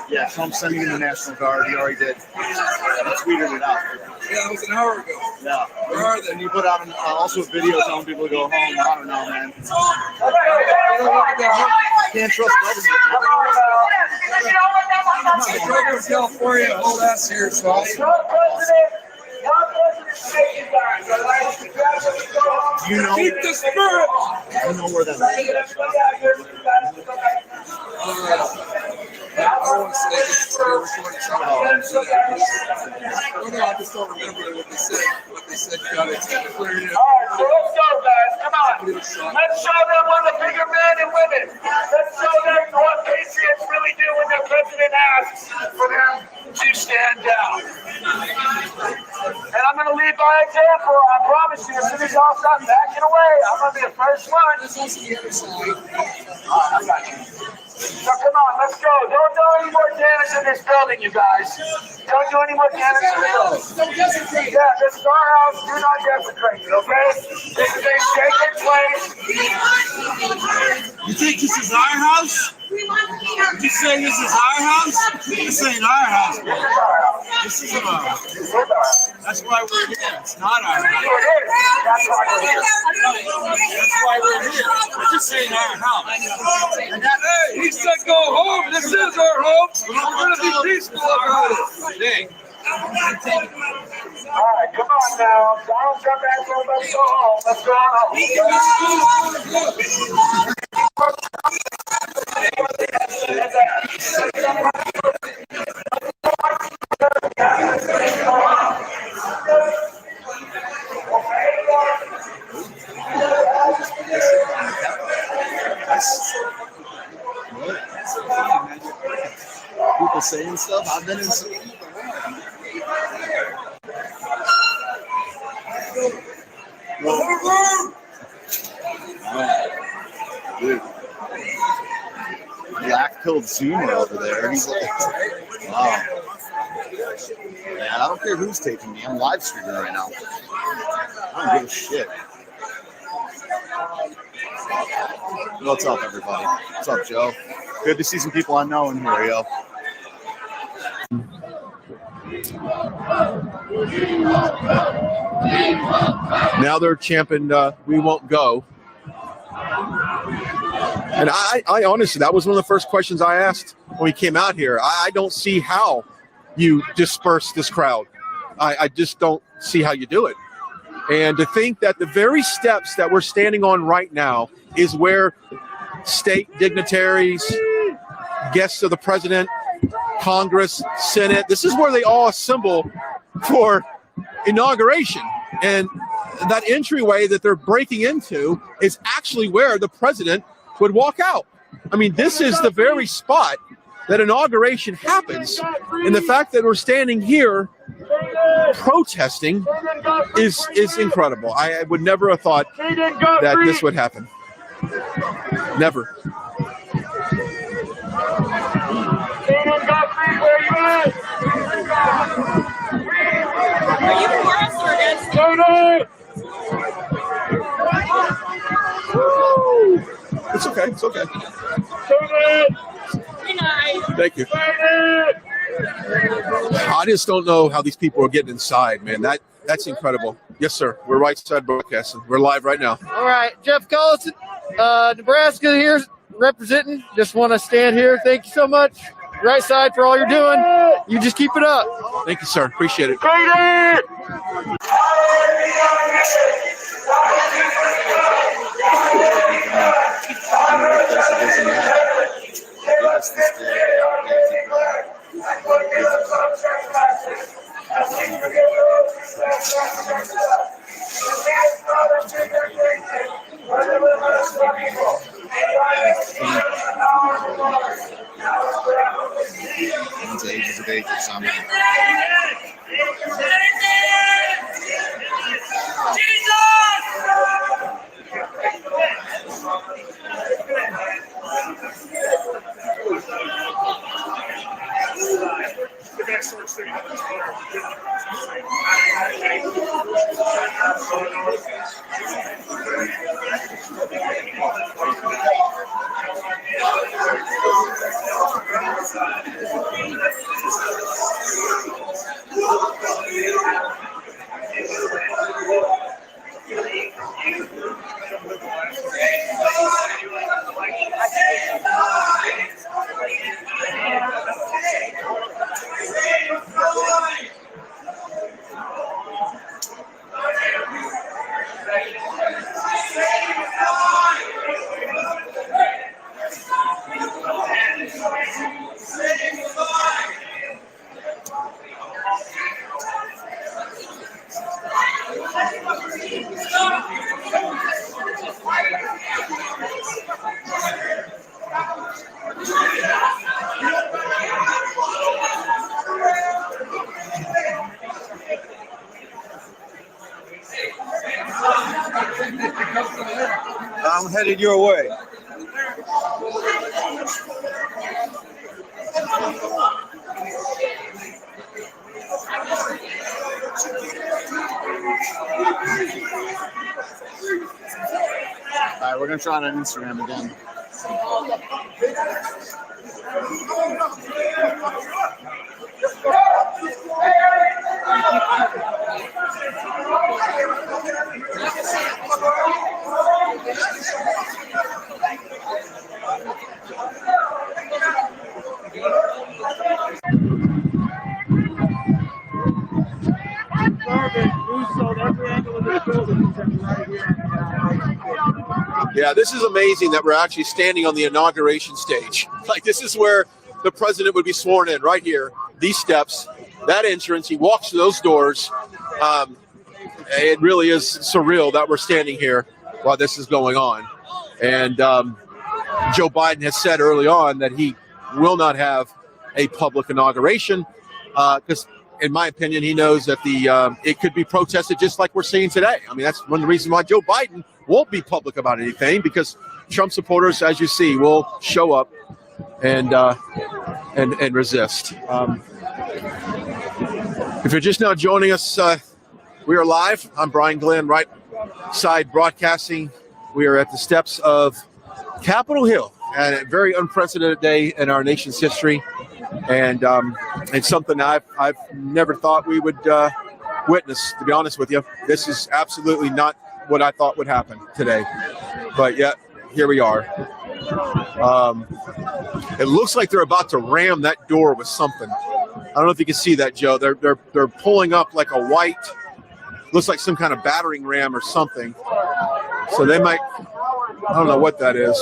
Yeah, so I'm sending in the National Guard. He already did. He tweeted it out. Yeah, it was an hour ago. Yeah. Where are they? And you put out also a video telling people to go home. I don't know, man. Can't trust government. I drove from California all last year, so I... You know, keep the spirit. You know where that is. I don't want to say no, I just don't remember what they said. What they said, got it. All right, so let's go, guys. Come on. Let's show them one of the bigger men and women. Let's show them what patriots really do when their president asks for them to stand down. And I'm going to lead by example. I promise you, as soon as y'all stop backing away, I'm going to be the first one. I got you. So come on, let's go. Don't do any more damage in this building, you guys. Don't do any more damage in the building. Yeah, this is our house. Do not desecrate it, okay? This is a sacred place. You think this is our house? You say this is our house? This ain't our house, bro. This isn't our house. That's why we're here. It's not our house. That's why we're here. That's why we're here. This ain't our house. Hey, he said go home. This is our home. We're going to be peaceful about it. Dang. All right, come on now. Don't jump back home. Let's go home. Let's go home. People saying stuff. I've been in some. Dude. Black-pilled Zoomer over there. He's like, wow. Man, I don't care who's taking me. I'm live streaming right now. I don't give a shit. What's up, everybody? What's up, Joe? Good to see some people I know in here, yo. Now they're chanting, we won't go. And I honestly, that was one of the first questions I asked when we came out here. I don't see how you disperse this crowd. I just don't see how you do it. And to think that the very steps that we're standing on right now is where state dignitaries, guests of the president, Congress, Senate, this is where they all assemble for inauguration. And that entryway that they're breaking into is actually where the president would walk out. I mean, this is the very spot that inauguration happens. And the fact that we're standing here protesting is incredible. I would never have thought that this would happen. Never. Are you for us or against? It's okay. It's okay. Thank you. I just don't know how these people are getting inside, man. That's incredible. Yes, sir. We're right side broadcasting. We're live right now. All right, Jeff Collison, Nebraska here representing. Just want to stand here. Thank you so much. Right side for all you're doing. You just keep it up. Thank you, sir. Appreciate it. Ages of age or something. I'm headed your way. All right, we're gonna try it on Instagram again. Yeah, this is amazing that we're actually standing on the inauguration stage. Like, this is where the president would be sworn in, right here. These steps, that entrance, he walks through those doors. It really is surreal that we're standing here while this is going on. And Joe Biden has said early on that he will not have a public inauguration because, in my opinion, he knows that it could be protested just like we're seeing today. I mean, that's one of the reasons why Joe Biden won't be public about anything, because Trump supporters, as you see, will show up and resist. If you're just now joining us, we are live. I'm Brian Glenn, right side broadcasting. We are at the steps of Capitol Hill, and a very unprecedented day in our nation's history. And it's something I've never thought we would witness, to be honest with you. This is absolutely not what I thought would happen today. But yet, here we are. It looks like they're about to ram that door with something. I don't know if you can see that, Joe. They're pulling up like a white, looks like some kind of battering ram or something. So they might, I don't know what that is.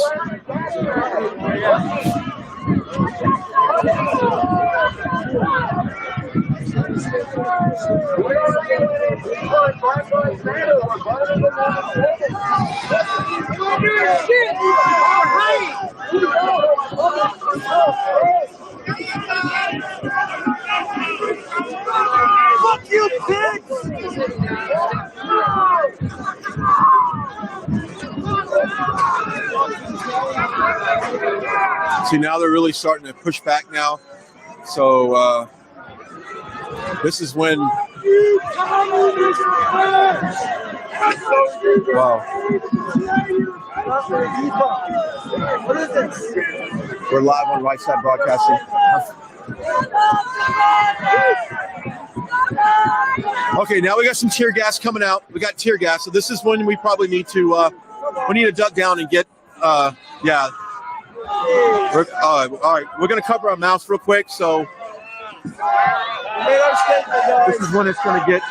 Fuck you, pigs! See, now they're really starting to push back now. So this is when, wow. What is this? We're live on Right Side Broadcasting. Okay, now we got some tear gas coming out. We got tear gas, so this is when we probably need to duck down and get yeah. All right, we're gonna cover our mouths real quick. So this is when it's gonna get.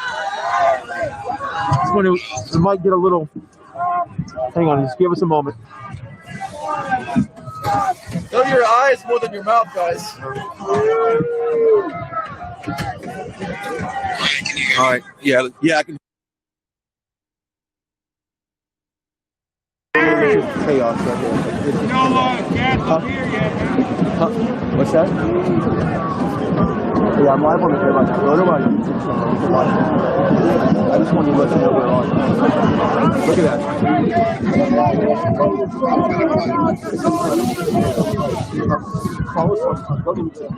It's when it might get a little. Hang on, just give us a moment. Go to your eyes more than your mouth, guys. All right, yeah, I can. Chaos right here. No gas here yet. What's that? Yeah, I'm live on the air right now. Go to my YouTube channel. You can watch it. I just want you to let you know we're on. Look at that. Follow us on. Go to YouTube.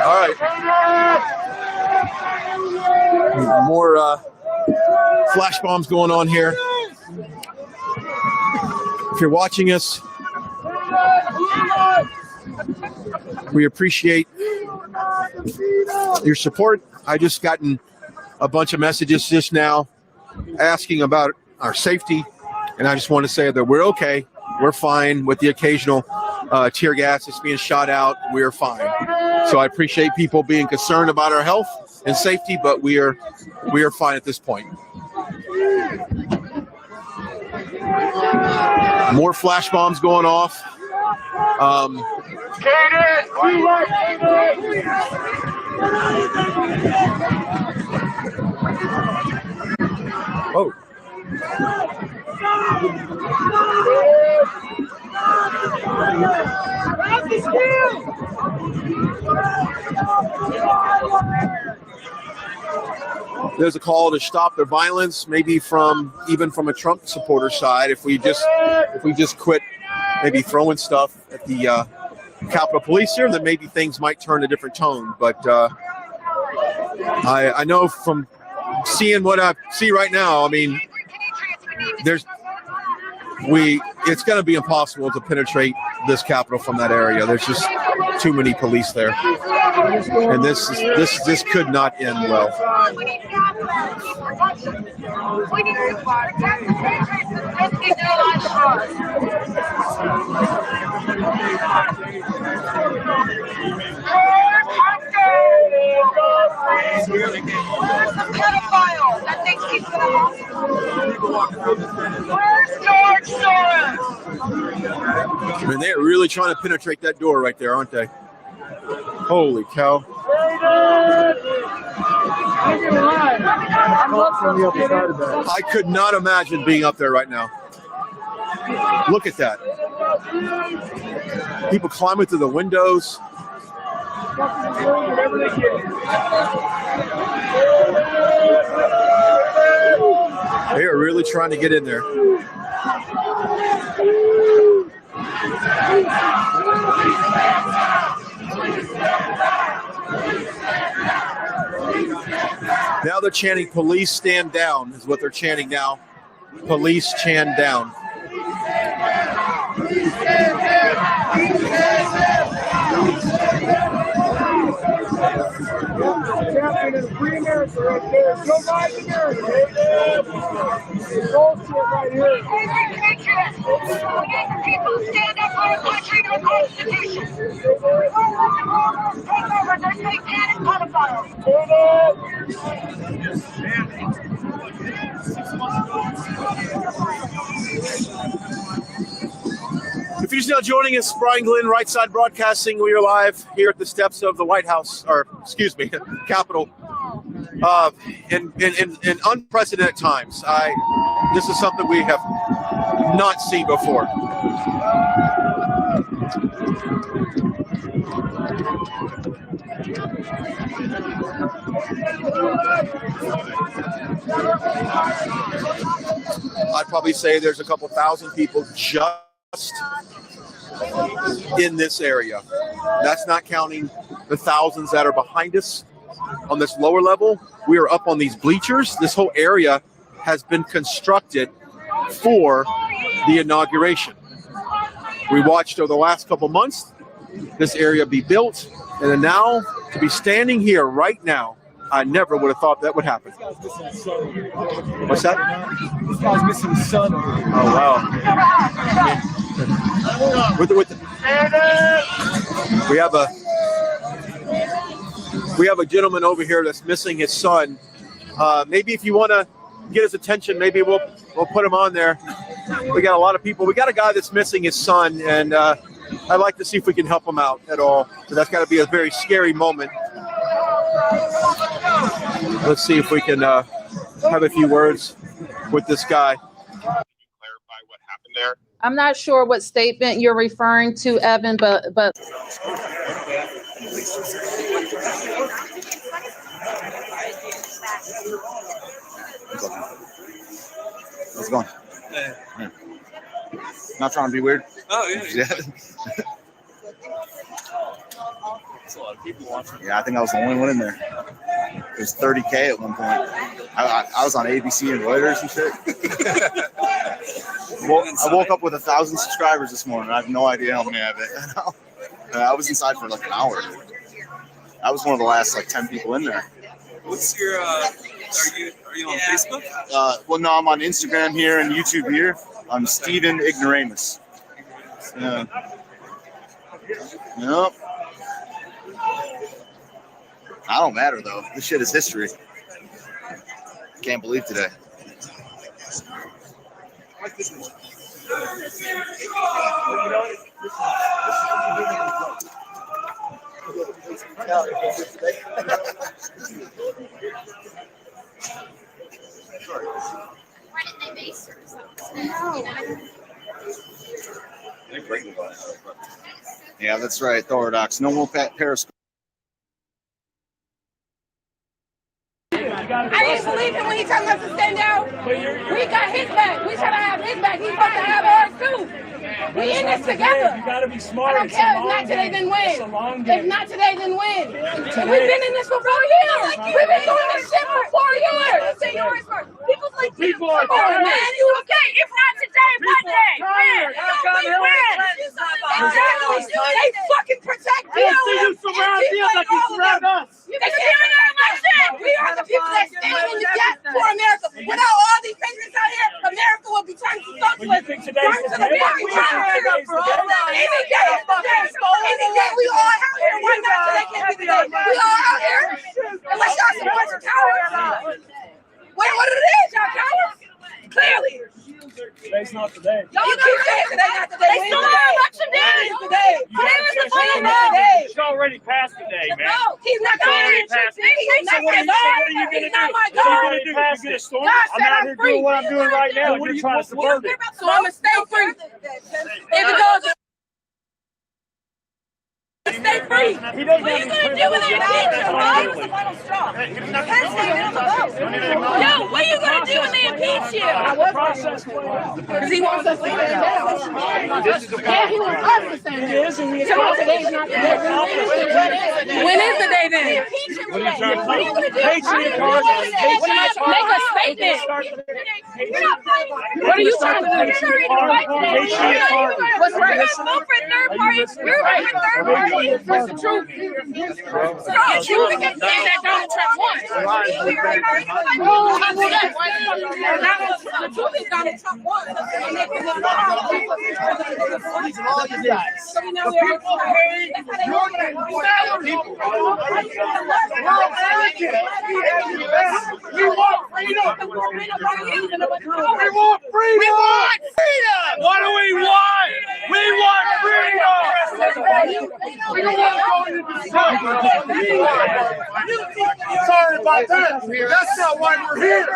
All right. more flash bombs going on here. If you're watching us, we appreciate your support. I just gotten a bunch of messages just now asking about our safety, and I just want to say that we're okay. We're fine with the occasional tear gas that's being shot out. We're fine. So I appreciate people being concerned about our health and safety, but we are fine at this point. More flash bombs going off. Oh. There's a call to stop the violence, maybe even from a Trump supporter side. If we just quit, maybe throwing stuff at the Capitol Police here, then maybe things might turn a different tone. But I know from seeing what I see right now, I mean, it's going to be impossible to penetrate this Capitol from that area. There's just too many police there, and this could not end well. I mean, they're really trying to penetrate that door right there, aren't they? Holy cow. I could not imagine being up there right now. Look at that. People climbing through the windows. They are really trying to get in there. Now they're chanting, "Police stand down," is what they're chanting now. Police stand down. Free America right there. Joe Biden America. Bullshit right here. People stand up for our country and our Constitution. They're satanic pedophiles. If you're just now joining us, Brian Glenn, Right Side Broadcasting. We are live here at the steps of the White House, or excuse me, Capitol. In unprecedented times. This is something we have not seen before. I'd probably say there's a couple thousand people just in this area. That's not counting the thousands that are behind us on this lower level. We are up on these bleachers. This whole area has been constructed for the inauguration. We watched over the last couple months this area be built, and then now to be standing here right now, I never would have thought that would happen. What's that? This guy's missing his son. Oh wow! We have a gentleman over here that's missing his son. Maybe if you want to get his attention, maybe we'll put him on there. We got a lot of people. We got a guy that's missing his son, and I'd like to see if we can help him out at all. So that's got to be a very scary moment. Let's see if we can have a few words with this guy. Can you clarify what happened there? I'm not sure what statement you're referring to, Evan, but How's it going? Not trying to be weird. Oh, yeah. There's a lot of people watching. Yeah, I think I was the only one in there. It was 30K at one point. I was on ABC and Reuters and shit. I woke up with 1,000 subscribers this morning. I have no idea how many I have it. I was inside for like an hour. I was one of the last like 10 people in there. What's your? Are you on Facebook? Well, no, I'm on Instagram here and YouTube here. I'm Steven Ignoramus. Yeah. Yep. I don't matter though. This shit is history. Can't believe today. Yeah, that's right. Thorodox. No more Periscope. I didn't believe him when he told us to stand out. We got his back. We try to have his back. He's supposed to have ours too. We in this together. You gotta be smart. I don't care. If not today, then when? If not today, then when? We've been in this for 4 years. We've been doing this shit for 4 years. Say yours first. People's like, People are come on, man. You okay? If not today, Monday. When? When? Exactly. They fucking protect I don't see you surround them like you surround us. They surround us. We are the people that stand in the gap for America. Without all these patriots out here, America will be turned to socialism. Turned to the fucking Any day we all out here. Why not today can't be today? We all out here. Unless y'all some bunch of cowards. What it is, y'all cowards? Clearly. Today's not today. Y'all keep saying today, not today. They still have election day. Today. Today was the final day. It's already past today, man. No, he's not going to He's not my God. He's not my God. What are you going to do? I'm out here doing what I'm doing right now. You're trying to subvert it. So I'm going to stay free. If it goes... Stay free. What are you going to do with that impeachment, Yo, what are you going to do when they impeach you? Because he wants us to stand down. Yeah, he wants us to stand down. Today's not the day. When is the day then? What are you going to do? Make a statement. What are you trying to do? What's right? Vote for third party. We're right for third party. What's the truth? The truth against that Donald Trump won. The truth is Donald Trump won. All you guys. We want freedom. We want freedom. What do we want? We want freedom. We don't want to go into Sorry about that. That's not why we're here.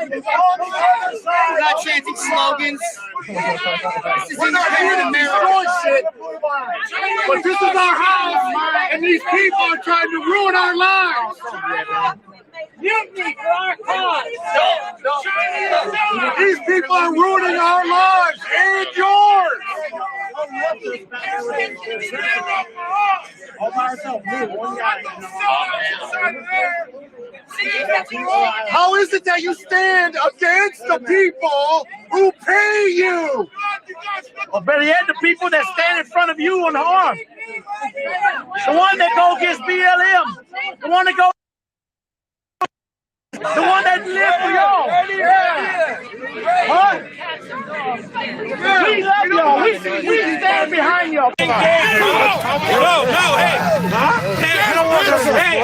We're not chanting slogans. We're not here to destroy shit. But this is our house, and these people are trying to ruin our lives. Mutiny for our cause. These people are ruining our lives and yours. All by ourselves, me, one guy. How is it that you stand against the people who pay you? Well, better yet, the people that stand in front of you unharmed. The one that go against BLM. The one that go. The one that live for y'all. Huh? We love y'all. We stand behind y'all. No, hey. You don't want this, hey.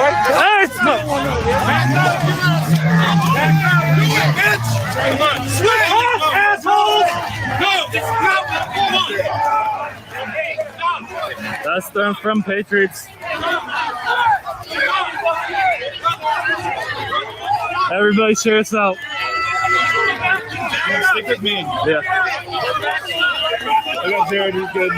Come on. Switch off, assholes. No, this is not what we want. That's them from Patriots. Everybody share us out. Stick with me. Yeah. I got Jared, he's good.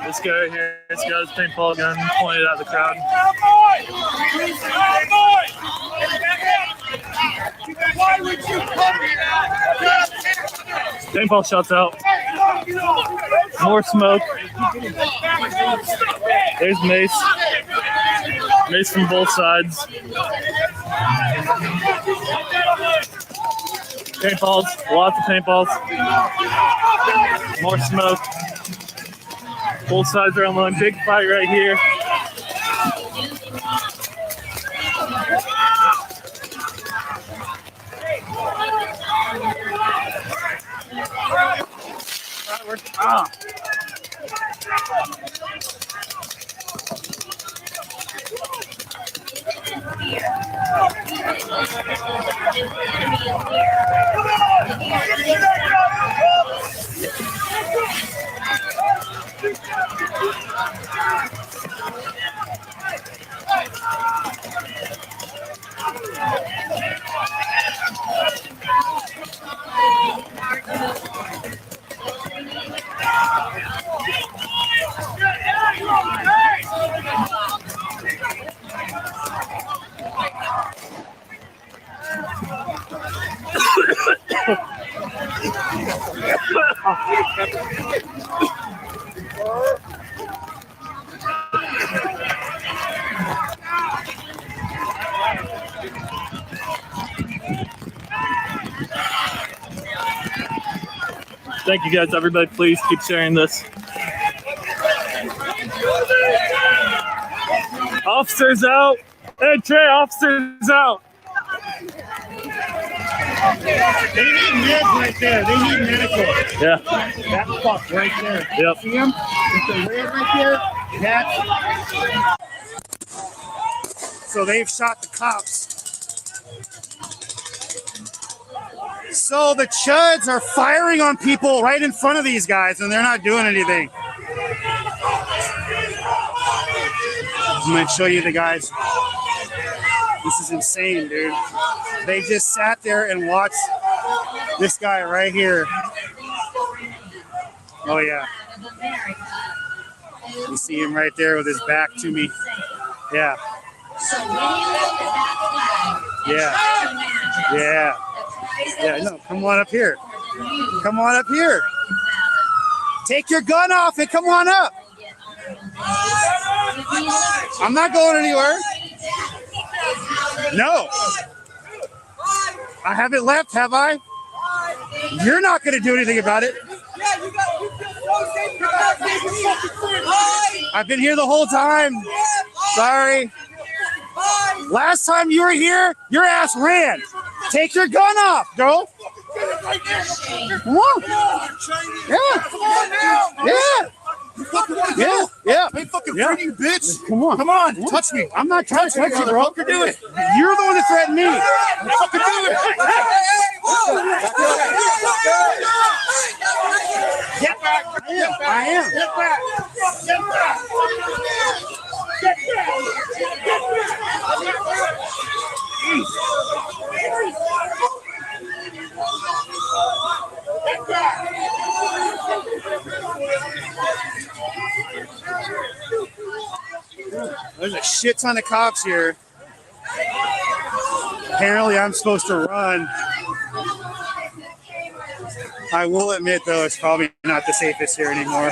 This guy right here has got his paintball gun pointed at the crowd. Why would you come here? Paintball shots out. More smoke. There's Mace. Mace from both sides. Paintballs. Lots of paintballs. More smoke. Both sides are on one. Big fight right here. Thank you guys, everybody. Please keep sharing this. Officers out. Hey, Trey, officers out. They need meds right there. They need medical. Yeah. That fuck right there. Yep. See him? With the red right there? So they've shot the cops. So the chuds are firing on people right in front of these guys, and they're not doing anything. I'm going to show you the guys. This is insane, dude. They just sat there and watched this guy right here. Oh, yeah. You see him right there with his back to me. Yeah. Yeah. Yeah. Yeah, no, come on up here. Come on up here. Take your gun off and come on up. I'm not going anywhere. No. I haven't left, have I? You're not going to do anything about it. I've been here the whole time. Sorry. Last time you were here, your ass ran. Take your gun off, bro. Come on. Yeah. Yeah. Yeah. Yeah. Hey, fucking you, bitch. Come on. Come on. Touch me. I'm not trying to touch you, bro. Do it. You're the one that threatened me. Fucking do it. Get back. I am. Get back. Get back. Get back. There's a shit ton of cops here. Apparently, I'm supposed to run. I will admit, though, it's probably not the safest here anymore.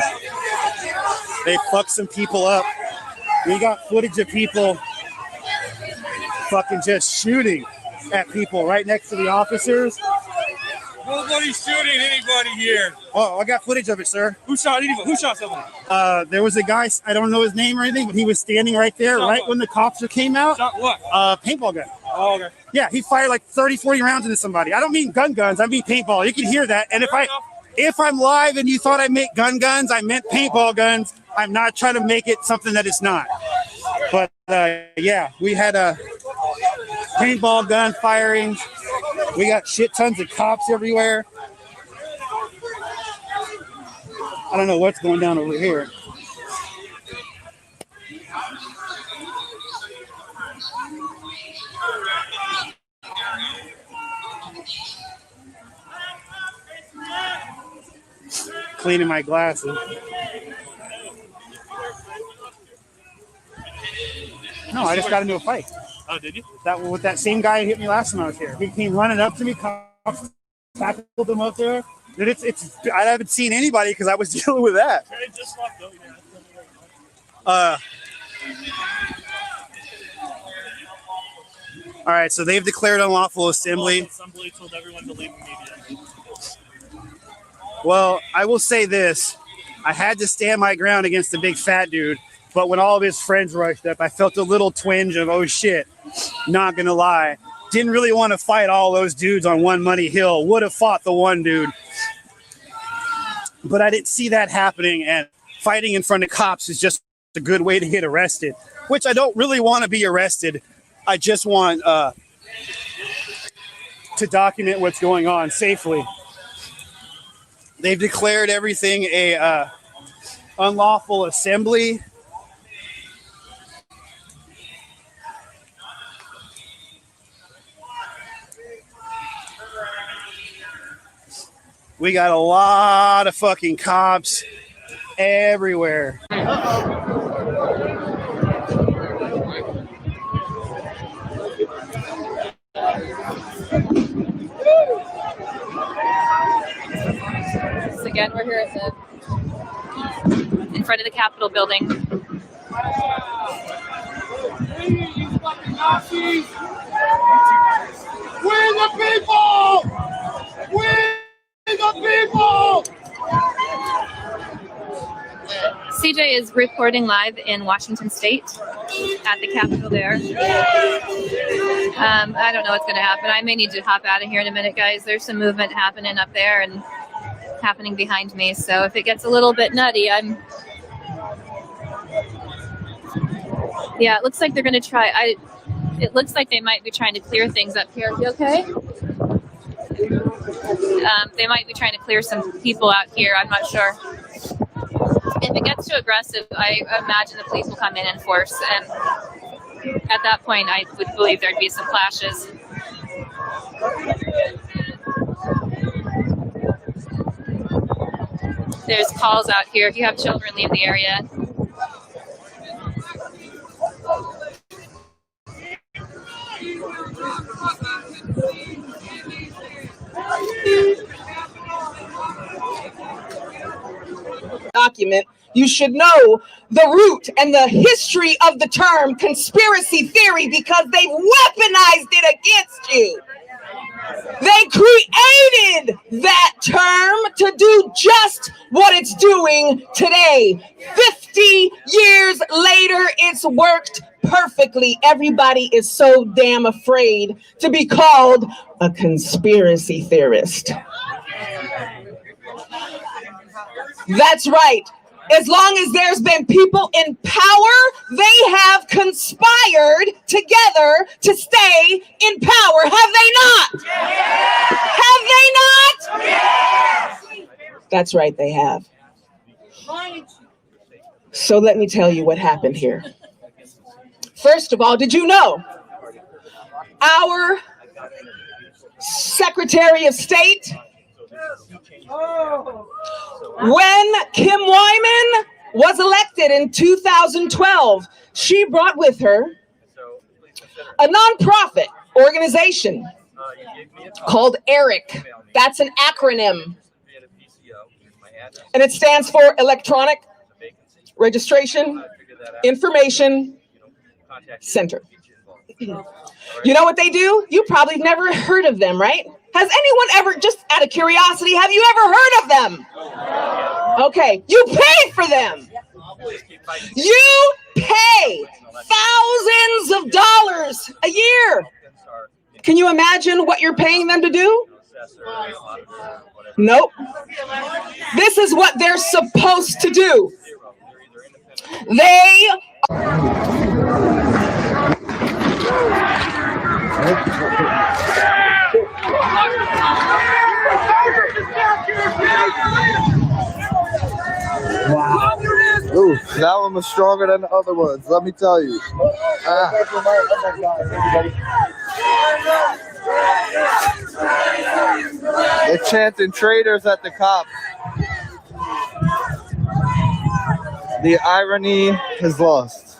They fucked some people up. We got footage of people fucking just shooting at people right next to the officers. Nobody's shooting anybody here. Oh, I got footage of it, sir. Who shot anybody? Who shot somebody? There was a guy, I don't know his name or anything, but he was standing right there Shot right what? when the cops came out. Shot what? Paintball gun. Oh, okay. Yeah, he fired like 30, 40 rounds into somebody. I don't mean guns. I mean paintball. You can hear that. And if I'm live and you thought I meant guns, I meant paintball guns. I'm not trying to make it something that it's not. But yeah, we had a paintball gun firings. We got shit tons of cops everywhere. I don't know what's going down over here. Cleaning my glasses. No, I just got into a fight. Oh, did you? With that same guy who hit me last time I was here. He came running up to me, tackled him up there. Dude, it's I haven't seen anybody because I was dealing with that. I just walked over there. All right, so they've declared unlawful assembly. Assembly told everyone to leave immediately. Well, I will say this. I had to stand my ground against the big fat dude, but when all of his friends rushed up, I felt a little twinge of, oh shit, not gonna lie. Didn't really want to fight all those dudes on One Money Hill. Would have fought the one dude. But I didn't see that happening, and fighting in front of cops is just a good way to get arrested, which I don't really want to be arrested. I just want to document what's going on safely. They've declared everything a unlawful assembly. We got a lot of fucking cops everywhere. So again, we're here at in front of the Capitol building. You fucking Nazis! We the people! We the people! CJ is reporting live in Washington State at the Capitol there. I don't know what's going to happen. I may need to hop out of here in a minute, guys. There's some movement happening up there and happening behind me. So if it gets a little bit nutty, yeah, it looks like they're going to try. It looks like they might be trying to clear things up here. You okay? They might be trying to clear some people out here. I'm not sure. If it gets too aggressive, I imagine the police will come in and force. And at that point, I would believe there'd be some clashes. There's calls out here. If you have children, leave the area. Document, you should know the root and the history of the term conspiracy theory because they've weaponized it against you. They created that term to do just what it's doing today. 50 years later, it's worked perfectly. Everybody is so damn afraid to be called a conspiracy theorist. That's right. As long as there's been people in power, they have conspired together to stay in power. Have they not? Yes. Have they not? Yes. That's right, they have. So let me tell you what happened here. First of all, did you know our Secretary of State, when Kim Wyman was elected in 2012, she brought with her a nonprofit organization called ERIC. That's an acronym. And it stands for Electronic Registration Information Center. You know what they do? You probably never heard of them, right? Has anyone ever, just out of curiosity, have you ever heard of them? Okay, you pay for them. You pay thousands of dollars a year. Can you imagine what you're paying them to do? Nope. This is what they're supposed to do. They Wow. Ooh, that one was stronger than the other ones, let me tell you. They're chanting traitors at the cops. The irony is lost.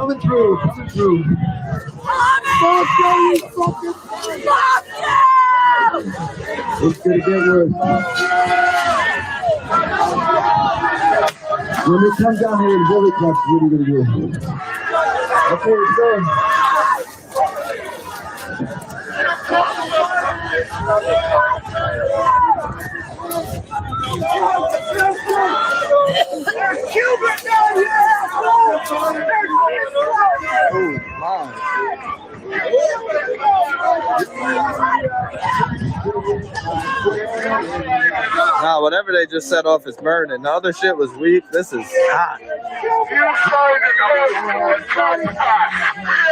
Coming through. Coming through. It's gonna get worse. When they come down here and bully clubs, what are you gonna do? Okay, it's done. There's Cuba down here! Nah, whatever they just set off is burning. The other shit was weak. This is hot. We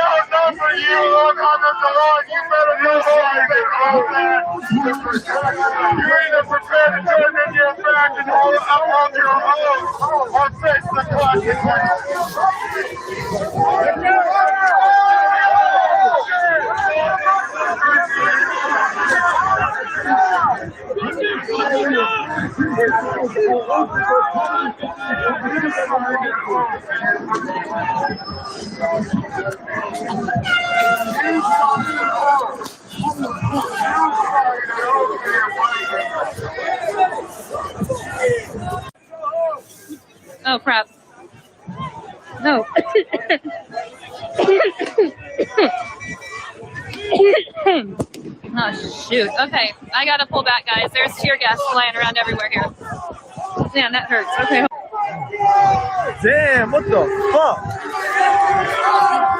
outnumber you, Lord, under the Lord. You better do something about that. You either prepare to turn in your back and hold up on your own or face the Oh crap. No. Oh shoot. Okay, I gotta pull back, guys. There's tear gas flying around everywhere here. Damn, that hurts. Okay. Damn, what the fuck?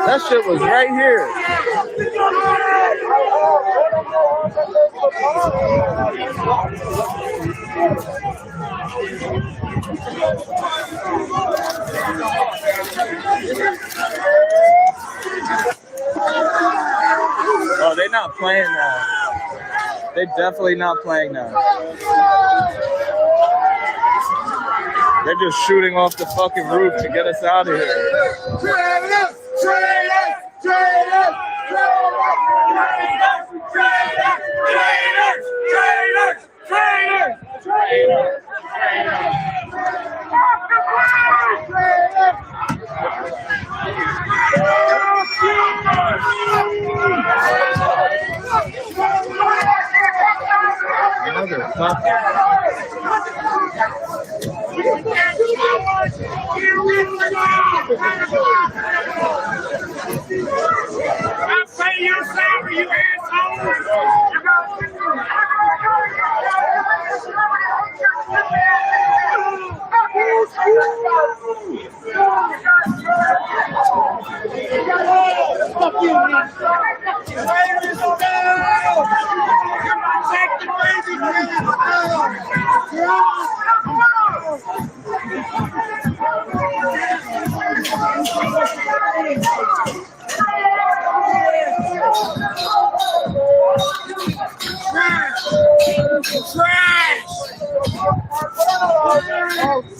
That shit was right here. Oh, they're not playing now. They're definitely not playing now. They're just shooting off the fucking roof to get us out of here. I'll say you're sorry, you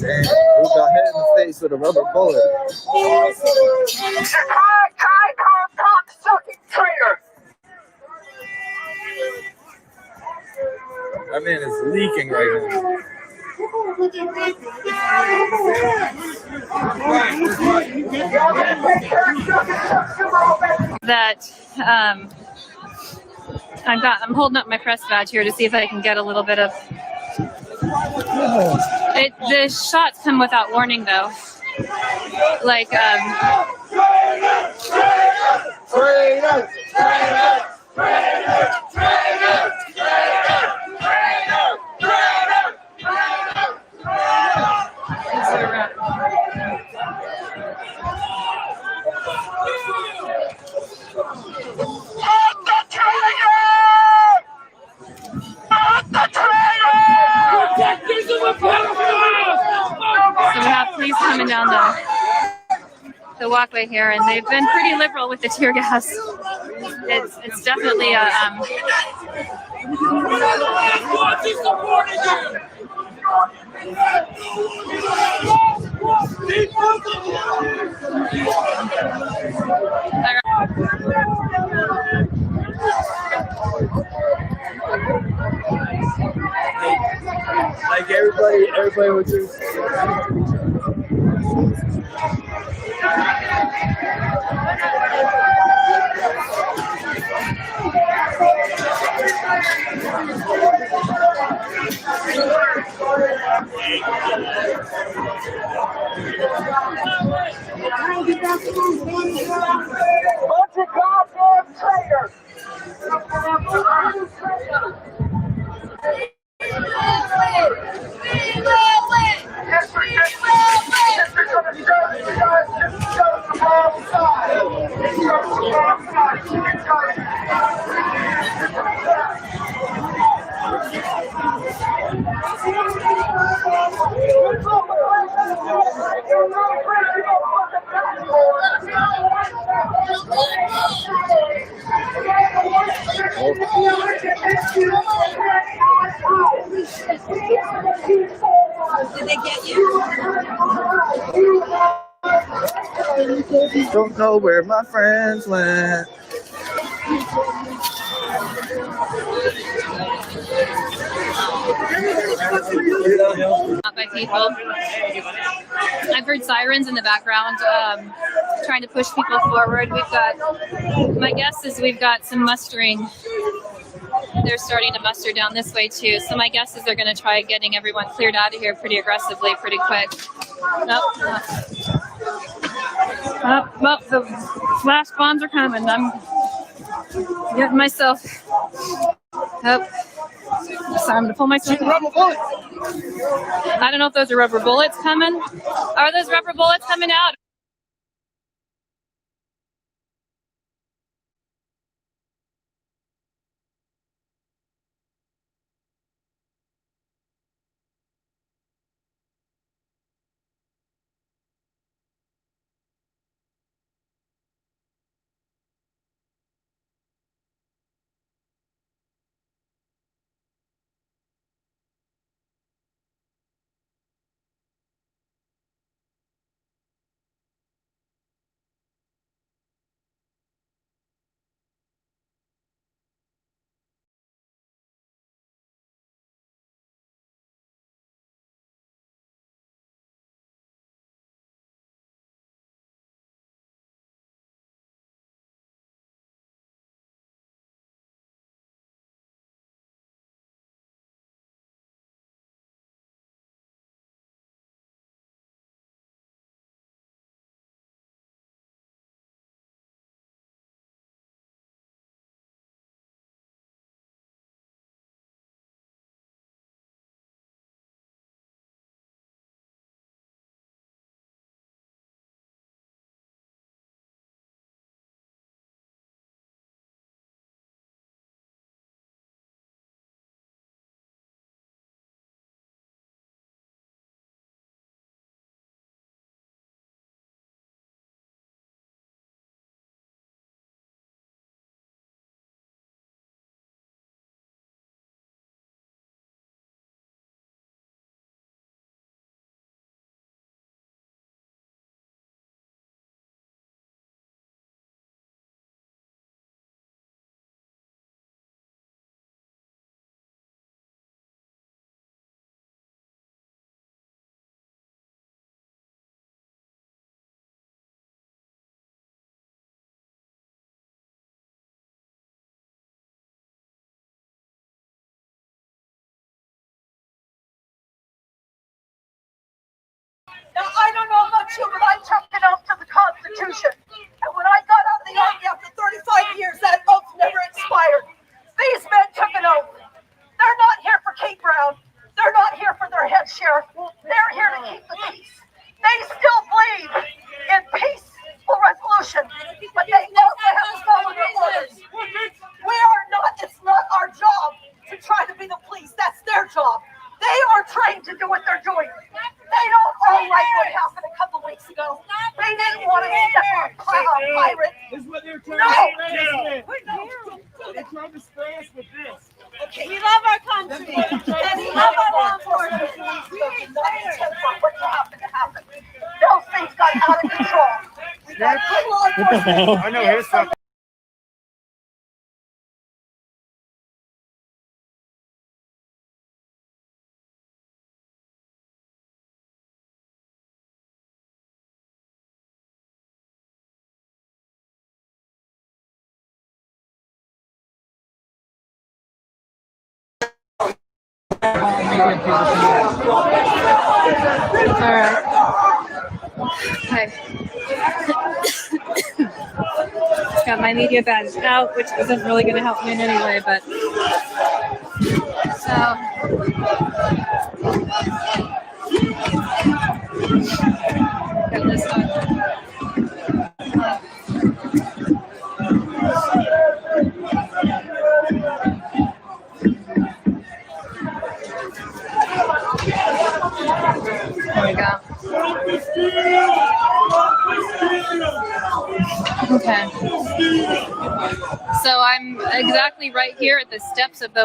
Who got hit in the face with a rubber bullet? That man is leaking right now. That I'm holding up my press badge here to see if I can get a little bit of it. The shots come without warning though. Like so we have police coming down the walkway here, and they've been pretty liberal with the tear gas. It's definitely a like everybody would just Bunch of goddamn traitors! Did they get you? Don't know where my friends went. By people. I've heard sirens in the background trying to push people forward. My guess is we've got some mustering. They're starting to muster down this way too. So my guess is they're going to try getting everyone cleared out of here pretty aggressively, pretty quick. The flash bombs are coming. I'm getting myself up. So I'm going to pull myself out. I don't know if those are rubber bullets coming. Are those rubber bullets coming out? Now, I don't know about you, but I took an oath to the Constitution. And when I got out of the Army after 35 years, that oath never expired. These men took an oath. They're not here for Kate Brown. They're not here for their head sheriff. They're here to keep the peace. They still believe in peaceful resolution, but they also have to follow their orders. We are not, it's not our job to try to be the police. That's their job. They are trained to do what they're doing. They don't all like what happened a couple weeks ago. They didn't want to step on a pirate. This is what they're No. trying They're trying to spray us with this. Okay. We love our country. And we love our law enforcement. We ain't safe for what happened to happen. Those things got out of control. We got good law enforcement. I know his fucking. All right. Okay. Got my media badge out, which isn't really going to help me in any way, but so got this one. There we go. Okay. So I'm exactly right here at the steps of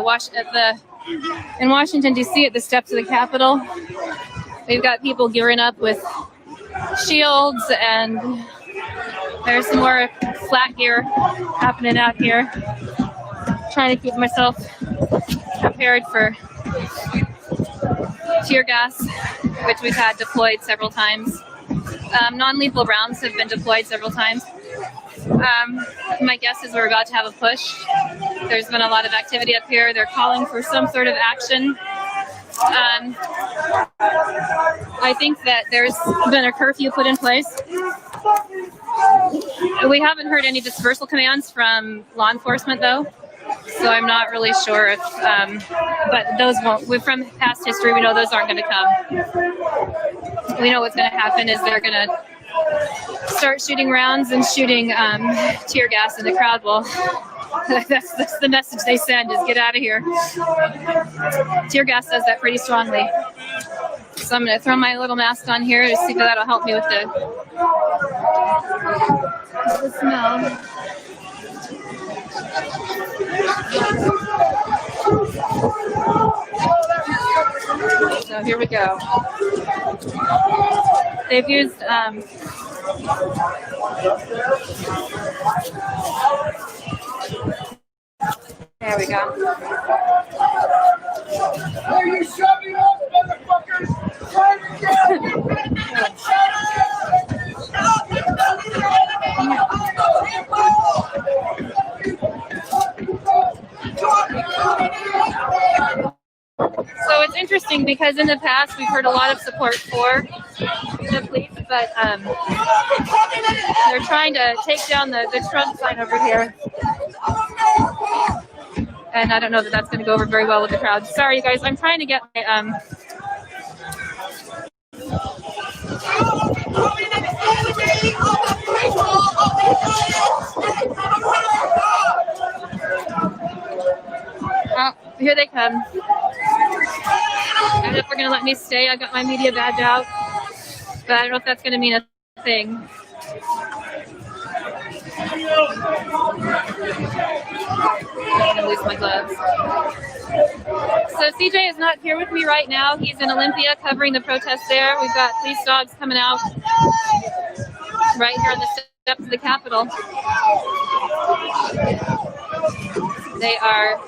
in Washington D.C. at the steps of the Capitol. We've got people gearing up with shields, and there's some more flat gear happening out here. Trying to keep myself prepared for tear gas, which we've had deployed several times. Non-lethal rounds have been deployed several times. My guess is we're about to have a push. There's been a lot of activity up here. They're calling for some sort of action. I think that there's been a curfew put in place. We haven't heard any dispersal commands from law enforcement, though. So I'm not really sure if, but those won't, from past history, we know those aren't going to come. We know what's going to happen is they're going to start shooting rounds and shooting tear gas in the crowd. Well, that's the message they send is get out of here. Tear gas does that pretty strongly. So I'm going to throw my little mask on here to see if that'll help me with the smell. So here we go. They've used there we go. Are you shoving up, motherfuckers? So it's interesting because in the past we've heard a lot of support for the police, but they're trying to take down the Trump sign over here. And I don't know that that's going to go over very well with the crowd. Sorry, you guys. I'm trying to get my oh, here they come. I don't know if they're going to let me stay. I got my media badge out, but I don't know if that's going to mean a thing. I'm gonna lose my gloves. So CJ is not here with me right now. He's in Olympia covering the protest there. We've got police dogs coming out right here on the steps of the Capitol. They are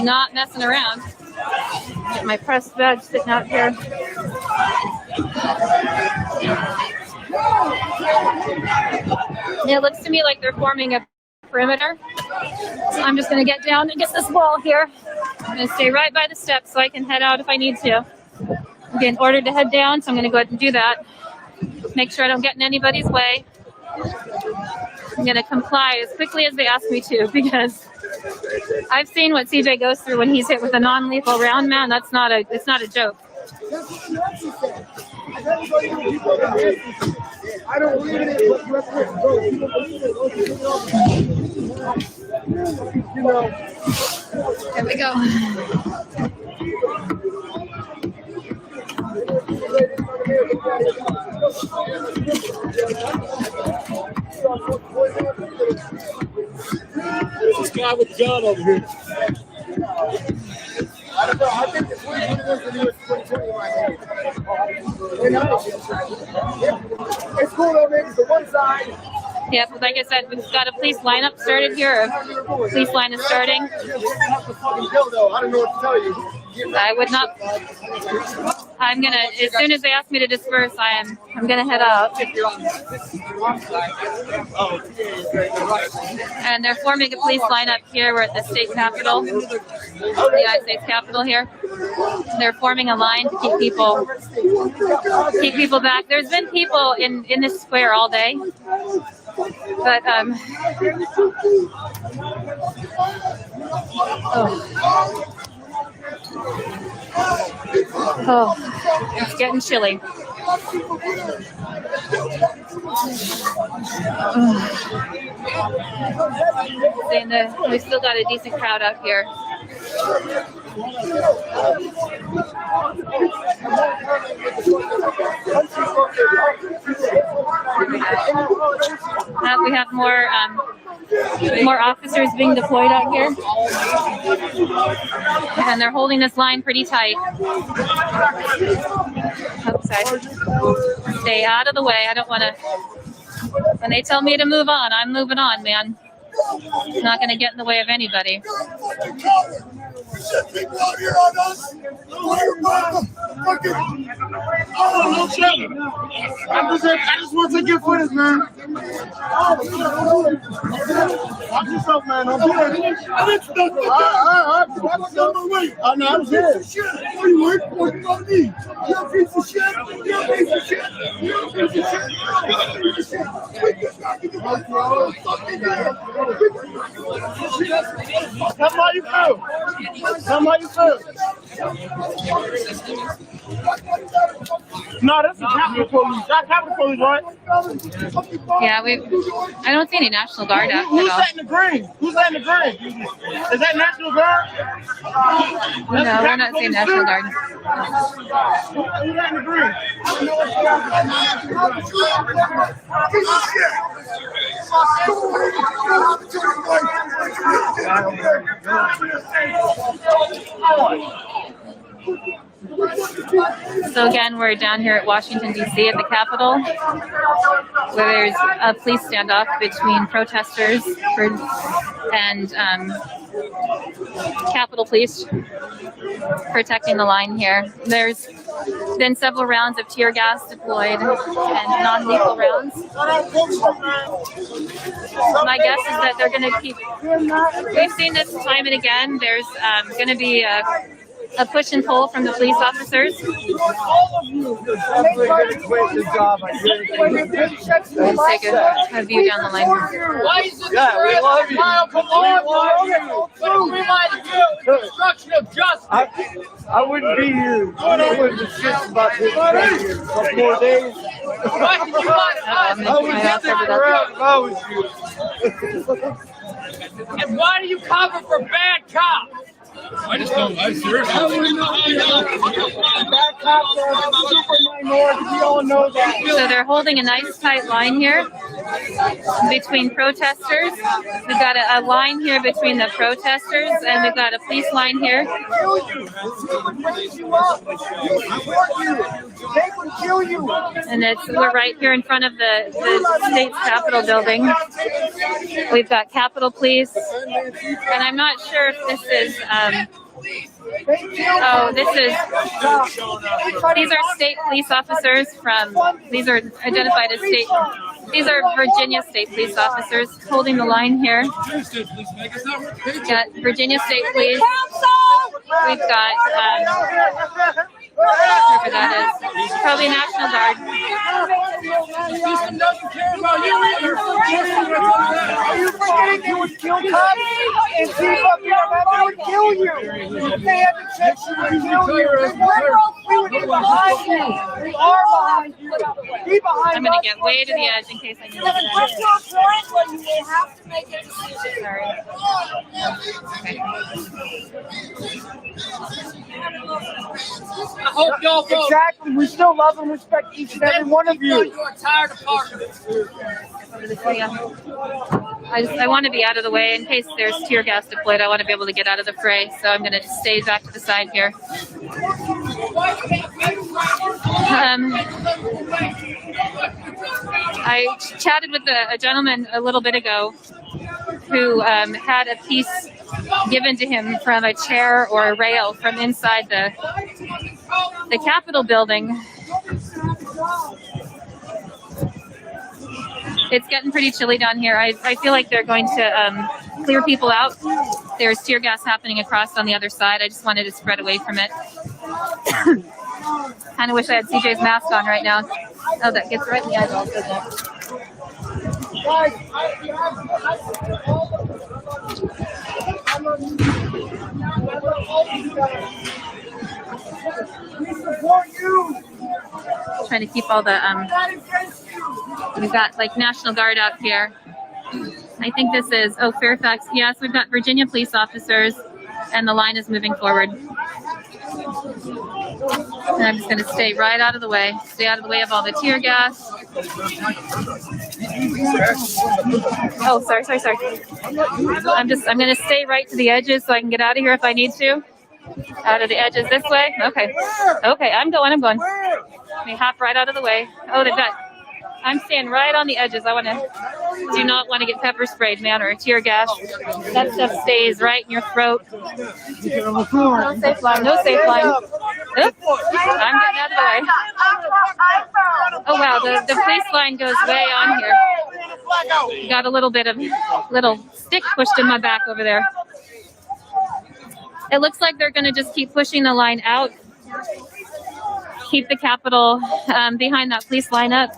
not messing around. Get my press badge sitting out here. It looks to me like they're forming a perimeter. So I'm just going to get down against this wall here. I'm going to stay right by the steps so I can head out if I need to. I'm getting ordered to head down, so I'm going to go ahead and do that. Make sure I don't get in anybody's way. I'm going to comply as quickly as they ask me to, because I've seen what CJ goes through when he's hit with a non-lethal round, man. It's not a joke. I don't believe in it, but you have to go. People believe it. You know. There we go. This guy with the gun over here. I don't know. I think it's 2020 right now. It's cool though, man. It's the one side. Yeah, but like I said, we've got a police lineup started here. A police line is starting. I don't know what to tell you. I would not. I'm gonna, as soon as they ask me to disperse, I'm gonna head out. And they're forming a police lineup here. We're at the state capitol, the United States Capitol here. They're forming a line to keep people back. There's been people in this square all day, but it's getting chilly. We've still got a decent crowd out here. We have more officers being deployed out here, and they're holding this line pretty tight. Stay out of the way. I don't want to. When they tell me to move on, I'm moving on, man. It's not going to get in the way of anybody. People out here on us. I just want to get footage, man. Watch yourself, man. I'm here. I was here. Where you work? What you gonna need? You're a piece of shit. You're a piece of shit. You're a piece of shit. Tell me how you feel. Tell me how you feel. No, that's the Capitol Police. That's Capitol Police, right? Yeah, I don't see any National Guard out Who's at all. that in the green? Who's that in the green? Is that National Guard? No, we're not seeing National Guard. Who's that in the green? So again, we're down here at Washington, D.C. at the Capitol, where there's a police standoff between protesters and Capitol Police protecting the line here. There's been several rounds of tear gas deployed and non-lethal rounds. My guess is that they're going to keep. We've seen this time and again. There's going to be a push and pull from the police officers. Let's take a view down the line. Yeah, we love you. Come on, destruction of justice. I wouldn't be here. I wouldn't have shit about this for a couple more days. Why did you want us? I would stick around if I was you. And why do you cover for bad cops? I just don't. I seriously. So they're holding a nice tight line here between protesters. We've got a line here between the protesters, and we've got a police line here. And we're right here in front of the state's Capitol building. We've got Capitol Police, and I'm not sure if this is. These are state police officers these are identified as these are Virginia State Police officers holding the line here. We've got Virginia State Police. We've got, whoever that is, probably National Guard. The system doesn't care about you either. Are you forgetting they would kill cops and keep up your men? They would kill you. If they had the chance, they would kill you. We would be behind you. We are behind you. Be behind I'm going to get way to the edge in case I need to. What's your point when you have to make a decision? Sorry. I hope y'all vote. Exactly. We still love and respect each and every one of you. You are tired of parking. I want to be out of the way in case there's tear gas deployed. I want to be able to get out of the fray, so I'm going to just stay back to the side here. I chatted with a gentleman a little bit ago who had a piece given to him from a chair or a rail from inside the Capitol building. It's getting pretty chilly down here. I feel like they're going to clear people out. There's tear gas happening across on the other side. I just wanted to spread away from it. Kind of wish I had CJ's mask on right now. Oh, that gets right in the eyeballs, doesn't it? Trying to keep all the we've got like National Guard out here. I think this is Fairfax. Yes, we've got Virginia police officers, and the line is moving forward. And I'm just going to stay right out of the way. Stay out of the way of all the tear gas. Oh, sorry. I'm going to stay right to the edges so I can get out of here if I need to. Out of the edges this way. Okay, I'm going. Let me hop right out of the way. Oh, I'm staying right on the edges. Do not want to get pepper sprayed, man, or tear gas. That stuff stays right in your throat. No safe line. Oops, I'm getting out of the way. Oh, wow, the police line goes way on here. Got a little bit of stick pushed in my back over there. It looks like they're going to just keep pushing the line out. Keep the Capitol behind that police line up.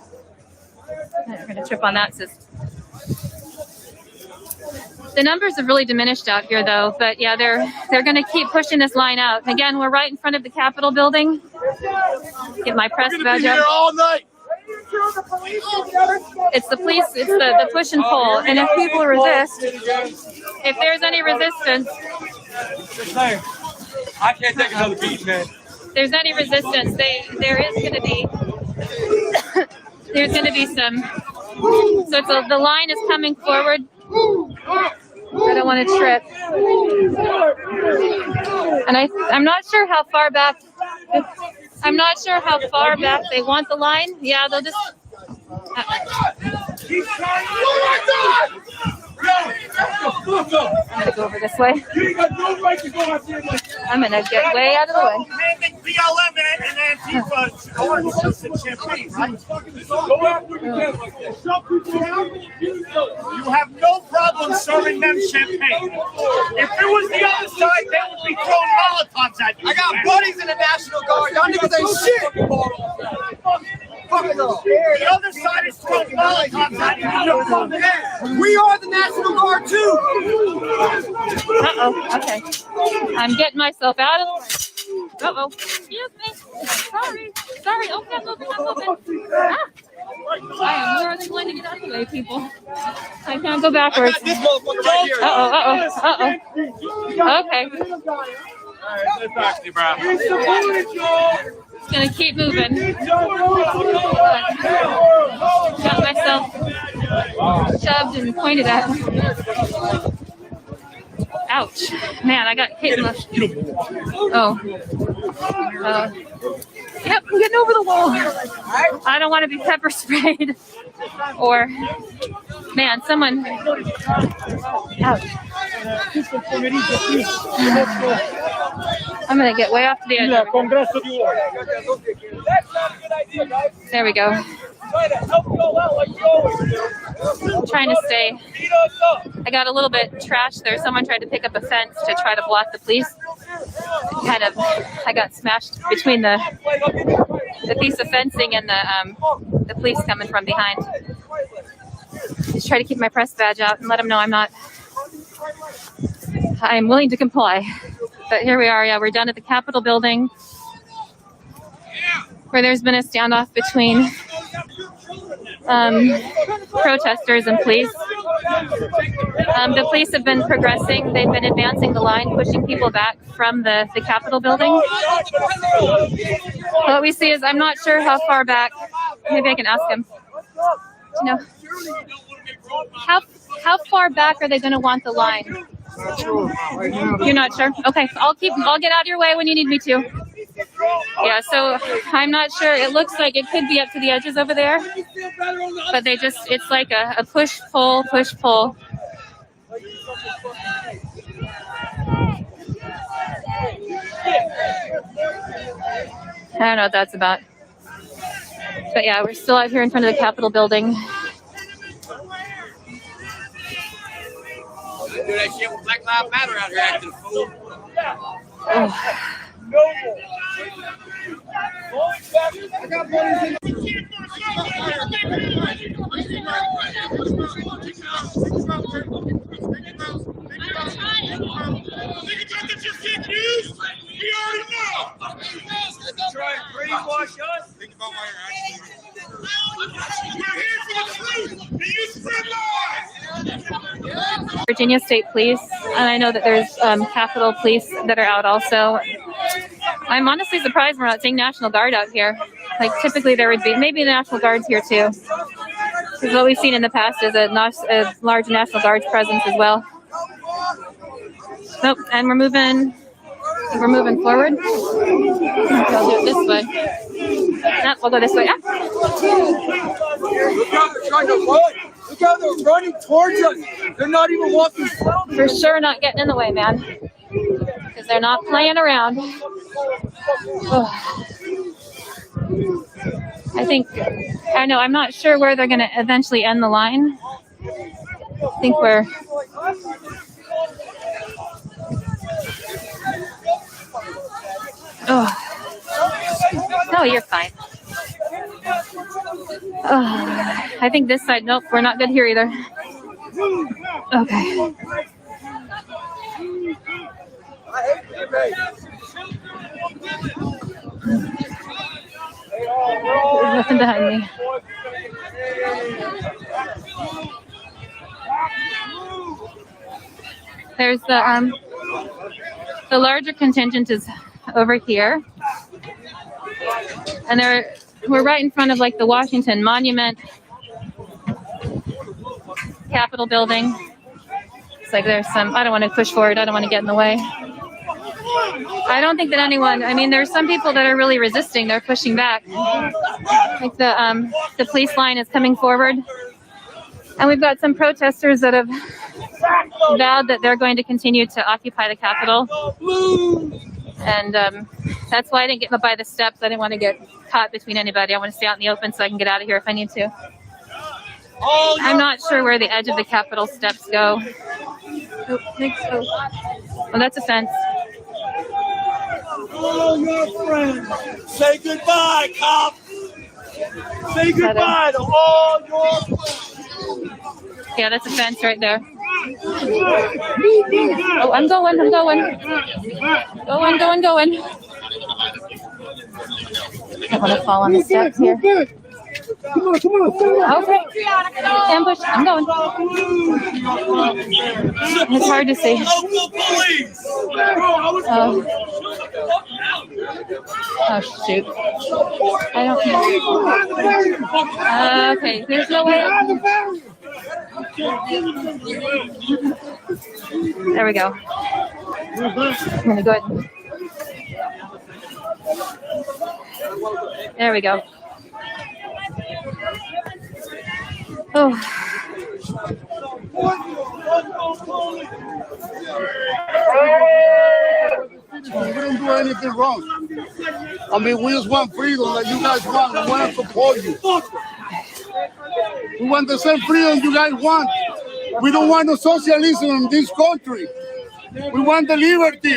I'm going to trip on that. The numbers have really diminished out here, though. But yeah, they're going to keep pushing this line out. Again, we're right in front of the Capitol building. Get my press badge up. All night. It's the police. It's the push and pull. And if people resist, if there's any resistance, I can't take another beat, man. If there's any resistance, there is going to be. There's going to be some. So the line is coming forward. I don't want to trip. And I'm not sure how far back. I'm not sure how far back they want the line. Yeah, they'll just. I'm gonna go over this way. I'm gonna get way out of the way. BLM and Antifa champagne, right? You have no problem serving them champagne. If it was the other side, they would be throwing Molotovs at you. I got buddies in the National Guard. Y'all niggas ain't shit. The other side is throwing Molotovs at you. We are the National Guard too. Okay. I'm getting myself out of the way. Excuse me. Sorry. Okay, I'm moving. I am more than willing to get out of the way, people. I can't go backwards. I got this motherfucker right here. Okay. Just gonna keep moving. Got myself shoved and pointed at. Ouch. Man, I got hit in the... Yep, I'm getting over the wall. I don't want to be pepper sprayed. Or... Man, someone... Ouch. I'm going to get way off to the edge. There we go. I'm trying to stay. I got a little bit trashed there. Someone tried to pick up a fence to try to block the police. I got smashed between the piece of fencing and the police coming from behind. Just try to keep my press badge out and let them know I'm willing to comply. But here we are. Yeah, we're done at the Capitol building, where there's been a standoff between protesters and police. The police have been progressing. They've been advancing the line, pushing people back from the Capitol building. What we see is, I'm not sure how far back. Maybe I can ask him. How far back are they going to want the line? You're not sure? Okay, I'll get out of your way when you need me to. Yeah, so I'm not sure. It looks like it could be up to the edges over there, but it's like a push, pull. I don't know what that's about. But yeah, we're still out here in front of the Capitol building. Do that shit with Black Lives Matter out here acting fool. Try and brainwash us. Think about why you're here for the truth. And you spread lies. Virginia State Police, and I know that there's Capitol Police that are out also. I'm honestly surprised we're not seeing National Guard out here. Like typically there would be, maybe the National Guard's here too. Because what we've seen in the past is a large National Guard's presence as well. Nope, and we're moving forward. I'll do it this way. Nope, we'll go this way. Look how they're trying to run. Look how they're running towards us. They're not even walking slow. For sure not getting in the way, man. Because they're not playing around. I'm not sure where they're going to eventually end the line. I think we're... Oh. No, you're fine. I think this side, nope, we're not good here either. Okay. There's nothing behind me. There's the larger contingent is over here, and we're right in front of like the Washington Monument, Capitol building. It's like there's some. I don't want to push forward. I don't want to get in the way. I don't think that anyone. I mean, there's some people that are really resisting. They're pushing back. Like the police line is coming forward, and we've got some protesters that have vowed that they're going to continue to occupy the Capitol. And that's why I didn't get by the steps. I didn't want to get caught between anybody. I want to stay out in the open so I can get out of here if I need to. I'm not sure where the edge of the Capitol steps go. Oh, that's a fence. Oh, your friends. Say goodbye, cop. Say goodbye to all your friends. Yeah, that's a fence right there. Oh, I'm going. Going. I don't want to fall on the steps here. Come on. Okay. Ambush. I'm going. It's hard to see. Oh shoot. I don't. Okay. There's no way. There we go. I'm gonna go ahead. There we go. Oh. We don't do anything wrong. I mean, we just want freedom that you guys want. We want to support you. We want the same freedom you guys want. We don't want no socialism in this country. We want the liberty.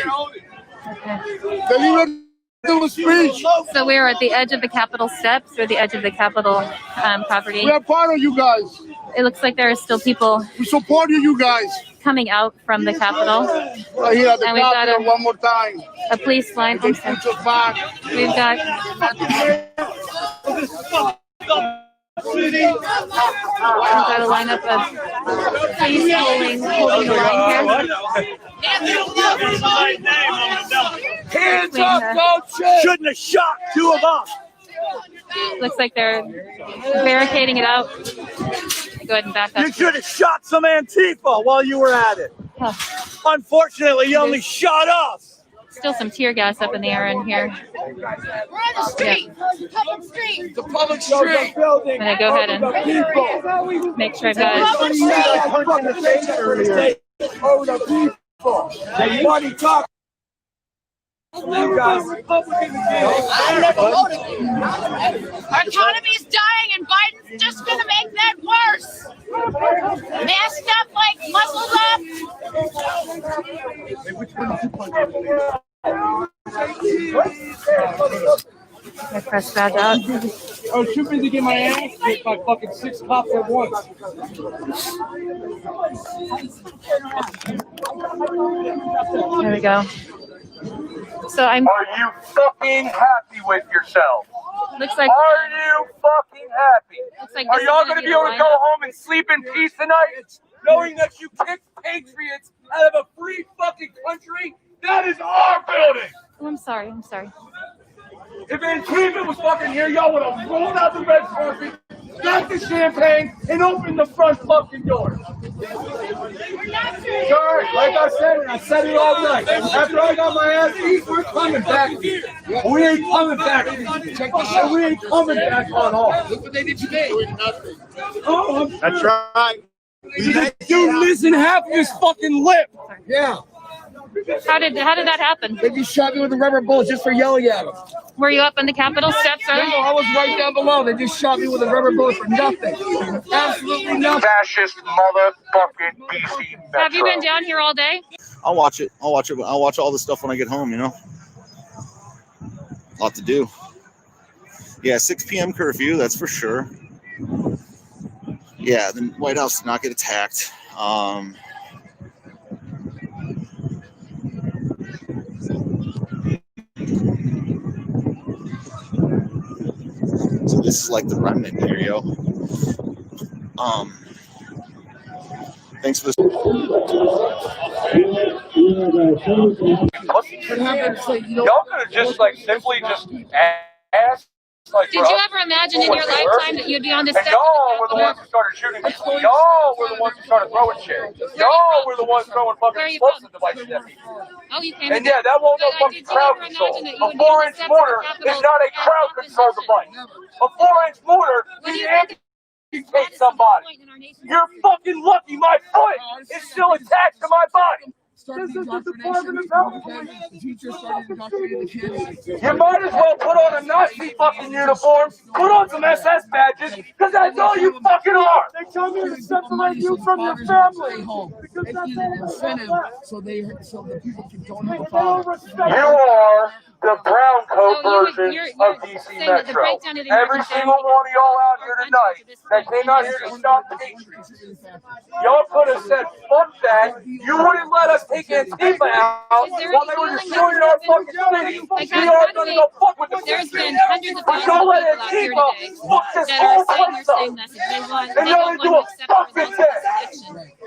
The liberty of speech. So we're at the edge of the Capitol steps or the edge of the Capitol property. We are part of you guys. It looks like there are still people. We support you guys. Coming out from the Capitol. Right here at the and we've got one more time. A police line. We've got. We've got a lineup of police holding the line here. Hands up, don't shoot. Shouldn't have shot two of us. Looks like they're barricading it out. Go ahead and back up. You should have shot some Antifa while you were at it. Unfortunately, you only shot us. Still some tear gas up in the air in here. We're on the street. Yeah. Public street. The public street. I'm gonna go ahead and make sure I've got it. Oh, the people. They want to talk. You guys, Our economy's dying, and Biden's just gonna make that worse. Masked up, like muscled up. I press that out. I was too busy getting my ass kicked by fucking 6 cops at once. There we go. So I'm. Are you fucking happy with yourself? Looks like. Are you fucking happy? Looks like Are y'all gonna be able to go home and sleep in peace tonight, knowing that you kicked patriots out of a free fucking country? That is our building. Oh, I'm sorry. I'm sorry. If Antifa was fucking here, y'all would have rolled out the red carpet, got the champagne, and opened the front fucking door. Sorry, like I said, and I said it all night. After I got my ass beat, we're coming back. We ain't coming back. We ain't coming back on all. Look what they did today. Oh, That's right. Dude, listen, half of his fucking lip. Yeah. How did that happen? They just shot me with a rubber bullet just for yelling at them. Were you up on the Capitol steps? No, I was right down below. They just shot me with a rubber bullet for nothing. Absolutely nothing. Fascist motherfucking BC Metro. Have you been down here all day? I'll watch it. I'll watch all the stuff when I get home, you know. A lot to do. Yeah, 6 p.m. curfew, that's for sure. Yeah, the White House did not get attacked. So this is like the remnant here, yo. Thanks for this. Y'all could have just like simply just asked. Like, Did you ever imagine in your lifetime that you'd be on this step? Y'all were the ones who started shooting. Y'all were the ones who started throwing shit. Y'all were the ones throwing fucking explosive devices at people. Oh, you came. And yeah, that won't no fucking crowd control. A 4-inch mortar is not a crowd control device. A 4-inch mortar can amputate somebody. You're fucking lucky my foot is still attached to my body. This is the Department of Health. You might as well put on a Nazi fucking uniform, put on some SS badges, because that's all you fucking are. They come here to separate you from your family. Because that's incentive, so the people don't have a father. You are the brown coat version of DC Metro. Every single one of y'all out here tonight that came out here to stop the Patriots. Y'all could have said, fuck that. You wouldn't let us take Antifa out while they were destroying our fucking city. We are going to go fuck with the city. But y'all let Antifa fuck this whole place up. And y'all do a fucking thing.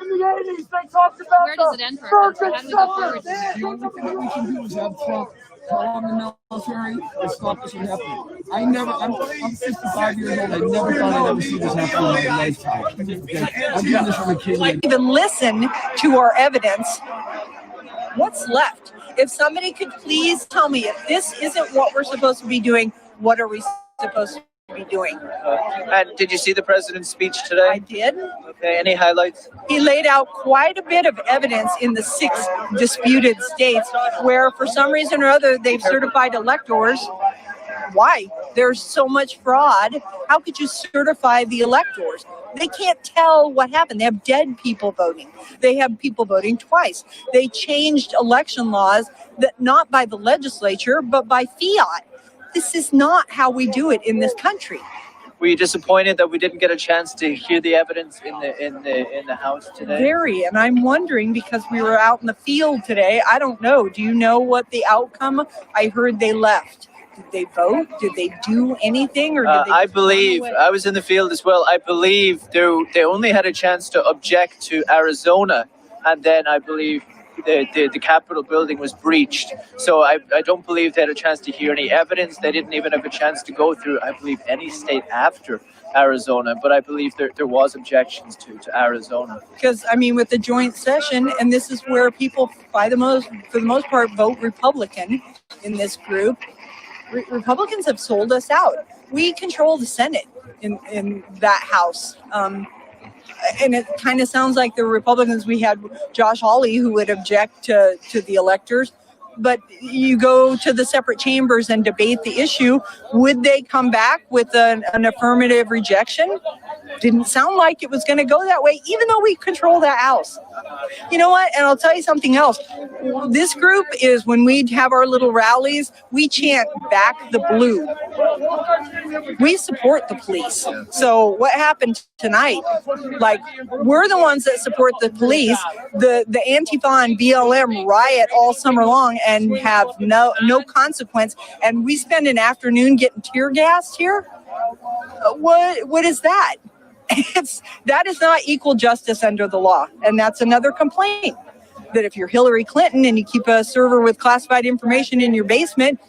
In the 80s, they talked about the Virgin Suburbs. The only thing that we can do is have Trump call on the military and stop this from happening. I'm 55 years old. I never thought I'd ever see this happen in my lifetime. I'm doing this from a kid. Even listen to our evidence. What's left? If somebody could please tell me, if this isn't what we're supposed to be doing, what are we supposed to be doing? And did you see the president's speech today? I did. Okay, any highlights? He laid out quite a bit of evidence in the 6 disputed states where, for some reason or other, they've certified electors. Why? There's so much fraud. How could you certify the electors? They can't tell what happened. They have dead people voting. They have people voting twice. They changed election laws that not by the legislature, but by fiat. This is not how we do it in this country. Were you disappointed that we didn't get a chance to hear the evidence in the House today? Very, and I'm wondering because we were out in the field today. I don't know. Do you know what the outcome? I heard they left. Did they vote? Did they do anything? Or did they I believe, I was in the field as well. I believe they only had a chance to object to Arizona, and then I believe the Capitol building was breached. So I don't believe they had a chance to hear any evidence. They didn't even have a chance to go through, I believe, any state after Arizona. But I believe there was objections to Arizona. Because, I mean, with the joint session, and this is where people, for the most part, vote Republican in this group. Republicans have sold us out. We control the Senate in that House. And it kind of sounds like the Republicans, we had Josh Hawley who would object to the electors. but you go to the separate chambers and debate the issue. Would they come back with an affirmative rejection? Didn't sound like it was going to go that way, even though we control that house. You know what? And I'll tell you something else. This group is, when we have our little rallies, we chant back the blue. We support the police. So what happened tonight? Like, we're the ones that support the police. The Antifa and BLM riot all summer long and have no consequence. And we spend an afternoon getting tear gassed here. What is that? That is not equal justice under the law. And that's another complaint. That if you're Hillary Clinton and you keep a server with classified information in your basement,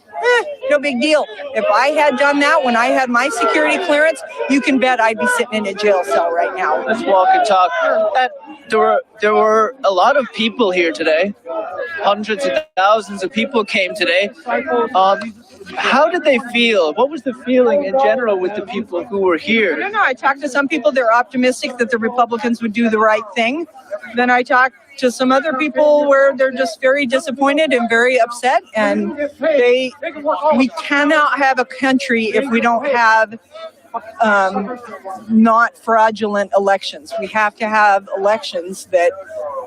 no big deal. If I had done that when I had my security clearance, you can bet I'd be sitting in a jail cell right now. Let's walk and talk. There were a lot of people here today. Hundreds of thousands of people came today. How did they feel? What was the feeling in general with the people who were here? I don't know. I talked to some people. They're optimistic that the Republicans would do the right thing. Then I talked to some other people where they're just very disappointed and very upset. And we cannot have a country if we don't have not fraudulent elections. We have to have elections that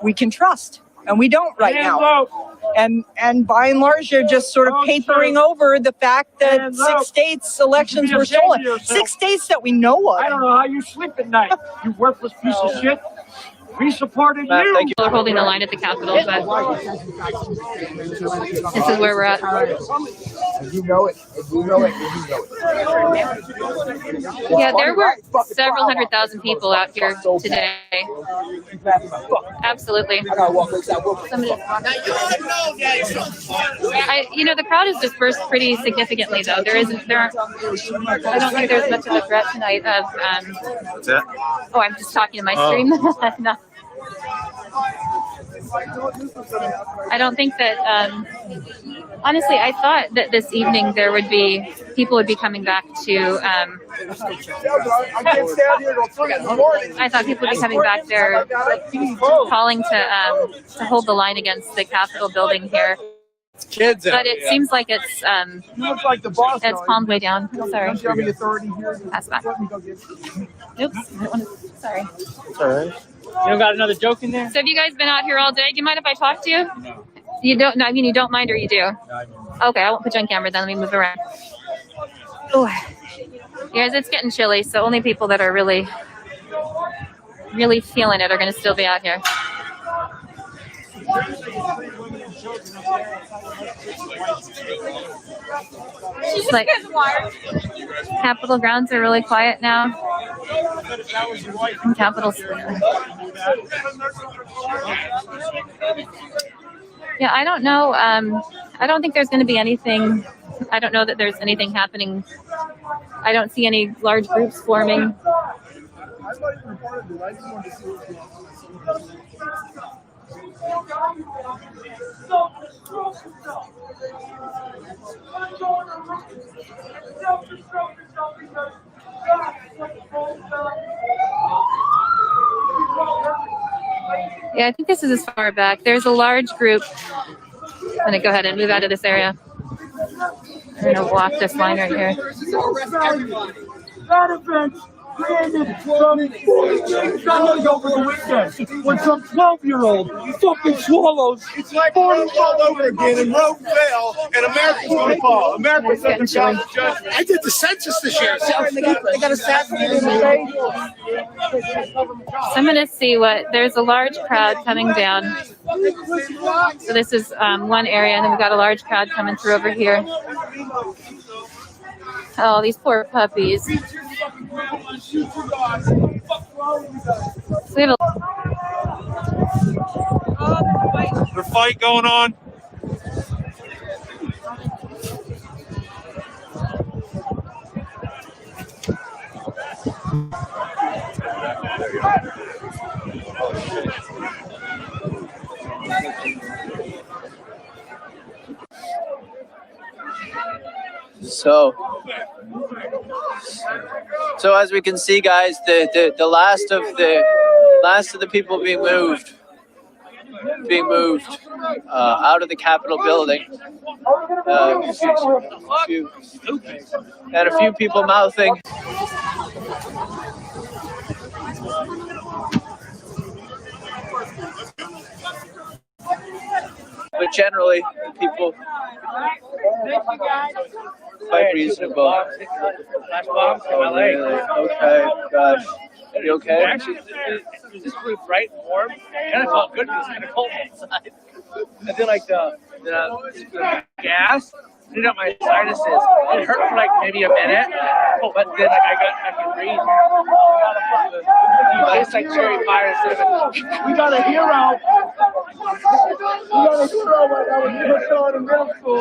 we can trust. And we don't right now. And by and large, they're just sort of papering over the fact that 6 states' elections were stolen. 6 states that we know of. I don't know how you sleep at night, you worthless piece of shit. We supported you. Thank you. We're holding the line at the Capitol, but this is where we're at. You know it. You know it. You know it. Yeah, there were several 100,000 people out here today. Absolutely. The crowd is dispersed pretty significantly, though. I don't think there's much of a threat tonight of. What's that? Oh, I'm just talking to my stream. No. I don't think that. Honestly, I thought that this evening people would be coming back to. I thought people would be coming back there, calling to hold the line against the Capitol building here. Kids, but it seems like it's like the boss. It's calmed way down. Sorry. Pass back. Oops. Sorry. It's all right. You don't got another joke in there? So have you guys been out here all day? Do you mind if I talk to you? No. You don't? No, I mean you don't mind, or you do? Okay, I won't put you on camera then. Let me move around. Oh, guys, it's getting chilly, so only people that are really, really feeling it are going to still be out here. Like, Capitol grounds are really quiet now. And Capitol Square. Yeah, I don't know. I don't think there's going to be anything. I don't know that there's anything happening. I don't see any large groups forming. Yeah, I think this is as far back. There's a large group. I'm going to go ahead and move out of this area. I'm going to walk this line right here. That event created some guys over the weekend when some 12-year-old fucking swallows. It's like all over again, and Rome fell, and America's going to fall. America's going to fall. I did the census this year. They got assassinated in the face. So I'm going to see there's a large crowd coming down. So this is one area, and then we've got a large crowd coming through over here. Oh, these poor puppies. So we have There's a fight going on. So as we can see, guys, the last of the people being moved. being moved out of the Capitol building. And a few people mouthing. But generally, people quite reasonable. Oh, really? Okay, gosh. You okay? Actually, it was just really bright and warm, and I felt good because it's kind of cold outside. I feel like the gas cleaned up my sinuses. It hurt for like maybe a minute, but then like I could breathe. It tastes like cherry pie instead of We got a hero.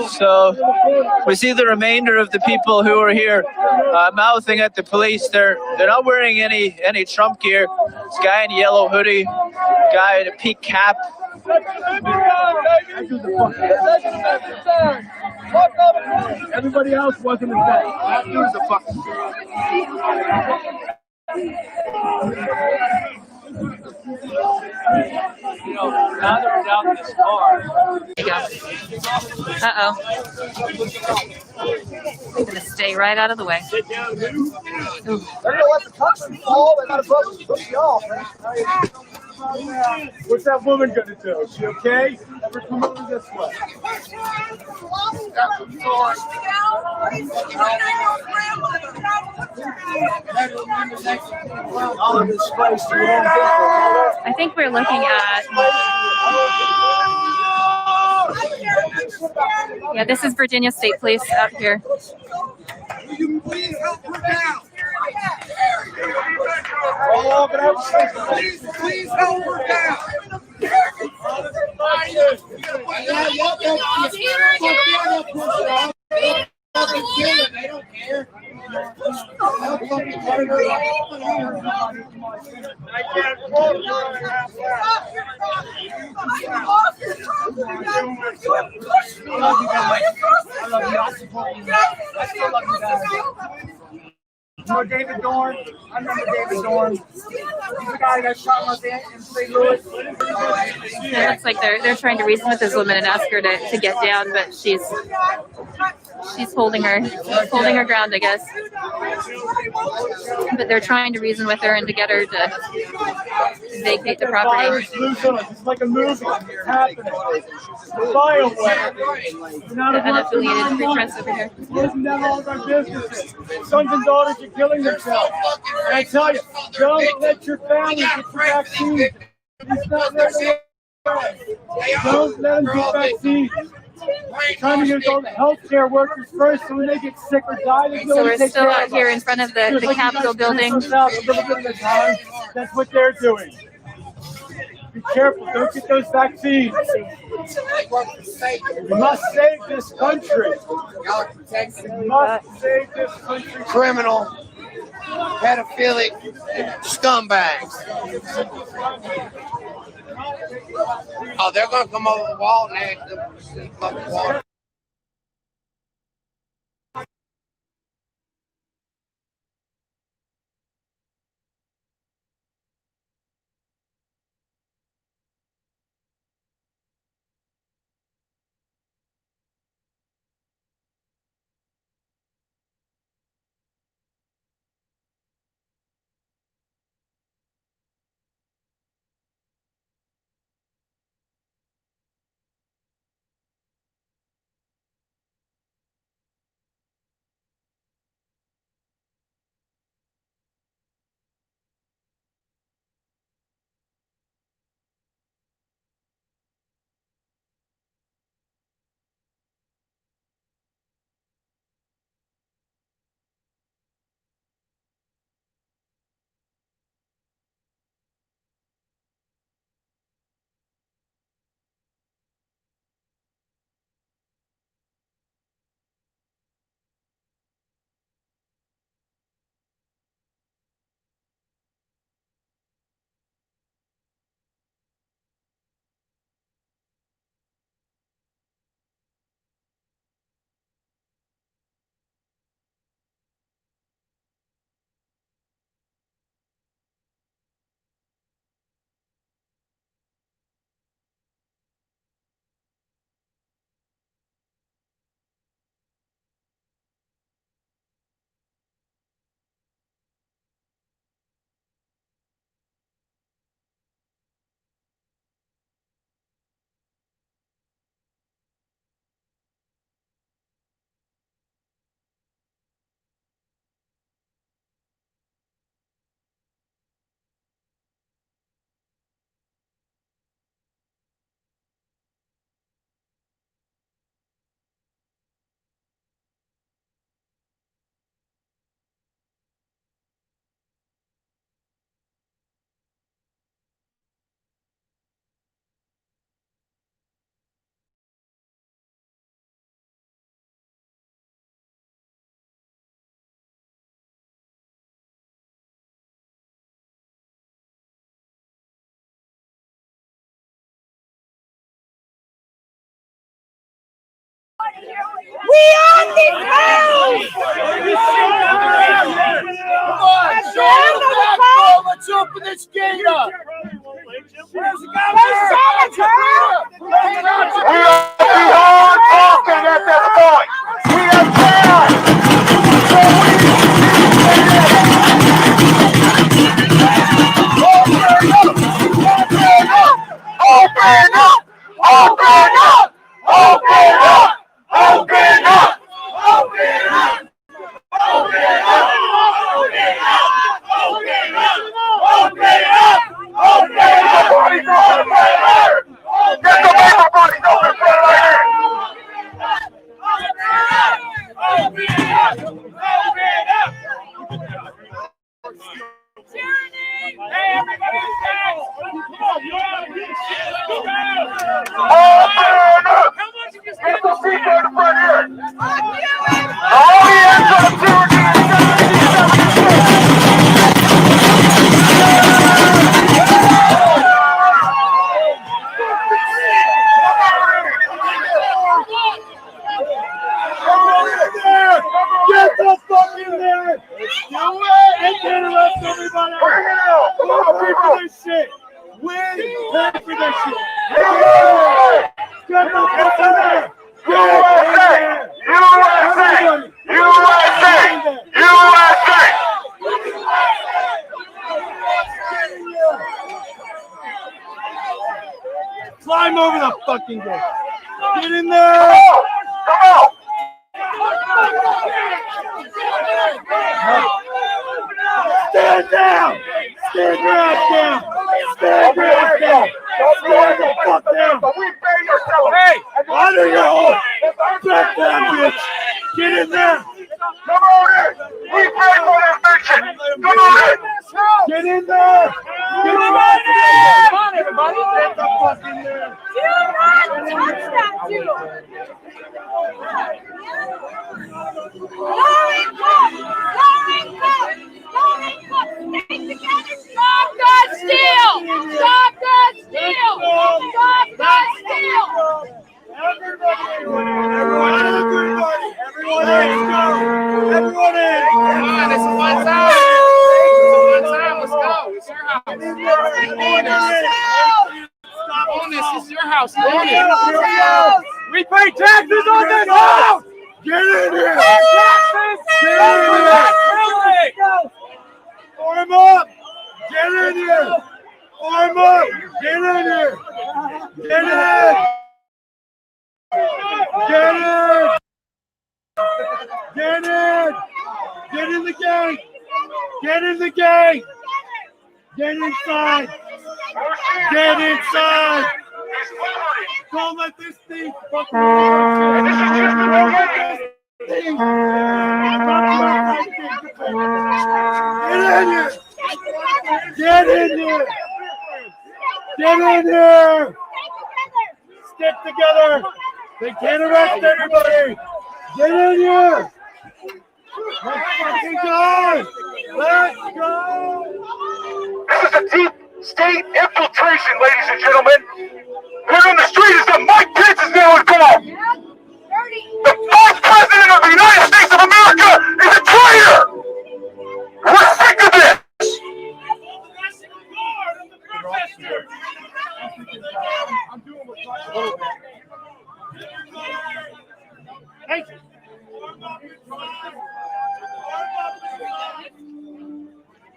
So we see the remainder of the people who are here mouthing at the police. They're not wearing any Trump gear. This guy in a yellow hoodie, guy in a peak cap. Everybody else wasn't in bed. That dude's a fucking. you know, now that we're down this far. Uh-oh. I'm gonna stay right out of the way. They're gonna let the country fall. They're not supposed to push you off. What's that woman gonna do? Is she okay? Ever come over this way? I think we're looking at. Yeah, this is Virginia State Police out here. Please help her down. They don't care. You know David Dorn? I remember David Dorn. He's the guy that shot Los Angeles in St. Louis. It looks like they're trying to reason with this woman and ask her to get down, but she's holding her ground, I guess. But they're trying to reason with her and to get her to vacate the property. It's like a movie. It's happening. The unaffiliated free press over here. Closing down all of our businesses. Sons and daughters are killing themselves. And I tell you, don't let your family get your vaccine. It's not ready. Don't let them get vaccines. Trying to get all the healthcare workers first, so when they get sick or die, So we're still out here in front of the Capitol building. That's what they're doing. Be careful, don't get those vaccines. We must save this country. We must save this country. Criminal, pedophilic scumbags. Oh, they're gonna come over the wall next. We are the house! Come on, let's open this gate up. Where's the governor? We are beyond talking at this point. We have tried. Open up! Open up! Open up! Open up! Open up! Open up! Open up! Open up! Open up! Everybody's open right here! Get the everybody's open right here! Open up! Open up! Hey, everybody down! Come on, you want to get shit? Open up! Get the people in front here! All the answers to Get the fuck in there! Let's do it! And interrupt everybody! Bring it out! Come on, pay for this shit! Win! Pay for this shit! Get the fuck in there! USA! USA! USA! USA! Climb over the fucking gate! Get in there! Come on! Stand down! Stand your ass down! Stand your ass down! Stand the fuck down! Hey! Honor your own! Back down, bitch! Get in there! Come on in! We pay for this mission! Come on in! Get in there! Get in there! Come on, everybody! Get the fuck in there! Do not touch that dude! Stop that steal! Stop that steal! Stop that steal! Everybody in! Everyone in! Come on, it's a fun time! It's a fun time, let's go! It's your house! Own this, it's your house, own it! We pay taxes on this house! Get in here! Get in here! Form up! Get in here! Form up! Get in here! Get in! Get in! Get in! Get in the gate! Get in the gate! Get inside! Get inside! Don't let this thing fucking Don't let this thing. Get in here! Get in here! Get in here! Stick together! They can't arrest everybody! Get in here! Let's fucking go! Let's go! This is a deep state infiltration, ladies and gentlemen! Here on the street is that Mike Pence is now involved! The Vice President of the United States of America is a traitor! We're sick of this! Thank you.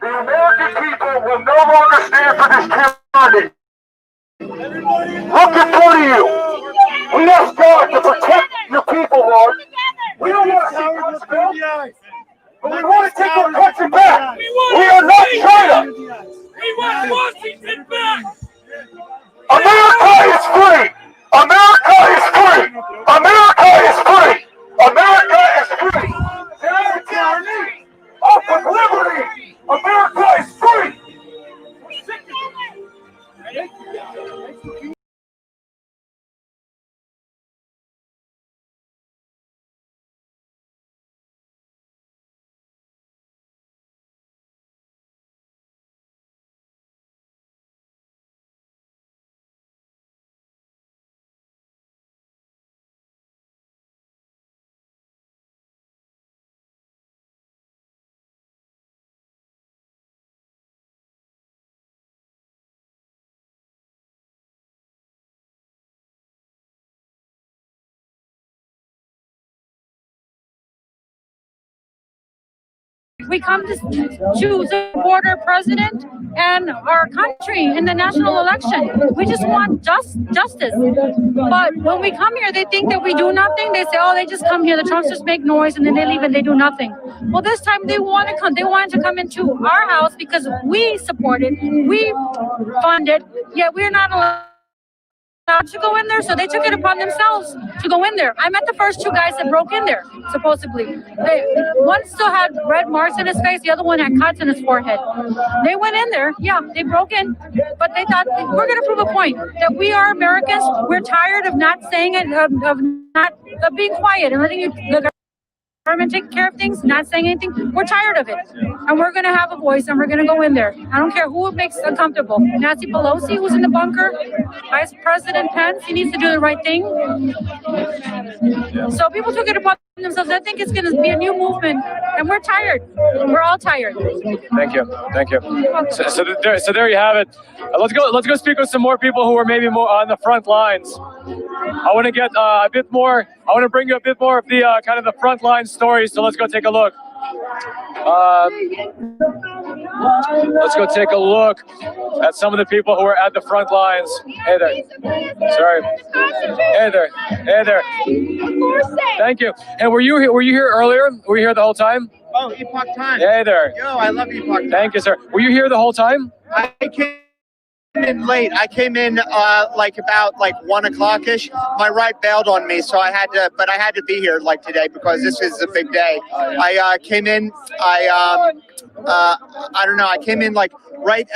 The American people will no longer stand for this tyranny. Look in front of you. We ask God to protect your people, Lord. We don't want to see guns built, but we want to take our country back. We are not China. We want Washington back. America is free. America is free. America is free. America is free. There is a tyranny. Open liberty. America is free. We come to choose a border president and our country in the national election. We just want justice. But when we come here, they think that we do nothing. They say, oh, they just come here. The Trumps just make noise and then they leave and they do nothing. Well, this time they want to come. They wanted to come into our house because we support it. We fund it. Yet we're not allowed to go in there, so they took it upon themselves to go in there. I met the first two guys that broke in there, supposedly. One still had red marks in his face, the other one had cuts in his forehead. They went in there, yeah, they broke in, but they thought, we're going to prove a point that we are Americans. We're tired of not saying it, of being quiet and letting the government take care of things, not saying anything. We're tired of it. And we're going to have a voice and we're going to go in there. I don't care who it makes uncomfortable. Nancy Pelosi, who's in the bunker, Vice President Pence, he needs to do the right thing. So people took it upon themselves. I think it's going to be a new movement. And we're tired. We're all tired. Thank you. Thank you. So there you have it. Let's go speak with some more people who are maybe more on the front lines. I want to get a bit more. I want to bring you a bit more of the kind of the front line stories. So let's go take a look. Let's go take a look at some of the people who are at the front lines. Hey there. Sorry. Hey there. Hey there. Thank you. And were you here earlier? Were you here the whole time? Oh, Epoch Time. Hey there. Yo, I love Epoch Time. Thank you, sir. Were you here the whole time? I came in late. I came in about 1 o'clock ish. My ride bailed on me, so I had to be here today because this is a big day. I came in. I don't know. I came in right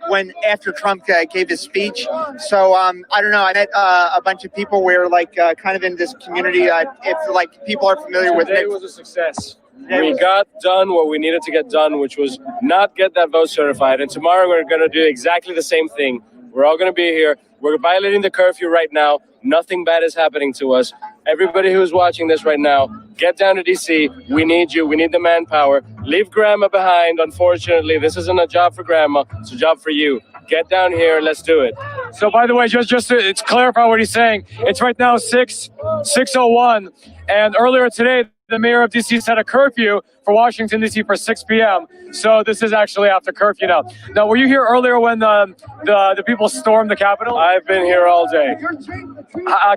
when after Trump gave his speech. So I don't know. I met a bunch of people. We're kind of in this community. If people are familiar with it, Today was a success. We got done what we needed to get done, which was not get that vote certified. And tomorrow we're going to do exactly the same thing. We're all going to be here. We're violating the curfew right now. Nothing bad is happening to us. Everybody who's watching this right now, get down to DC. We need you. We need the manpower. Leave grandma behind. Unfortunately, this isn't a job for grandma. It's a job for you. Get down here. Let's do it. So, by the way, just to clarify what he's saying, it's right now 6:01, and earlier today, the mayor of DC set a curfew for Washington, D.C. for 6 p.m. So this is actually after curfew now. Now, were you here earlier when the people stormed the Capitol? I've been here all day.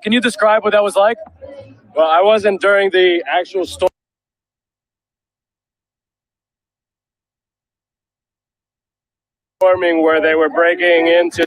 Can you describe what that was like? Well, I wasn't during the actual storming where they were breaking into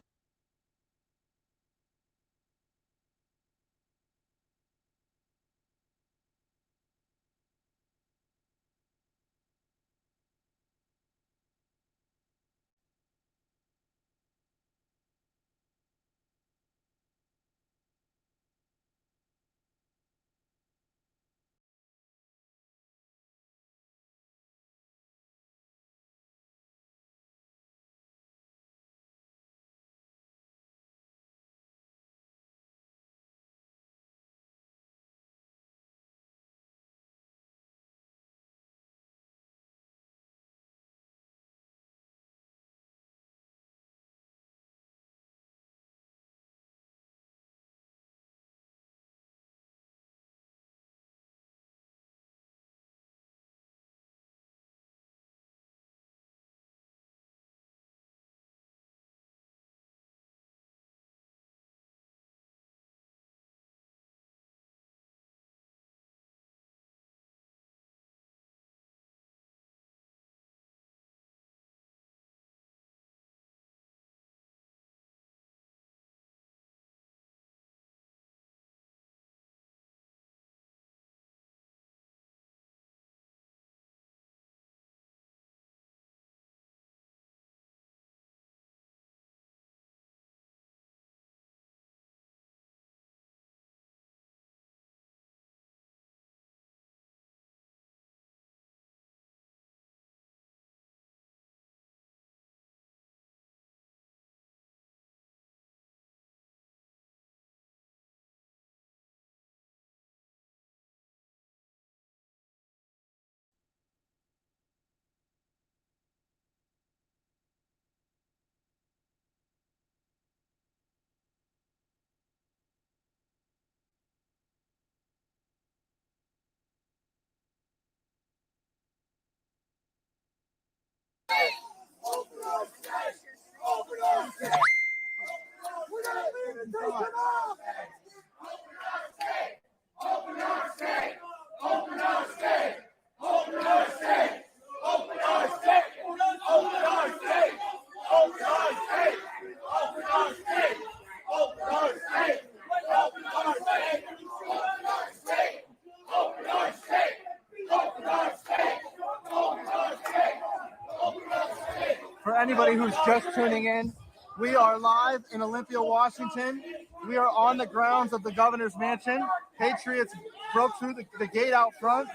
who's just tuning in. We are live in Olympia, Washington. We are on the grounds of the governor's mansion. Patriots broke through the gate out front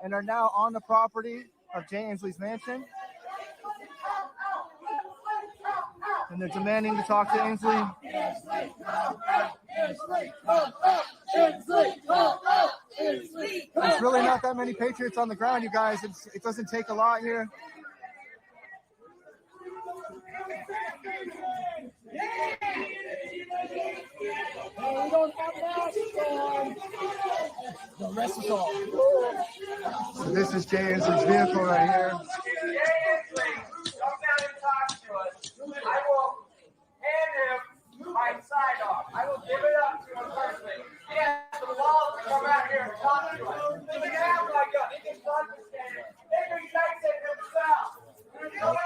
and are now on the property of Jay Inslee's mansion. And they're demanding to talk to Inslee. There's really not that many Patriots on the ground, you guys. It doesn't take a lot here. The rest is all. So this is Jay Inslee's vehicle right here. I will hand him my sign off. I will give it up to him personally. He has the balls to come out here and talk to us. He can act like us. He can understand it. They can take it himself. You know that?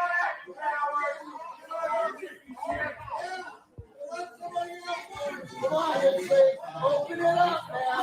Come on, open it up, man.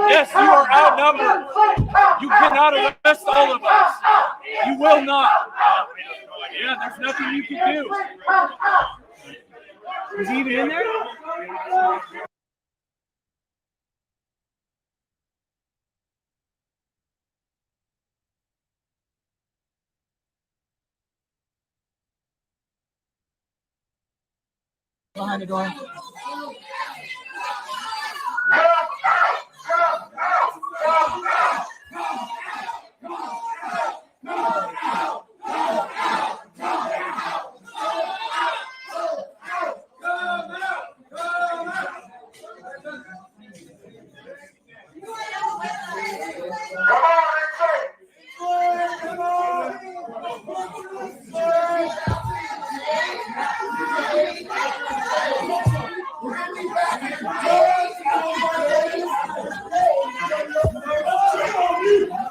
Yes, you are outnumbered. You cannot arrest all of us. You will not. Yeah, there's nothing you can do. Is he even in there? Behind the door.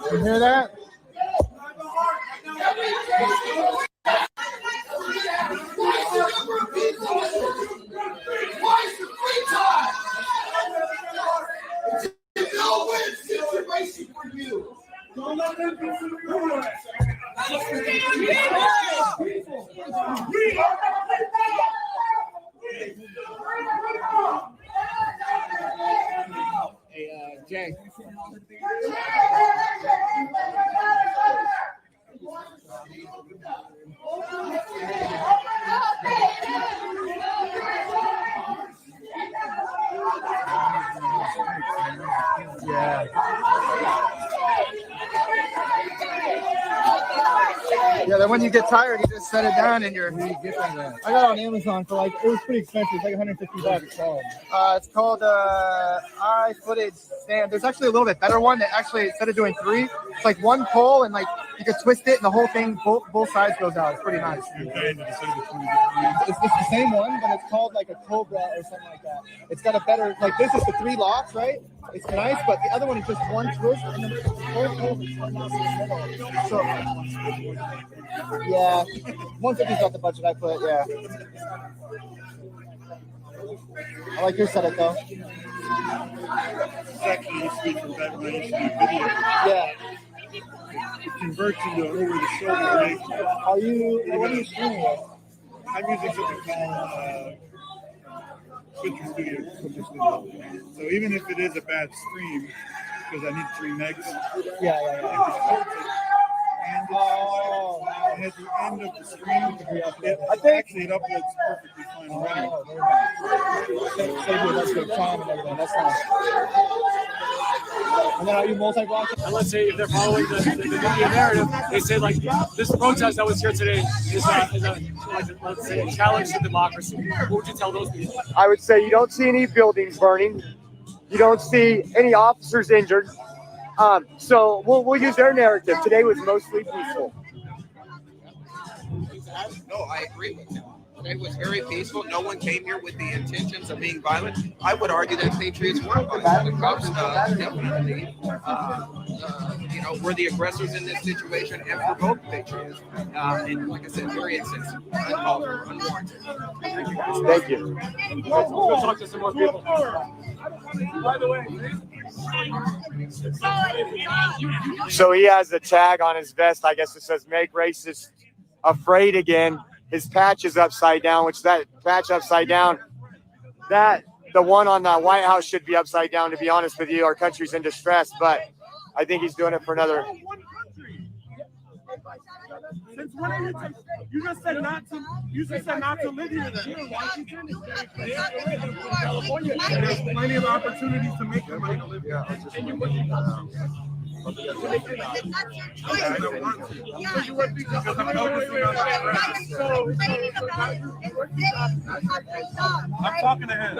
You hear that? Don't let them do Hey, Jay. Yeah, then when you get tired, you just set it down and you're. I got it on Amazon for like, it was pretty expensive. It's like $150. It's called eye footage stand. There's actually a little bit better one that actually, instead of doing 3, it's like 1 pole and like you can twist it and the whole thing, both sides goes out. It's pretty nice. It's the same one, but it's called like a Cobra or something like that. It's got a better, like this is the 3 locks, right? It's nice, but the other one is just 1 twist and then both holes is one lock in the middle. So, yeah, 150's not the budget I put, yeah. I like your setup though. Second, you speak from that video. Yeah. It converts into over the shoulder image. Are you, what are you streaming with? I'm using something called put the studio. So even if it is a bad stream, because I need 3 megs. Yeah. And at the end of the stream, it uploads perfectly fine already. That's good time and everything. That's nice. And then are you multi-block? And let's say if they're following the media narrative, they say like this protest that was here today is let's say a challenge to democracy. What would you tell those people? I would say you don't see any buildings burning. You don't see any officers injured. So we'll use their narrative. Today was mostly peaceful. No, I agree with you. It was very peaceful. No one came here with the intentions of being violent. I would argue that patriots were violent. The cops definitely, were the aggressors in this situation and provoked patriots. And like I said, very insensitive, uncalled for, unwarranted. Thank you. We'll talk to some more people. By the way. So he has a tag on his vest. I guess it says "Make Racists Afraid Again." His patch is upside down, which that patch upside down, the one on the White House should be upside down, to be honest with you. Our country's in distress, but I think he's doing it for another. Since when are you just said not to live here then? Washington, California, there's plenty of opportunities to make the money to live here. I'm talking to him.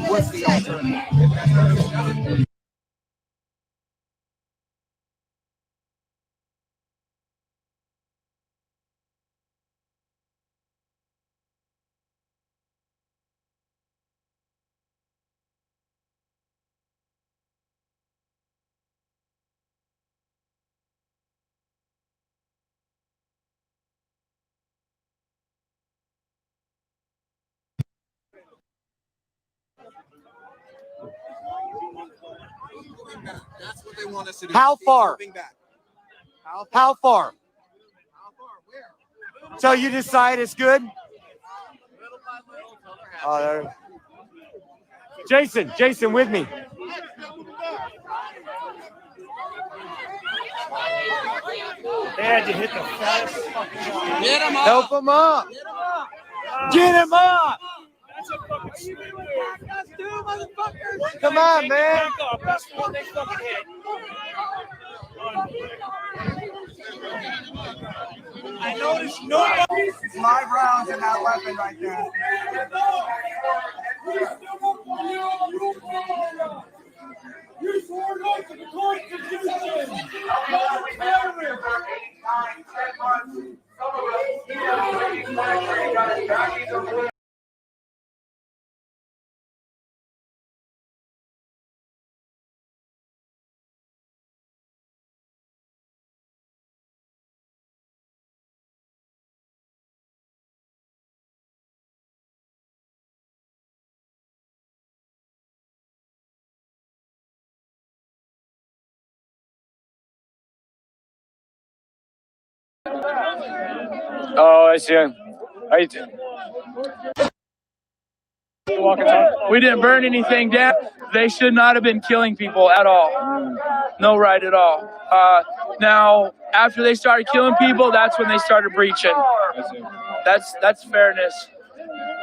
What's the alternative? That's what they want us to do. How far? How far? So you decide it's good? Oh, there. Jason, with me. They had to hit the fattest fucking guy. Get him up. Help him up. Get him up. That's a fucking motherfuckers. Come on, man. That's one they fucking hit. I noticed nobody. It's live rounds and that weapon right there. You swore not to the Constitution. Oh, I see. We didn't burn anything down. They should not have been killing people at all. No right at all. Now, after they started killing people, that's when they started breaching. That's fairness.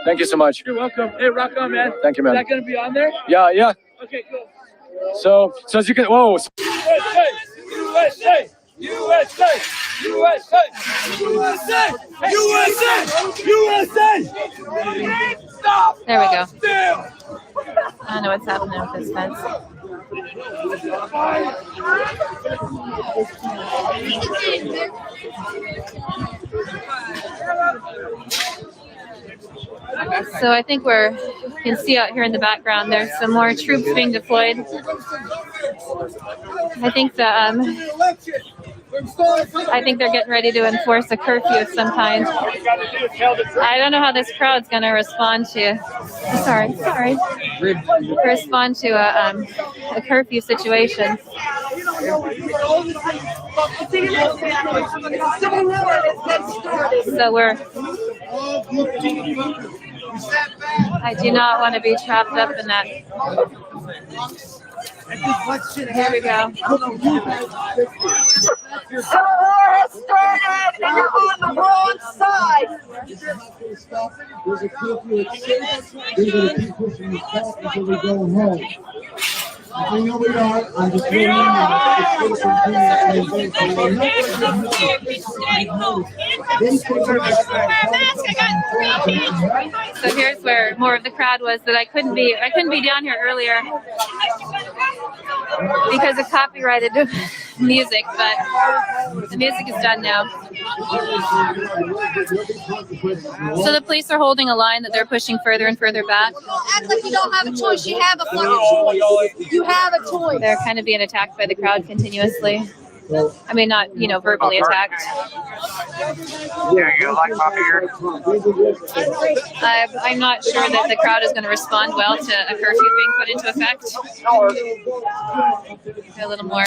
Thank you so much. You're welcome. Hey, rock on, man. Thank you, man. Is that going to be on there? Yeah. Okay, cool. So as you can, whoa. USA! USA! USA! USA! USA! USA! There we go. I don't know what's happening with this fence. So I think you can see out here in the background, there's some more troops being deployed. I think they're getting ready to enforce a curfew of some kind. I don't know how this crowd's going to respond to. Respond to a curfew situation. So I do not want to be trapped up in that. Here we go. The war has started and you're on the wrong side. There's a curfew at 6. We're going to keep pushing this back until we go home. I know we are. I'm just letting you know. So here's where more of the crowd was that I couldn't be down here earlier because of copyrighted music, but the music is done now. So the police are holding a line that they're pushing further and further back. Act like you don't have a choice. You have a fucking choice. You have a choice. They're kind of being attacked by the crowd continuously. I mean, not, verbally attacked. Yeah, you like my beard? I'm not sure that the crowd is going to respond well to a curfew being put into effect. A little more.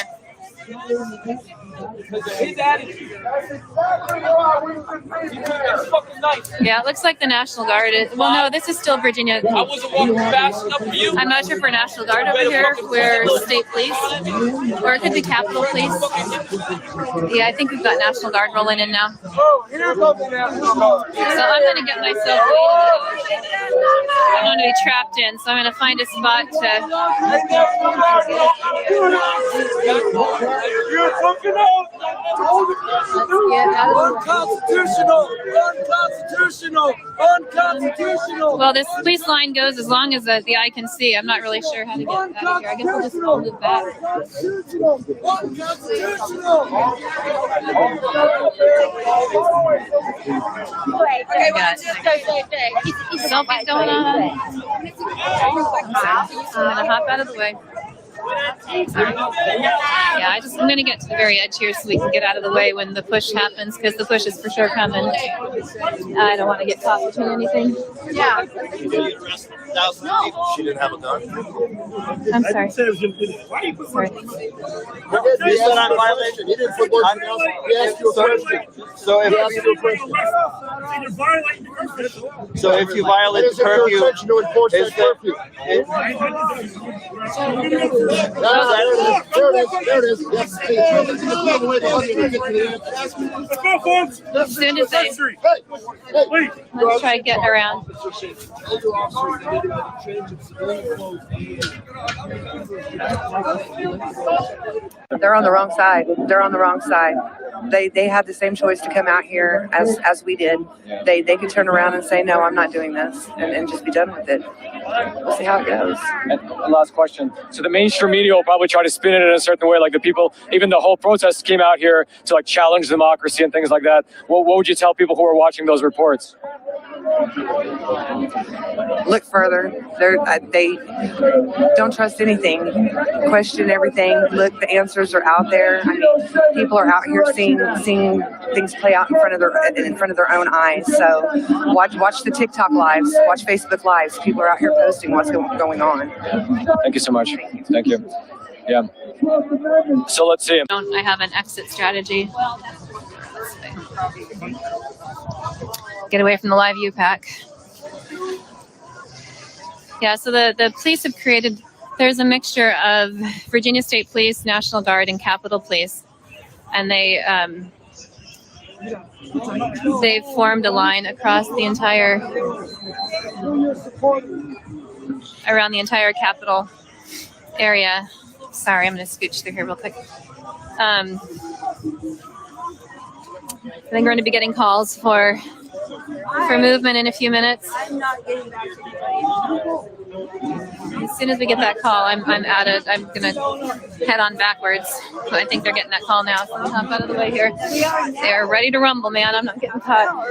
Yeah, it looks like the National Guard is. Well, no, this is still Virginia. I wasn't walking fast enough for you. I'm not sure for National Guard over here. We're state police, or it could be Capitol Police. Yeah, I think we've got National Guard rolling in now. Oh, here comes the National Guard. So I'm going to get myself. I don't want to be trapped in, so I'm going to find a spot to. You're fucking up. Unconstitutional. Well, this police line goes as long as the eye can see. I'm not really sure how to get out of here. I guess I'll just hold it back. Something going on. I'm gonna hop out of the way. Yeah, I'm gonna get to the very edge here so we can get out of the way when the push happens, because the push is for sure coming. I don't want to get caught between anything. Yeah. She didn't have a gun. I'm sorry. Sorry. You said I'm violation. You didn't put words in your mouth. He asked you a question. So if you violate the curfew, is There it is. Yes. As soon as let's try getting around. They're on the wrong side. They're on the wrong side. They had the same choice to come out here as we did. They could turn around and say, no, I'm not doing this, and just be done with it. We'll see how it goes. And last question. So the mainstream media will probably try to spin it in a certain way, like the people, even the whole protest came out here to like challenge democracy and things like that. What would you tell people who are watching those reports? Look further. They don't trust anything. Question everything. Look, the answers are out there. I mean, people are out here seeing things play out in front of their own eyes. So watch the TikTok lives. Watch Facebook lives. People are out here posting what's going on. Thank you so much. Thank you. Yeah. So let's see. I have an exit strategy. Get away from the live U pack. Yeah, so the police have created, there's a mixture of Virginia State Police, National Guard, and Capitol Police. And they've formed a line across the entire, around the entire Capitol area. Sorry, I'm going to scooch through here real quick. I think we're going to be getting calls for movement in a few minutes. As soon as we get that call, I'm out of. I'm gonna head on backwards. I think they're getting that call now, so I'll hop out of the way here. They're ready to rumble, man. I'm not getting caught.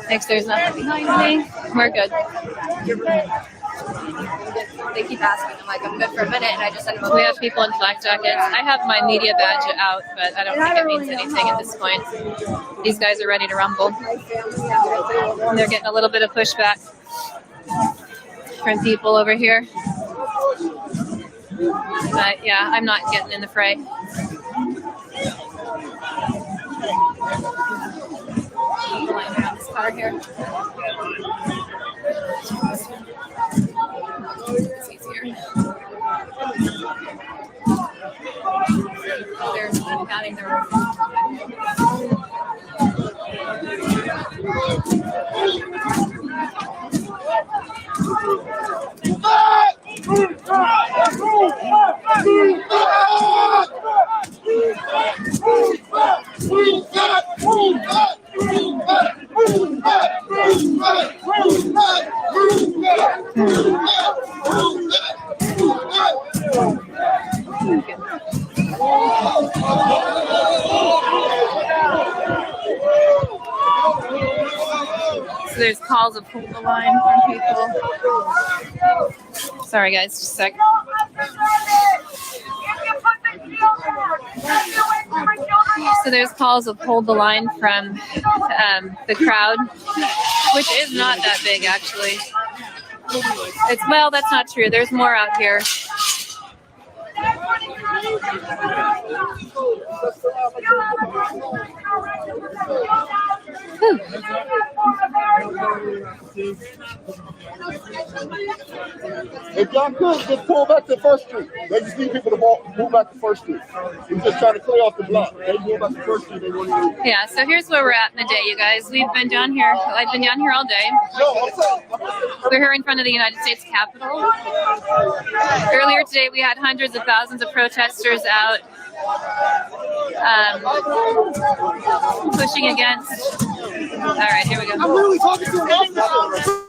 Thanks. There's nothing behind me. We're good. They keep asking. I'm like, I'm good for a minute, and I just said, we have people in flak jackets. I have my media badge out, but I don't think it means anything at this point. These guys are ready to rumble. They're getting a little bit of pushback from people over here. But yeah, I'm not getting in the fray. Line around this car here. It's easier. They're counting their So there's calls of hold the line from people. Sorry guys, just a sec. So there's calls of hold the line from the crowd, which is not that big actually. Well, that's not true. There's more out here. If y'all could, just pull back to First Street. They just need people to move back to First Street. We're just trying to clear off the block. They move back to First Street. They want to. Yeah, so here's where we're at in the day, you guys. We've been down here. I've been down here all day. We're here in front of the United States Capitol. Earlier today, we had hundreds of thousands of protesters out pushing against. All right, here we go. I'm really talking to an officer.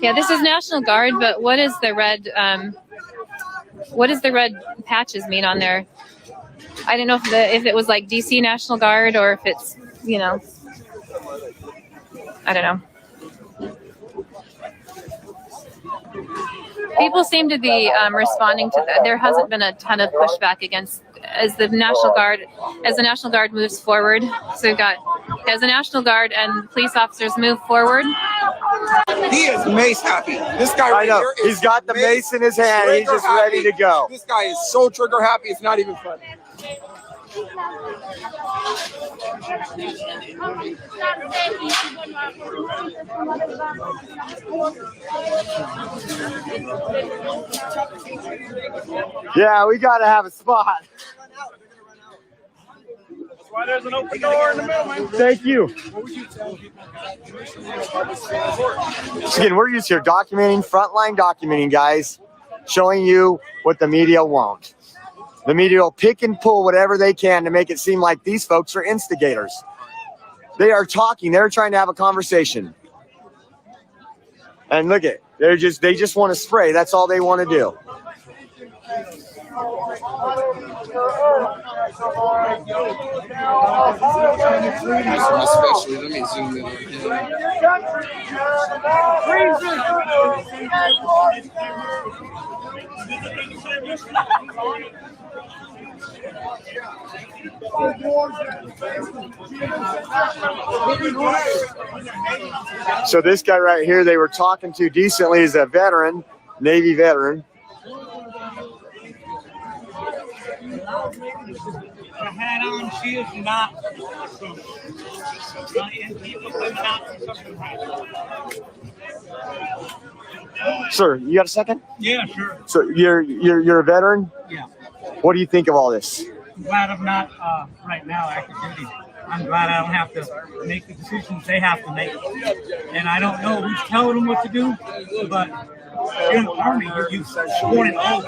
Yeah, this is National Guard, but what is the red? What does the red patches mean on there? I don't know if it was like DC National Guard or if it's, you know, I don't know. People seem to be responding to that. There hasn't been a ton of pushback against as the National Guard moves forward. So we've got as the National Guard and police officers move forward. He is mace happy. This guy right here is He's got the mace in his hand. He's just ready to go. This guy is so trigger happy. It's not even funny. Yeah, we got to have a spot. That's why there's an open door in the middle, man. Thank you. What would you tell people? Again, we're just here documenting, frontline documenting, guys, showing you what the media won't. The media will pick and pull whatever they can to make it seem like these folks are instigators. They are talking. They're trying to have a conversation. And look at, they just want to spray. That's all they want to do. Especially, let me zoom in on So this guy right here, they were talking to decently, is a veteran, Navy veteran. The hat on, she is not. Sir, you got a second? Yeah, sure. So you're a veteran? Yeah. What do you think of all this? I'm glad I'm not right now active duty. I'm glad I don't have to make the decisions they have to make. And I don't know who's telling them what to do, but you're in the Army, you've sworn an oath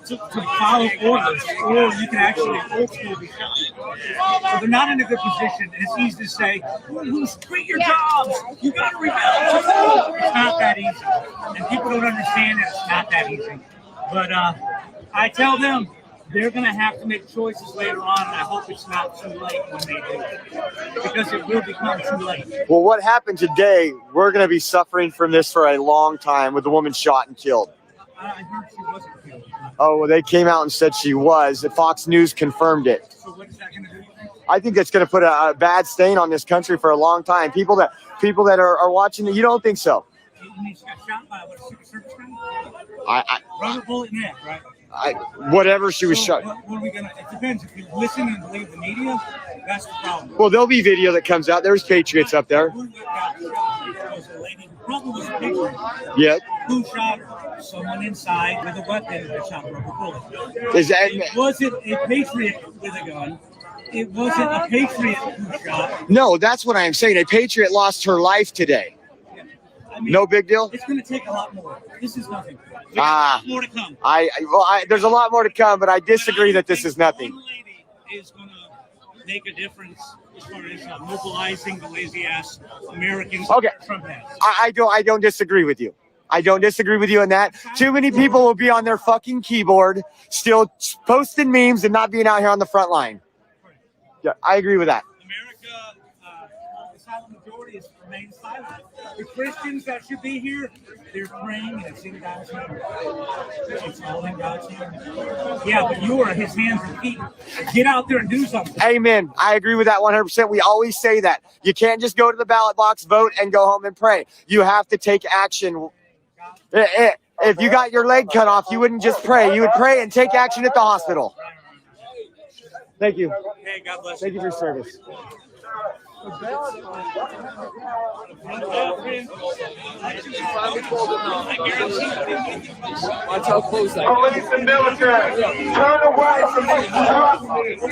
to follow orders, or you can actually old school be shot. So they're not in a good position, and it's easy to say, quit your jobs, you got to rebel. It's not that easy, and people don't understand that it's not that easy. But I tell them they're going to have to make choices later on, and I hope it's not too late when they do, because it will become too late. Well, what happened today, we're going to be suffering from this for a long time with the woman shot and killed. I heard she wasn't killed. Oh, well, they came out and said she was. Fox News confirmed it. So what is that going to do? I think that's going to put a bad stain on this country for a long time. People that are watching it, you don't think so? She got shot by what, a Secret Service guy? Rubber bullet in the neck, right? Whatever she was shot. What are we gonna? It depends. If you listen and believe the media, that's the problem. Well, there'll be video that comes out. There's patriots up there. Who got shot? Was a lady who probably was a patriot. Yeah. Who shot her? Someone inside with a weapon that shot a rubber bullet. Is that? It wasn't a patriot with a gun. It wasn't a patriot who shot. No, that's what I'm saying. A patriot lost her life today. I mean, no big deal. It's going to take a lot more. This is nothing. There's a lot more to come. There's a lot more to come, but I disagree that this is nothing. One lady is going to make a difference as far as mobilizing the lazy ass Americans. Okay. Trump has. I don't disagree with you. I don't disagree with you in that. Too many people will be on their fucking keyboard, still posting memes and not being out here on the front line. Yeah, I agree with that. America, the silent majority is remain silent. The Christians that should be here, they're praying and it's in God's hand. It's all in God's hand. Yeah, but you are his hands and feet. Get out there and do something. Amen. I agree with that 100%. We always say that. You can't just go to the ballot box, vote, and go home and pray. You have to take action. If you got your leg cut off, you wouldn't just pray. You would pray and take action at the hospital. Thank you. Hey, God bless you. Thank you for your service. Watch how close I am. Police and military, turn away from these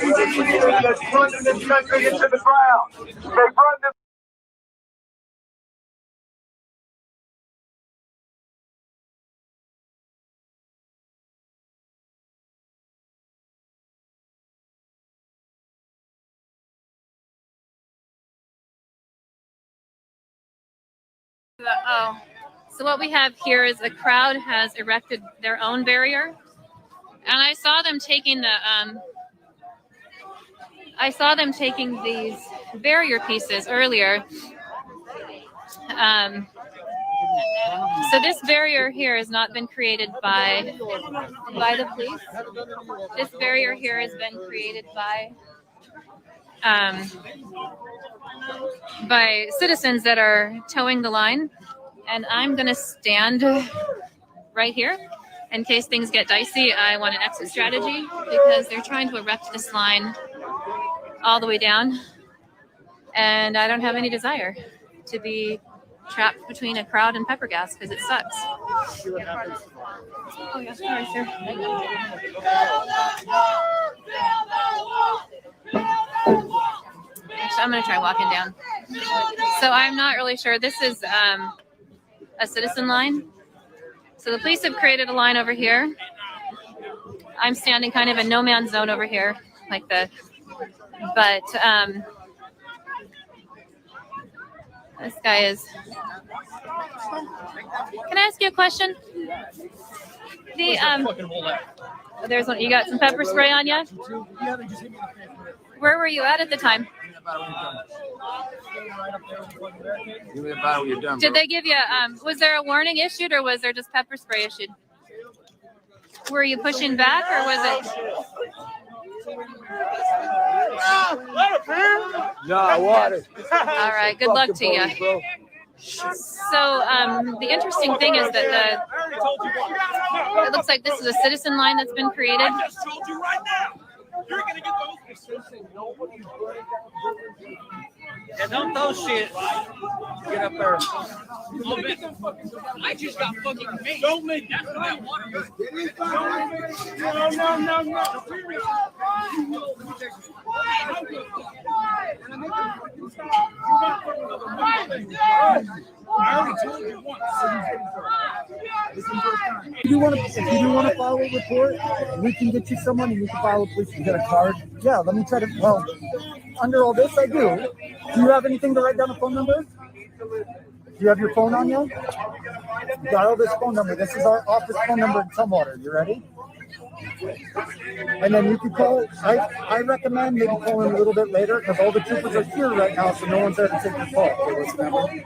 atrocities. That's plunging this country into the ground. They run this Oh, so what we have here is the crowd has erected their own barrier, and I saw them taking these barrier pieces earlier. So this barrier here has not been created by the police. This barrier here has been created by citizens that are towing the line, and I'm gonna stand right here in case things get dicey. I want an exit strategy because they're trying to erect this line all the way down, and I don't have any desire to be trapped between a crowd and pepper gas because it sucks. Oh yeah, sorry, sir. Actually, I'm gonna try walking down. So I'm not really sure. This is a citizen line. So the police have created a line over here. I'm standing kind of in no man's zone over here, like the. But this guy is. Can I ask you a question? There's one. You got some pepper spray on you? Where were you at the time? Give me a bottle when you're done. Did they give you? Was there a warning issued, or was there just pepper spray issued? Were you pushing back, or was it? No, water. All right. Good luck to you. So the interesting thing is that it looks like this is a citizen line that's been created. I just told you right now. You're gonna get those. Yeah, don't throw shit. Get up there. I just got fucking made. Don't make that what I want. I already told you once. If you want to file a report, we can get you someone and you can file a police. You get a card. Yeah, let me try to. Well, under all this, I do. Do you have anything to write down a phone number? Do you have your phone on you? Dial this phone number. This is our office phone number in Tumwater. You ready? And then you can call. I recommend maybe calling a little bit later because all the troopers are here right now, so no one's there to take your call. It was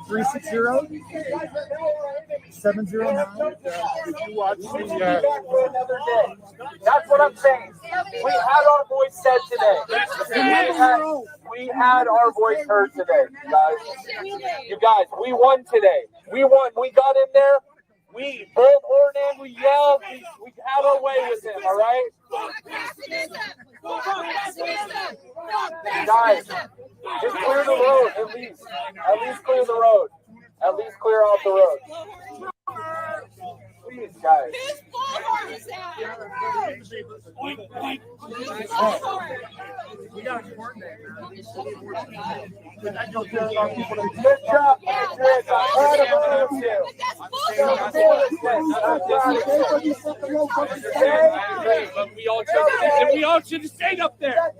360-709. If you watch the, that's what I'm saying. We had our voice said today. We had our voice heard today, guys. You guys, we won today. We won. We got in there. We both ordered, we yelled, we had our way with him, all right? Guys, just clear the road, at least. At least clear the road. At least clear out the road. Please, guys. We got to coordinate. Good job, we all should have stayed up there.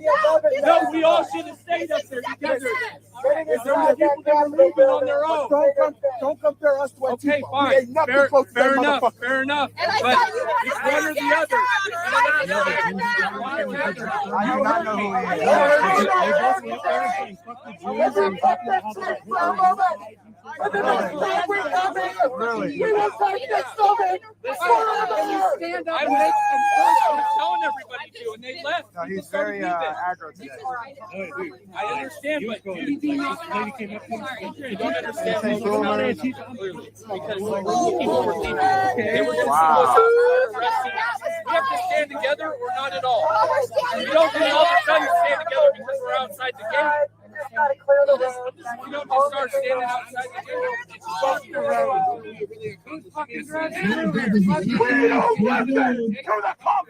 No, we all should have stayed up there together. There's some people that are moving on their own. Don't compare us to what okay, fine. Fair enough. Fair enough. But it's one or the other. I do not know who he Really? I'm telling everybody to, and they left. No, he's very aggro today. I understand, but you don't understand. Because people were leaving. They were just arresting us. We have to stand together or not at all. We don't just all of a sudden stand together because we're outside the gate. We don't just start standing outside the gate. It's supposed to be around. Who's fucking driving? Where's the car?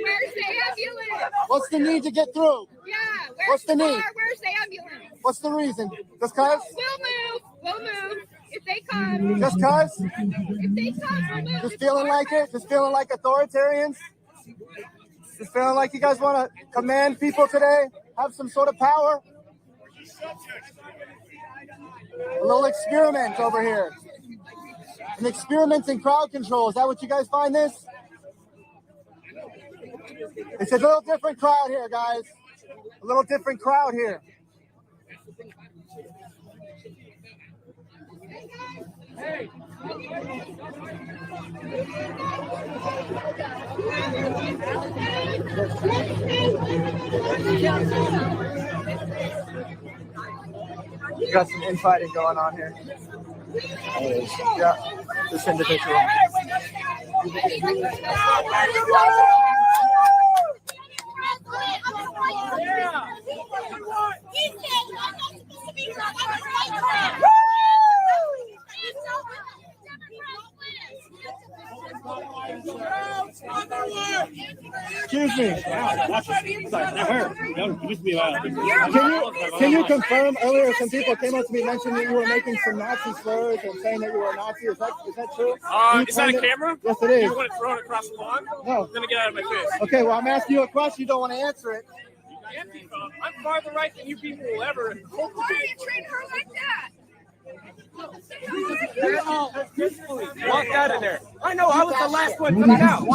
Where's the ambulance? What's the need to get through? Yeah. What's the need? Where's the ambulance? What's the reason? Just cause? We'll move. If they come. Just cause? If they come, we'll move. Just feeling like it? Just feeling like authoritarians? Just feeling like you guys want to command people today? Have some sort of power? A little experiment over here. An experiment in crowd control. Is that what you guys find this? It's a little different crowd here, guys. A little different crowd here. Hey. You got some infighting going on here. Yeah, this individual. Excuse me. Can you confirm earlier some people came up to me mentioning that you were making some Nazi slurs and saying that you were a Nazi? Is that true? Is that a camera? Yes, it is. You want to throw it across the lawn? No. Then get out of my face. Okay, well, I'm asking you a question. You don't want to answer it. I'm farther right than you people will ever hope to be. Why are you treating her like that? Walk out of there. I know, I was the last one coming out.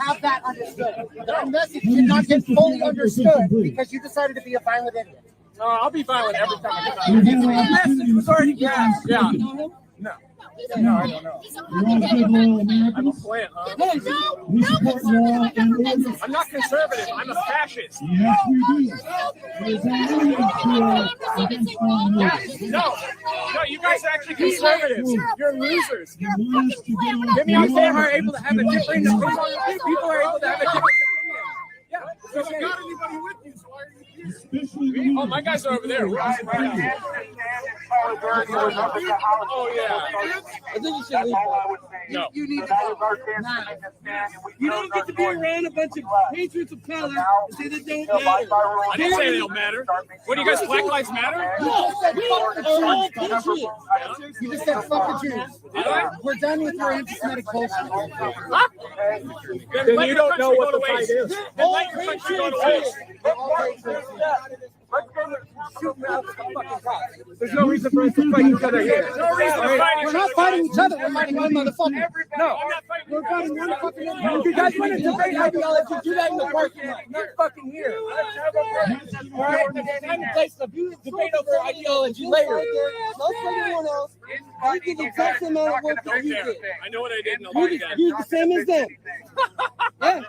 Have that understood. That message did not get fully understood because you decided to be a violent idiot. No, I'll be violent every time I get out. The message was already passed. Yeah. No. No, I don't know. I'm a plant, huh? I'm not conservative. I'm a fascist. Yes, we do. No, you guys are actually conservatives. You're losers. Maybe I'm saying are able to have a different opinion. People are able to have a different opinion. Yeah, because you got anybody with you, so why are you here? Oh, my guys are over there. Oh, yeah. I think you should leave. No. You need to go. You don't get to be around a bunch of patriots of color and say they don't matter. I didn't say they don't matter. What do you guys, Black Lives Matter? No, we are all patriots. You just said fuck the Jews. We're done with your anti-Semitic bullshit. Huh? Then you don't know what the fight is. Then let your country go to waste. There's no reason for us to fight each other here. We're not fighting each other. We're fighting one motherfucker. No, we're fighting one fucking motherfucker. If you guys want to debate ideology, do that in the parking lot. Not fucking here. All right, time and place to debate over ideology later. Just like everyone else, I did the exact same amount of work that you did. I know what I did. And You're the same as them. Yeah.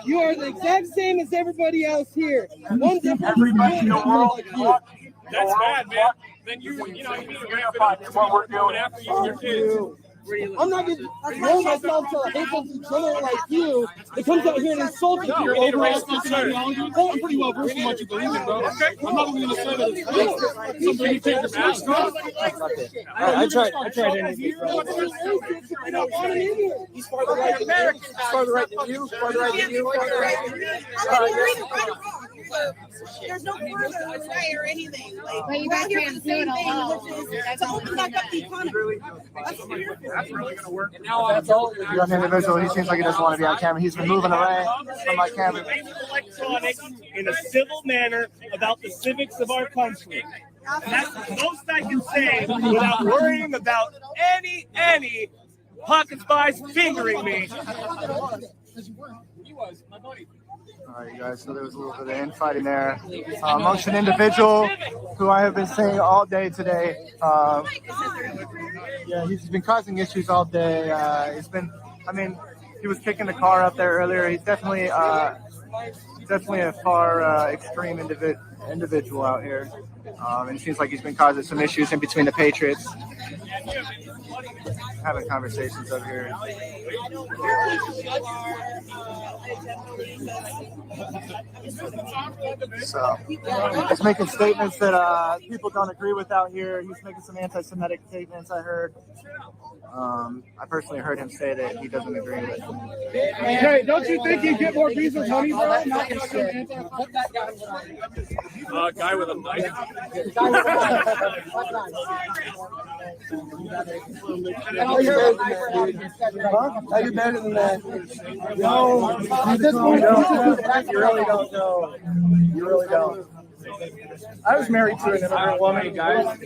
You are the exact same as everybody else here. One difference is like you. That's bad, man. Then you need to ramp it up. Going after you and your kids. I'm not going to throw myself to a hateful degenerate like you that comes out here and insults you over I'm pretty well versed in what you believe in, bro. I'm not even going to say that it's something you take the I tried anything. He's farther right than you. He's farther right than you. Farther right than you. Farther right than you. There's no further way or anything. Like, But you we're guys here can't for the do same it thing, alone. which is to open back up the economy. That's what we're here for. That's really going to work. Young individual, he seems like he doesn't want to be on camera. He's been moving away from my camera. Electronics in a civil manner about the civics of our country. And that's the most I can say without worrying about any pocket spies fingering me. He was my buddy. All right, you guys, so there was a little bit of infighting there amongst an individual who I have been seeing all day today. Yeah, he's been causing issues all day. He was kicking the car up there earlier. He's definitely a far extreme individual out here. And it seems like he's been causing some issues in between the Patriots. Having conversations over here. So he's making statements that people don't agree with out here. He's making some anti-Semitic statements, I heard. I personally heard him say that he doesn't agree with. Hey, don't you think you get more bees with honey, bro? Guy with a knife. How you better than that? No, at this point, you really don't know. You really don't. I was married to an immigrant woman, you guys.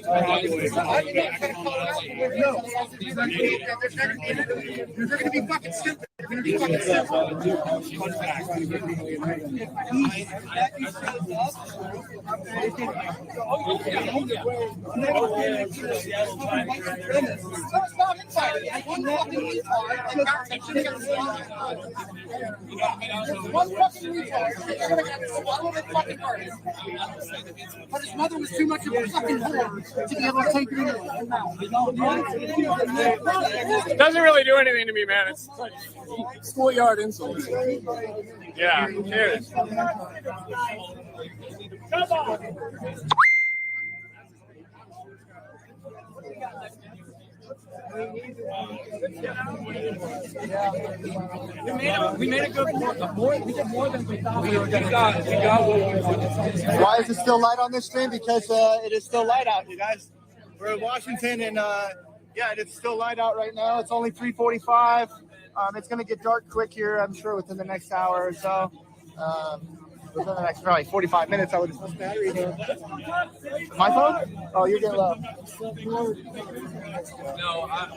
You're going to be fucking stupid. But his mother was too much of a fucking whore to be able to take it into his mouth. It doesn't really do anything to me, man. It's like schoolyard insults. Yeah, cheers. Come on. We made a good more. We did more than we thought we were going to. Why is it still light on this stream? Because it is still light out, you guys. We're in Washington, and yeah, it's still light out right now. It's only 3:45. It's going to get dark quick here, I'm sure, within the next hour or so. Within the next probably 45 minutes, I would have battery here. My phone? Oh, you're getting low.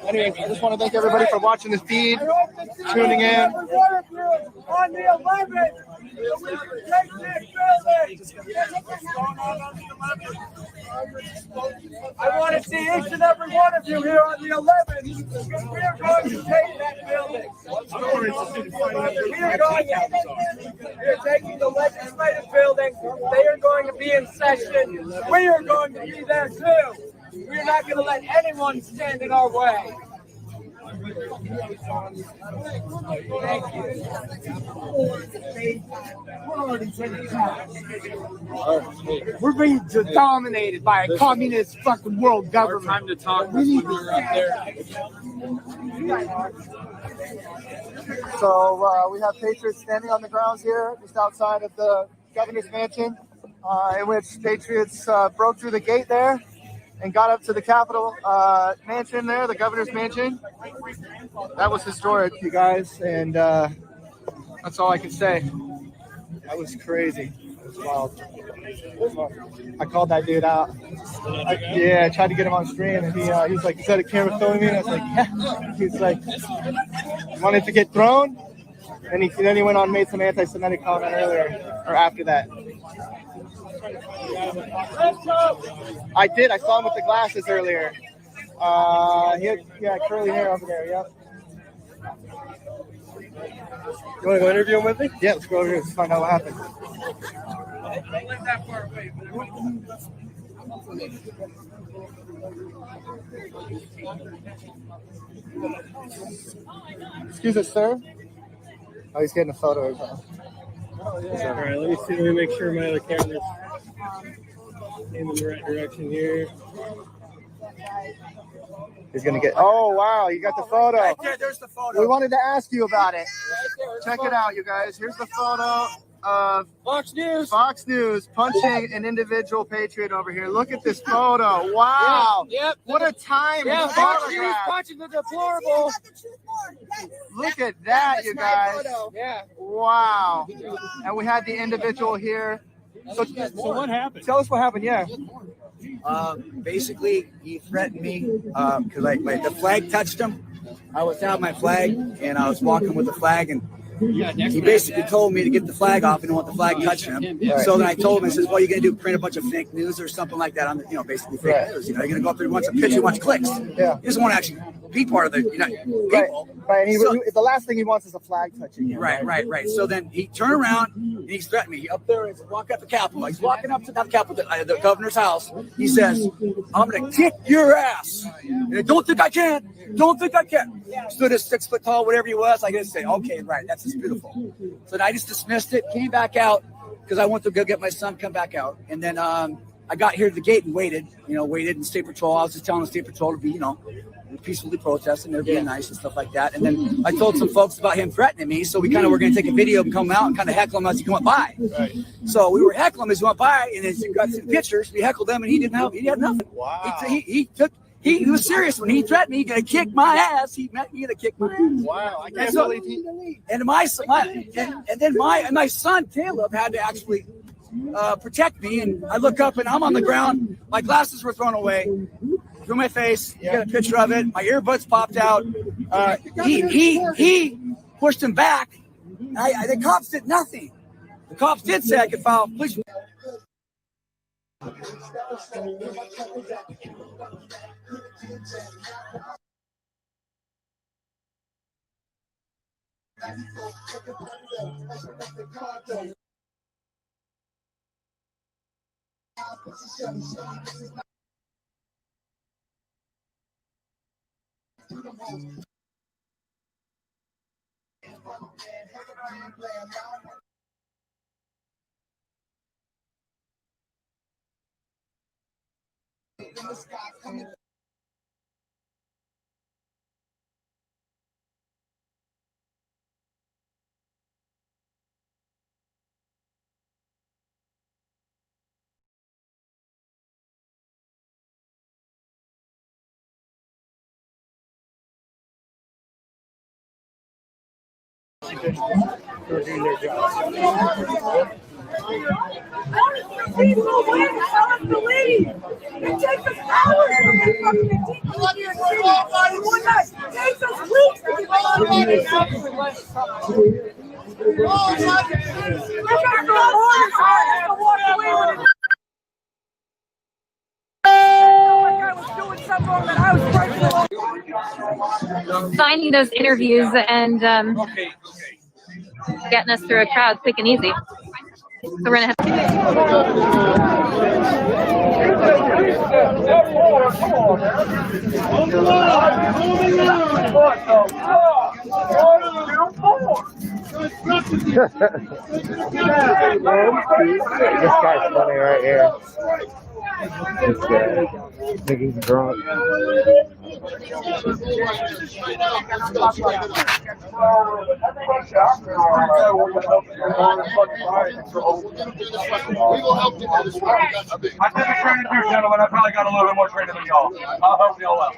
Anyways, I just want to thank everybody for watching this feed, tuning in. On the 11th, we can take this building. I want to see each and every one of you here on the 11th. We are going to take that building. We are taking the legislative building. They are going to be in session. We are going to be there too. We are not going to let anyone stand in our way. Thank you. We're being dominated by a communist fucking world government. Time to talk. We need to up there. So we have Patriots standing on the grounds here, just outside of the governor's mansion, in which Patriots broke through the gate there and got up to the Capitol mansion there, the governor's mansion. That was historic, you guys, and that's all I can say. That was crazy. It was wild. I called that dude out. I tried to get him on stream, and he was like, "Is that a camera filming me?" And I was like, "Yeah." He's like, "Wanted to get thrown?" And then he went on and made some anti-Semitic comment earlier or after that. I did. I saw him with the glasses earlier. He had curly hair over there. Yep. You want to go interview him with me? Yeah, let's go over here and find out what happened. Excuse us, sir. Oh, he's getting a photo. All right, let me see. Let me make sure my other camera's in the right direction here. He's gonna get. Oh wow, you got the photo. Right there, there's the photo. We wanted to ask you about it. Check it out, you guys. Here's the photo of Fox News. Fox News punching an individual patriot over here. Look at this photo. Wow. Yep. What a time. Yeah, Fox News punching the deplorable. Look at that, you guys. Yeah. Wow. And we had the individual here. So what happened? Tell us what happened. Yeah. Basically, he threatened me because like the flag touched him. I was out my flag, and I was walking with the flag, and he basically told me to get the flag off and don't want the flag touching him. Right. So then I told him, I says, "What are you going to do? Print a bunch of fake news or something like that on the, basically fake news? You're going to go up there and watch a picture, watch clicks. Yeah. He doesn't want to actually be part of the people." Right. And the last thing he wants is a flag touching him. Right. So then he turned around and he's threatened me. He up there and walk up the Capitol. He's walking up to the Capitol, the governor's house. He says, "I'm going to kick your ass. And don't think I can. Don't think I can." Stood at 6 foot tall, whatever he was. I just say, "Okay, right. That's just beautiful." So then I just dismissed it, came back out because I went to go get my son, come back out. And then I got here to the gate and waited in State Patrol. I was just telling the State Patrol to be, peacefully protesting. They're being nice and stuff like that. And then I told some folks about him threatening me. So we kind of were going to take a video and come out and kind of heckle him as he went by. Right. So we were heckling him as he went by, and as you got some pictures, we heckled him, and he had nothing. Wow. He was serious when he threatened me. He's going to kick my ass. He meant me to kick my ass. Wow. I can't believe he. And my son Caleb had to actually protect me. And I look up and I'm on the ground. My glasses were thrown away. Through my face. You got a picture of it. My earbuds popped out. He pushed him back. The cops did nothing. The cops did say I could file police. It takes us hours to get fucking it takes us weeks to get Finding those interviews and getting us through a crowd quick and easy. So we're gonna have This guy's funny right here. This guy. I think he's drunk. I did the training too, gentlemen. I probably got a little bit more training than y'all. I'll help y'all out.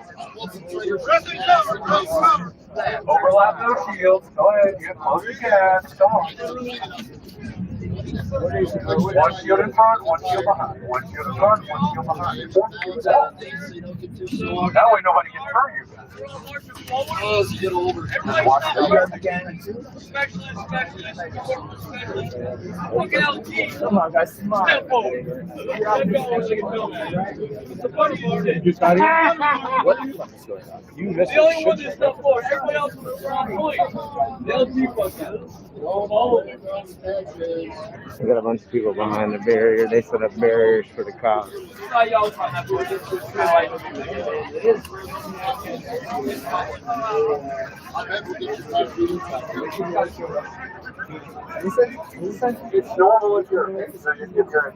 Overlap those shields. Go ahead, get close to gas. Come on. One shield in front, one shield behind. One shield in front, one shield behind. That way nobody gets hurt you. Watch the again. Come on, guys. Come on. You got it? What the fuck is going on? You missed the only one that's not for. Everybody else was wrong point. They'll keep us. We got a bunch of people behind the barrier. They set up barriers for the cops. It's normal if you're in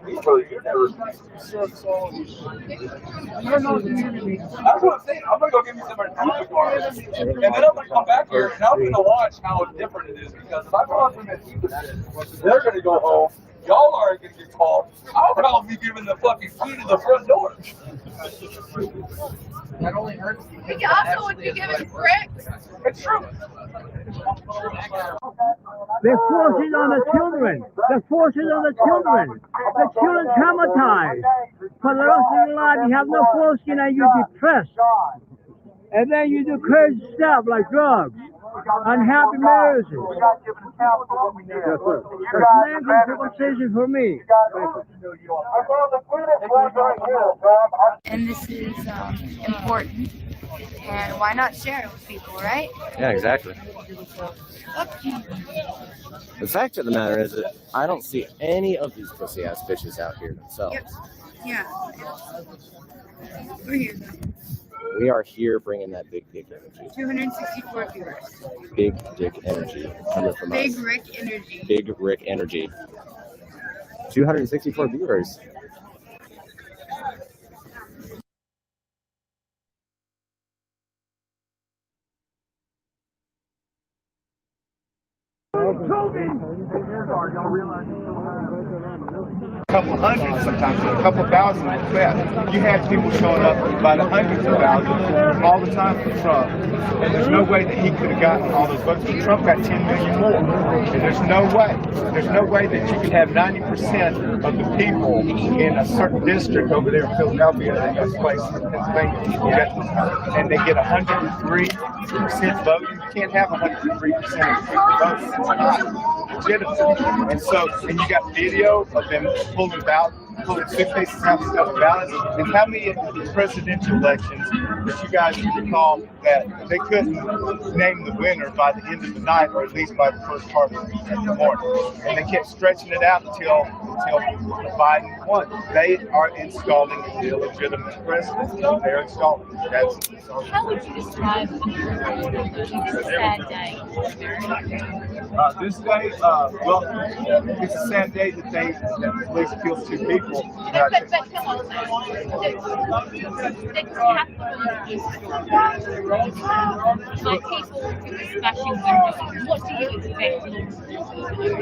people, you never. That's what I'm saying. I'm gonna go give me somebody to car, and then I'm gonna come back here and I'm gonna watch how different it is because if I go out to them, they're gonna go home. Y'all aren't gonna get called. I'll probably be given the fucking key to the front door. That only hurts. We also would be given bricks. It's true. They're forcing on the children. They're forcing on the children. The children traumatized. For the rest of their life, you have no forcing and you're depressed. And then you do crazy stuff like drugs. Unhappy marriages. Yes, sir. That's an conversation for me. And this is important. And why not share it with people, right? Yeah, exactly. The fact of the matter is that I don't see any of these pussy ass bitches out here themselves. Yep. Yeah. We're here. We are here bringing that big dick energy. 264 viewers. Big dick energy coming from Big us. Rick energy. Big Rick energy. 264 viewers. couple hundred, sometimes a couple thousand at best. You had people showing up by the hundreds of thousands all the time for Trump. And there's no way that he could have gotten all those votes, but Trump got 10 million more. And there's no way that you could have 90% of the people in a certain district over there in Philadelphia, and that's place in Pennsylvania, and they get 103% vote. You can't have 103% of the people vote. It's not legitimate. And you got video of them pulling suitcases out of ballots. And how many presidential elections that you guys can recall that they couldn't name the winner by the end of the night, or at least by the first part of the morning, and they kept stretching it out until Biden won. They are installing the illegitimate president. They're installing. How would you describe this sad day? This day, well, it's a sad day that the police killed 2 people. But come on, like people smashing windows. What do you expect?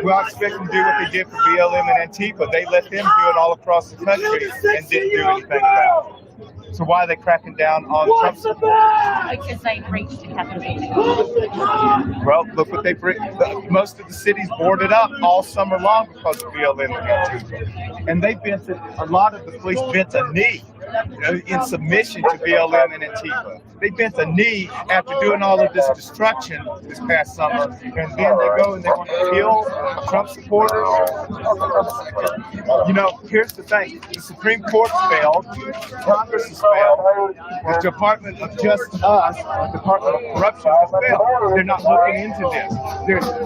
Well, I expect them to do what they did for BLM and Antifa. They let them do it all across the country and didn't do anything about it. So why are they cracking down on Trump? Because they breached the Capitol. Well, look what they most of the cities boarded up all summer long because of BLM and Antifa. And they a lot of the police bent a knee in submission to BLM and Antifa. They bent a knee after doing all of this destruction this past summer, and then they go and they want to kill Trump supporters. You know, here's the thing: the Supreme Court failed, Congress has failed, the Department of Justice, Department of Corruption has failed. They're not looking into this.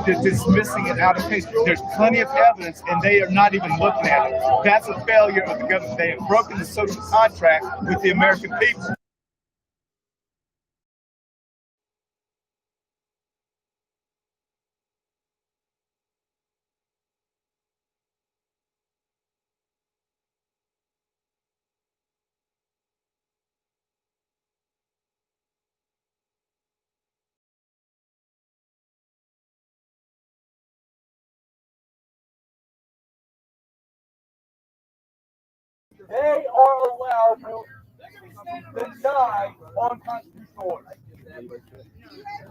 They're dismissing it out of case. There's plenty of evidence, and they are not even looking at it. That's a failure of the government. They have broken the social contract with the American people. They are allowed to die on constitutional order.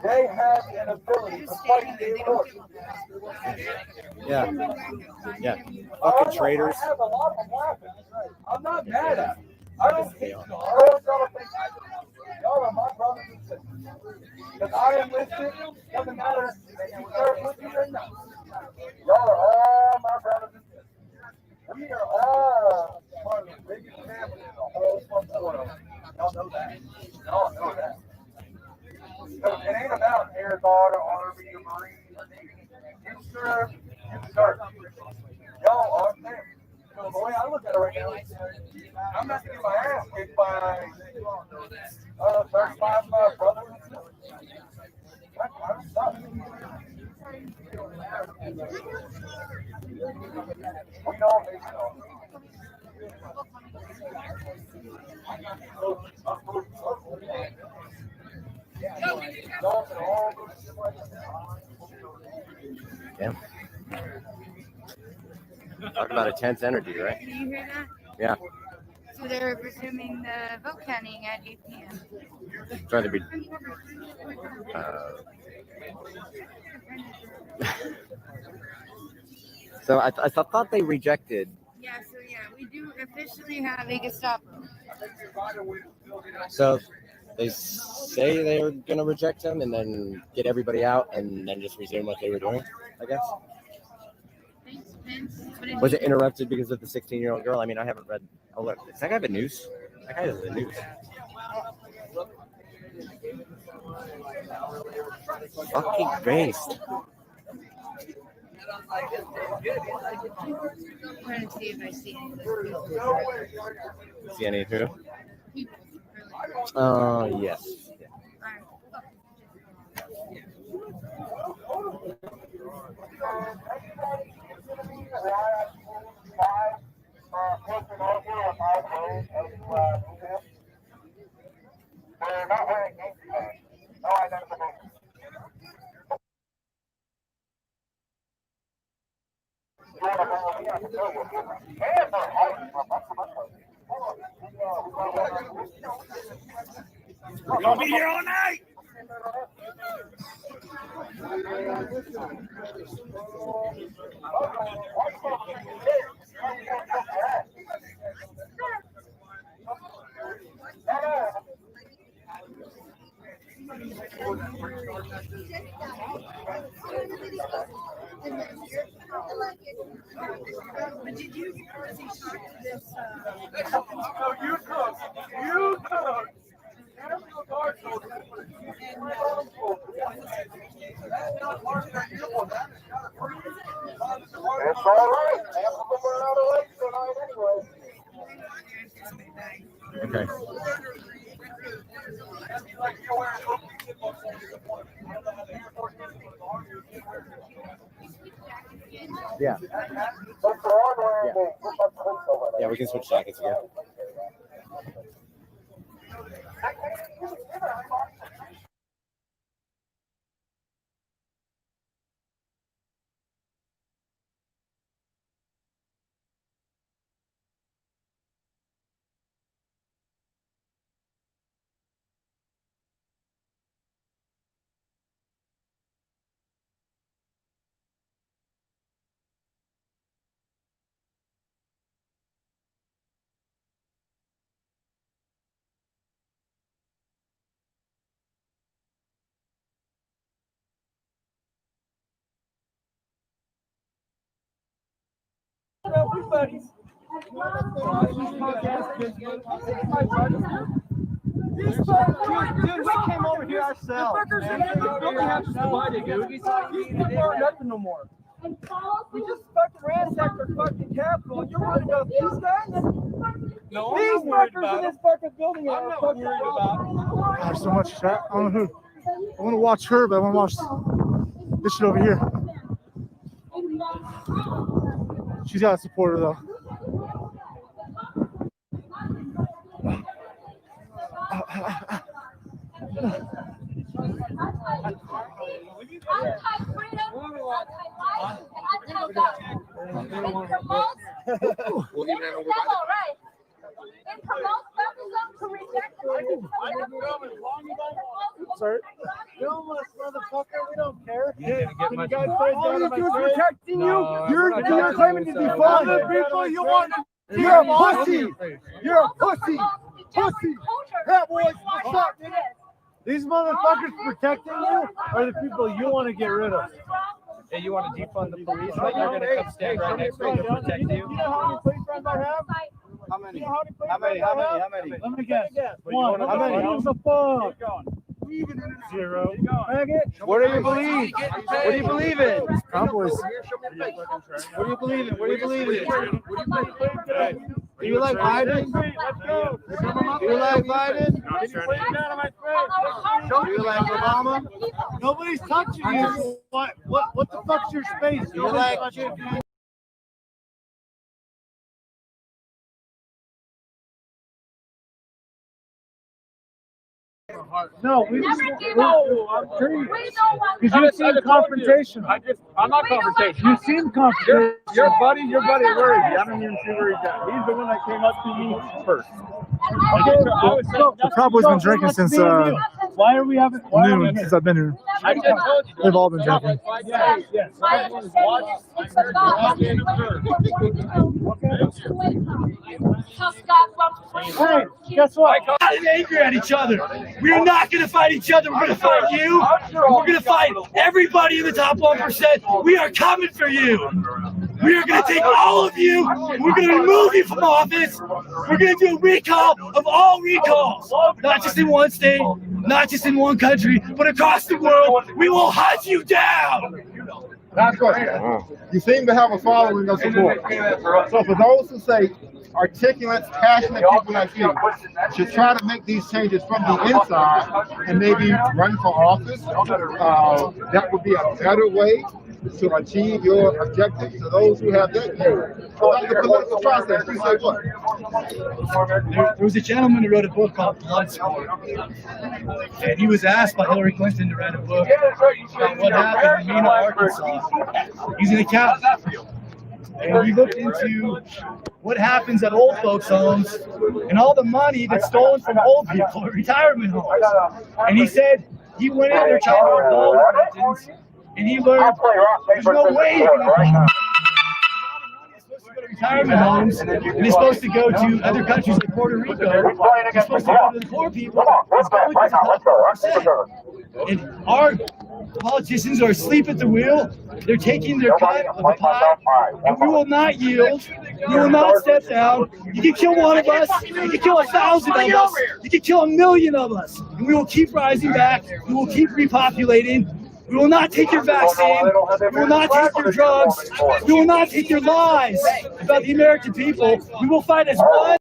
They have an ability to fight the order. Yeah. Fucking traitors. I have a lot of them laughing. I'm not mad at them. I don't think so. I don't celebrate. Y'all are my brothers and sisters. Because I enlisted, doesn't matter if you serve with me or not. Y'all are all my brothers and sisters. We are all part of the biggest family in the whole fucking world. Y'all know that. Y'all know that. So it ain't about Air Guard or Army or Marine or Navy. You serve, you serve. Y'all are family. So the way I look at it right now, I'm not getting my ass kicked by 35 brothers and sisters. That kind of stuff. We don't make it all. Damn. Talk about intense energy, right? Did you hear that? Yeah. So they're resuming the vote counting at 8 p.m. Trying to be. So I thought they rejected. Yeah, we do officially have a Gestapo. So they say they were going to reject him and then get everybody out and then just resume what they were doing, I guess. Was it interrupted because of the 16-year-old girl? I mean, I haven't read. Oh, look. Does that guy have a news? That guy has the news. Fucking based. I'm trying to see if I see any of those. See any who? Yes. We're gonna be here all night. It's all right. Half of them are out of legs tonight anyway. Okay. Yeah. Yeah, we can switch jackets again. Everybody. Dude, we came over here ourselves. These people aren't nothing no more. We just fucking ransacked their fucking Capitol, and you're worried about these guys? No, these I'm not worried fuckers about in this them. fucking building I'm not worried about There's so much chat. I don't know who. I want to watch her, but I want to watch this shit over here. She's got a supporter though. We'll leave that over by Sorry. Film us, motherfucker. We don't care. You didn't get much. All you do is protecting you. No, You're claiming to be fun. Other people you want. You're a pussy. You're a pussy. Pussy. Hat boys. What's up, nigga? These motherfuckers protecting you are the people you want to get rid of. Hey, you want to defund the police? Right? You're gonna come stand right next to you to protect you. You know how many police friends I have? How many? You know How many? How many? How many? Let me guess. One. How many? How the fuck? Zero. What do you believe? What do you believe in? Cowboys. What do you believe in? What do you believe in? Do you like Biden? Do you like Biden? Do you like Obama? Nobody's touching you. What the fuck's your space? Do you like No, we just because you seem confrontational. I'm not confrontational. You seem confrontational. Your buddy, where is he? I don't even see where he's at. He's the one that came up to me first. The Cowboys been drinking since Why are we having noon since I've been here. I just told you. They've all been drinking. Yes. Hey, guess what? We're not angry at each other. We're not going to fight each other. We're going to fight you. We're going to fight everybody in the top 1%. We are coming for you. We are going to take all of you. We're going to remove you from office. We're going to do a recall of all recalls, not just in one state, not just in one country, but across the world. We will hunt you down. Last question. You seem to have a following of support. So for those who say articulate, passionate people like you should try to make these changes from the inside and maybe run for office, that would be a better way to achieve your objectives. To those who have that view, about the political process, you say what? There was a gentleman who wrote a book called Bloodsport, and he was asked by Hillary Clinton to write a book about what happened in Mena, Arkansas. He's an accountant. and we looked into what happens at old folks' homes and all the money that's stolen from old people at retirement homes. And he said he went in there trying to involve Americans, and he learned there's no way you're going to retirement homes, and it's supposed to go to other countries like Puerto Rico. It's supposed to go to the poor people. It's going to the 1%. And our politicians are asleep at the wheel. They're taking their cut of the pie, and we will not yield. We will not step down. You can kill one of us. You can kill 1,000 of us. You can kill 1,000,000 of us. And we will keep rising back. We will keep repopulating. We will not take your vaccine. We will not take your drugs. We will not take your lies about the American people. We will fight as one.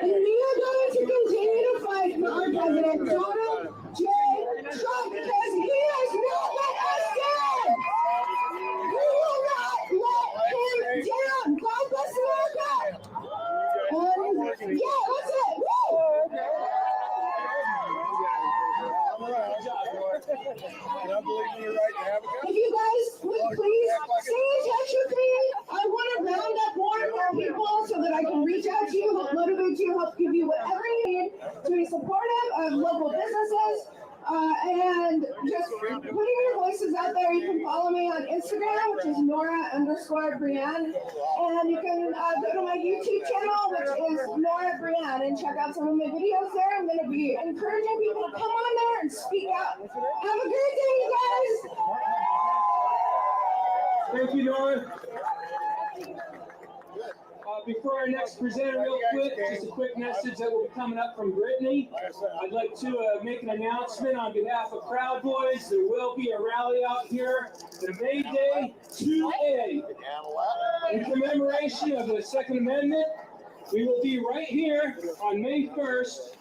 And we are going to continue to fight for our president, Donald J. Trump, because he has not let us down. We will not let him down. God bless America. Yeah, that's it. Woo! If you guys would please stay in touch with me, I want to round up more and more people so that I can reach out to you, help motivate you, help give you whatever you need to be supportive of local businesses. And just putting your voices out there. You can follow me on Instagram, which is Nora_Brienne. And you can go to my YouTube channel, which is Nora Brienne, and check out some of my videos there. I'm going to be encouraging people to come on there and speak out. Have a great day, you guys. Thank you, Nora. Before our next presenter, real quick, just a quick message that will be coming up from Brittany. I'd like to make an announcement on behalf of Proud Boys. There will be a rally out here, the May Day 2A. In commemoration of the Second Amendment, we will be right here on May 1st.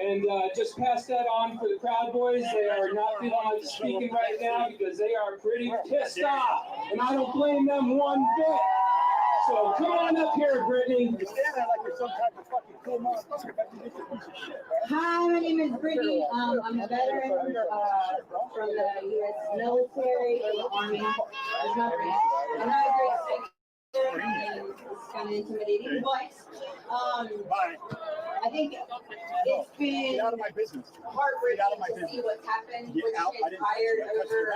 And just pass that on for the Proud Boys. They are not feeling like speaking right now because they are pretty pissed off. And I don't blame them one bit. So come on up here, Brittany. You're standing like you're some type of fucking cool motherfucker. Hi, my name is Brittany. I'm a veteran from the U.S. military, Army. I'm not a great speaker. It's kind of intimidating, but I think it's been heartbreaking to see what's happened with kids hired over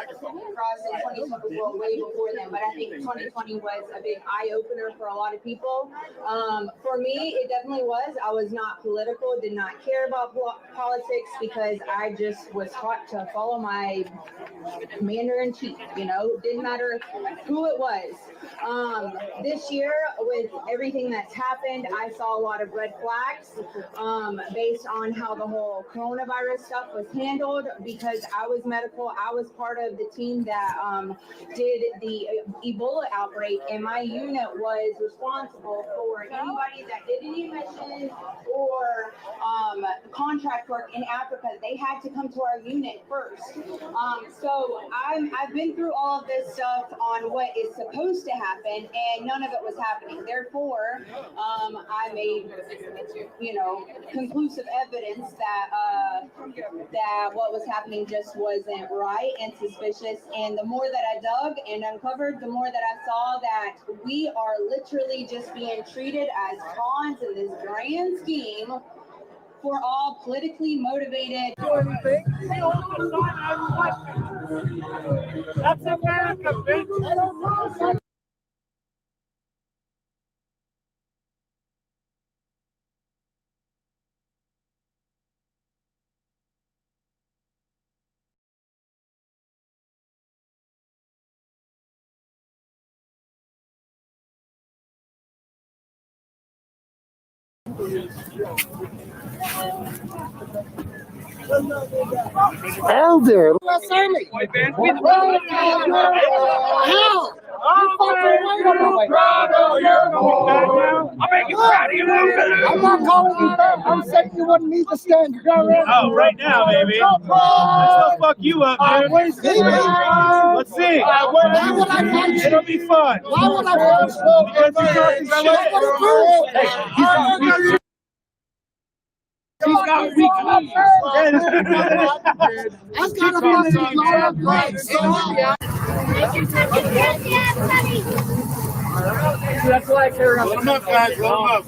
across in 2020, well, way before then, but I think 2020 was a big eye-opener for a lot of people. For me, it definitely was. I was not political, did not care about politics because I just was taught to follow my commander-in-chief, you know, didn't matter who it was. This year, with everything that's happened, I saw a lot of red flags based on how the whole coronavirus stuff was handled. Because I was medical, I was part of the team that did the Ebola outbreak, and my unit was responsible for anybody that did any missions or contract work in Africa. They had to come to our unit first. So I've been through all of this stuff on what is supposed to happen, and none of it was happening. Therefore, I made, conclusive evidence that that what was happening just wasn't right and suspicious. And the more that I dug and uncovered, the more that I saw that we are literally just being treated as pawns in this grand scheme for all politically motivated. That's America, bitch. Elder. How? I'm not calling you that. I'm saying you wouldn't need to stand. Oh, right now, baby. Let's go fuck you up, dude. Let's see. It'll be fun. Why would I want to He's got weak knees. I've got a fucking blown up leg. That's why I carry on. Let 'em up, guys. Let 'em up.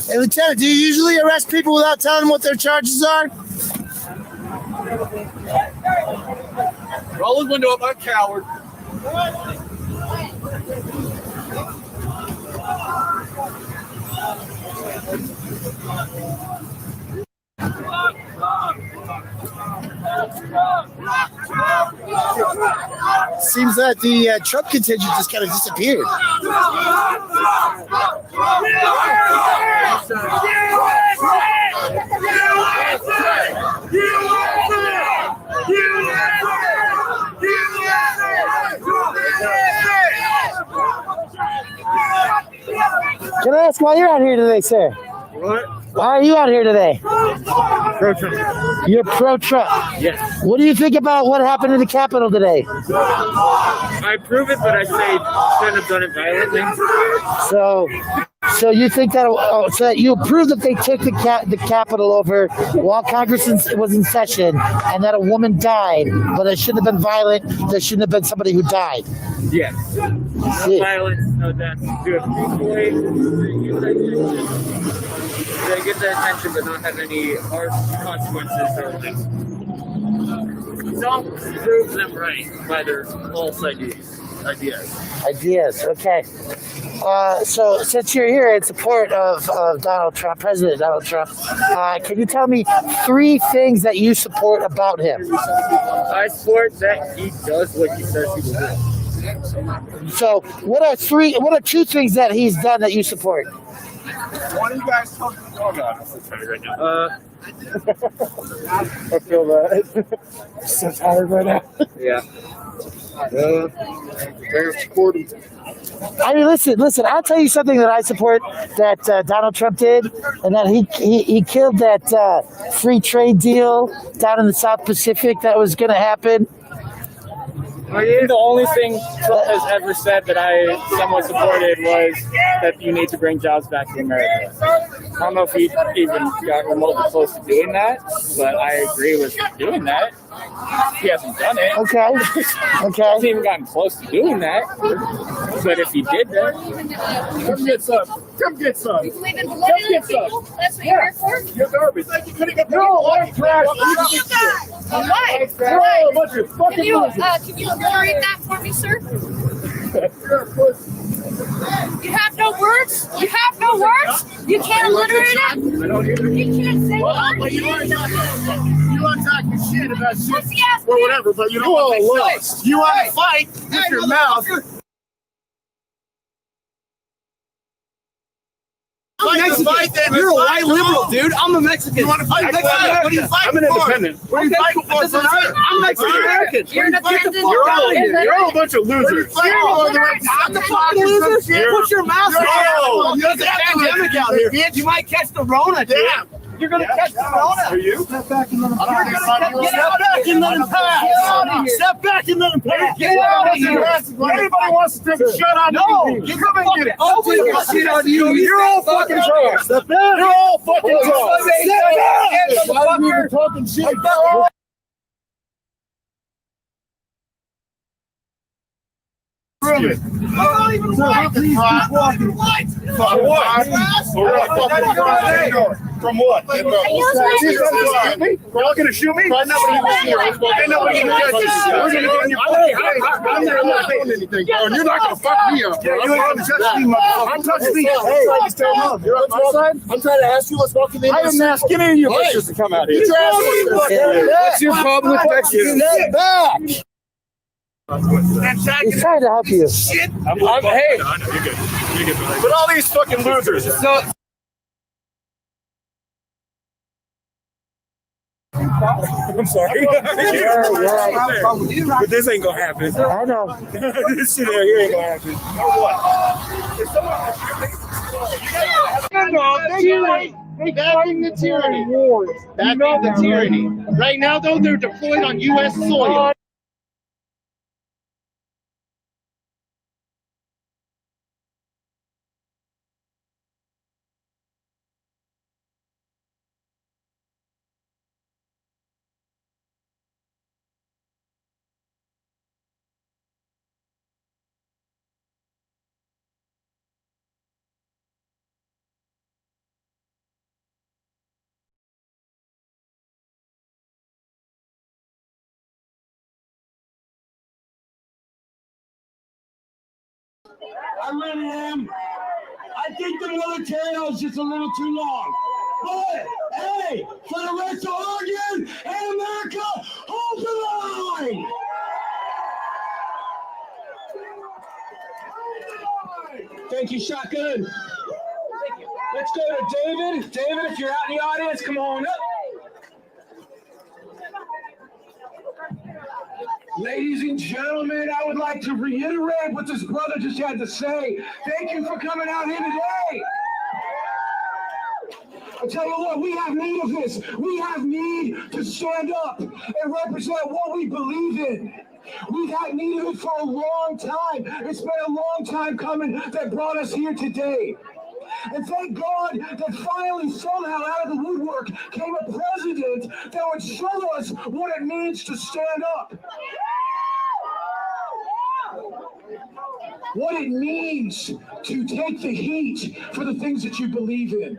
Hey, Lieutenant, do you usually arrest people without telling them what their charges are? Roll his window up, I'm a coward. Seems that the Trump contingent just kind of disappeared. Can I ask why you're out here today, sir? What? Why are you out here today? Pro-Trump. You're pro-Trump. Yes. What do you think about what happened in the Capitol today? I approve it, but I say shouldn't have done it violently. So you think that so that you approve that they took the Capitol over while Congress was in session, and that a woman died, but it shouldn't have been violent. There shouldn't have been somebody who died. Yes. No violence, no death. Do it peacefully. They get the attention, but not have any harsh consequences or don't prove them right by their false ideas. Ideas. Okay. So since you're here in support of Donald Trump, President Donald Trump, can you tell me 3 things that you support about him? I support that he does what he says he will do. So what are 2 things that he's done that you support? What are you guys talking about? Right now. I feel that. I'm so tired right now. Yeah. I mean, listen. I'll tell you something that I support that Donald Trump did, and that he killed that free trade deal down in the South Pacific that was going to happen. The only thing Trump has ever said that I somewhat supported was that you need to bring jobs back to America. I don't know if he even got remotely close to doing that, but I agree with doing that. He hasn't done it. Okay. He hasn't even gotten close to doing that. But if he did that, come get some. Come get some. You believe in bullying people? That's what you're here for? You're garbage. No, white trash. Why? Can you alliterate that for me, sir? You have no words? You have no words? You can't alliterate it? You can't say words? You want to talk your shit about shit or whatever, but you don't want to fight. You want to fight with your mouth. You're a white liberal, dude. I'm a Mexican. You want to fight? What are you fighting I'm an independent. What are you fighting for? I'm Mexican American. You're an independent. You're all a bunch of losers. I'm the fucking loser. Put your mouth down. There's a pandemic out here. You might catch the Rona, dude. You're going to catch the Rona. Are you? Step back and let him pass. Step back and let him pass. Get out of here. Everybody wants to take a shot on you. You come and get it. I'll take a shit on you. You're all fucking drunk. Step back. You're all fucking drunk. Step back. Why are you talking shit? I'm not even walking. What? From what? You're not going to shoot me? I'm not going to anything, bro. You're not going to fuck me up, bro. I'm touching me. Hey, you're on my side? I'm trying to ask you what's walking in. I didn't ask any of you bitches to come out here. what's your problem with Mexican? Step back. He's trying to help you. Hey. You're good. But all these fucking losers. So I'm sorry. But this ain't gonna happen. I know. This shit here ain't gonna happen. Backing the tyranny. Backing the tyranny. Right now, though, they're deployed on U.S. soil. I really am. I think the military is just a little too long. But, hey, for the rest of Oregon and America, hold the line! Thank you, Shotgun. Let's go to David. David, if you're out in the audience, come on up. Ladies and gentlemen, I would like to reiterate what this brother just had to say. Thank you for coming out here today. I tell you what, we have need of this. We have need to stand up and represent what we believe in. We've had need of it for a long time. It's been a long time coming that brought us here today. And thank God that finally, somehow, out of the woodwork came a president that would show us what it means to stand up. What it means to take the heat for the things that you believe in.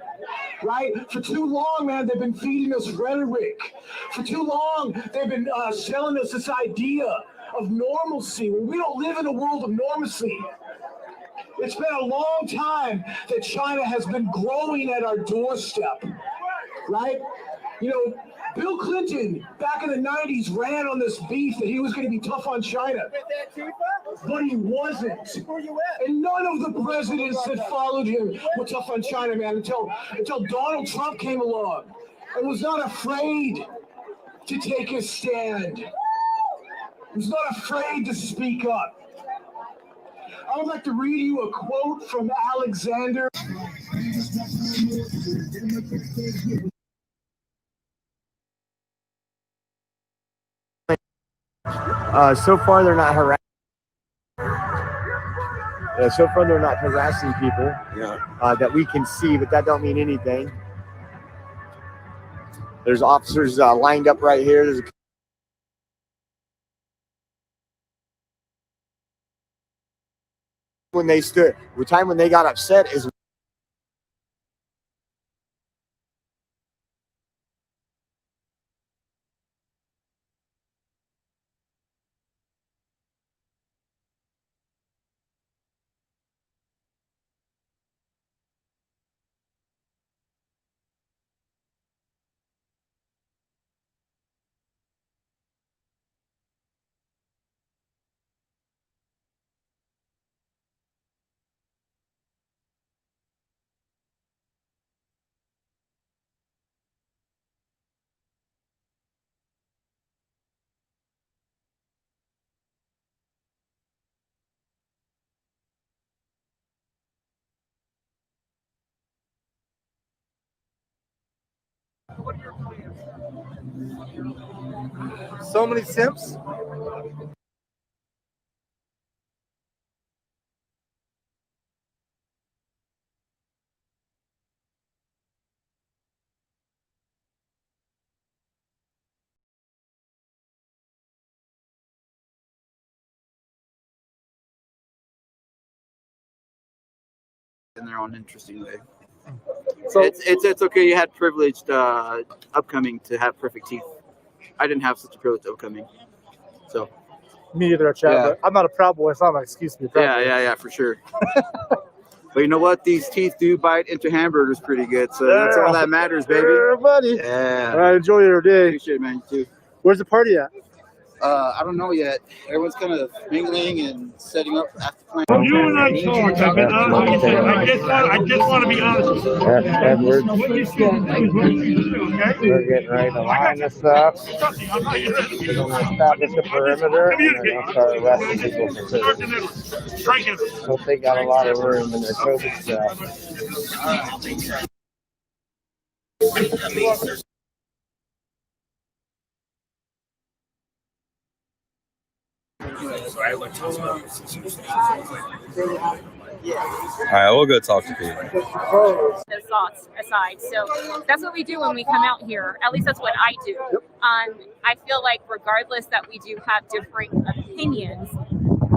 Right? For too long, man, they've been feeding us rhetoric. For too long, they've been selling us this idea of normalcy. We don't live in a world of normalcy. It's been a long time that China has been growing at our doorstep, right? You know, Bill Clinton, back in the 90s, ran on this beef that he was going to be tough on China. But he wasn't. And none of the presidents that followed him were tough on China, man, until Donald Trump came along and was not afraid to take a stand. He was not afraid to speak up. I would like to read you a quote from Alexander. So far, they're not harassing. So far, they're not harassing people that we can see, but that don't mean anything. There's officers lined up right here. There's the time when they got upset is So many simps. In their own interesting way. So it's okay. You had privileged upcoming to have perfect teeth. I didn't have such a privileged upcoming. So Me either, Chad. Yeah. But I'm not a proud boy. It's not an excuse to be a proud boy. yeah, for sure. But you know what? These teeth do bite into hamburgers pretty good. So that's all that matters, baby. Yeah, buddy. Yeah. All right, enjoy your day. Appreciate it, man. You too. Where's the party at? I don't know yet. Everyone's kind of mingling and setting up after playing. You and I talked. I've been honest. I just want to be honest with you. Edward, What you see, okay? we're getting ready to line this up. We're going to establish the perimeter, and then we'll start arresting people for citizens. Hope they got a lot of room in their COVID stuff. All right, we'll go talk to people. Those thoughts aside. So that's what we do when we come out here. At least that's what I do. I feel like regardless that we do have differing opinions,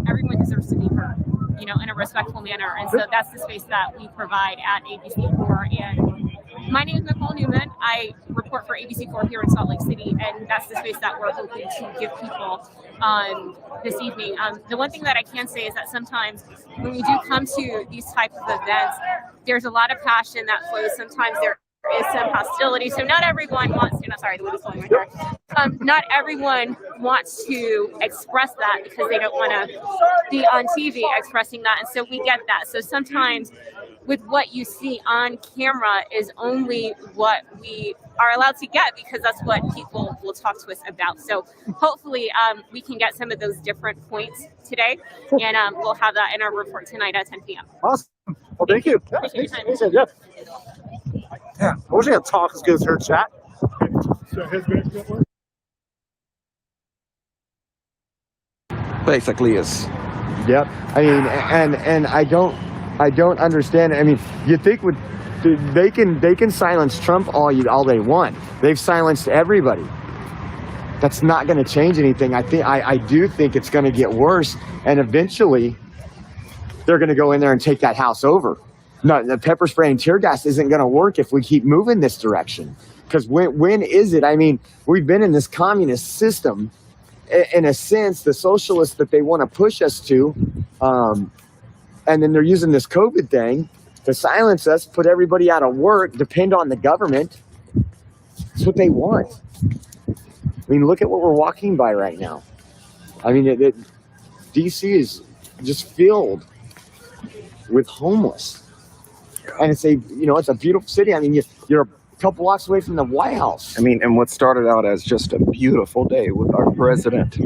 everyone deserves to be heard, you know, in a respectful manner. And so that's the space that we provide at ABC4. And my name is Nicole Newman. I report for ABC4 here in Salt Lake City, and that's the space that we're hoping to give people this evening. The one thing that I can say is that sometimes when we do come to these types of events, there's a lot of passion that flows. Sometimes there is some hostility. So not everyone wants to, sorry, the wind is blowing right there. Not everyone wants to express that because they don't want to be on TV expressing that. And so we get that. So sometimes with what you see on camera is only what we are allowed to get because that's what people will talk to us about. So hopefully we can get some of those different points today, and we'll have that in our report tonight at 10 p.m. Awesome. Well, thank you. Appreciate your time. Yeah, I wish I could talk as good as her chat. Basically is. Yep. I mean, and I don't understand. I mean, you think they can silence Trump all they want. They've silenced everybody. That's not going to change anything. I do think it's going to get worse, and eventually they're going to go in there and take that house over. No, the pepper spray and tear gas isn't going to work if we keep moving this direction. Because when is it? I mean, we've been in this communist system, in a sense, the socialists that they want to push us to, and then they're using this COVID thing to silence us, put everybody out of work, depend on the government. That's what they want. I mean, look at what we're walking by right now. I mean, DC is just filled with homeless. And it's a beautiful city. I mean, you're a couple blocks away from the White House. I mean, and what started out as just a beautiful day with our president.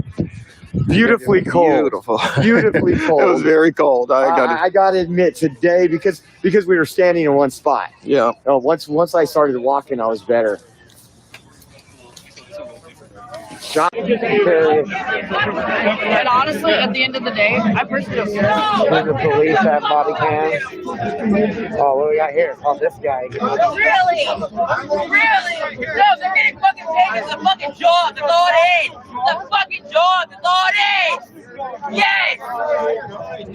Beautifully cold. Beautifully cold. It was very cold. I got to admit today because we were standing in one spot. Yeah. Once I started walking, I was better. And honestly, at the end of the day, I personally don't care. The police have body cams. Oh, what do we got here? Oh, this guy. Really? No, they're getting fucking taken to the fucking job. That's all it is. The fucking job. That's all it is. Yes.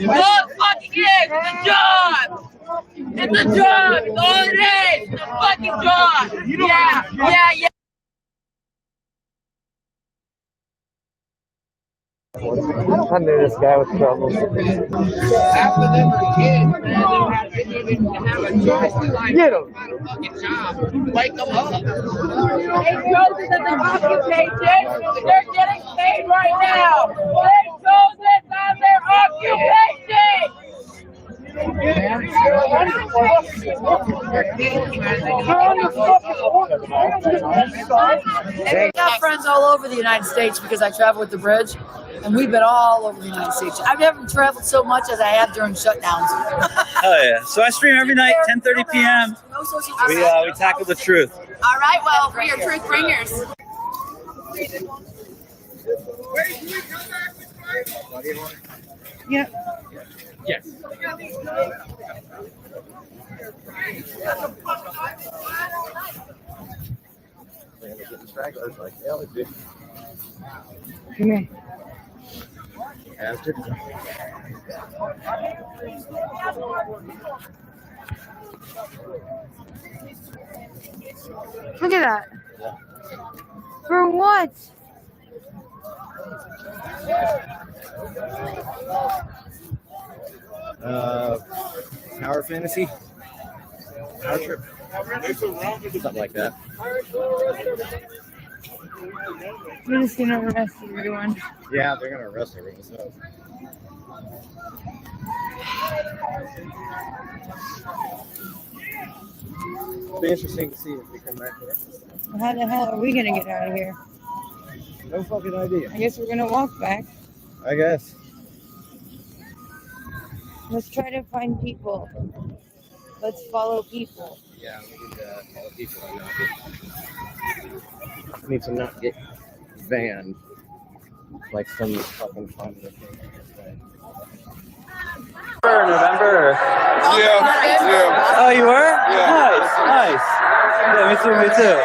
All fucking is. It's a job. It's a job. That's all it is. It's a fucking job. Yeah. I knew this guy was trouble. Half of them are kids, man. They didn't even have a choice to Get them. fucking job. Wake them up. They chose it at the occupation. They're getting paid right now. They chose it on their occupation. I got friends all over the United States because I travel with the bridge, and we've been all over the United States. I've never traveled so much as I have during shutdowns. Oh yeah! So I stream every night, 10:30 p.m. We tackle the truth. All right, well, we are truth bringers. Yeah. Yes. Come here. Look at that. For what? Power fantasy? Power trip? Something like that. We're just gonna arrest everyone. Yeah, they're gonna arrest everyone. So. It'll be interesting to see if they come back here. How the hell are we gonna get out of here? No fucking idea. I guess we're gonna walk back. I guess. Let's try to find people. Let's follow people. Yeah, we need to follow people. We need to not get banned like some fucking fun thing. November? Yeah. Oh, you were? Yeah. Nice. Yeah, me too.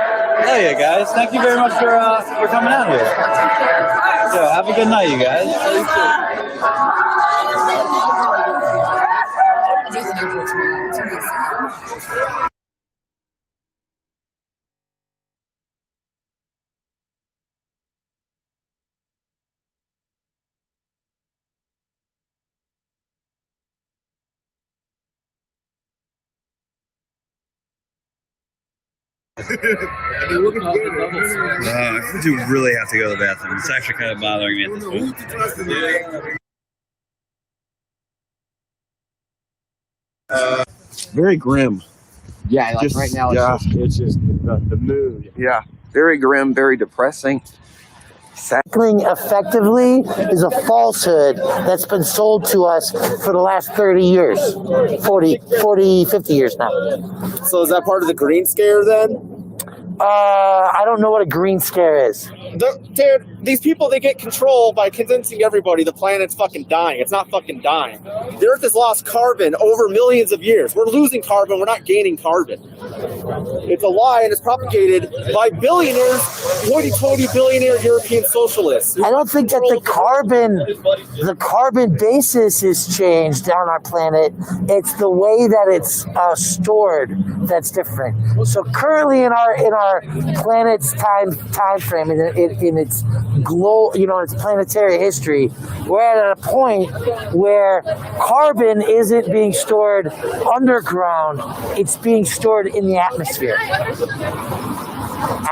Hell yeah, guys. Thank you very much for coming out here. So, have a good night, you guys. I do really have to go to the bathroom. It's actually kind of bothering me at this point. Very grim. Yeah, like right now it's just the mood. Yeah, very grim, very depressing. Recycling effectively is a falsehood that's been sold to us for the last 30 years, 40, 50 years now. So is that part of the green scare then? I don't know what a green scare is. Dude, these people, they get control by convincing everybody the planet's fucking dying. It's not fucking dying. The Earth has lost carbon over millions of years. We're losing carbon. We're not gaining carbon. It's a lie, and it's propagated by billionaires, hoity-toity billionaire European socialists. I don't think that the carbon basis is changed on our planet. It's the way that it's stored that's different. So currently in our planet's time frame, in its its planetary history, we're at a point where carbon isn't being stored underground; it's being stored in the atmosphere.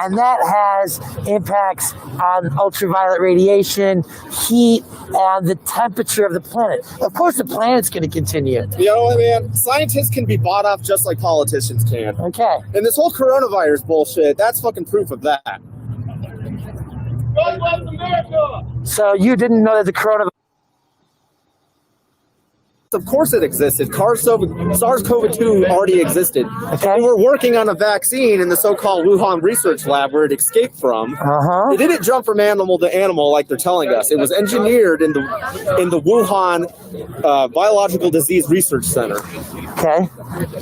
And that has impacts on ultraviolet radiation, heat, and the temperature of the planet. Of course, the planet's going to continue. You know what, man? Scientists can be bought off just like politicians can. Okay. And this whole coronavirus bullshit, that's fucking proof of that. God bless America! So you didn't know that the coronavirus... Of course it existed. SARS-CoV-2 already existed. Okay. And we're working on a vaccine in the so-called Wuhan research lab where it escaped from. Uh-huh. It didn't jump from animal to animal like they're telling us. It was engineered in the Wuhan Biological Disease Research Center. Okay.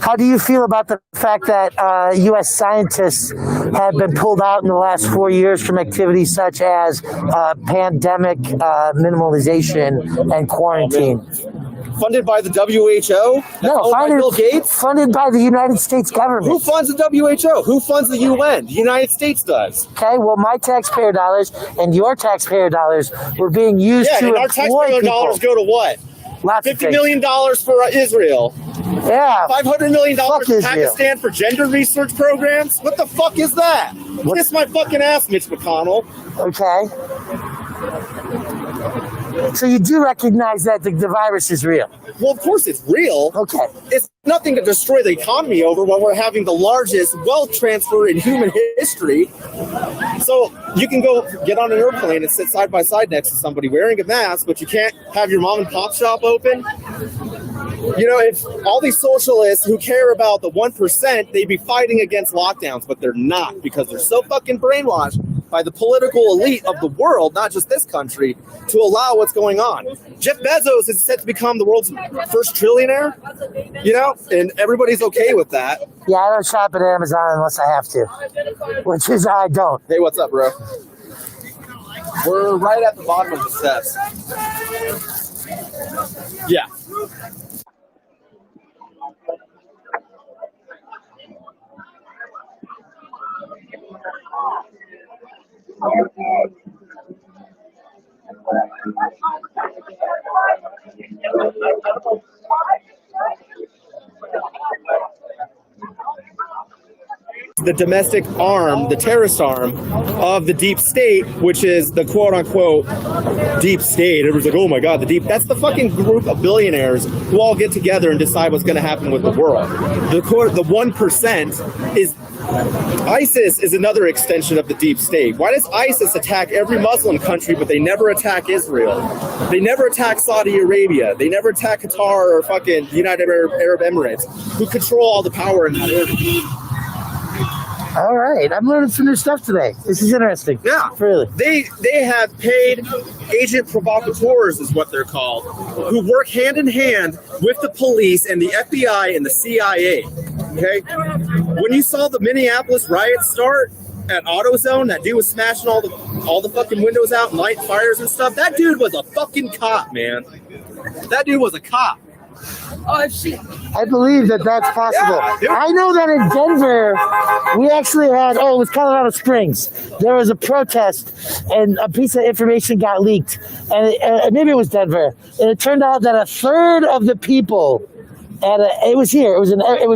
How do you feel about the fact that U.S. scientists have been pulled out in the last 4 years from activities such as pandemic minimalization and quarantine? Funded by the WHO? No, funded by Bill Gates? Funded by the United States government. Who funds the WHO? Who funds the UN? The United States does. Okay, well, my taxpayer dollars and your taxpayer dollars were being used to and our taxpayer dollars go to what? Lots $50 million for Israel. Yeah. $500 million for Pakistan for gender research programs? What the fuck is that? Kiss my fucking ass, Mitch McConnell. Okay. So you do recognize that the virus is real? Well, of course it's real. Okay. It's nothing to destroy the economy over when we're having the largest wealth transfer in human history. So you can go get on an airplane and sit side by side next to somebody wearing a mask, but you can't have your mom and pop shop open. You know, if all these socialists who care about the 1%, they'd be fighting against lockdowns, but they're not because they're so fucking brainwashed by the political elite of the world, not just this country, to allow what's going on. Jeff Bezos is set to become the world's first trillionaire, you know, and everybody's okay with that. Yeah, I don't shop at Amazon unless I have to, which is I don't. Hey, what's up, bro? We're right at the bottom of the steps. Yeah. the domestic arm, the terrorist arm of the deep state, which is the quote-unquote deep state. Everyone's like, oh my God, the deep. That's the fucking group of billionaires who all get together and decide what's going to happen with the world. The 1% is ISIS is another extension of the deep state. Why does ISIS attack every Muslim country, but they never attack Israel? They never attack Saudi Arabia. They never attack Qatar or fucking the United Arab Emirates, who control all the power in that area. All right, I'm learning some new stuff today. This is interesting. Yeah, really. They have paid agent provocateurs, is what they're called, who work hand in hand with the police and the FBI and the CIA. Okay, when you saw the Minneapolis riots start at AutoZone, that dude was smashing all the fucking windows out and lighting fires and stuff. That dude was a fucking cop, man. That dude was a cop. I believe that that's possible. I know that in Denver, we actually had, it was Colorado Springs. There was a protest and a piece of information got leaked. And maybe it was Denver. And it turned out that a third of the people it was here. It was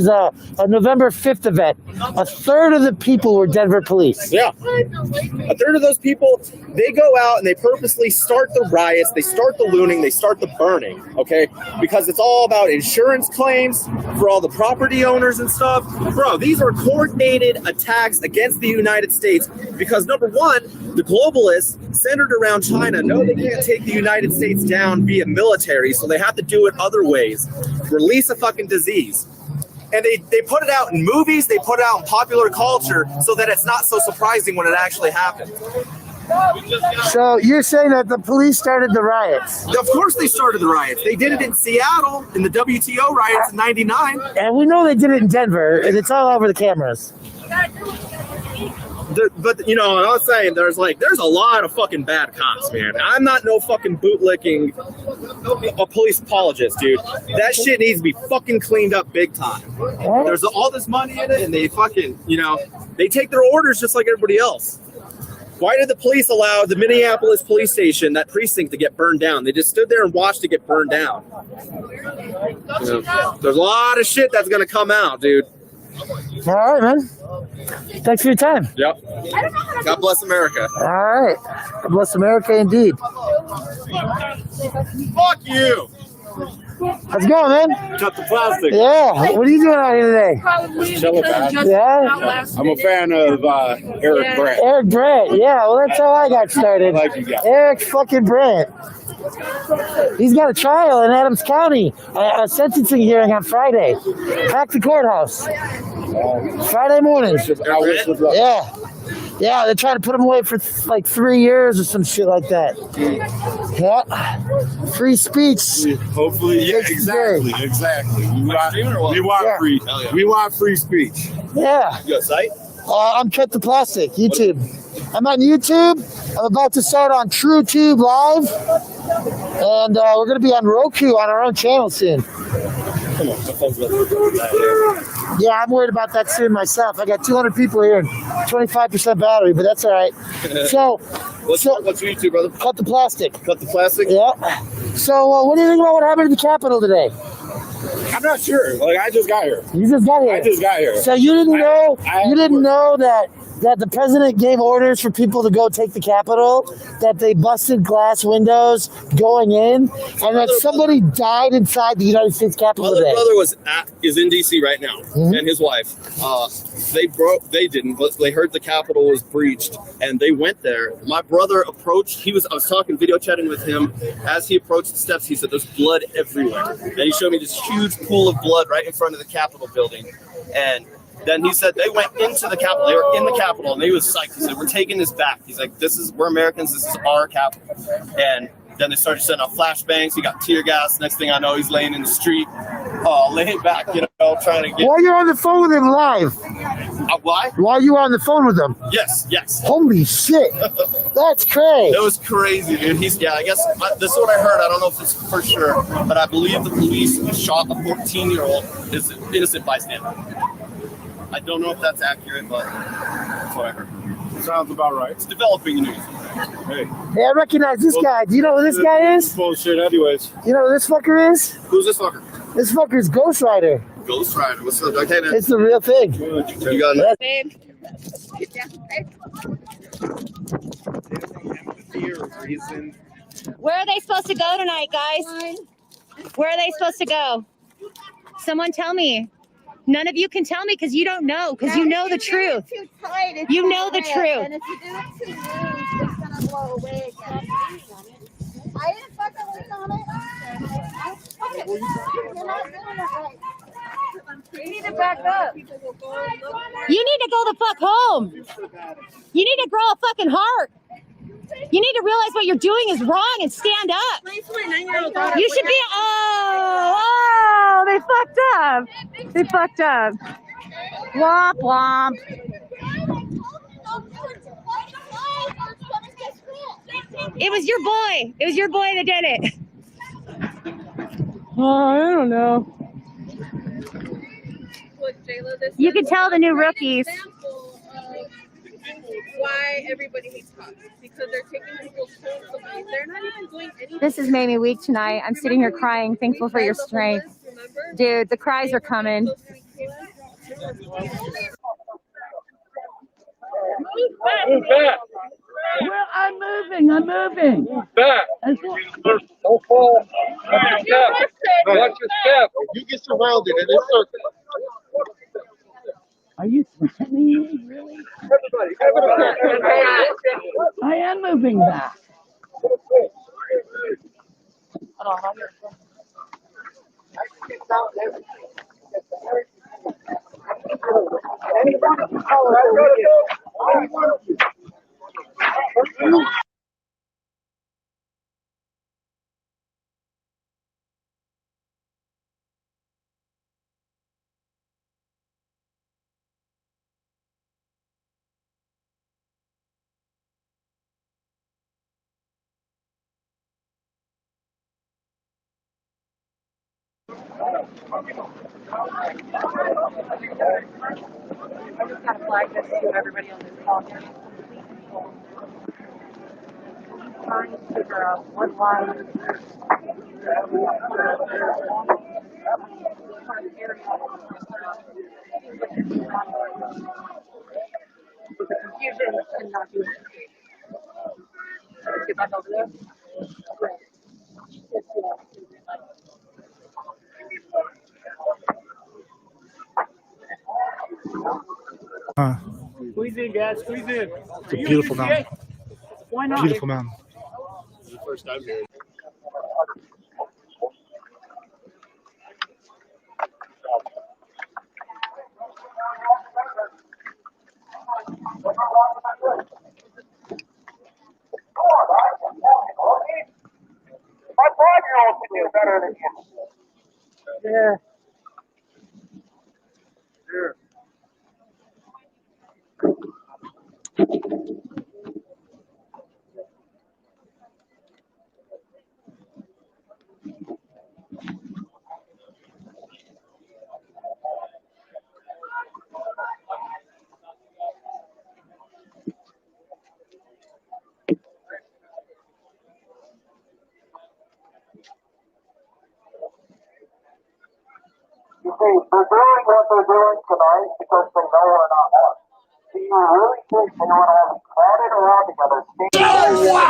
a November 5th event. A third of the people were Denver police. Yeah. A third of those people, they go out and they purposely start the riots, they start the looting, they start the burning, okay? Because it's all about insurance claims for all the property owners and stuff. Bro, these are coordinated attacks against the United States because, number one, the globalists centered around China know they can't take the United States down via military, so they have to do it other ways. Release a fucking disease. And they put it out in movies, they put it out in popular culture so that it's not so surprising when it actually happens. So you're saying that the police started the riots? Of course they started the riots. They did it in Seattle in the WTO riots in '99. And we know they did it in Denver, and it's all over the cameras. But you know, I was saying there's a lot of fucking bad cops, man. I'm not no fucking bootlicking a police apologist, dude. That shit needs to be fucking cleaned up big time. There's all this money in it, and they fucking, they take their orders just like everybody else. Why did the police allow the Minneapolis police station, that precinct, to get burned down? They just stood there and watched it get burned down. There's a lot of shit that's gonna come out, dude. All right, man. Thanks for your time. Yep. God bless America. All right. God bless America indeed. Fuck you. Let's go, man. Cut the plastic. Yeah. What are you doing out here today? Yeah. I'm a fan of Eric Brandt. Eric Brandt. Yeah. Well, that's how I got started. Like you guys. Eric fucking Brandt. He's got a trial in Adams County, a sentencing hearing on Friday. Pack the courthouse. Friday morning. Yeah. Yeah, they're trying to put him away for like 3 years or some shit like that. Yeah. Free speech. Hopefully, yeah, exactly. We want free speech. Yeah. You got a site? I'm Cut the Plastic, YouTube. I'm on YouTube. I'm about to start on TrueTube Live. And we're going to be on Roku on our own channel soon. Come on, my phone's Yeah, I'm worried about that soon myself. I got 200 people here and 25% battery, but that's all right. So, what's your YouTube, brother? Cut the Plastic. Cut the Plastic? Yeah. So, what do you think about what happened at the Capitol today? I'm not sure. I just got here. You just got here? I just got here. So you didn't know? You didn't know that the president gave orders for people to go take the Capitol, that they busted glass windows going in, and that somebody died inside the United States Capitol today. My brother is in D.C. right now, and his wife. They didn't, but they heard the Capitol was breached, and they went there. My brother approached. I was talking, video chatting with him. As he approached the steps, he said, "There's blood everywhere," and he showed me this huge pool of blood right in front of the Capitol building, and then he said they went into the Capitol. They were in the Capitol, and he was psyched. He said, "We're taking this back." He's like, "We're Americans. This is our Capitol." And then they started setting off flashbangs. He got tear gas. Next thing I know, he's laying in the street, laying back, trying to get. While you're on the phone with him live. Why? While you were on the phone with him. Yes. Holy shit. That's crazy. It was crazy, dude. I guess this is what I heard. I don't know if it's for sure, but I believe the police shot a 14-year-old innocent bystander. I don't know if that's accurate, but that's what I heard. Sounds about right. It's developing news. Hey. Hey, I recognize this guy. Do you know who this guy is? Bullshit anyways. You know who this fucker is? Who's this fucker? This fucker is Ghost Rider. Ghost Rider. What's up? Okay, man. It's the real thing. You got it. Babe. Where are they supposed to go tonight, guys? Where are they supposed to go? Someone tell me. None of you can tell me because you don't know, because you know the truth. You know the truth. And if you do it too loose, it's gonna blow away again. I didn't fucking lean on it. You're not doing it right. You need to back up. You need to go the fuck home. You need to grow a fucking heart. You need to realize what you're doing is wrong and stand up. You should be. Oh, they fucked up. They fucked up. Womp womp. It was your boy. It was your boy that did it. Oh, I don't know. You can tell the new rookies. Why everybody hates cops, because they're taking people's phones away. They're not even doing anything. This has made me weak tonight. I'm sitting here crying, thankful for your strength. Dude, the cries are coming. Well, I'm moving. I'm moving. Back. Don't fall. Watch your step. Watch your step. You get surrounded in this circle. Are you threatening me, really? I am moving back. I just gotta flag this to everybody on this call. There's complete control. I'm trying to figure out what line. With the confusion and not doing it. Let's get back over there. Squeeze in, guys. Squeeze in. It's a beautiful mountain. Why not? Beautiful mountain. This is the first time here. My 5-year-old can do better than you. Yeah. Sure. You see, they're doing what they're doing tonight because they know we're not one. Do you really think they want to have crowded around together?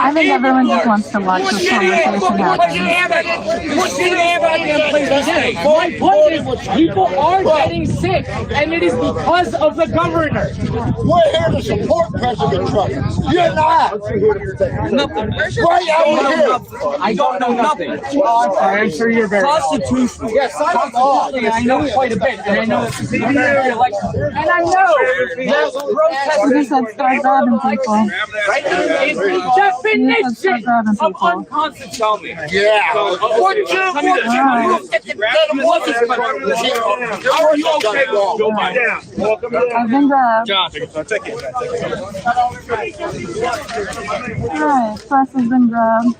I think everyone just wants to watch this conversation happen. My point is, people are getting sick, and it is because of the governor. We're here to support President Trump. You're not. Nothing. Right out here. I don't know nothing. Oh, I'm sorry. I'm sure you're very constitutional. Yes, constitutionally, I know quite a bit, and I know it's a election, and I know that protesting Start grabbing people. definition of unconstitutional. Yeah. What you how are you okay? I've been grabbed. Josh, take it. Alright, press has been grabbed.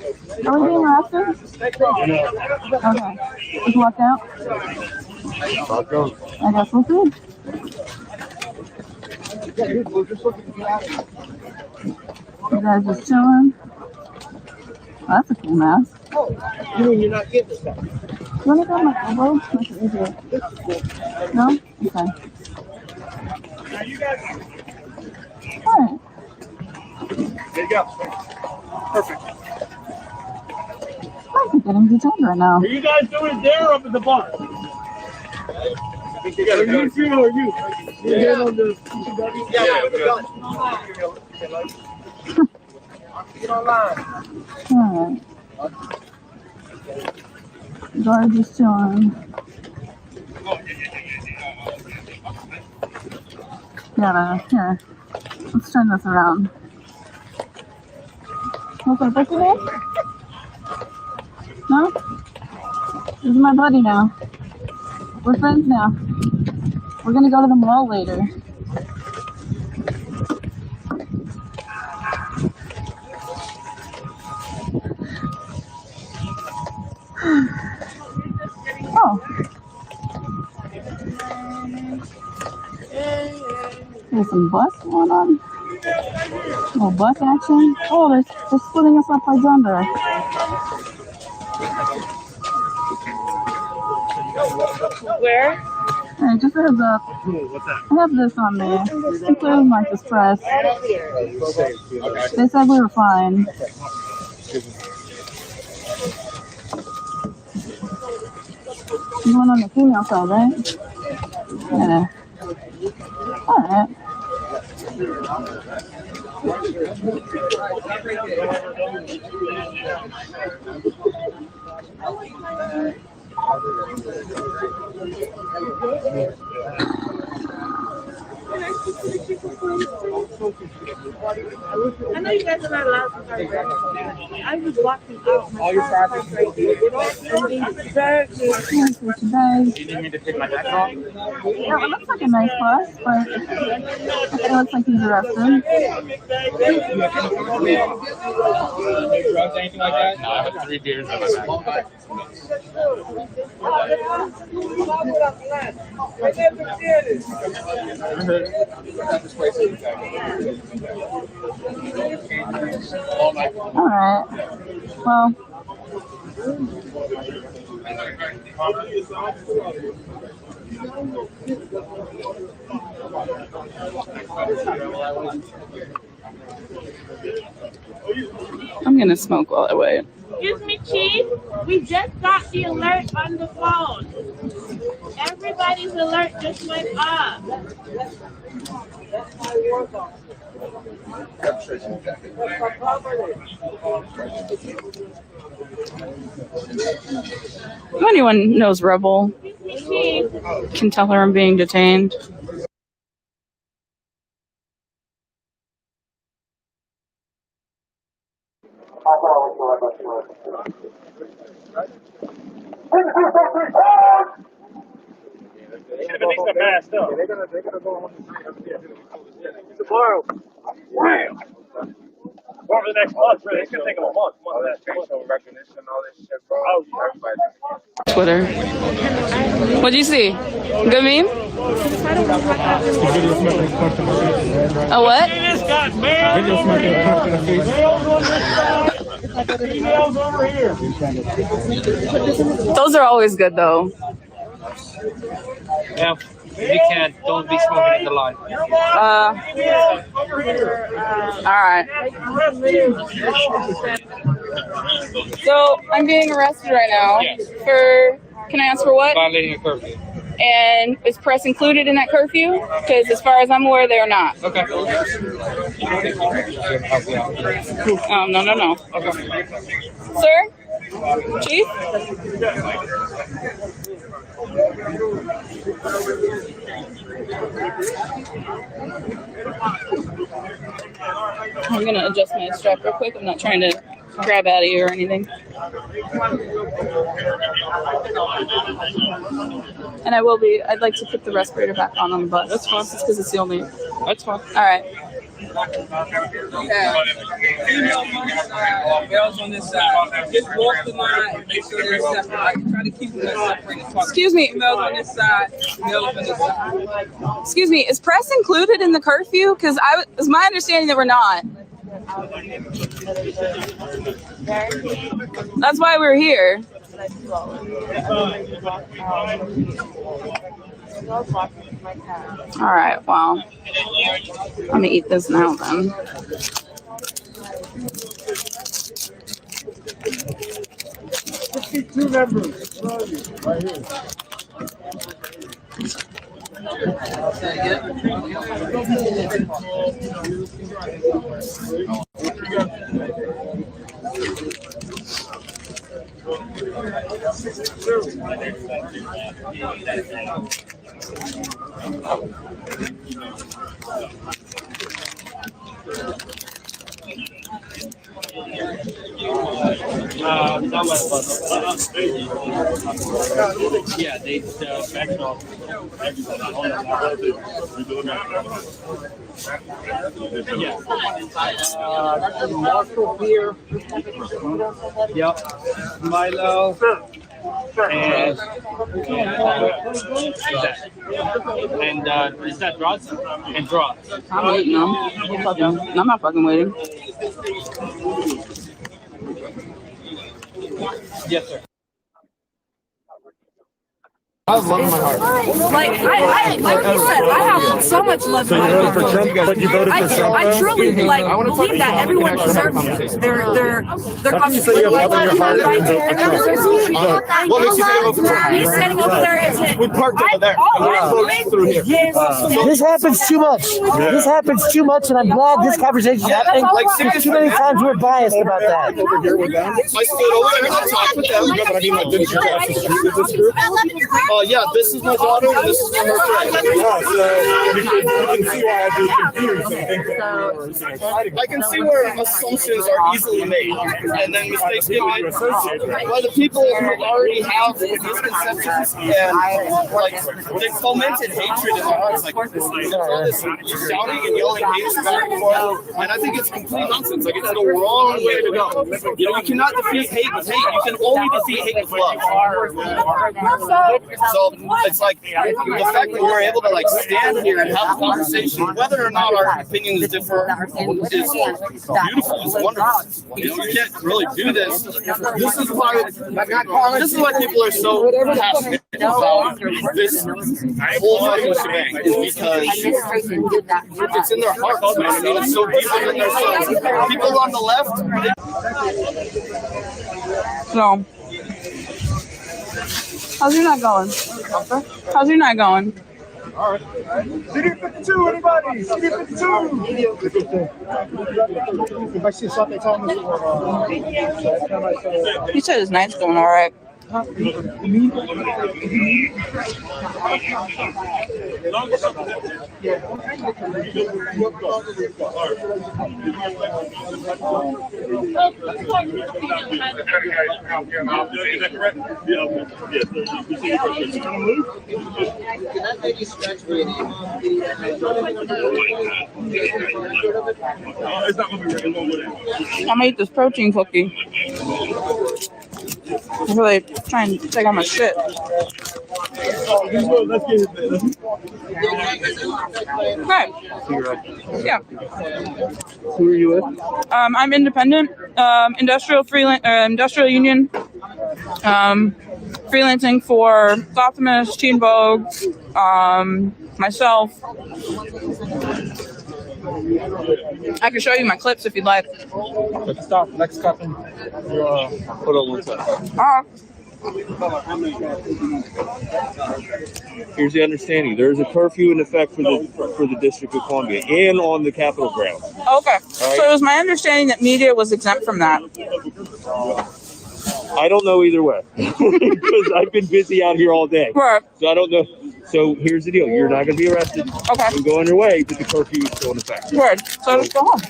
Are we being arrested? Okay. Just walk out? I guess we'll see. You guys are chilling. Well, that's a cool mask. Oh, you mean you're not getting this back? You want to grab my elbow? Make it easier. No? Okay. Alright. There you go. Perfect. I'm getting detained right now. Are you guys doing it there or up at the bar? You got you two or you? Yeah. On the Get online. Alright. Guard just chilling. Here. Let's turn this around. Okay, what's your name? No? This is my buddy now. We're friends now. We're gonna go to the mall later. Oh. There's some bus going on. Oh, bus action. Oh, they're splitting us up by gender. Where? Hey, just a heads up. I have this on me. It's clearly marked as press. They said we were fine. You went on the female side, right? Yeah. Alright. I know you guys are not allowed to park right. I was walking out. All your cars right here. Do you need me to take my jacket off? Yeah, it looks like a nice bus, but it looks like he's arrested. Drugs, anything like that? No, I have 3 beers in my bag. Alright. Well. I'm gonna smoke while I wait. Excuse me, Chief. We just got the alert on the phone. Everybody's alert just went up. If anyone knows Rebel, can tell her I'm being detained. Everything's so fast up. They're gonna go on tomorrow. Wow. Over the next month, really. It's gonna take them a month. Facial recognition, all this shit, bro. Oh, everybody. Twitter. What'd you see? Good meme? A what? This guy, man. Females over here. Those are always good though. Yeah, if you can, don't be smoking in the line. Alright. So, I'm being arrested right now for, can I ask for what? Violating a curfew. And is press included in that curfew? Because as far as I'm aware, they are not. Okay. No. Okay. Sir? Chief? I'm gonna adjust my strap real quick. I'm not trying to grab out of you or anything. And I will be. I'd like to put the respirator back on the bus. That's fine. Just because it's the only. That's fine. All right. Males on this side. Just walk the line and make sure they're separate. I can try to keep them separated. Excuse me. Males on this side. Males on this side. Excuse me. Is press included in the curfew? Because it's my understanding that we're not. That's why we're here. All right, well, I'm gonna eat this now then. 52 members. Right here. Yeah, they backed off Marshall beer. Yep. Milo. And is that draws? And draw. I'm eating them. I'm not fucking waiting. Yes, sir. I have love in my heart. Like you said, I have so much love in my heart. For Trump, but you voted for Trump. I truly believe that everyone deserves their constitution. What makes you think of Me standing over there isn't. We parked over there. Through here. This happens too much. This happens too much, and I'm glad this conversation's happening. Like Too many times we're biased about that. I stood over there and I talked with them. Yeah, but I mean, like, didn't you cross the street with this group? Yeah, this is my daughter and this is her friend. Yeah, so you can see why I'd be confused and think that I can see where assumptions are easily made and then mistakes get made by the people who already have misconceptions and like they fomented hatred in their hearts. Like there's all this shouting and yelling hate back and forth, and I think it's complete nonsense. Like it's the wrong way to go. You know, you cannot defeat hate with hate. You can only defeat hate with love. So it's like the fact that we're able to like stand here and have a conversation, whether or not our opinions differ, is beautiful. It's wonderful. You know, you can't really do this. This is why people are so passionate about this whole fucking shebang, is because it's in their hearts, man. I mean, it's so deep within their souls. People on the left. So, how's your night going? How's your night going? all right. CD52, anybody? CD52. If I see something, tell me. He said his night's going all right. I'm gonna eat this protein cookie. I'm really trying to take out my shit. Okay. Yeah. Who are you with? I'm independent, industrial union, freelancing for Gothamist, Teen Vogue, myself. I can show you my clips if you'd like. Let's stop. Next couple. Hold on one second. Here's the understanding: there is a curfew in effect for the District of Columbia and on the Capitol grounds. Okay, so it was my understanding that media was exempt from that. I don't know either way because I've been busy out here all day. Right. So I don't know. So here's the deal: you're not going to be arrested. Okay. You can go on your way, but the curfew is still in effect. Word. So let's go home.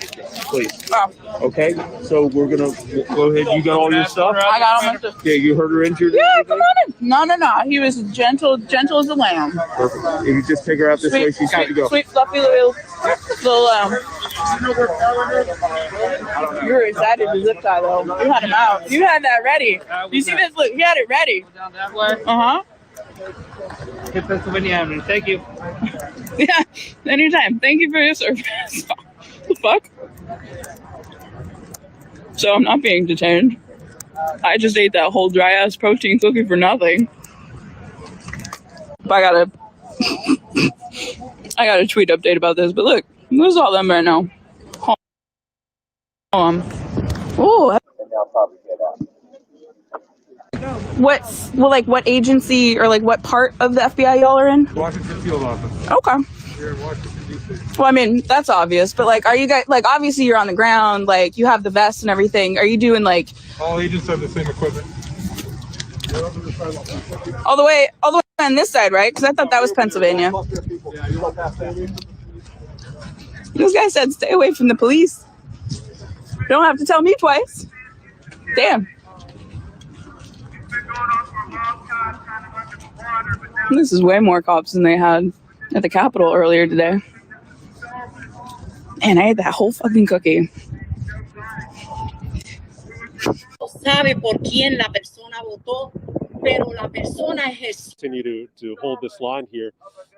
Please. Oh. Okay. So we're gonna go ahead. You got all your stuff. I got all my stuff. Yeah. You hurt her injured. Yeah. Come on in. No. He was gentle as a lamb. Perfect. If you just take her out this way, she's good to go. Sweet, fluffy little lamb. You were excited to zip tie though. You had him out. You had that ready. You see this? Look, he had it ready. Good Pennsylvania Avenue. Thank you. Yeah, anytime. Thank you for your service. The fuck? So I'm not being detained. I just ate that whole dry ass protein cookie for nothing. But I got a tweet update about this. But look, there's all them right now. Hold on. Oh. What agency or like what part of the FBI y'all are in? Washington Field Office. Okay. Here in Washington, D.C. Well, I mean, that's obvious, but like, are you guys, like, obviously you're on the ground, like, you have the vest and everything. Are you doing like. All agents have the same equipment. All the way on this side, right? Because I thought that was Pennsylvania. This guy said stay away from the police. Don't have to tell me twice. Damn. This is way more cops than they had at the Capitol earlier today. Man, I ate that whole fucking cookie. Sabe por quién la persona votó, pero la persona es. Continue to hold this line here.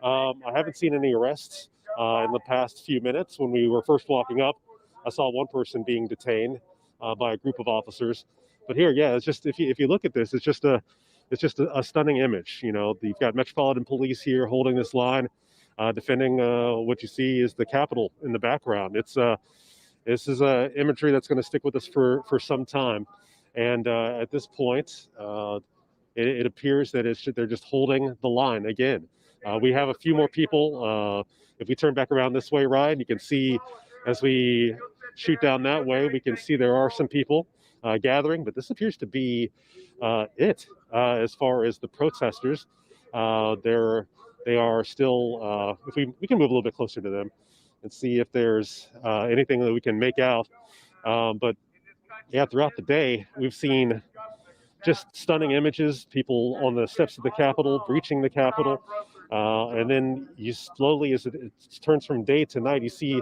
I haven't seen any arrests in the past few minutes. When we were first walking up, I saw one person being detained by a group of officers. But here, yeah, it's just if you look at this, it's just a stunning image. You know, you've got Metropolitan Police here holding this line, defending what you see is the Capitol in the background. This is imagery that's going to stick with us for some time. And at this point, it appears that they're just holding the line again. We have a few more people. If we turn back around this way, Ryan, you can see as we shoot down that way, we can see there are some people gathering, but this appears to be it as far as the protesters. They are still, if we can move a little bit closer to them and see if there's anything that we can make out. But yeah, throughout the day, we've seen just stunning images, people on the steps of the Capitol, breaching the Capitol. And then you slowly, as it turns from day to night, you see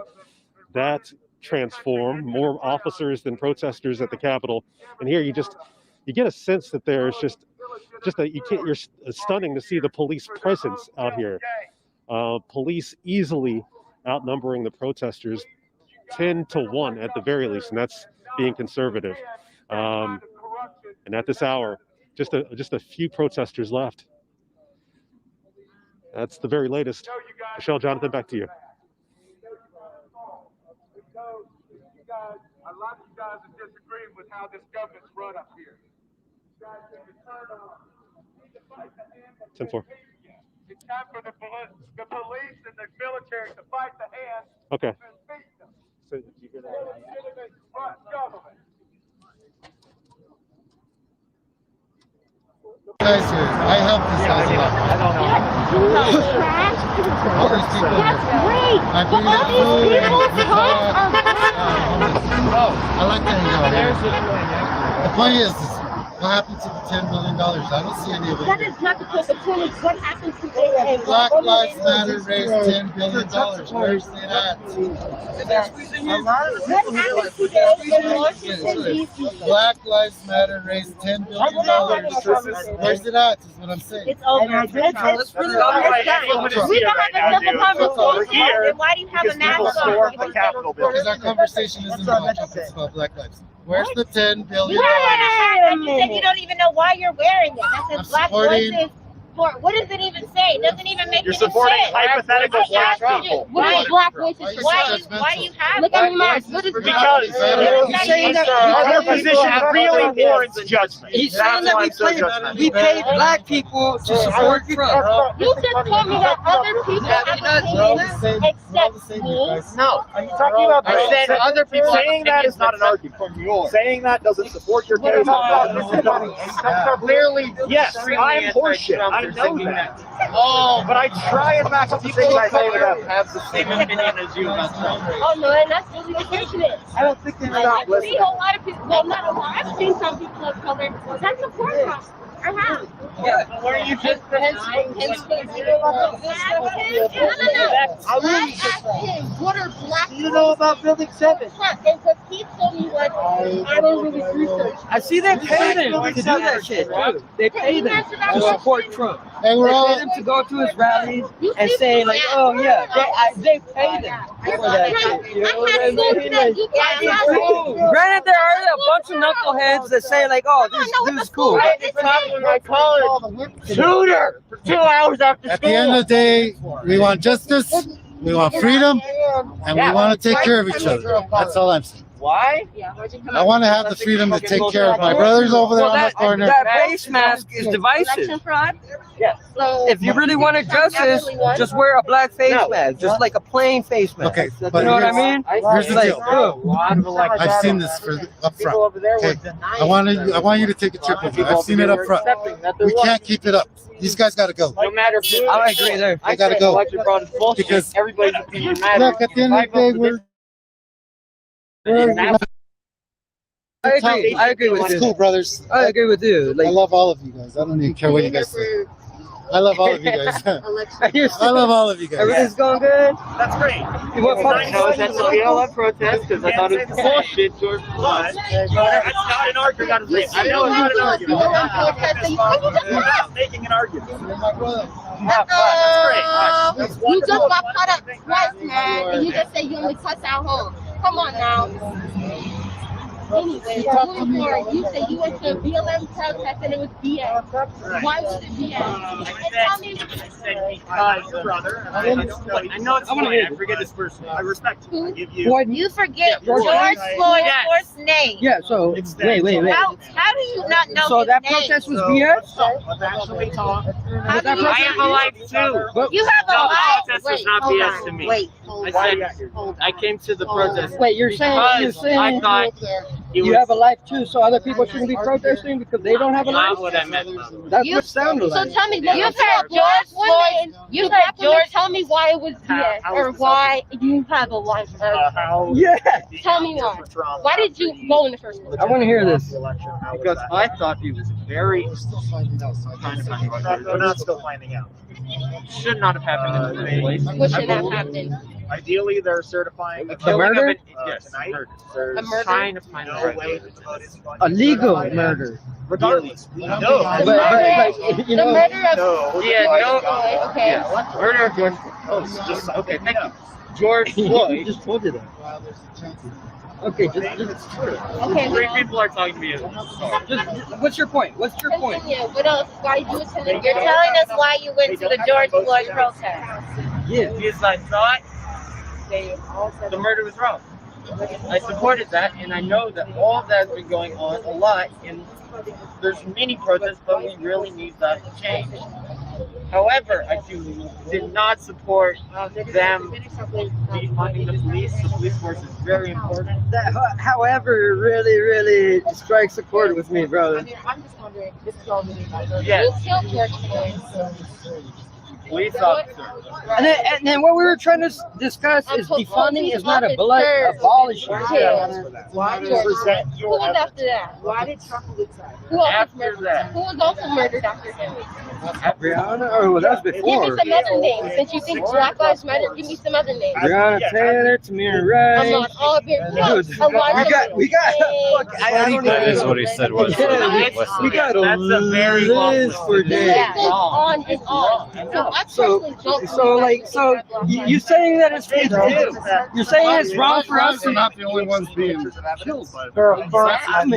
that transform, more officers than protesters at the Capitol. And here you get a sense that there's you're stunning to see the police presence out here. Police easily outnumbering the protesters 10-1 at the very least, and that's being conservative. And at this hour, just a few protesters left. That's the very latest. Michelle, Jonathan, back to you. A lot of you guys are disagreeing with how this government's run up here. You guys need to turn on. You need to fight the hand of 10-4. It's time for the police and the military to fight the hand Okay. and beat them. So did you hear that? Legitimate government. Guys here, I help these guys a lot. I don't know. All these people. That's great. I bring them food. I like that you The point is, what happened to the $10 billion? I don't see any of it. That is not the point. The point is what happened to it. Black Lives Matter raised $10 billion. Where's it at? Black Lives Matter raised $10 billion. Where's it at? Is what I'm saying. It's over. It's really over. We don't have a civil conversation. Then why do you have a mask on? Because our conversation isn't about that. It's about Black Lives. Where's the $10 billion? You said you don't even know why you're wearing it. That says Black Voices. What does it even say? It doesn't even make any sense. You're supporting hypothetical black people. What is Black Voices? Why do you have Look at Mark. What is Because you're saying that our position really warrants judgment. He's saying that we pay black people to support Trump. You just told me that other people have opinions except me. No. Are you talking about I said other people saying that is not an argument. Saying that doesn't support your case. Clearly, yes, I'm horseshit. I know that. Oh, but I try and back up the things I say that have the same opinion as you about Trump. Oh no, and that's really the case. I don't think they're I've seen a lot of people. Well, not a lot. I've seen some people of color that support Trump. Yeah, were you just what are black? You know about Building 7? Because he told me like I don't really research. I see they pay them to do that shit, too. They pay them to support Trump. They pay them to go to his rallies and say, like, oh, yeah, they pay them for that shit. You know what I mean? Like, granted, there are a bunch of knuckleheads that say, like, oh, this dude's cool. I had to talk with my college tutor for 2 hours after school. At the end of the day, we want justice, we want freedom, and we want to take care of each other. That's all I'm saying. Why? I want to have the freedom to take care of my brothers over there on the corner. That face mask is divisive. Yeah. If you really wanted justice, just wear a black face mask, just like a plain face mask. Okay, You but know what I mean? here's the Like, deal. I've seen this up front. Okay, I want you to take a trip with me. I've seen it up front. We can't keep it up. These guys got to go. No matter who, I agree there. They got to go. Because everybody's opinion matters. look, at the end of the day, we're I agree with it's you. cool, brothers. I agree with you. I love all of you guys. I don't even care what you guys say. I love all of you guys. I love all of you guys. Everything's going good. That's great. You want I know that's a BLM protest because I thought it was bullshit, George Floyd. That's not an argument. I know it's not an argument. We're not making an argument. That's great. You just got cut up twice, man, and you just say you only cuss at home. Come on now. Anyway, you said you went to a BLM protest and it was BS. Why was it BS? I said because, brother, I know it's Floyd. I forget his first name. I respect you. I give you. You forget George Floyd's first name. Yeah, so, wait. How do you not know So his that name? protest was BS? I have a life too. You have a life. The protest was not BS to me. I said I came to the protest. Wait, you're saying I thought you have a life too, so other people shouldn't be protesting because they don't have a life? Not what I meant. That's what sounded like. So tell me, you've heard George Floyd. You've heard George. Tell me why it was BS or why you have a life. Yeah. Tell me why. Why did you go in the first place? I want to hear this. Because I thought he was very we're not still finding out. Should not have happened in the first place. What should have happened? Ideally, they're certifying A murder? Yes, murder. A murder? Trying to find a way. A legal murder. Regardless, we know. But you know, the murder of George Floyd. Okay. Murder of George. Oh, just okay. Thank you. George Floyd. just told you that. Okay, just Okay. Three people are talking to you. what's your point? What's your point? Continue. What else? Why you attended? You're telling us why you went to the George Floyd protest. Yeah. Because I thought the murder was wrong. I supported that, and I know that all of that has been going on a lot, and there's many protests, but we really need that to change. However, I did not support them defunding the police. The police force is very important. However, really strikes a chord with me, brother. I'm just wondering. Yes. Who killed George Floyd? Police officer. And then what we were trying to discuss is defunding is not abolishing. Why George? Who was after that? Why did Trump decide? Who else was murdered? Who was also murdered after him? Brianna? Oh, that was before. Give me some other names. Since you think Black Lives Matter, give me some other names. Brianna Taylor, Tamir Rice. I'm not all We got. Look, I don't That even. is what he said was. We got a list for days. Yeah, on and on. So you saying that it's you're saying it's wrong for us They're to not the only ones being killed by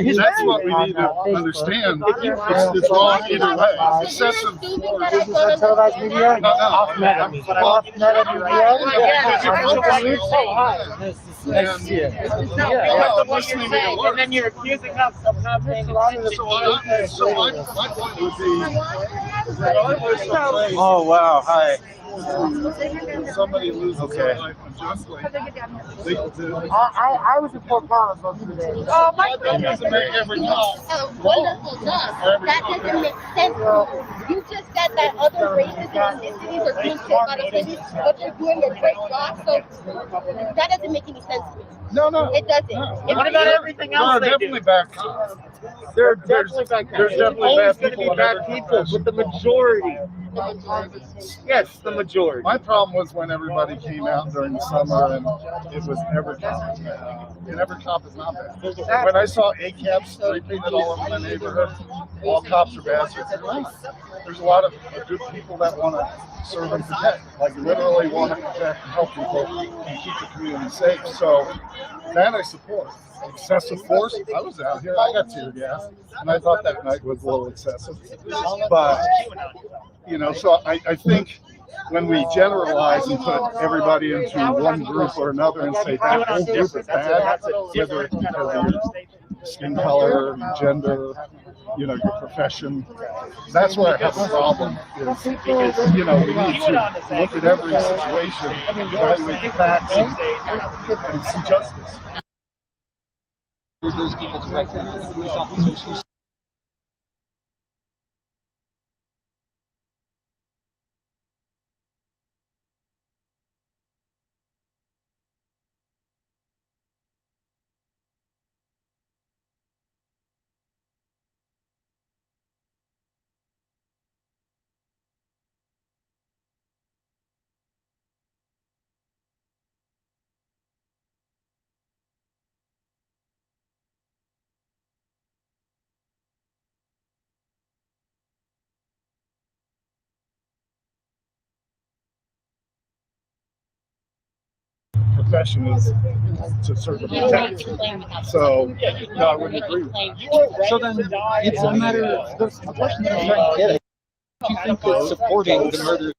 his that's what we need to understand. It's wrong either way. Excessive force. Televised media? And then you're accusing us of not paying attention. Oh wow, hi. somebody loses their life unjustly, I was in Fort Collins most of the day. Oh my that doesn't make every cop A wonderful job. That doesn't make sense. You just said that other races and ethnicities are doing shit by the police, but they're doing a great job. So that doesn't make any sense to me. No, it doesn't. What about everything else? There are definitely bad cops. There's definitely bad people. Bad people, but the majority. Yes, the majority. My problem was when everybody came out during the summer and it was every cop. And every cop is not bad. When I saw ACAB spray painted all over my neighborhood, all cops are bastards. There's a lot of good people that want to serve and protect, like literally want to protect and help people and keep the community safe. So that I support. Excessive force, I was out here, I got tear gas, and I thought that night was a little excessive. But, you know, so I think when we generalize and put everybody into one group or another and say that whole group is bad, whether it's because of your skin color, gender, you know, your profession, that's where I have a problem. Is, you know, we need to look at every situation, evaluate the facts, and see justice. Those people to recognize the police officers who Profession is to serve and protect. So, no, I wouldn't agree with that. So then it's a matter of the question that I'm trying to get at. Do you think that supporting the murder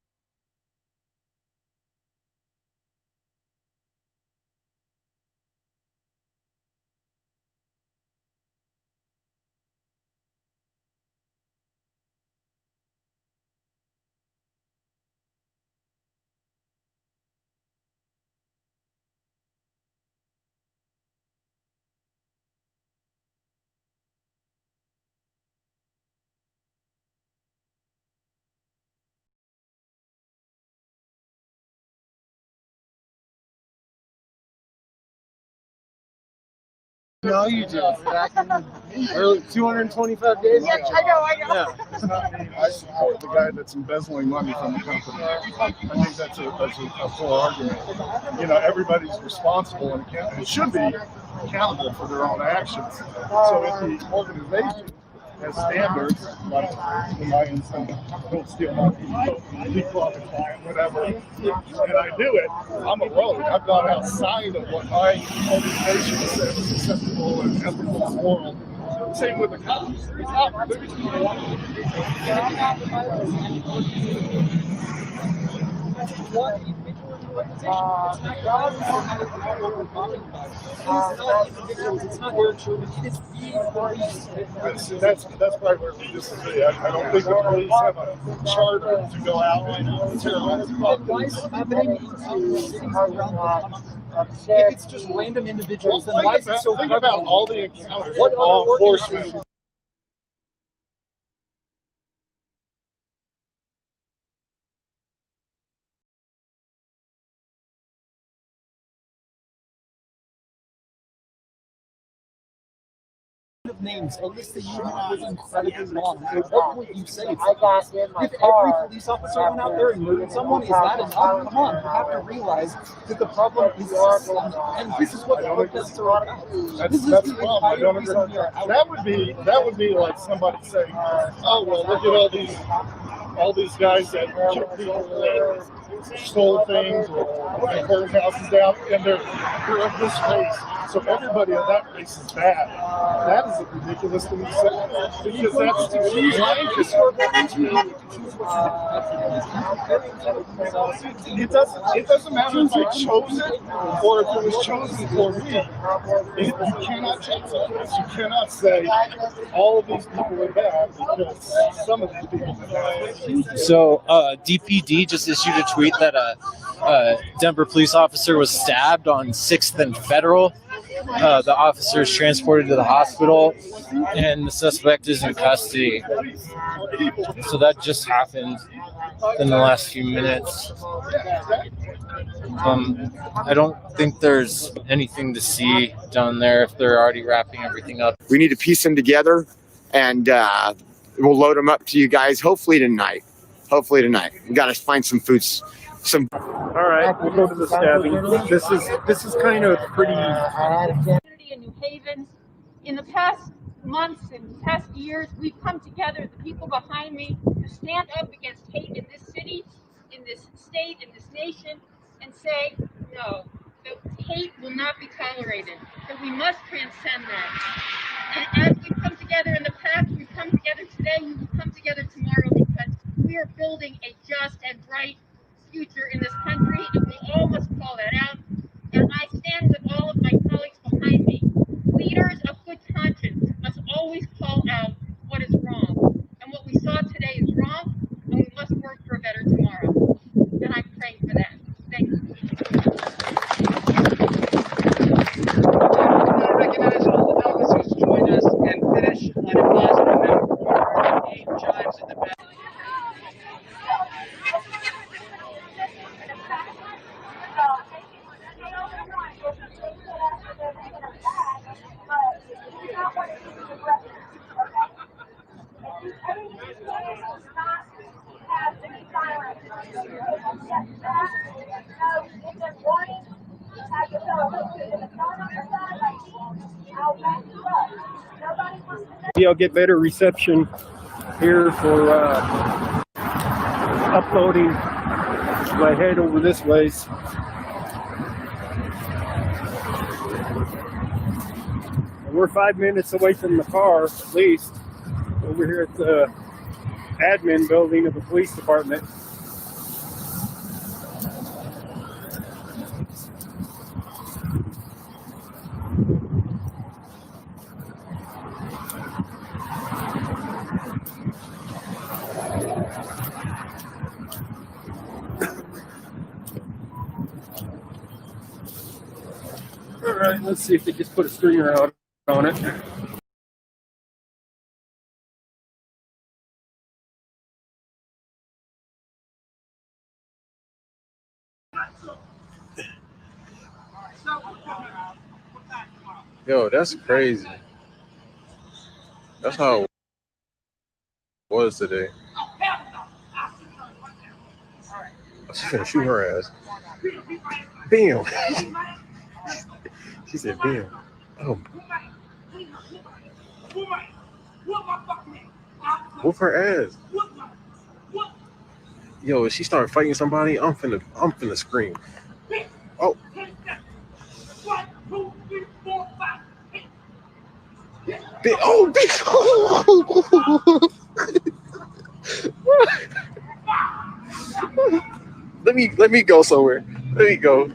No, you just back in early 225 days. Yes, I know. Yeah. I support the guy that's embezzling money from the company. I think that's a poor argument. You know, everybody's responsible and should be accountable for their own actions. So if the organization has standards, like in my instance, don't steal my people, whatever, and I do it, I'm a rogue. I've gone outside of what my organization says is acceptable and ethical and moral. Same with the cops. The cops, they're just that's probably where we disagree. I don't think the police have a charter to go out and terrorize properties. If it's just random individuals, then why is it so think about all the encounters what law enforcement. of names, a list that you know is incredibly long. At what point you say it's if every police officer went out there and murdered someone, is that enough? Come on, you have to realize that the problem is systemic, and this is what the protests are about. That's the problem. I don't agree. That would be like somebody saying, "Oh well, look at all these guys that killed people, stole things, or burned houses down, and they're of this race." So everybody in that race is bad. That is a ridiculous thing to say because that's to choose life. It doesn't matter if I chose it or if it was chosen for me. You cannot change that race. You cannot say all of these people are bad because some of these people are bad. So DPD just issued a tweet that a Denver police officer was stabbed on 6th and Federal. The officer is transported to the hospital, and the suspect is in custody. So that just happened in the last few minutes. I don't think there's anything to see down there if they're already wrapping everything up. We need to piece them together, and we'll load them up to you guys hopefully tonight. We got to find some foods. All right, we'll go to the stabbing. This is kind of pretty. In New Haven, in the past months and past years, we've come together, the people behind me, to stand up against hate in this city, in this state, in this nation, and say, no, that hate will not be tolerated, that we must transcend that. And as we've come together in the past, we've come together today, we will come together tomorrow because we are building a just and right future in this country, and we all must call that out. And I stand with all of my colleagues behind me. Leaders of good conscience must always call out what is wrong. And what we saw today is wrong, and we must work for a better tomorrow. And I'm praying for that. Thank you. I recognize all the delegates who joined us and finish on a positive note. 8 chimes in the back. Maybe I'll get better reception here for uploading my head over this ways. We're 5 minutes away from the car, at least, over here at the admin building of the police department. All right, let's see if they just put a stringer out on it. Yo, that's crazy. That's how it was today. She's gonna shoot her ass. Bam. She said, bam. Oh. Whoop her ass. Yo, if she start fighting somebody, I'm finna scream. Oh. Oh, let me go somewhere. Let me go.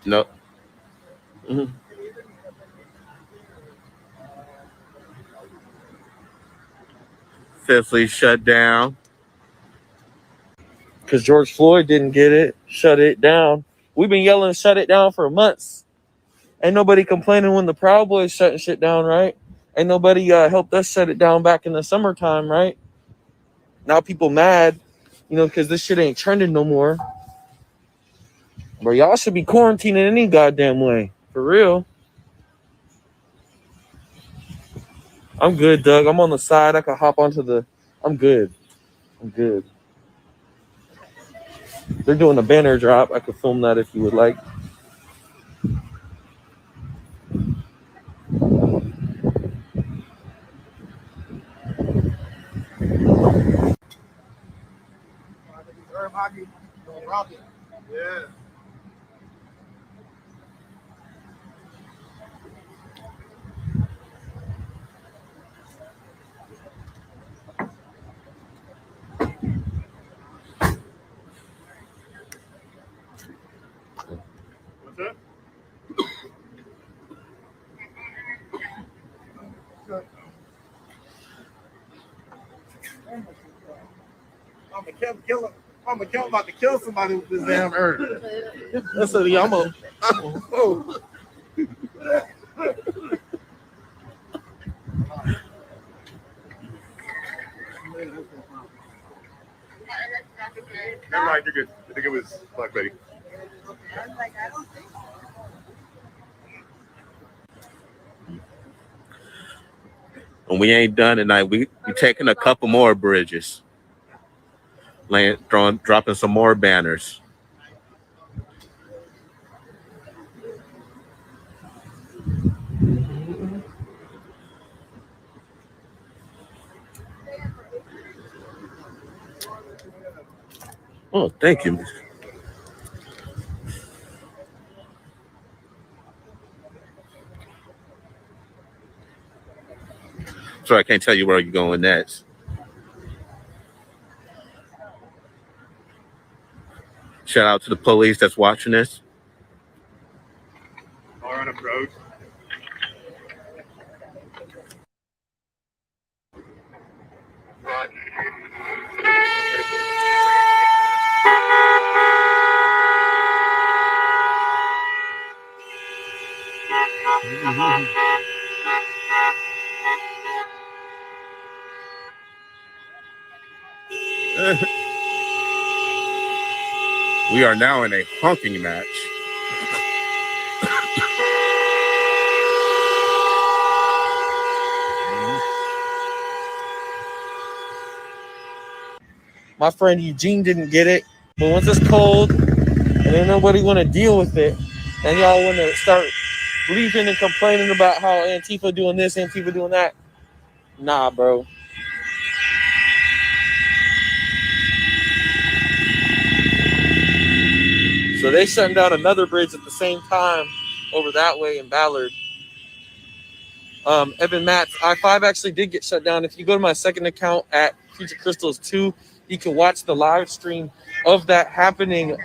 No. Mm-hmm. Fifthly shut down. Because George Floyd didn't get it, shut it down. We've been yelling shut it down for months. Ain't nobody complaining when the Proud Boys shutting shit down, right? Ain't nobody helped us shut it down back in the summertime, right? Now people mad, because this shit ain't trending no more. But y'all should be quarantining any goddamn way. For real. I'm good, Doug. I'm on the side. I can hop onto the... I'm good. They're doing a banner drop. I could film that if you would like. Yeah. What's that? I'm about to kill somebody with this damn herb. That's a yamo. Oh. Never mind, you're good. I think it was Black Betty. And we ain't done tonight. We taking a couple more bridges. Dropping some more banners. Oh, thank you. So I can't tell you where you're going next. Shout out to the police that's watching this. Car on approach. We are now in a honking match. My friend Eugene didn't get it, but once it's cold and then nobody want to deal with it, and y'all want to start leaving and complaining about how Antifa doing this, Antifa doing that. Nah, bro. So they shutting down another bridge at the same time over that way in Ballard. Evan Matz, I-5 actually did get shut down. If you go to my second account at Future Crystals 2, you can watch the live stream of that happening.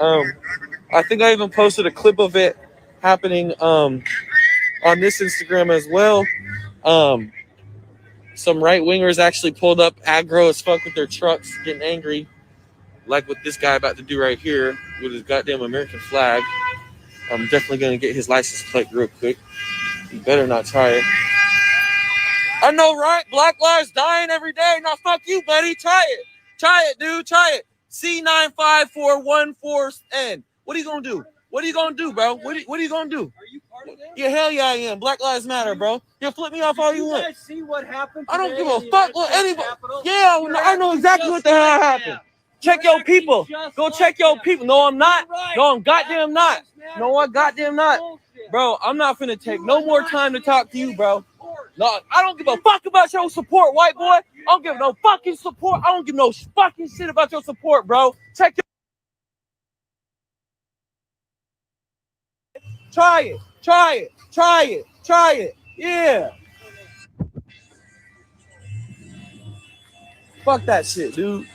I think I even posted a clip of it happening on this Instagram as well. Some right-wingers actually pulled up aggro as fuck with their trucks, getting angry, like what this guy about to do right here with his goddamn American flag. I'm definitely going to get his license plate real quick. You better not try it. I know, right? Black lives dying every day. No, fuck you, buddy. Try it. Try it, dude. Try it. C95414N. What are you going to do? What are you going to do, bro? What are you going to do? Are you part of it? Yeah, hell yeah, I am. Black lives matter, bro. You flip me off all you want. You guys see what happened? I don't give a fuck what anybody. Yeah, I know exactly what the hell happened. Check your people. Go check your people. No, I'm not. No, I'm goddamn not. No, I'm goddamn not. Bro, I'm not finna take no more time to talk to you, bro. No, I don't give a fuck about your support, white boy. I don't give no fucking support. I don't give no fucking shit about your support, bro. Check your. Try it. Try it. Try it. Try it. Yeah. Fuck that shit, dude.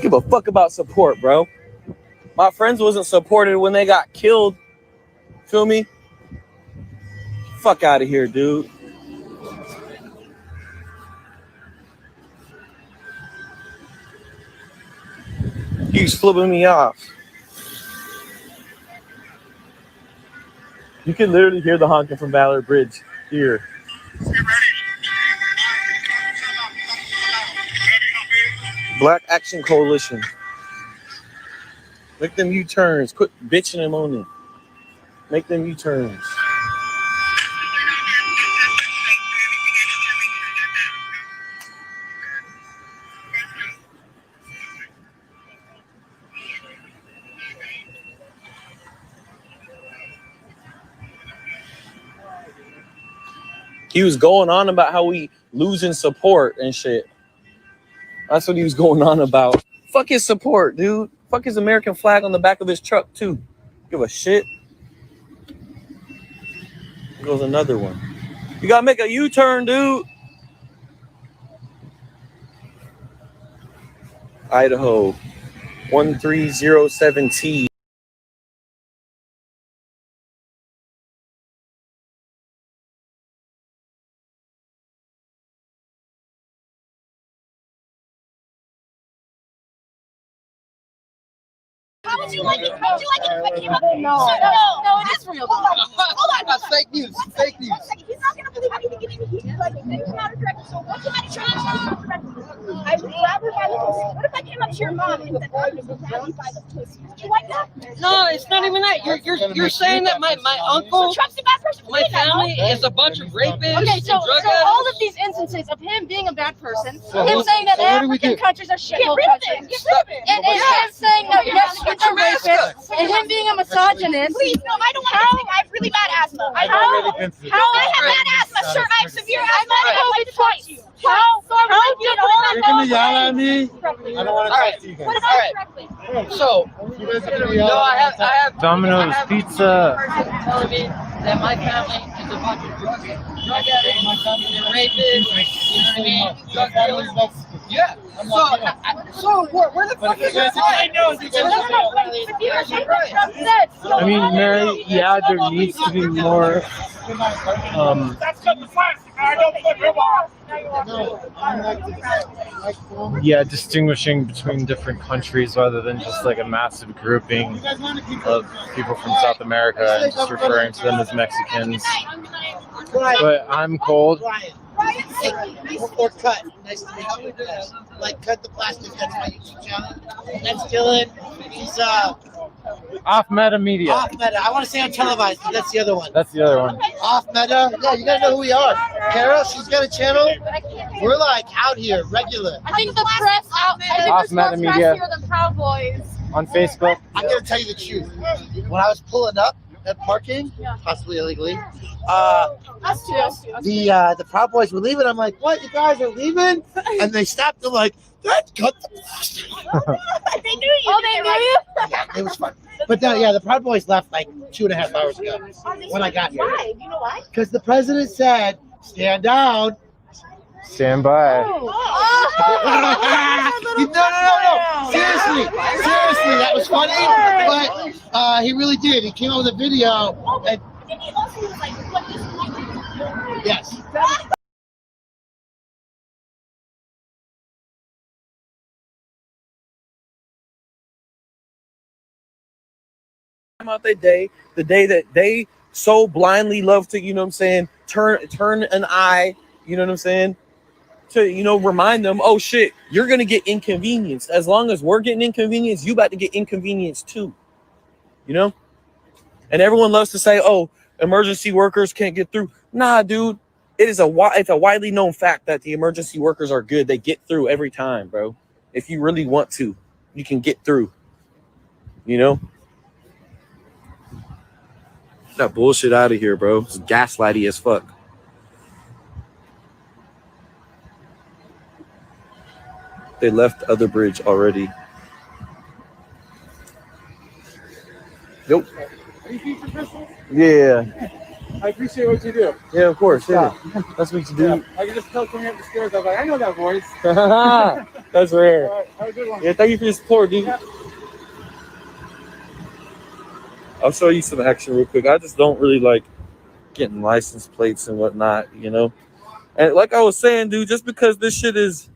Give a fuck about support, bro. My friends wasn't supported when they got killed. Feel me? Fuck out of here, dude. He's flipping me off. You can literally hear the honking from Ballard Bridge here. Black Action Coalition. Make them U-turns. Quit bitching them on them. Make them U-turns. He was going on about how we losing support and shit. That's what he was going on about. Fuck his support, dude. Fuck his American flag on the back of his truck, too. Give a shit. Here goes another one. You gotta make a U-turn, dude. Idaho, 1307T. How would you like it? How would you like it if I came up? No, it is real. Hold on. That's fake news. Fake news. He's not gonna believe anything in it. He's like, it's not a direct. So what's the matter? I would rather buy the pussy. What if I came up to your mom and said, I would rather buy the pussy? Would you like that? No, it's not even that. You're saying that my uncle, So Trump's a bad person. my family is a bunch of rapists Okay, so and drug all addicts. of these instances of him being a bad person, So him what- saying that so what do we African do? countries are shithole countries, and him saying that Mexicans are racist, and him being a misogynist. Please, no, I don't want to think I have really bad asthma. I have bad asthma, sir. I have severe asthma. I have COVID twice. How did all You're gonna yell at me? I don't want to talk to you What guys. about correctly? So, You guys are gonna no, yell I at me? have Domino's I have Pizza. a person telling me that my family is a bunch of drug addicts and rapists. You know what I mean? Drug dealers. Yeah. So where the fuck is your line? I mean, Mary, yeah, there needs to be more distinguishing between different countries rather than just like a massive grouping of people from South America and just referring to them as Mexicans. But I'm cold. Or cut. Nice to meet you. Yes. Like cut the plastic. That's my YouTube channel. That's Dylan. He's Off Meta Media. off meta. I want to say on televised, but that's the other one. That's the other one. Off meta. Yeah, you guys know who we are. Kara, she's got a channel. We're like out here, regular. I think the press out. I think Off there's more Meta press Media. here than Proud Boys. On Facebook. I'm gonna tell you the truth. When I was pulling up at parking, possibly illegally, Us too. the Proud Boys were leaving. I'm like, what? You guys are leaving? And they stopped. They're like, let's cut the plastic. They knew you. Oh, they knew you. Yeah, it was fun. But the Proud Boys left like 2.5 hours ago when I got here. Why? You know why? Because the president said, stand down. Stand by. No. Seriously, that was funny. But he really did. He came out with a video. And he also was like, what is yes. Out their day, the day that they so blindly love to, you know what I'm saying, turn an eye, you know what I'm saying, to, you know, remind them, oh shit, you're gonna get inconvenienced. As long as we're getting inconvenienced, you about to get inconvenienced too, you know. And everyone loves to say, oh, emergency workers can't get through. Nah, dude, it's a widely known fact that the emergency workers are good. They get through every time, bro. If you really want to, you can get through, you know. That bullshit out of here, bro. It's gaslighty as fuck. They left Other Bridge already. Nope. Are you featured, Crystal? Yeah. I appreciate what you do. Yeah, of course. Yeah. That's what you do. Yeah. I can just tell coming up the stairs. I was like, I know that voice. That's rare. All right, have a good one. Yeah, thank you for your support, dude. Yeah. I'll show you some action real quick. I just don't really like getting license plates and whatnot, you know? And like I was saying, dude, just because this shit is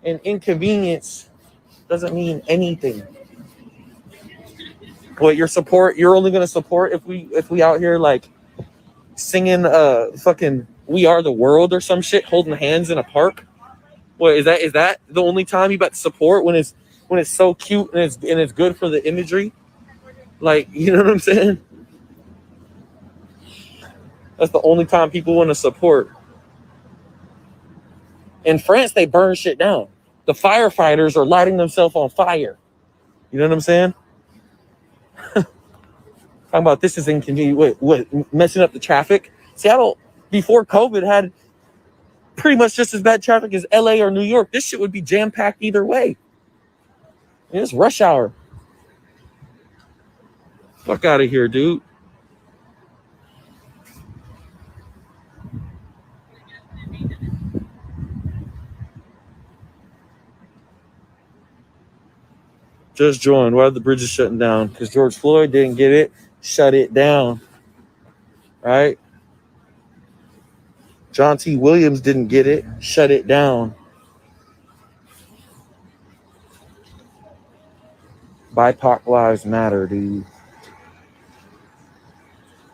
an inconvenience doesn't mean anything. What you're only gonna support if we out here like singing fucking We Are the World or some shit, holding hands in a park? What is that the only time you about to support when it's so cute and it's good for the imagery? Like, you know what I'm saying? That's the only time people want to support. In France, they burn shit down. The firefighters are lighting themselves on fire. You know what I'm saying? Talking about this is inconvenient. What, messing up the traffic? See, before COVID had pretty much just as bad traffic as LA or New York. This shit would be jam-packed either way. It's rush hour. Fuck out of here, dude. Just joined. Why are the bridges shutting down? Because George Floyd didn't get it. Shut it down. Right? John T. Williams didn't get it. Shut it down. BIPOC lives matter, dude.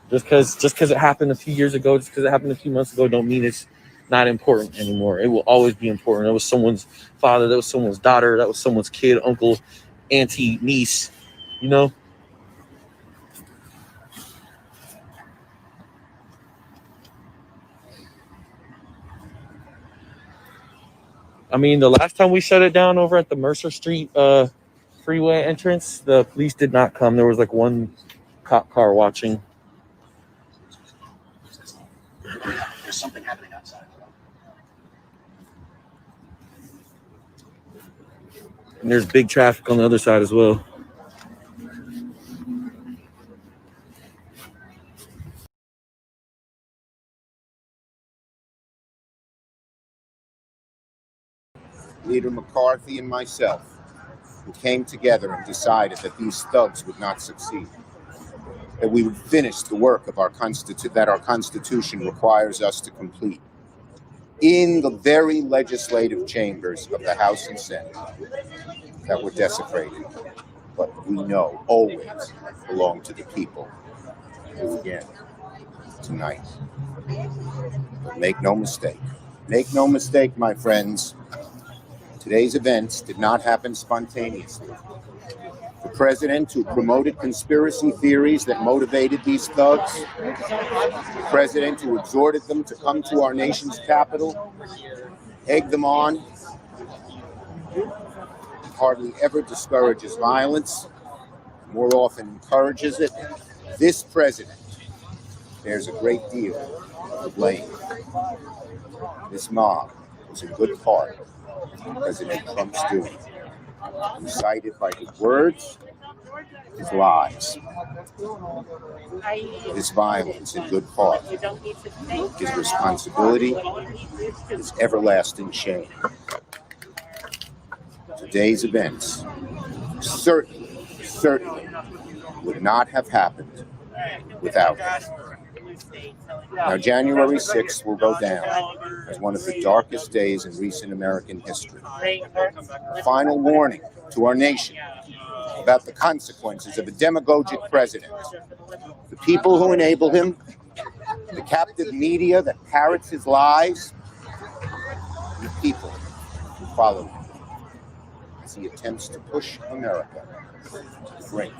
Just because it happened a few years ago, just because it happened a few months ago, don't mean it's not important anymore. It will always be important. That was someone's father. That was someone's daughter. That was someone's kid, uncle, auntie, niece. You know? I mean, the last time we shut it down over at the Mercer Street freeway entrance, the police did not come. There was like one cop car watching. There's something happening outside. And there's big traffic on the other side as well. Leader McCarthy and myself, who came together and decided that these thugs would not succeed, that we would finish the work of that our Constitution requires us to complete in the very legislative chambers of the House and Senate that were desecrated, but we know always belong to the people who again tonight. But make no mistake, my friends, today's events did not happen spontaneously. The president who promoted conspiracy theories that motivated these thugs, the president who exhorted them to come to our nation's capital, egged them on, hardly ever discourages violence, more often encourages it. This president bears a great deal of the blame. This mob was in good part President Trump's doing, incited by his words, his lies, his violence in good part, his responsibility, his everlasting shame. Today's events certainly would not have happened without it. Now, January 6th will go down as one of the darkest days in recent American history. A final warning to our nation about the consequences of a demagogic president, the people who enable him, the captive media that parrots his lies, and the people who follow him as he attempts to push America to the brink.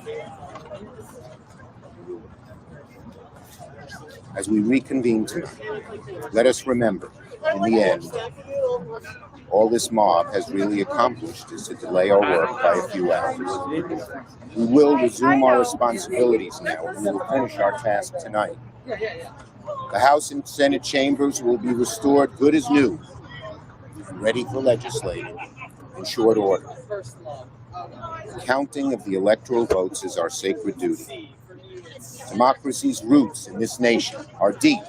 As we reconvene tonight, let us remember, in the end, all this mob has really accomplished is to delay our work by a few hours. We will resume our responsibilities now, and we will finish our task tonight. The House and Senate chambers will be restored good as new and ready for legislating in short order. The counting of the electoral votes is our sacred duty. Democracy's roots in this nation are deep,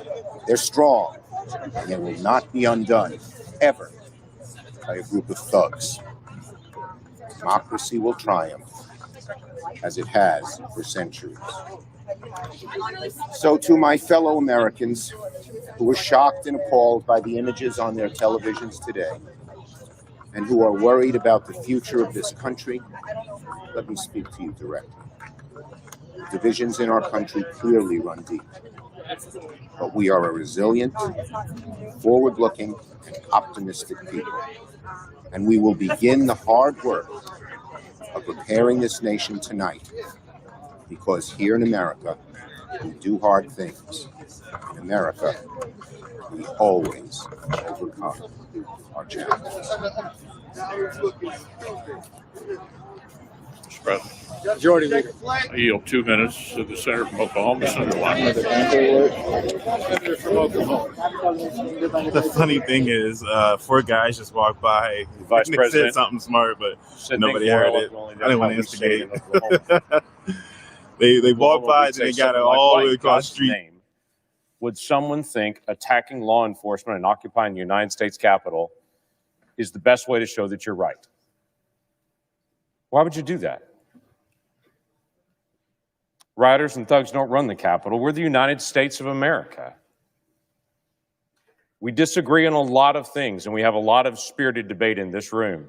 they're strong, and they will not be undone, ever, by a group of thugs. Democracy will triumph, as it has for centuries. So to my fellow Americans who were shocked and appalled by the images on their televisions today, and who are worried about the future of this country, let me speak to you directly. The divisions in our country clearly run deep, but we are a resilient, forward-looking, and optimistic people, and we will begin the hard work of repairing this nation tonight, because here in America, we do hard things. In America, we always overcome our challenges. President. Majority Leader. I yield 2 minutes to the senator from Oklahoma, Senator White. Senator from Oklahoma. The funny thing is, 4 guys just walked by. Vice and they President said something smart, but said nobody think more heard it. eloquently I than didn't want how to we say it instigate. in Oklahoma. They walked by, would then they say got it something like, all "Why the way in across God's the street. name would someone think attacking law enforcement and occupying the United States Capitol is the best way to show that you're right? Why would you do that? Rioters and thugs don't run the Capitol. We're the United States of America. We disagree on a lot of things, and we have a lot of spirited debate in this room.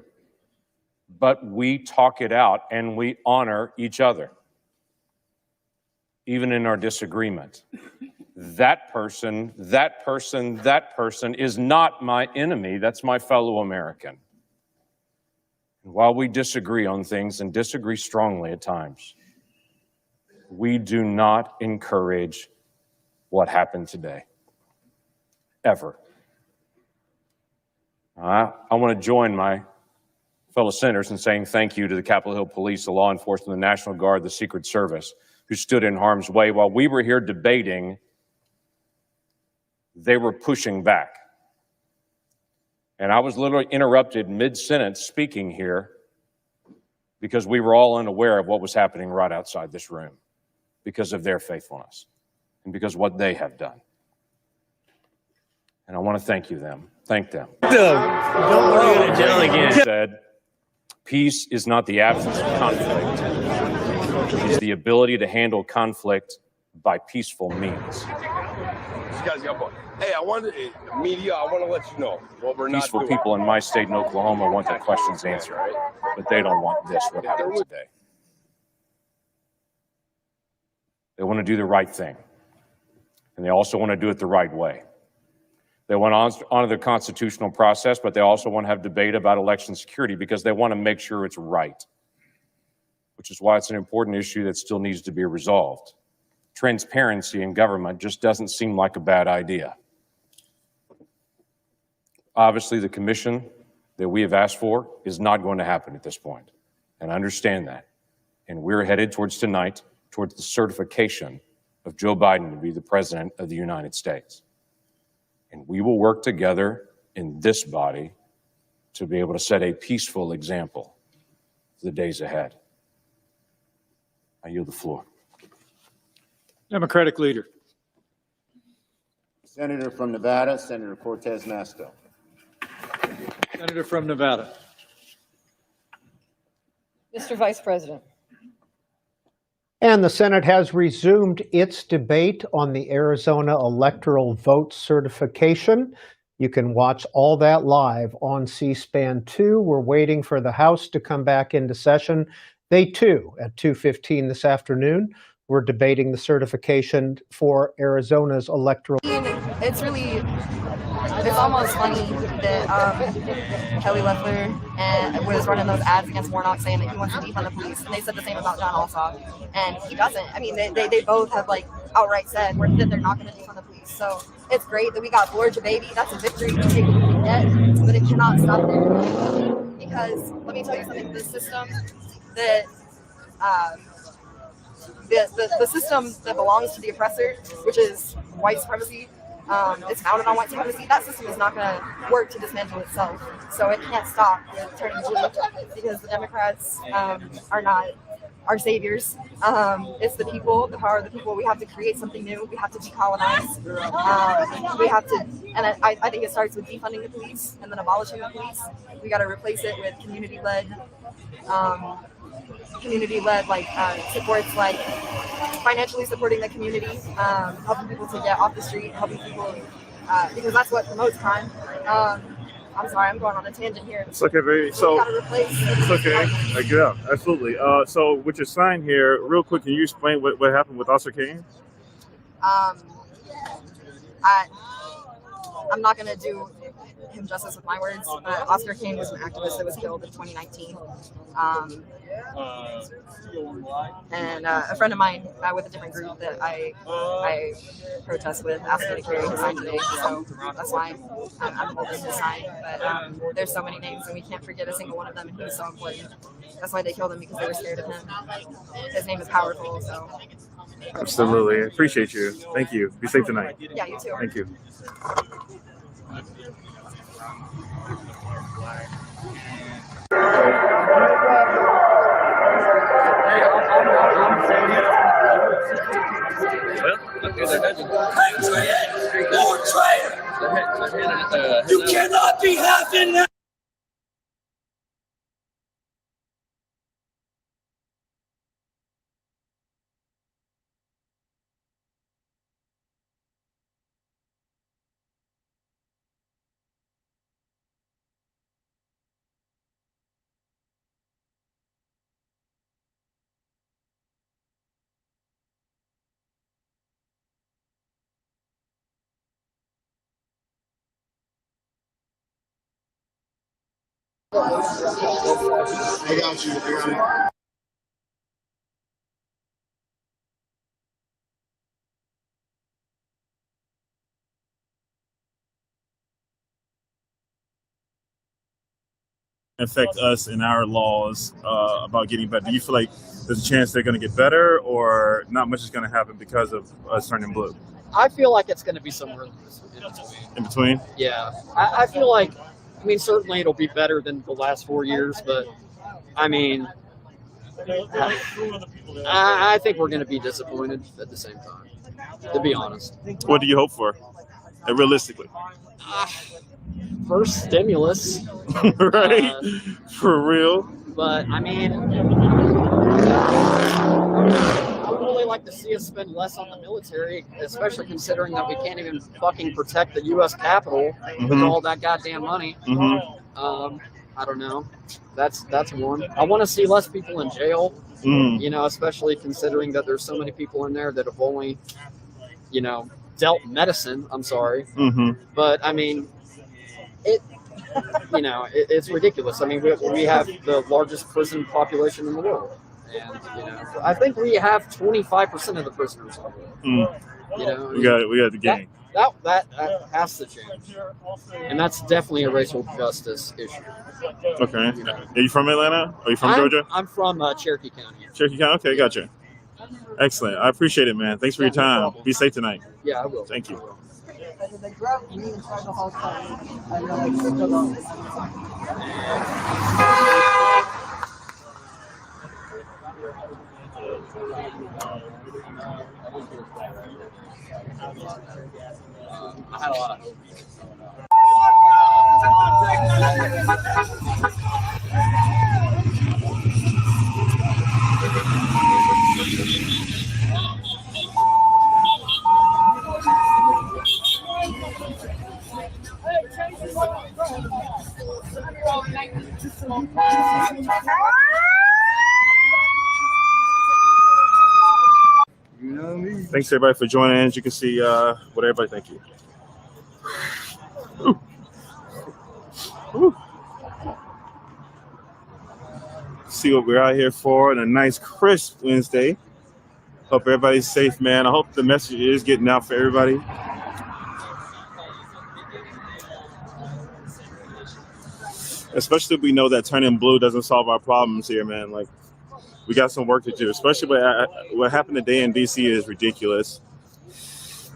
But we talk it out, and we honor each other, even in our disagreement. That person is not my enemy. That's my fellow American. And while we disagree on things and disagree strongly at times, we do not encourage what happened today, ever. I want to join my fellow senators in saying thank you to the Capitol Hill Police, the law enforcement, the National Guard, the Secret Service, who stood in harm's way. While we were here debating, they were pushing back. And I was literally interrupted mid-sentence speaking here because we were all unaware of what was happening right outside this room because of their faithfulness and because of what they have done. And I want to thank them. Don't go to jail again. Said, peace is not the absence of conflict. It is the ability to handle conflict by peaceful means. Hey, I want to let you know what we're not Peaceful doing. people in my state in Oklahoma want their questions answered, but they don't want this, what happened today. They want to do the right thing, and they also want to do it the right way. They want to honor the constitutional process, but they also want to have debate about election security because they want to make sure it's right, which is why it's an important issue that still needs to be resolved. Transparency in government just doesn't seem like a bad idea. Obviously, the commission that we have asked for is not going to happen at this point, and I understand that. And we're headed towards tonight, towards the certification of Joe Biden to be the president of the United States. And we will work together in this body to be able to set a peaceful example for the days ahead. I yield the floor. Democratic Leader. Senator from Nevada, Senator Cortez Masto. Senator from Nevada. Mr. Vice President. And the Senate has resumed its debate on the Arizona electoral vote certification. You can watch all that live on C-SPAN 2. We're waiting for the House to come back into session. They too, at 2:15 this afternoon, we're debating the certification for Arizona's electoral. It's almost funny that Kelly Loeffler was running those ads against Warnock saying that he wants to defund the police, and they said the same about John Alsop, and he doesn't. I mean, they both have like outright said that they're not going to defund the police. So it's great that we got Georgia Baby. That's a victory to take what we can get, but it cannot stop there. Because let me tell you something: the system that the system that belongs to the oppressor, which is white supremacy. It's founded on white supremacy. That system is not going to work to dismantle itself. So it can't stop with turning blue because the Democrats are not our saviors. It's the people, the power of the people. We have to create something new. We have to decolonize. We have to, and I think it starts with defunding the police and then abolishing the police. We got to replace it with community-led like supports, like financially supporting the community, helping people to get off the street, helping people because that's what promotes crime. I'm sorry, I'm going on a tangent here. It's okay, baby. So it's okay. Yeah, absolutely. So with your sign here, real quick, can you explain what happened with Officer Kane? I'm not going to do him justice with my words. Oscar Kane was an activist that was killed in 2019. And a friend of mine with a different group that I protest with asked me to carry his sign today, so that's why I'm holding his sign. But there's so many names, and we can't forget a single one of them, and he was so important. That's why they killed him, because they were scared of him. His name is powerful, so. Absolutely. I appreciate you. Thank you. Be safe tonight. Yeah, you too. Thank you. You cannot be having that. I got you. Affect us in our laws about getting better? Do you feel like there's a chance they're going to get better, or not much is going to happen because of us turning blue? I feel like it's going to be somewhere in between. In between? Yeah. I feel like, I mean, certainly it'll be better than the last 4 years, but I mean, I think we're going to be disappointed at the same time, to be honest. What do you hope for, realistically? First, stimulus. Right? For real? But, I mean, I would really like to see us spend less on the military, especially considering that we can't even fucking protect the U.S. Capitol with all that goddamn money. I don't know. That's one. I want to see less people in jail, you know, especially considering that there's so many people in there that have only, you know, dealt medicine. I'm sorry. But, I mean, you know, it's ridiculous. I mean, we have the largest prison population in the world. And, you know, I think we have 25% of the prisoners. You know, we got the game. That has to change. And that's definitely a racial justice issue. Okay. Are you from Atlanta? Are you from Georgia? I'm from Cherokee County. Cherokee County? Okay, gotcha. Excellent. I appreciate it, man. Thanks for your time. Be safe tonight. Yeah, I will. Thank you. I had a lot of Thanks everybody for joining. As you can see, what everybody, thank you. Woo. See what we're out here for on a nice crisp Wednesday. Hope everybody's safe, man. I hope the message is getting out for everybody. Especially if we know that turning blue doesn't solve our problems here, man. Like, we got some work to do. Especially what happened today in DC is ridiculous.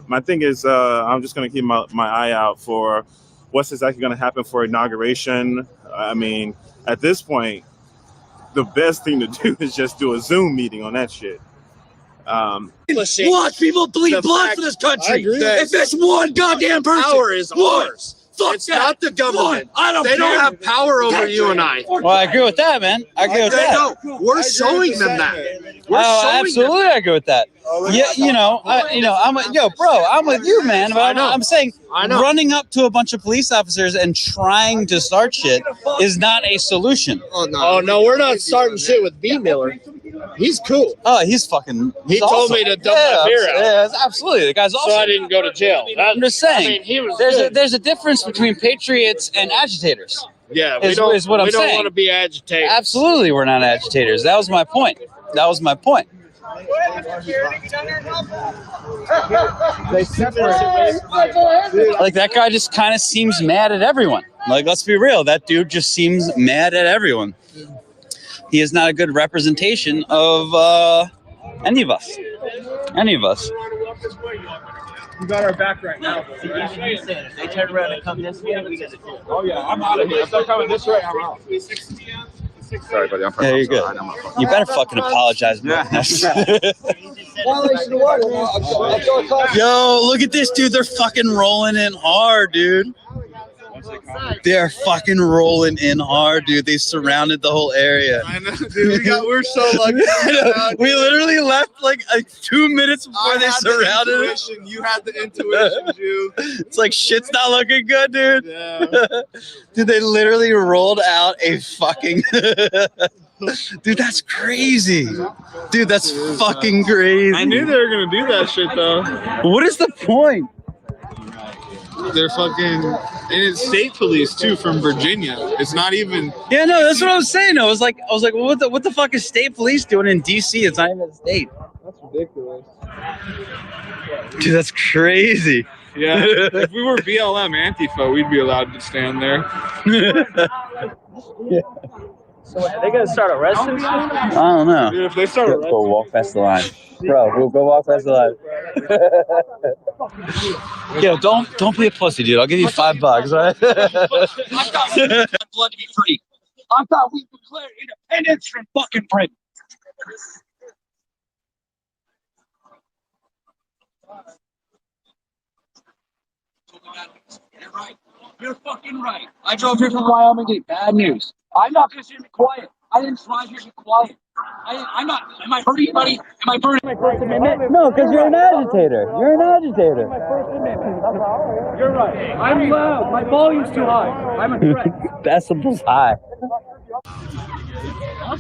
My thing is, I'm just going to keep my eye out for what's exactly going to happen for inauguration. I mean, at this point, the best thing to do is just do a Zoom meeting on that shit. Watch people bleed blood for this country. If it's one goddamn person, power is ours. Fuck it's that. Not the government. I don't. They care. Don't have power over you and I. Well, I agree with that, man. I agree with that. No, we're showing them that. Absolutely, I agree with that. Yeah, you know, I'm with you, man. But I'm saying, running up to a bunch of police officers and trying to start shit is not a solution. Oh no, we're not starting shit with B. Miller. He's cool. Oh, he's fucking. He told awesome. me to dump my beer out. Yeah, absolutely. The guy's awesome. So I didn't go to jail. I'm just saying. I mean, he was there's good. there's a difference between patriots and agitators. Yeah, is what I'm we saying. don't want to be agitators. Absolutely, we're not agitators. That was my point. They separate. Like, that guy just kind of seems mad at everyone. Like, let's be real. That dude just seems mad at everyone. He is not a good representation of any of us. You got our back right now. If they turn around and come this way, we got to do it. Oh yeah, I'm out of here. If they're coming this way, I'm out. Sorry, buddy. Yeah, you're good. You better fucking apologize, man. Yo, look at this, dude. They're fucking rolling in hard, dude. They're fucking rolling in hard, dude. They surrounded the whole area. I know, dude. We're so lucky. We literally left like 2 minutes before they surrounded us. You had the intuition, Jew. It's like, shit's not looking good, dude. Yeah. Dude, they literally rolled out a fucking... Dude, that's crazy. Dude, that's fucking crazy. I knew they were going to do that shit, though. What is the point? They're fucking... And it's state police, too, from Virginia. It's not even... Yeah, no, that's what I was saying. I was like, well, what the fuck is state police doing in D.C.? It's not even a state. That's ridiculous. Dude, that's crazy. Yeah, if we were BLM Antifa, we'd be allowed to stand there. Yeah. So are they gonna start arresting soon? I don't know. Dude, if they start arresting... Go walk past the line. Bro, we'll go walk past the line. Yo, don't be a pussy, dude. I'll give you $5, right? I thought we had blood to be free. I thought we declared independence from fucking Britain. Right. You're fucking right. I drove here from Wyoming to get bad news. I'm not just here to be quiet. I didn't drive here to be quiet. I'm not. Am I hurting anybody? Am I burning my First Amendment? No, because you're an agitator. You're an agitator. My First Amendment. You're right. I'm loud. My volume's too high. I'm a threat. Decibels high.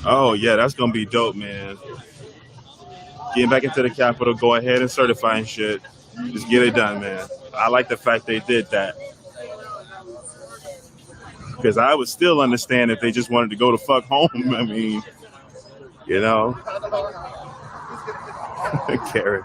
Oh yeah, that's gonna be dope, man. Getting back into the Capitol, go ahead and certifying shit. Just get it done, man. I like the fact they did that. Because I would still understand if they just wanted to go to fuck home. I mean, you know. Karen.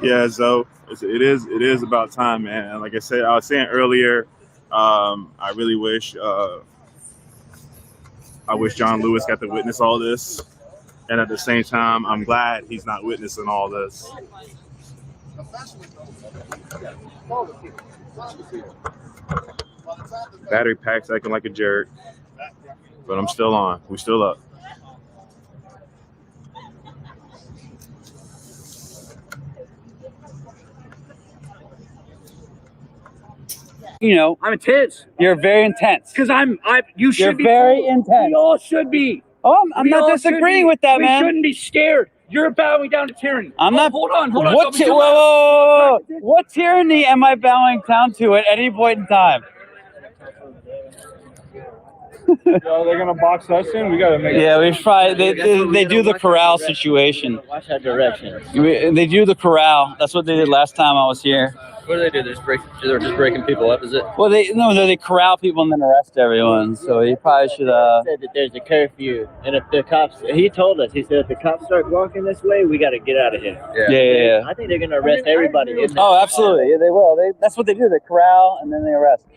Yeah, so it is about time, man. Like I said, I was saying earlier, I really wish John Lewis got to witness all this. And at the same time, I'm glad he's not witnessing all this. Battery pack's acting like a jerk. But I'm still on. We're still up. You know, I'm intense. You're very intense. Because you should You're be. very intense. We all should be. Oh, I'm not disagreeing with that, man. We shouldn't be scared. You're bowing down to tyranny. I'm not. Hold on. Whoa. What tyranny am I bowing down to at any point in time? Yo, they're gonna box us in. We gotta make. Yeah, we try. They do the corral situation. Watch that direction. They do the corral. That's what they did last time I was here. What do they do? They're just breaking people up, is it? Well, they corral people and then arrest everyone. So you probably should. Said that there's a curfew, and if the cops, he told us, he said if the cops start walking this way, we got to get out of here. Yeah. I think they're gonna arrest everybody. Oh, absolutely. Yeah, they will. That's what they do. They corral and then they arrest.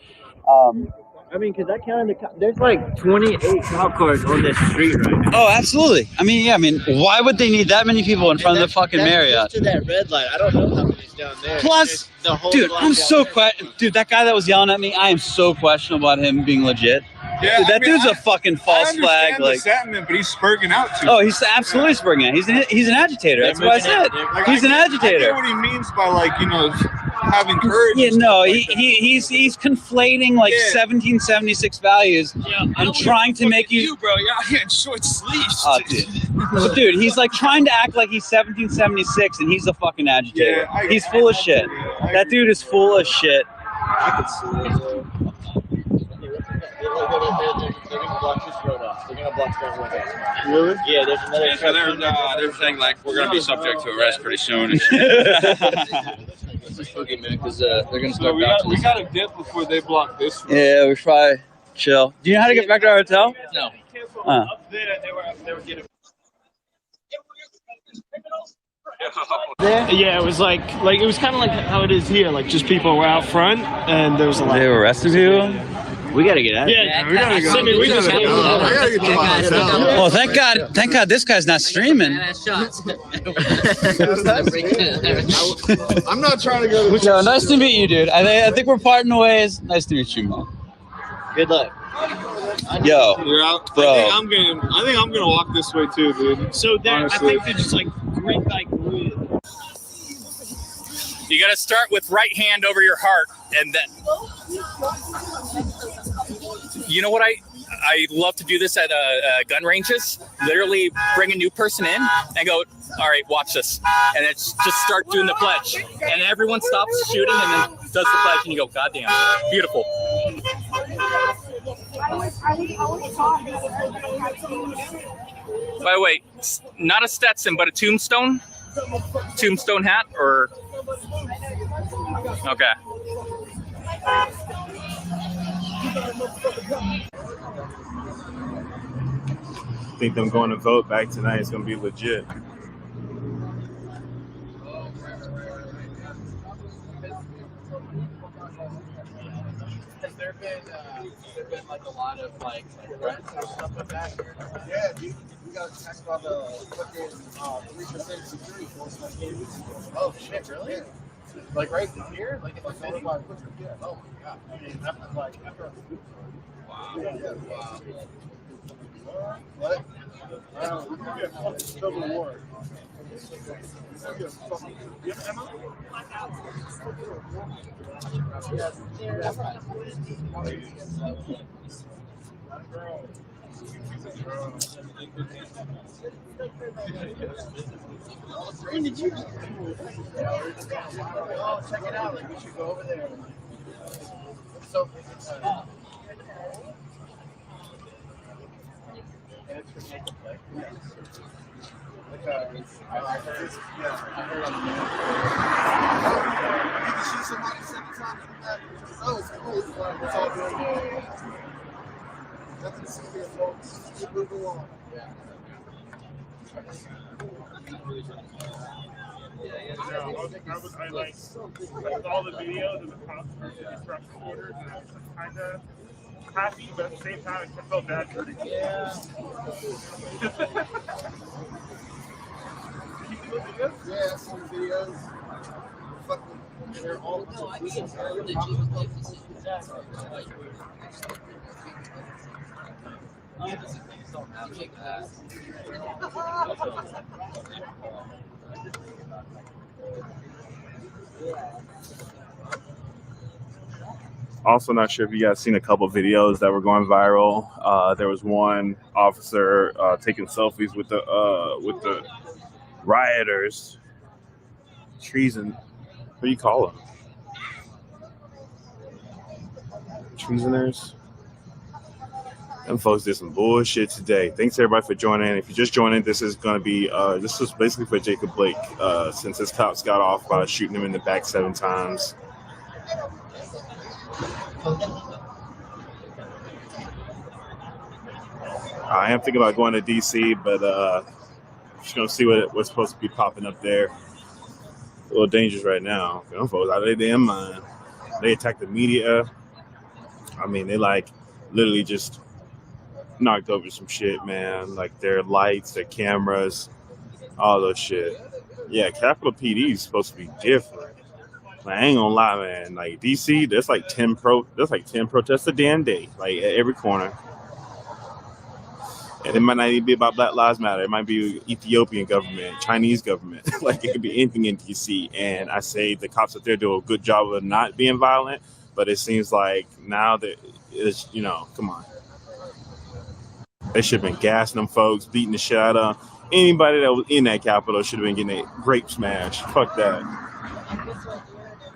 I mean, because I counted there's like 28 cop cars on this street right now. Oh, absolutely. I mean, why would they need that many people in front of the fucking Marriott? To that red light, I don't know how many's down there. Plus, dude, I'm so dude, that guy that was yelling at me, I am so questionable about him being legit. Yeah, dude, that dude's a fucking false flag. Like, but he's spurging out too. Oh, he's absolutely spurging out. He's an agitator. That's what I said. He's an agitator. I get what he means by having courage. Yeah, no, he's conflating 1776 values and trying to make you. Bro, you're out here in short sleeves. Oh, dude, he's trying to act like he's 1776 and he's a fucking agitator. Yeah, he's full of shit. That dude is full of shit. I could see it. They're gonna block this road up. They're gonna block that road up. Really? Yeah, there's another. Yeah, so they're saying like we're gonna be subject to arrest pretty soon. This is fucking man, because they're gonna start. We gotta dip before they block this road. Yeah, we should probably chill. Do you know how to get back to our hotel? No. They were getting. Yeah, it was like it was kind of like how it is here. Like just people were out front, and there was a lot. They were arresting people. We gotta get out. Yeah, we gotta go. We gotta go. I gotta get to my hotel. Well, thank God this guy's not streaming. I'm not trying to go to. Yo, nice to meet you, dude. I think we're parting ways. Nice to meet you, man. Good luck. Yo, You're out, bro. I think I'm gonna walk this way too, dude. So I Honestly. think they're just like grid by grid. You got to start with right hand over your heart, and then. You know what I love to do this at gun ranges. Literally bring a new person in and go, all right, watch this, and it's just start doing the pledge, and everyone stops shooting and then does the pledge, and you go, goddamn, beautiful. By the way, not a Stetson, but a tombstone hat, or okay. I think them going to vote back tonight is going to be legit. Has there been like a lot of like threats or stuff like that? Yeah, we got attacked by the fucking 3% security force like 8 weeks ago. Oh shit, really? Yeah. Like right here, like in the city. Yeah. Oh my god. I mean, after like after. Wow. Yeah. Wow. What? I don't know. It's gonna be a fucking civil war. It's gonna be a fucking. You have ammo? When did you? Oh, check it out. Like we should go over there. So. Oh, it's cool. It's all good. Nothing to see here, folks. Just move along. Yeah. I like all the videos of the cops versus construction orders, and I was kind of happy, but at the same time, I felt bad for it. Yeah. Yeah, some videos. They're all Also, not sure if you guys seen a couple videos that were going viral. There was one officer taking selfies with the rioters. Treason. What do you call them? Treasoners. Them folks did some bullshit today. Thanks everybody for joining. If you're just joining, this is going to be this was basically for Jacob Blake since his cops got off by shooting him in the back 7 times. I am thinking about going to DC, but just gonna see what's supposed to be popping up there. A little dangerous right now. Them folks out of their damn mind. They attack the media. I mean, they like literally just knocked over some shit, man. Like their lights, their cameras, all those shit. Yeah, Capitol PD is supposed to be different. I ain't gonna lie, man. Like DC, there's like 10 protests a damn day, like at every corner. And it might not even be about Black Lives Matter. It might be Ethiopian government, Chinese government. Like it could be anything in DC. And I say the cops up there do a good job of not being violent, but it seems like now that it's, come on. They should have been gassing them folks, beating the shit out of them. Anybody that was in that Capitol should have been getting a grape smash. Fuck that.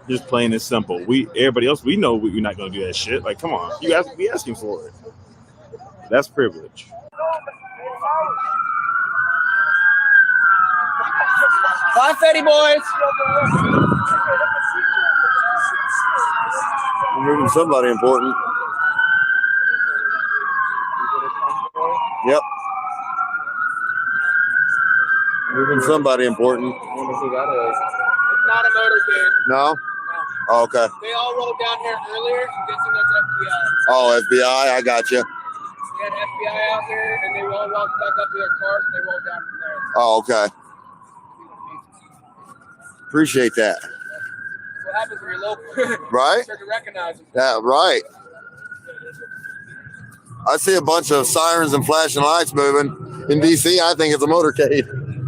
Just plain and simple. Everybody else, we know we're not going to do that shit. Like, come on, we asking for it. That's privilege. Bye, Fetty boys. Removing somebody important. Yep. Moving somebody important. I wonder who that is. It's not a motorcade. No? Oh, okay. They all rolled down here earlier. I'm guessing that's FBI. Oh, FBI. I got you. We had FBI out here, and they all walked back up to their cars, and they rolled down from there. Oh, okay. Appreciate that. That's what happens when you're local. Right? Start to recognize them. Yeah, right. I see a bunch of sirens and flashing lights moving. In D.C., I think it's a motorcade.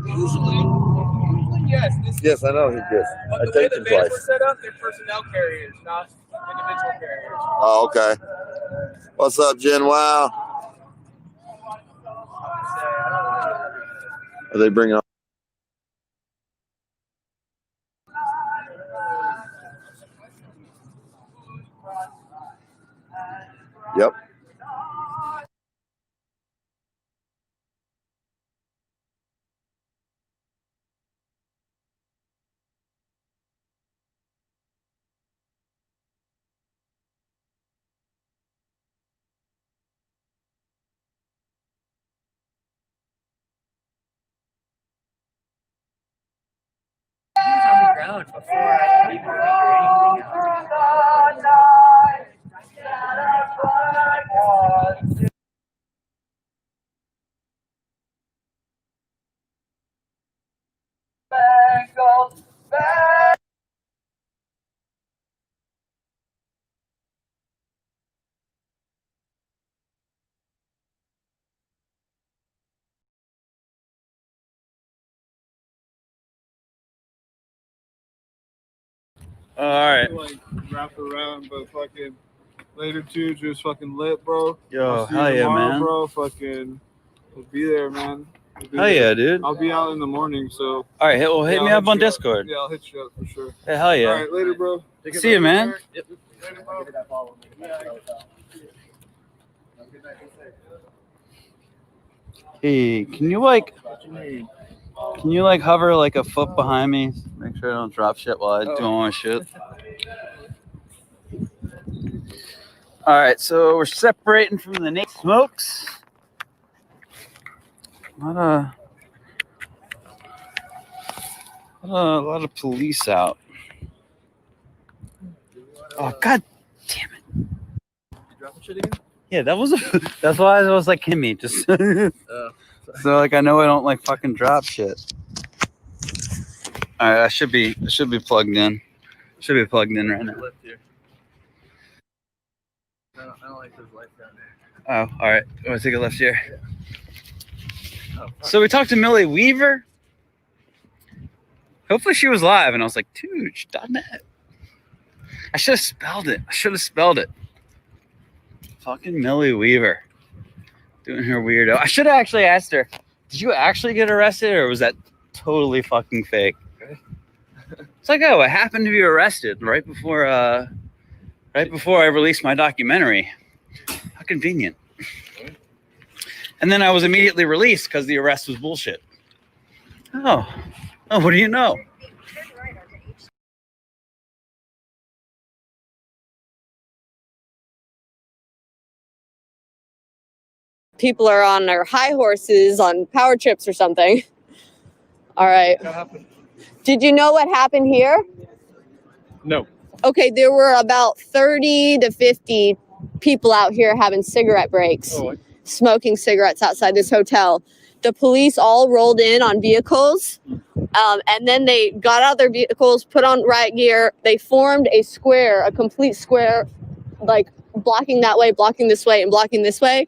Usually, yes. Yes, I know. Yes. But I the way take the them vans twice. were set up, they're personnel carriers, not individual carriers. Oh, okay. What's up, Jen? Wow. Are they bringing up? Yep. On the ground before I could even figure anything out. All right. Like wrap around, but fucking later too, just fucking lit, bro. Yo, I'll see you hell yeah, tomorrow, man. bro. Fucking, we'll be there, man. We'll be Hell there. yeah, dude. I'll be out in the morning, so. All right, hit Yeah, me I'll up hit on you Discord. Yeah, I'll hit you up for sure. Hey, hell yeah. All right, later, bro. See you, man. Yep. Later, bro. Hey, can you hover like a foot behind me? Make sure I don't drop shit while I do all my shit. All right, so we're separating from the Nate Smokes. A lot of police out. Oh, god damn it. Dropping shit again? Yeah, that's why I was like, hit me. Just so like I know I don't like fucking drop shit. All right, I should be plugged in. Should be plugged in right now. Left here. I don't like those lights down there. Oh, all right. I'm gonna take a left here. So we talked to Millie Weaver. Hopefully she was live, and I was like, Tooch.net. I should have spelled it. Fucking Millie Weaver. Doing her weirdo. I should have actually asked her, did you actually get arrested, or was that totally fucking fake? It's like, oh, I happened to be arrested right before I released my documentary. How convenient. And then I was immediately released because the arrest was bullshit. Oh, what do you know? People are on their high horses on power trips or something. All right. Did you know what happened here? No. Okay, there were about 30 to 50 people out here having cigarette breaks, smoking cigarettes outside this hotel. The police all rolled in on vehicles, and then they got out of their vehicles, put on riot gear. They formed a square, a complete square, like blocking that way, blocking this way, and blocking this way.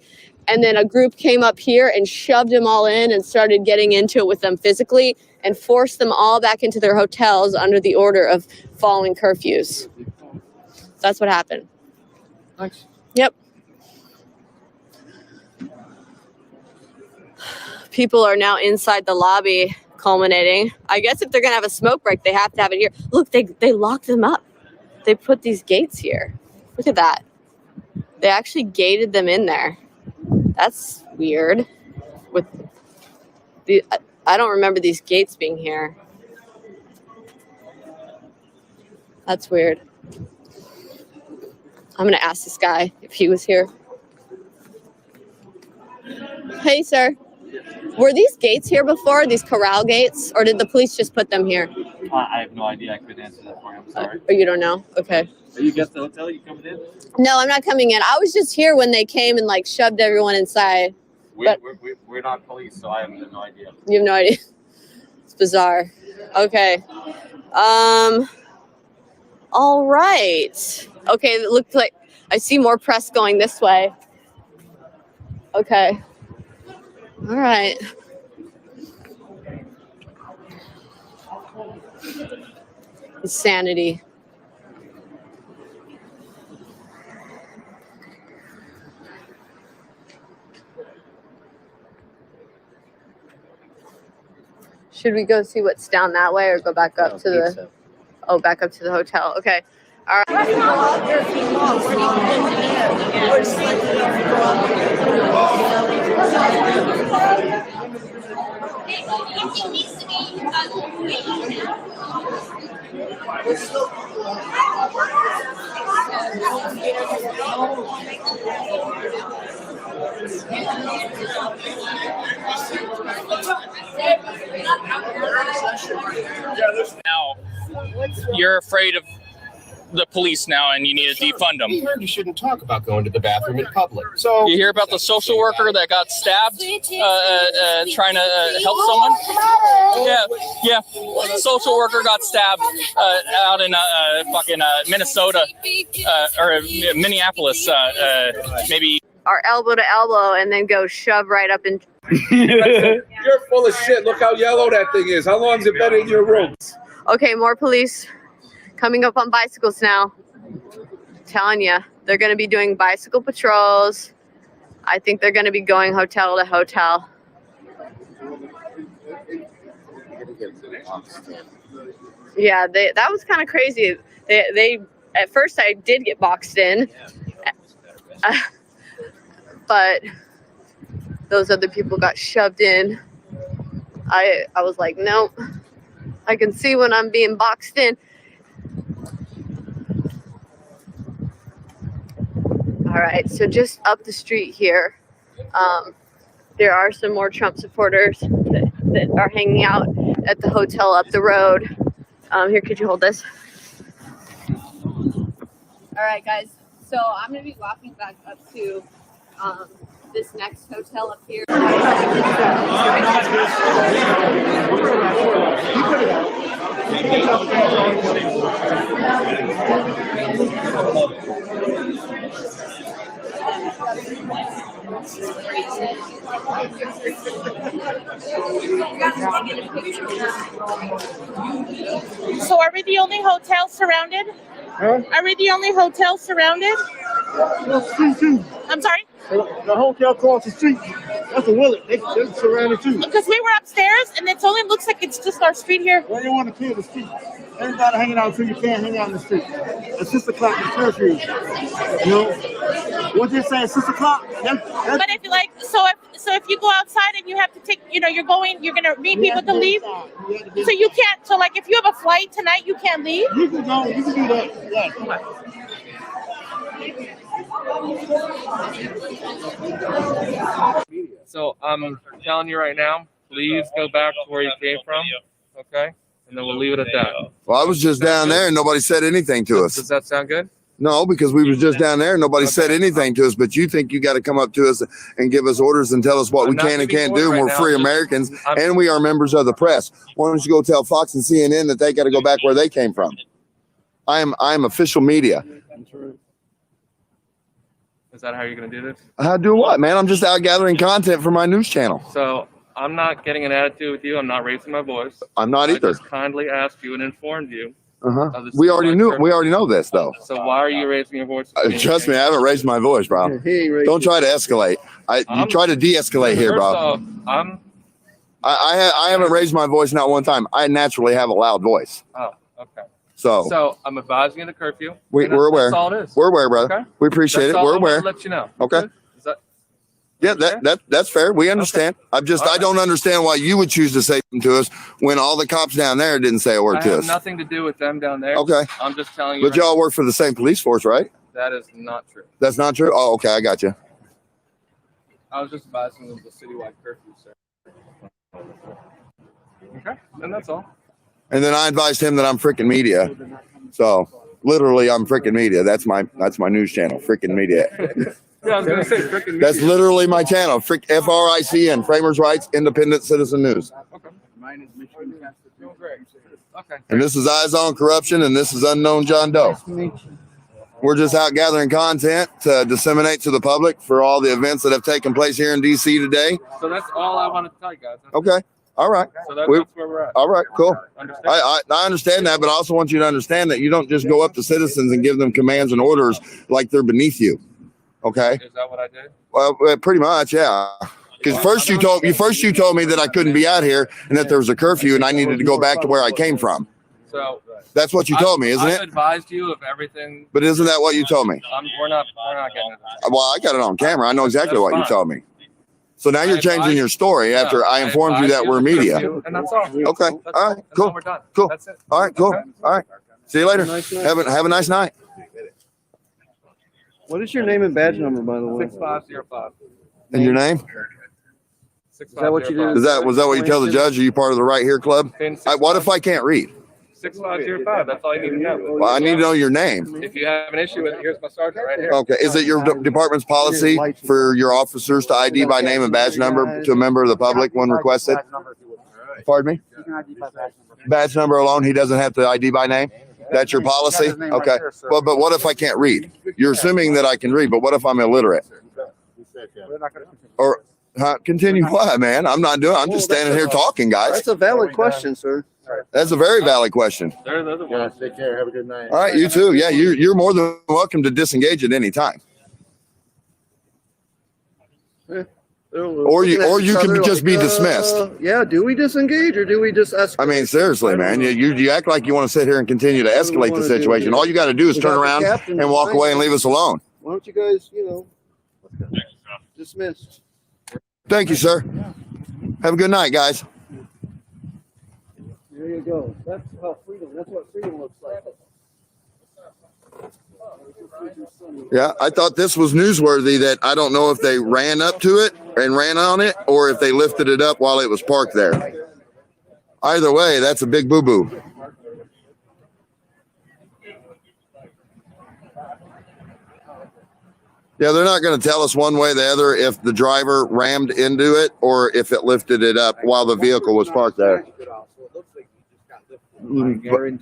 And then a group came up here and shoved them all in and started getting into it with them physically and forced them all back into their hotels under the order of following curfews. That's what happened. Thanks. Yep. People are now inside the lobby culminating. I guess if they're going to have a smoke break, they have to have it here. Look, they locked them up. they put these gates here. Look at that. They actually gated them in there. That's weird. With the, I don't remember these gates being here. That's weird. I'm gonna ask this guy if he was here. Hey, sir. Were these gates here before, these corral gates, or did the police just put them here? I have no idea. I couldn't answer that for you. I'm sorry. Or you don't know? Okay. Are you guest the hotel? You coming in? No, I'm not coming in. I was just here when they came and like shoved everyone inside. We're not police, so I have no idea. You have no idea. It's bizarre. Okay. All right. Okay, it looks like I see more press going this way. Okay. All right. Insanity. Should we go see what's down that way or go back up to the back up to the hotel? Okay. All Now, you're afraid of the police now, and you need to defund them. We heard you shouldn't talk about going to the bathroom in public. So you hear about the social worker that got stabbed trying to help someone? Yeah. Social worker got stabbed out in fucking Minnesota or Minneapolis. Maybe our elbow to elbow and then go shove right up in. You're full of shit. Look how yellow that thing is. How long's it been in your room? Okay, more police coming up on bicycles now. I'm telling you, they're going to be doing bicycle patrols. I think they're going to be going hotel to hotel. Yeah, that was kind of crazy. They at first I did get boxed in, but those other people got shoved in. I was like, nope. I can see when I'm being boxed in. All right, so just up the street here, there are some more Trump supporters that are hanging out at the hotel up the road. Here, could you hold this? All right, guys. So I'm going to be walking back up to this next hotel up here. So are we the only hotel surrounded? Huh? Are we the only hotel surrounded? I'm sorry? The hotel across the street. That's a Willet. They're surrounded too. Because we were upstairs and it only looks like it's just our street here. Well, you want to clear the street. Everybody hanging out so you can't hang out in the street. At 6 o'clock in curfew. You know? What they say at 6 o'clock? But if you like, so if you go outside and you have to take, you're gonna need people to leave. So you can't. So like, if you have a flight tonight, you can't leave. You can go. You can do that. Yeah. Come on. So I'm telling you right now, please go back to where you came from, okay? And then we'll leave it at that. Well, I was just down there and nobody said anything to us. Does that sound good? No, because we was just down there and nobody said anything to us. But you think you got to come up to us and give us orders and tell us what we can and can't do. We're free Americans and we are members of the press. Why don't you go tell Fox and CNN that they got to go back where they came from? I'm official media. Is that how you're going to do this? How do what, man? I'm just out gathering content for my news channel. So I'm not getting an attitude with you. I'm not raising my voice. I'm not either. I just kindly asked you and informed you. We already know this though. So why are you raising your voice? Trust me, I haven't raised my voice, bro. Don't try to escalate. You try to de-escalate here, bro. I haven't raised my voice not one time. I naturally have a loud voice. Oh, okay. So I'm advising you of the curfew. We're aware. That's all it is. We're aware, brother. Okay? We appreciate That's it. all We're I wanted aware. to let you know. Okay. Is that Yeah, that's fair. We understand. I don't understand why you would choose to say something to us when all the cops down there didn't say a word I to have us. nothing to do with them down there. Okay. I'm just telling you. But y'all work for the same police force, right? That is not true. That's not true? Oh, okay. I got you. I was just advising them of the citywide curfew, sir. Okay, and that's all. And then I advised him that I'm freaking media. So literally, I'm freaking media. That's my news channel, freaking media. Yeah, I was gonna say freaking media. That's literally my channel, FRICN, Framers Rights, Independent Citizen News. Okay. Mine is Michigan Constitution. Great. Okay. And this is Eyes on Corruption, and this is Unknown John Doe. We're just out gathering content to disseminate to the public for all the events that have taken place here in DC today. So that's all I wanted to tell you guys. Okay. All right. So that's where we're at. All right, cool. Understand? I understand that, but I also want you to understand that you don't just go up to citizens and give them commands and orders like they're beneath you. Okay. Is that what I did? Well, pretty much, yeah. Because first you told me that I couldn't be out here and that there was a curfew and I needed to go back to where I came from. So that's what you told me, isn't I've it? advised you of everything. But isn't that what you told me? We're not getting into that. Well, I got it on camera. I know exactly That's what you fine. told me. So now you're changing your story after I informed you that we're media. And that's all. Okay. All right. Cool. We're done. Cool. That's it. All right. Cool. All right. See you later. Have a nice night. What is your name and badge number, by the way? 6505. And your name? Is that what you do? Was that what you tell the judge? Are you part of the Right Here Club? What if I can't read? 6505. That's all you need to know. Well, I need to know your name. If you have an issue with it, here's my sergeant right here. Okay. Is it your department's policy for your officers to ID by name and badge number to a member of the public when requested? Pardon me? Badge number alone, he doesn't have to ID by name? That's your policy? Okay. Well, but what if I can't read? You're assuming that I can read, but what if I'm illiterate? Or continue what, man? I'm just standing here talking, guys. That's a valid question, sir. That's a very valid question. Yeah, take care. Have a good night. All right, you too. Yeah, you're more than welcome to disengage at any time. Or you can just be dismissed. Yeah, do we disengage or do we just escalate? I mean, seriously, man, you act like you want to sit here and continue to escalate the situation. All you got to do is turn around and walk away and leave us alone. Why don't you guys, dismiss? Thank you, sir. Have a good night, guys. There you go. That's what freedom looks like. Yeah, I thought this was newsworthy that I don't know if they ran up to it and ran on it or if they lifted it up while it was parked there. Either way, that's a big boo-boo. Yeah, they're not going to tell us one way or the other if the driver rammed into it or if it lifted it up while the vehicle was parked there.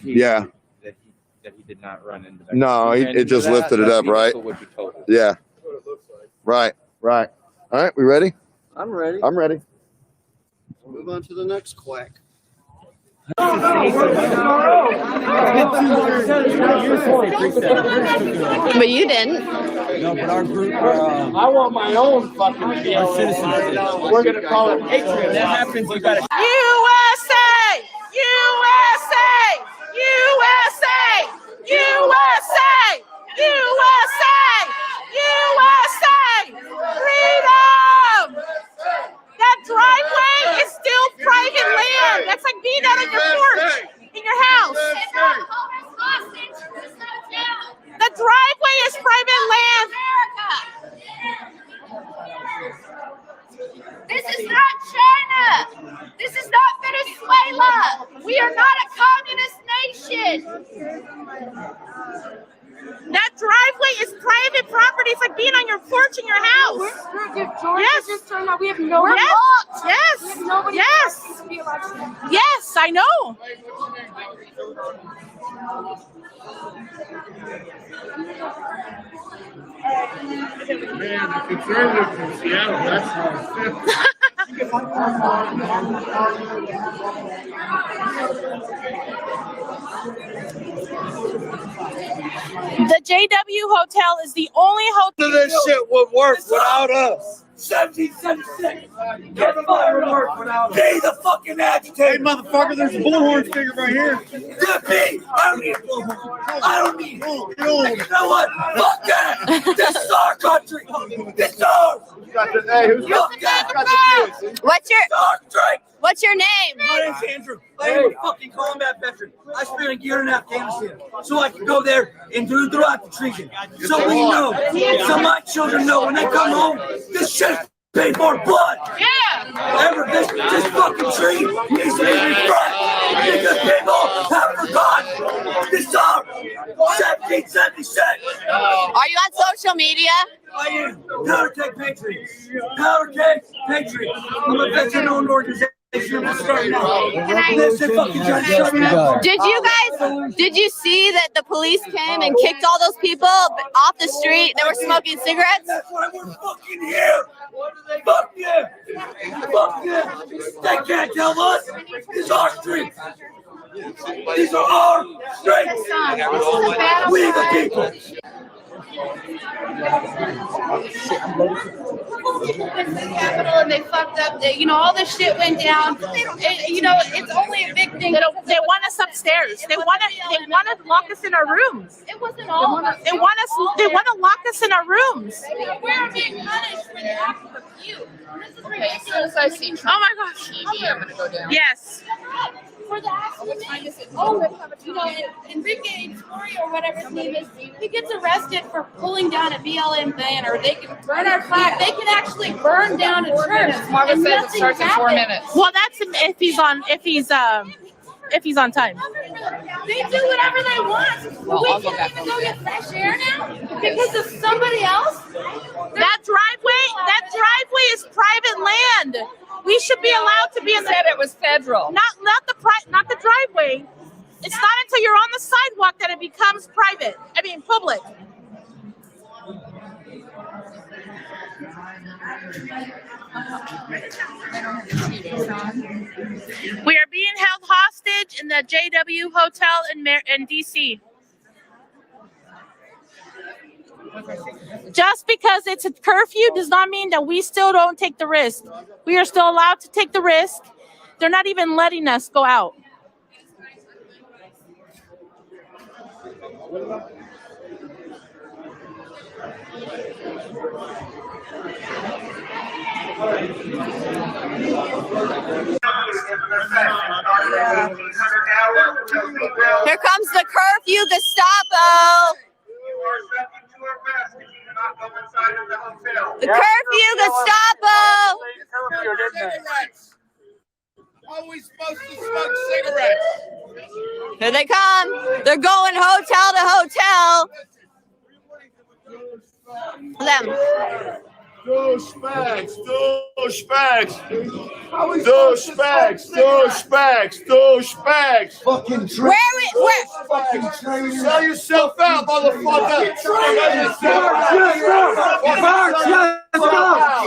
Yeah. That he did not run into that. No, it just lifted it up, right? Yeah. Right. All right, we ready? I'm ready. I'm ready. Move on to the next quack. But you didn't. No, but our group. I want my own fucking deal. We're gonna call it Patriot. That happens. You gotta. USA! USA! USA! USA! USA! USA! Freedom! That driveway is still private land. That's like being out on your porch in your house. The driveway is private land. This is not China. This is not Venezuela. We are not a communist nation. That driveway is private property. It's like being on your porch in your house. Yes. Just turned out we have no yes. locked. Yes. We have nobody yes. to be elected. Yes, I know. Man, the conservatives in Seattle, that's how The JW Hotel is the only hotel. None of this shit would work without us. 1776. Get fireworks. Be the fucking agitator. Hey, motherfucker, there's a bullhorn figure right here. Yeah, me. I don't need a bullhorn. I don't need it. You know what? Fuck that. This is our country. This is ours. Hey, what's your name? My name's Andrew. I am a fucking combat veteran. I spent a year in Afghanistan so I could go there and do the right treason. So we know, so my children know when they come home, this shit is paid for blood. Yeah. This fucking tree needs to be refreshed because people have forgotten this song, 1776. Are you on social media? I am. Powder Keg Patriots. Powder Keg Patriots. I'm a veteran-owned organization. Did you guys, did you see that the police came and kicked all those people off the street that were smoking cigarettes? That's why we're fucking here. Fuck yeah. Fuck yeah. They can't tell us. It's our streets. These are our streets. We the people. Capitol and they fucked up. All this shit went down. It's only a big thing. They want us upstairs. They want to lock us in our rooms. It wasn't all. They want to lock us in our rooms. We're being punished for the act of you. This is ridiculous. As soon as I see Trump oh my gosh. TV, I'm gonna go down. Yes. For the actual time is it? Enrique Explorio or whatever his name is, he gets arrested for pulling down a BLM banner. They can burn our flag. They can actually burn down a church. Marva says it starts in 4 minutes. Well, that's if he's on time. They do whatever they want. Well, we can't even go get fresh air now because of somebody else. That driveway is private land. We should be allowed to be in the. Said it was federal. Not the driveway. It's not until you're on the sidewalk that it becomes private. I mean public. We are being held hostage in the JW Hotel in DC. Just because it's a curfew does not mean that we still don't take the risk. We are still allowed to take the risk. They're not even letting us go out. Here comes the curfew Gestapo. The curfew Gestapo. Are we supposed to smoke cigarettes? Here they come. They're going hotel to hotel. Them. Douchebags. Fucking traitors. Where? Fucking traitors. Sell yourself out, motherfucker.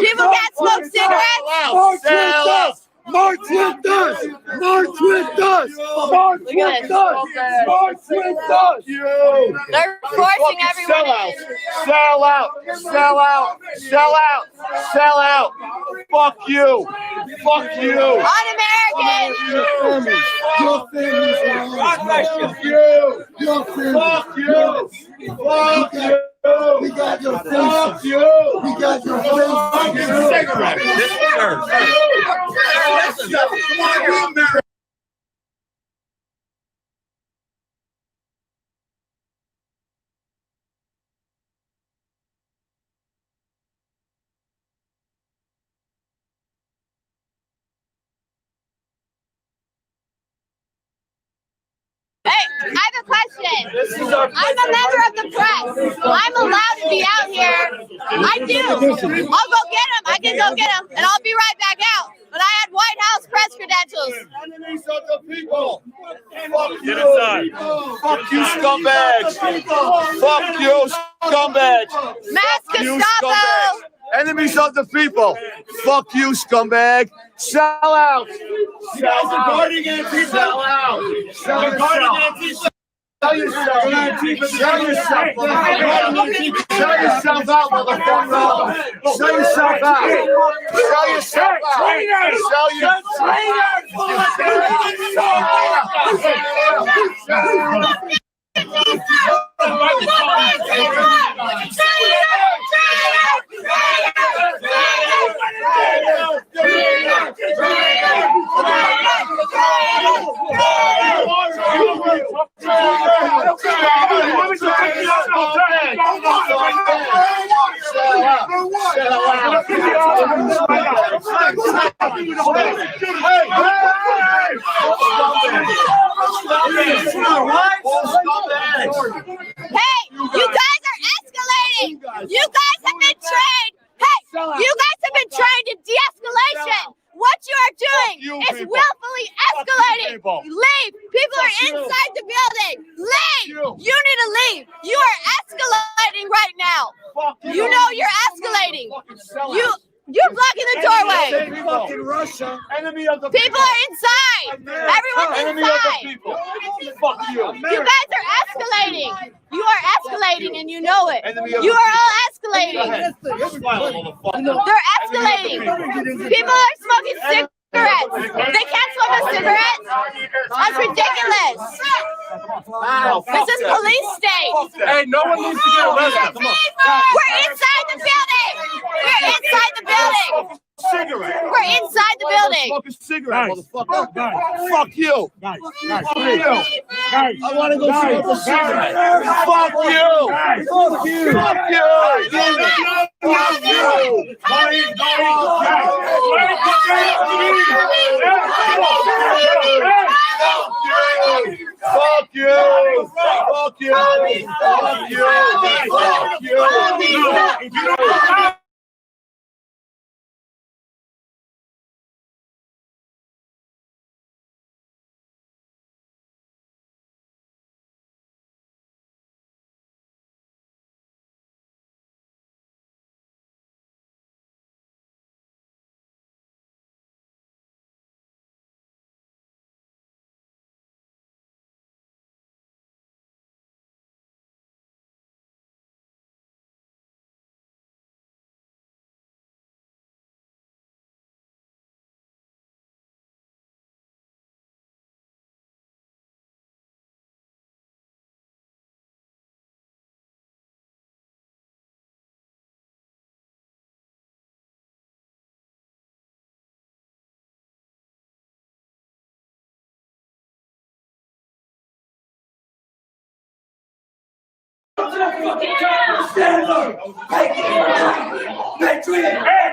People can't smoke cigarettes. Sell out. March with us! March with us! March with us! March with us! You! They're forcing everyone. Sell out! Sell out! Sell out! Sell out! Fuck you! Fuck you! Un-American! Your family's you! Your family! Fuck you! Fuck you! We got your face. Fuck you! We got your face. Cigarette. This is Hey, I have a question. I'm a member of the press. I'm allowed to be out here. I do. I'll go get him. I can go get him, and I'll be right back out. But I had White House press credentials. Enemies of the people. Fuck you. Fuck you, scumbags. Fuck you, scumbags. Mass Gestapo. Enemies of the people. Fuck you, scumbag. Sell out. Sell out. Sell out. Sell out. Show yourself. Show yourself. Show yourself out, motherfucker. Show yourself out. Show yourself out. Show Hey, you guys are escalating. You guys have been trained. Hey, you guys have been trained in de-escalation. What you are doing is willfully escalating. Leave. People are inside the building. Leave. You need to leave. You are escalating right now. You know you're escalating. You're blocking the doorway. People are inside. Everyone's inside. You guys are escalating. You are escalating and you know it. You are all escalating. They're escalating. People are smoking cigarettes. They can't smoke a cigarette. That's ridiculous. This is police state. Hey, no one needs to get arrested. Come on. We're inside the building. We're inside the building. Cigarette. We're inside the building. Smoke a cigarette, motherfucker. Fuck you. Fuck you. I want to go smoke a cigarette. Fuck you. Fuck you. Fuck you. Fuck you. Fuck you. Fuck you. Fuck you. Fuck you.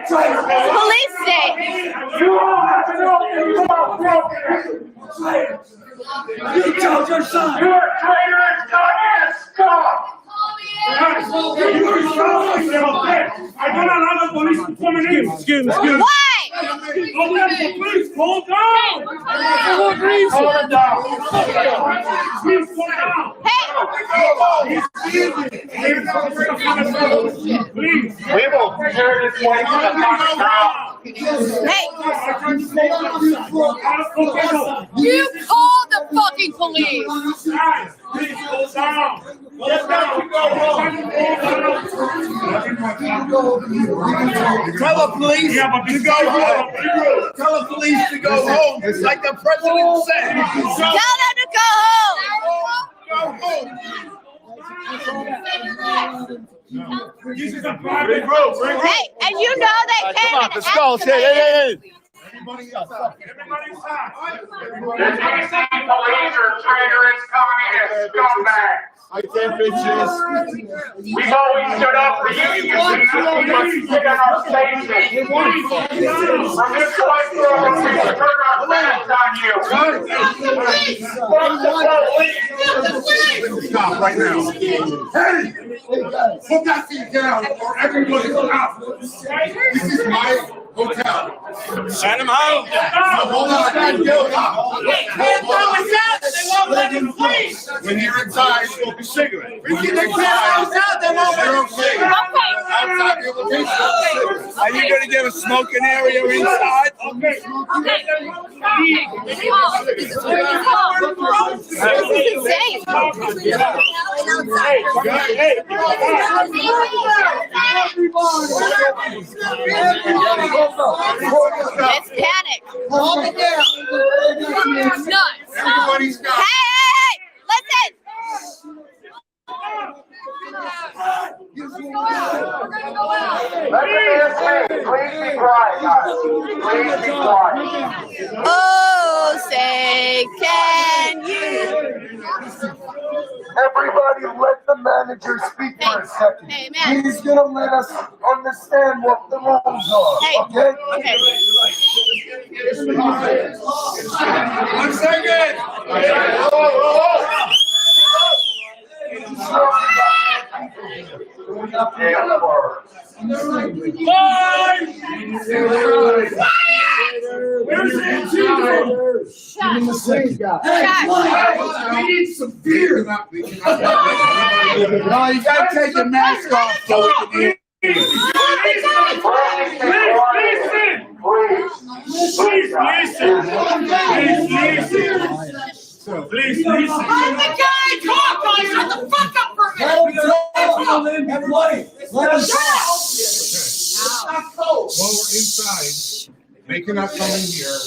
Police state. You all have to know you are broken. You killed your son. You're a traitorous communist. Stop. I don't allow the police to come in. Excuse me. Why? Don't let the police calm down. Calm down. Please calm down. Please. We will tear this place to the ground. Hey. You call the fucking police. Please go down. Tell the police to go home. Tell the police to go home. It's like the president said. Tell them to go home. Go home. This is a private group. Hey, and you know they came. Come on, let's go. Hey. Everybody stop. Everybody stop. Police are traitorous communist scumbags. I can't bitches. We've always stood up for you. You must sit on our stations. From this point forward, we will turn our backs on you. Stop right now. Hey! Put that seat down or everybody will out. This is my hotel. Send him home. Hold on. When you're inside, smoke a cigarette. They can't throw us out. They're okay. Outside the invitation. Are you going to give a smoking area inside? Okay. This is insane. nuts. Everybody's nuts. Hey, listen. Oh, say, can you? Everybody let the manager speak for a second. Hey, man. He's gonna let us understand what the rules are. Hey, okay? okay. 1 second. Where's the two? Give him the same guy. We need some beer. No, you gotta take your mask off so we can hear. Please listen. I'm the guy. Talk, guys. Shut the fuck up for a minute. Everybody, let us While we're inside, they cannot come in here.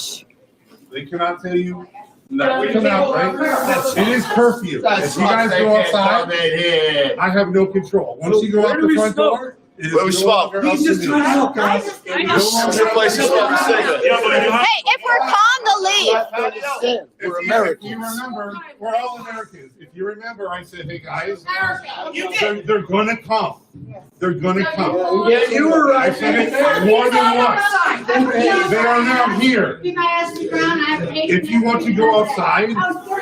They cannot tell you not to come out, right? It is curfew. If you guys go outside, I have no control. Once you go out the front door, where we smoke. He's just trying to help us. Your place is smoking cigarettes. Hey, if we're calm to leave. We're Americans. If you remember, we're all Americans. If you remember, I said, hey guys, they're gonna come. They're gonna come. Yeah, you were right. I said it more than once. They are now here. If you want to go outside,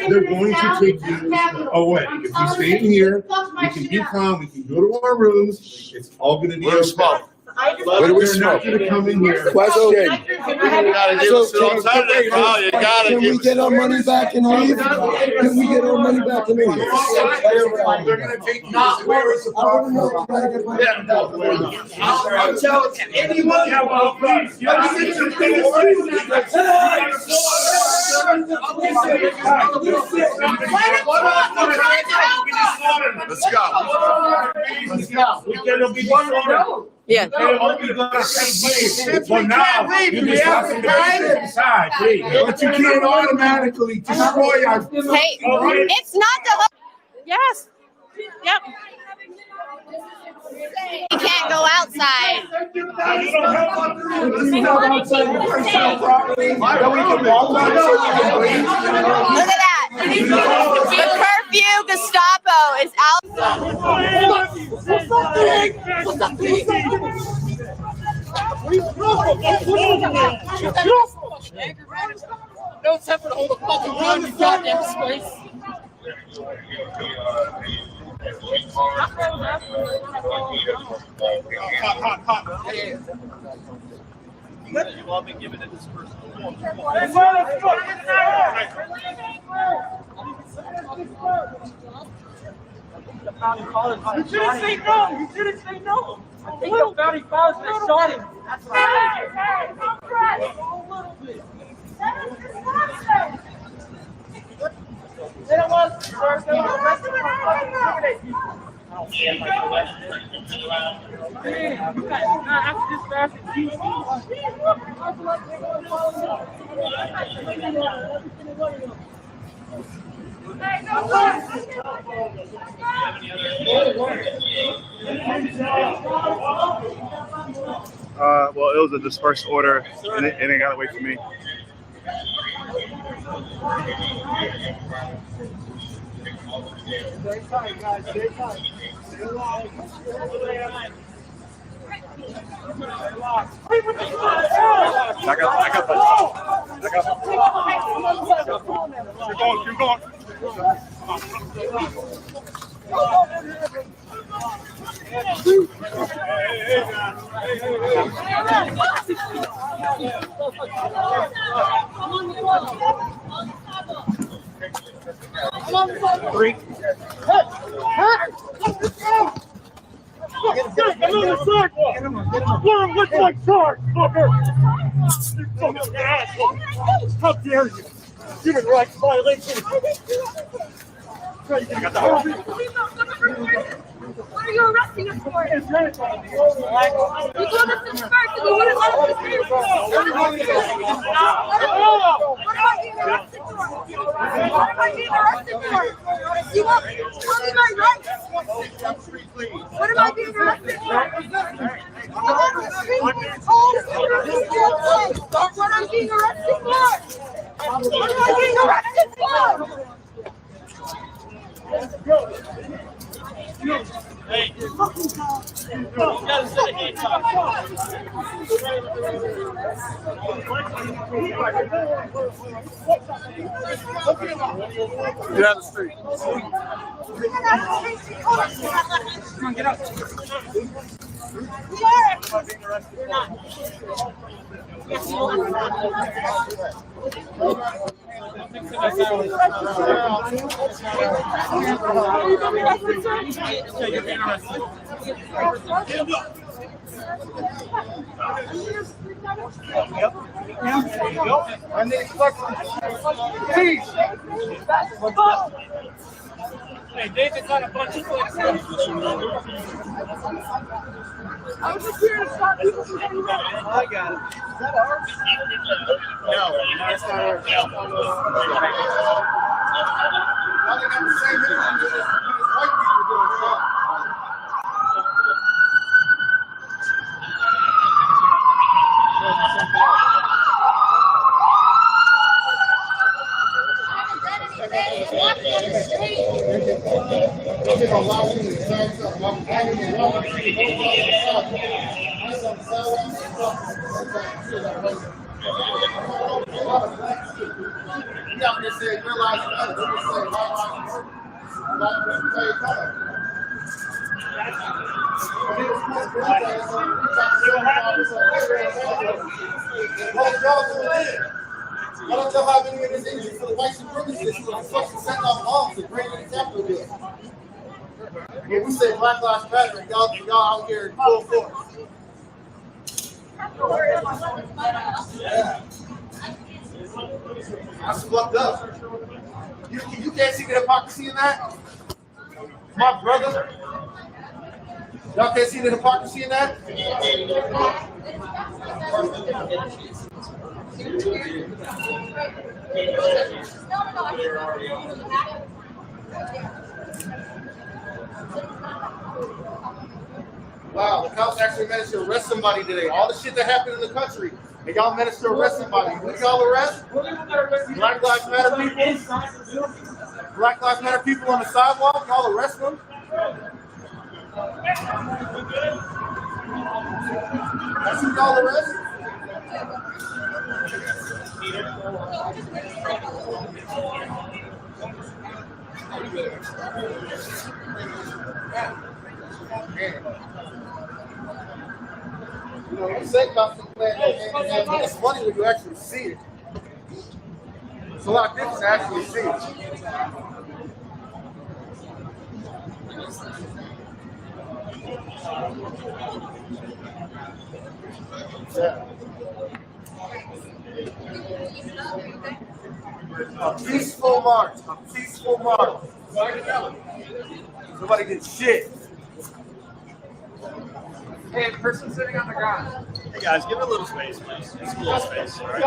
they're going to take you away. If you stay in here, we can be calm, we can go to our rooms, it's all gonna be okay. Where do we They're not smoke? gonna come in here. Question. You gotta give us an alternative, bro. You gotta Can we get our money back and leave? Can we get our money back and leave? They're gonna take you. I'm telling you, anyone. Yeah, well, please. Let's go. Let's go. It'll be one. Yeah. But now you just have to go inside, please. But you can't automatically destroy our. Hey, it's not the. Yes. Yep. You can't go outside. Look Look at that. The curfew Gestapo is No time for the whole fucking gun, you goddamn space. You want me giving it this first? You shouldn't say no. You shouldn't say no. I think the founding fathers they shot him. That's right. They don't want to arrest people. I don't care if I arrested. Man, you guys not after this fast and TV. Well, it was a dispersed order, and it got away from me. Stay tight, guys. Stay tight. Stay alive. Back up. Keep going. Three. Get on the sidewalk! Let him look like shark, fucker! You fucking asshole! How dare you! Human rights violation! What are you arresting us for? You told us to disperse and you wouldn't let us disperse. What about you arrested for? I being arrested for? You want to tell me my rights? What am I being arrested for? I'm on the street cold That's what I'm being arrested for. What am I being arrested for? Hey, you gotta sit at 8 times. Get out of the street. Come on, get up. I need peace. Hey, David got a bunch of clicks. I was just here to stop people from getting rid. I got it. Is that ours? No, that's not ours. Now they got the same interview as white people doing stuff. I don't know how many of this injury for the white supremacists who are fucking setting off bombs and breaking the Capitol building. When we say Black Lives Matter, and y'all out here in full force. Yeah. That's fucked up. You can't see the hypocrisy in that? My brother. Y'all can't see the hypocrisy in that? Wow, the cops actually managed to arrest somebody today. All the shit that happened in the country, and y'all managed to arrest somebody. Who did y'all arrest? Black Lives Matter people? Black Lives Matter people on the sidewalk? Y'all arrest them? That's who y'all arrest? You know, you say about the plan, and it's funny when you actually see it. It's a lot different to actually see it. Yeah. A peaceful march. A peaceful march. Nobody did shit. Hey, the person sitting on the ground. Hey guys, give it a little space, please. Just a little space, all right?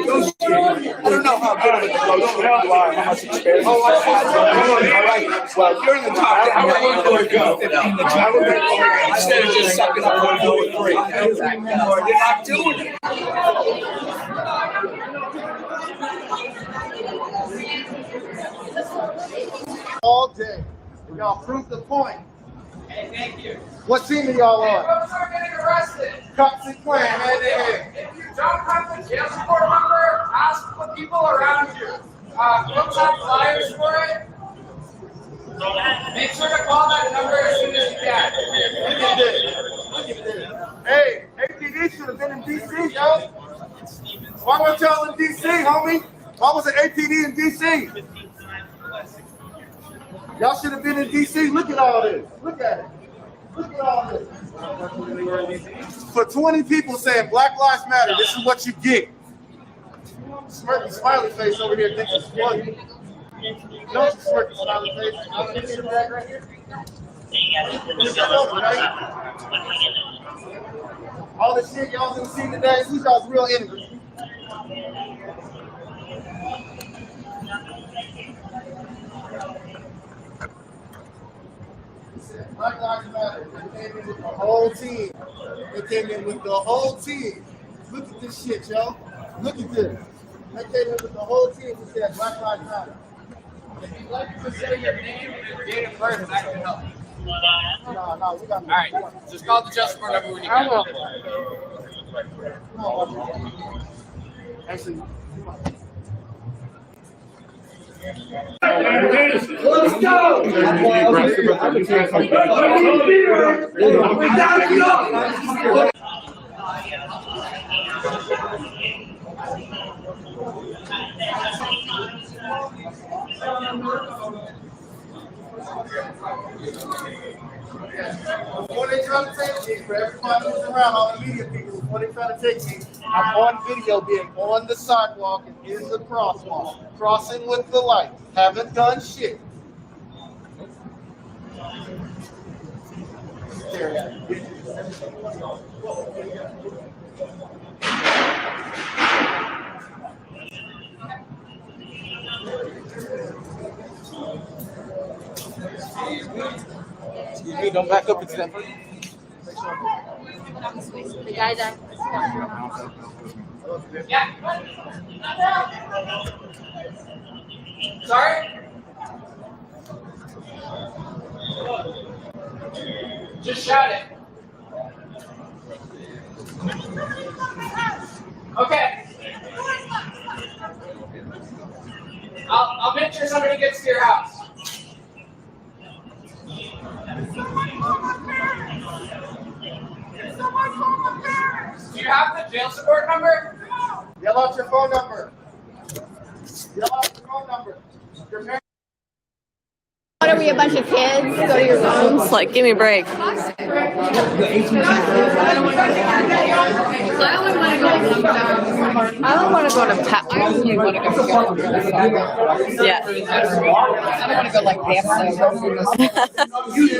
I don't know how good of a negotiator you are, how much experience. All right. Well, you're in the top 10. How are you go? Instead of just sucking up one, go with 3. You're not doing it. All day. Y'all proved the point. Hey, thank you. What team are y'all on? Those are getting arrested. Cops and Klan, hand in hand. If you don't have the jail support number, ask the people around you. Folks have flyers for it. Make sure to call that number as soon as you can. Hey, APD should have been in DC, yo. Why weren't y'all in DC, homie? Why was it APD in DC? Y'all should have been in DC. Look at all this. Look at it. Look at all this. For 20 people saying Black Lives Matter, this is what you get. Smirky smiley face over here thinks it's funny. Don't smirk the smiley face. I'll give you the bag right here. All the shit y'all been seeing today, who's y'all's real enemy? Black Lives Matter. They came in with the whole team. They came in with the whole team. Look at this shit, yo. Look at this. They came in with the whole team and said Black Lives Matter. If you'd like to say your name and date of birth, I can help. No, we got. All right, just call the justice support number when you get it. Actually. Let's go! Before they try to take me, for everybody who's around, all the media people, before they try to take me, I'm on video being on the sidewalk and in the crosswalk, crossing with the light. Haven't done shit. Excuse me, don't back up and step. The guy that. Yeah. Sorry? Just shout it. Okay. I'll make sure somebody gets to your house. Do you have the jail support number? Yell out your phone number. Yell out your phone number. Your parents. What are we, a bunch of kids? Go to your rooms? Like, give me a break. I don't want to go to I only want to go to yeah. don't want to go like that.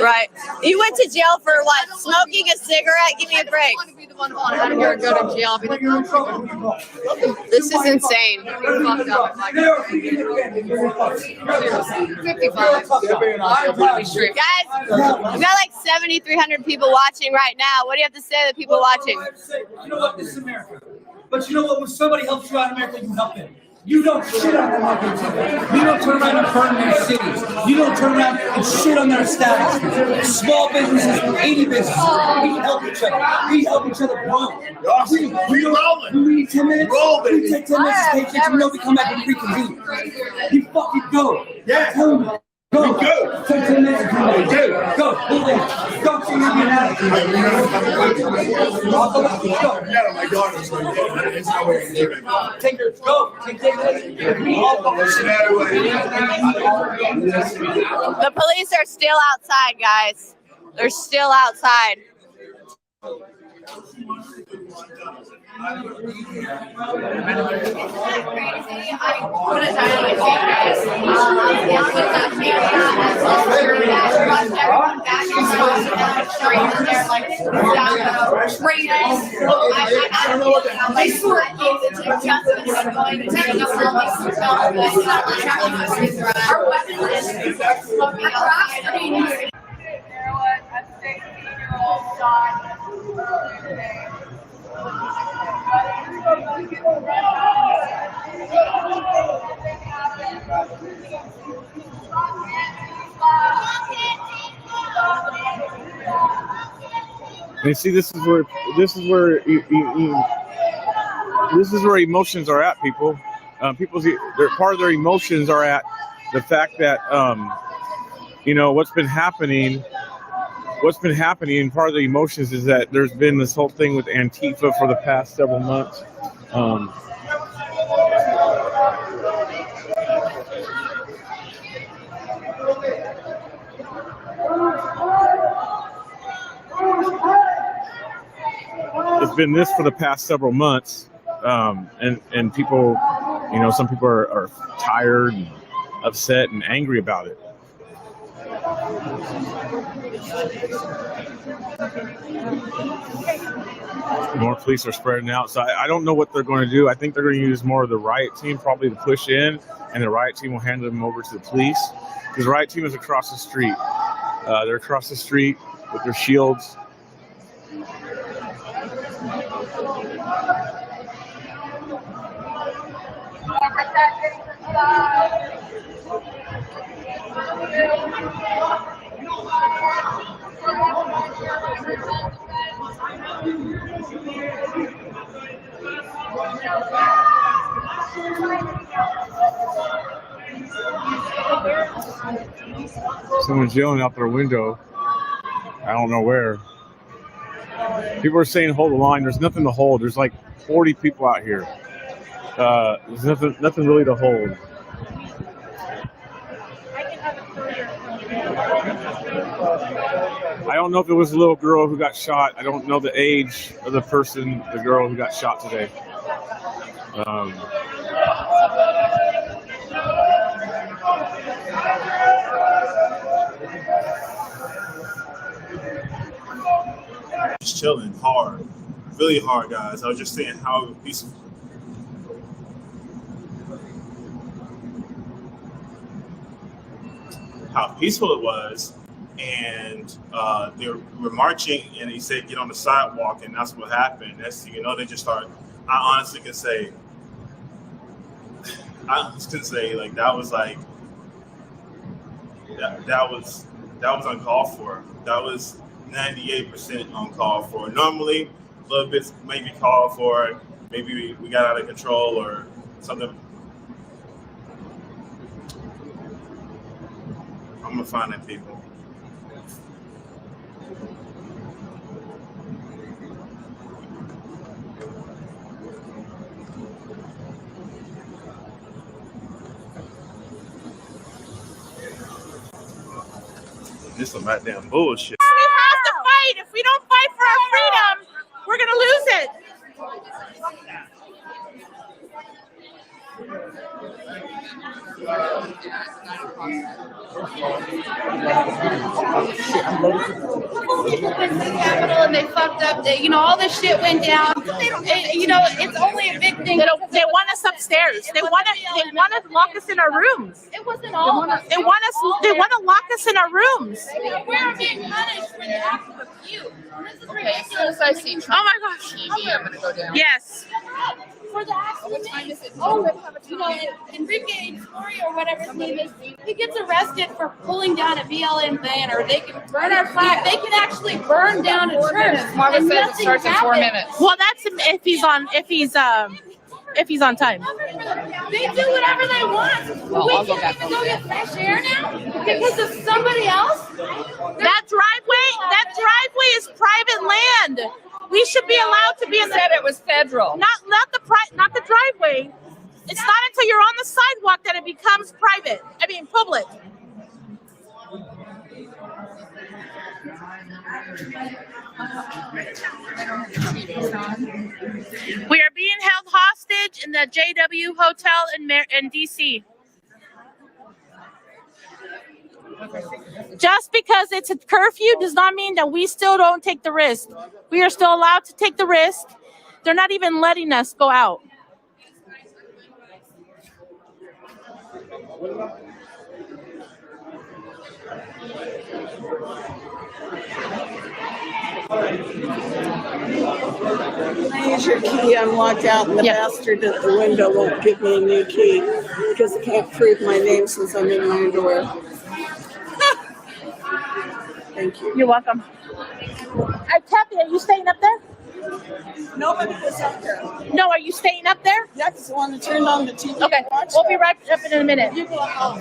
Right. You went to jail for what? Smoking a cigarette? Give me a break. I want to be the one who out of here and go to jail. I'll be like, This is insane. fucked up. Like, 55. Guys, we've got like 7,300 people watching right now. What do you have to say to the people watching? You know what? This is America. But you know what? When somebody helps you out in America, you help them. You don't shit on them like you don't turn around and burn their cities. You don't turn around and shit on their establishments. Small businesses, 80 businesses. We help each other. We help each other grow. We rolling. You need 10 minutes? We take 10 minutes to take pictures. We know we come back and reconvene. You fucking go. Yeah. Tell them. Go. Go. Take 10 minutes and come back. Go. Move in. Go. So you're getting out of here. Yeah, my daughter's like, it's no way to live it. Take your go. Take 10 minutes. The police are still outside, guys. They're still outside. And see, this is where emotions are at, people. Part of their emotions are at the fact that what's been happening. Part of the emotions is that there's been this whole thing with Antifa for the past several months. It's been this for the past several months, and people, some people are tired. upset and angry about it. More police are spreading out, so I don't know what they're going to do. I think they're going to use more of the riot team probably to push in, and the riot team will hand them over to the police, because the riot team is across the street. They're across the street with their shields. Someone's yelling out their window. I don't know where. People are saying hold the line. There's nothing to hold. There's like 40 people out here. There's nothing really to hold. I don't know if it was a little girl who got shot. I don't know the age of the girl who got shot today. Just chilling hard, really hard, guys. I was just saying how peaceful. How peaceful it was, and they were marching, and he said, "Get on the sidewalk," and that's what happened. Next thing you know, they just started. I honestly can say, like that was like that was uncalled for. That was 98% uncalled for. Normally, a little bit maybe called for. Maybe we got out of control or something. I'm gonna find them people. This some goddamn bullshit. We have to fight. If we don't fight for our freedom, we're gonna lose it. And they fucked up. All this shit went down. It's only a big thing. They want us upstairs. They want to lock us in our rooms. It wasn't all. They want to lock us in our rooms. We're being punished for the act of abuse. Okay, as soon as I see Trump, oh my gosh, TV, I'm gonna go down. Yes. For the act of abuse. Enrique or whatever his name is, he gets arrested for pulling down a BLM banner. They can burn our flag. They can actually burn down a church. Mama says it starts in 4 minutes. Well, that's if he's on time. They do whatever they want. Well, we can't even go get fresh air now because of somebody else. That driveway is private land. We should be allowed to be in the. Said it was federal. Not the driveway. It's not until you're on the sidewalk that it becomes private. I mean public. We are being held hostage in the JW Hotel in DC. Just because it's a curfew does not mean that we still don't take the risk. We are still allowed to take the risk. They're not even letting us go out. I use your key. I'm locked out, and the bastard at the window won't give me a new key because I can't prove my name since I'm in my underwear. Thank you. You're welcome. Kathy, are you staying up there? Nobody was up there. No, are you staying up there? Yeah, because I want to turn on the TV. Okay, we'll be right up in a minute. You go home.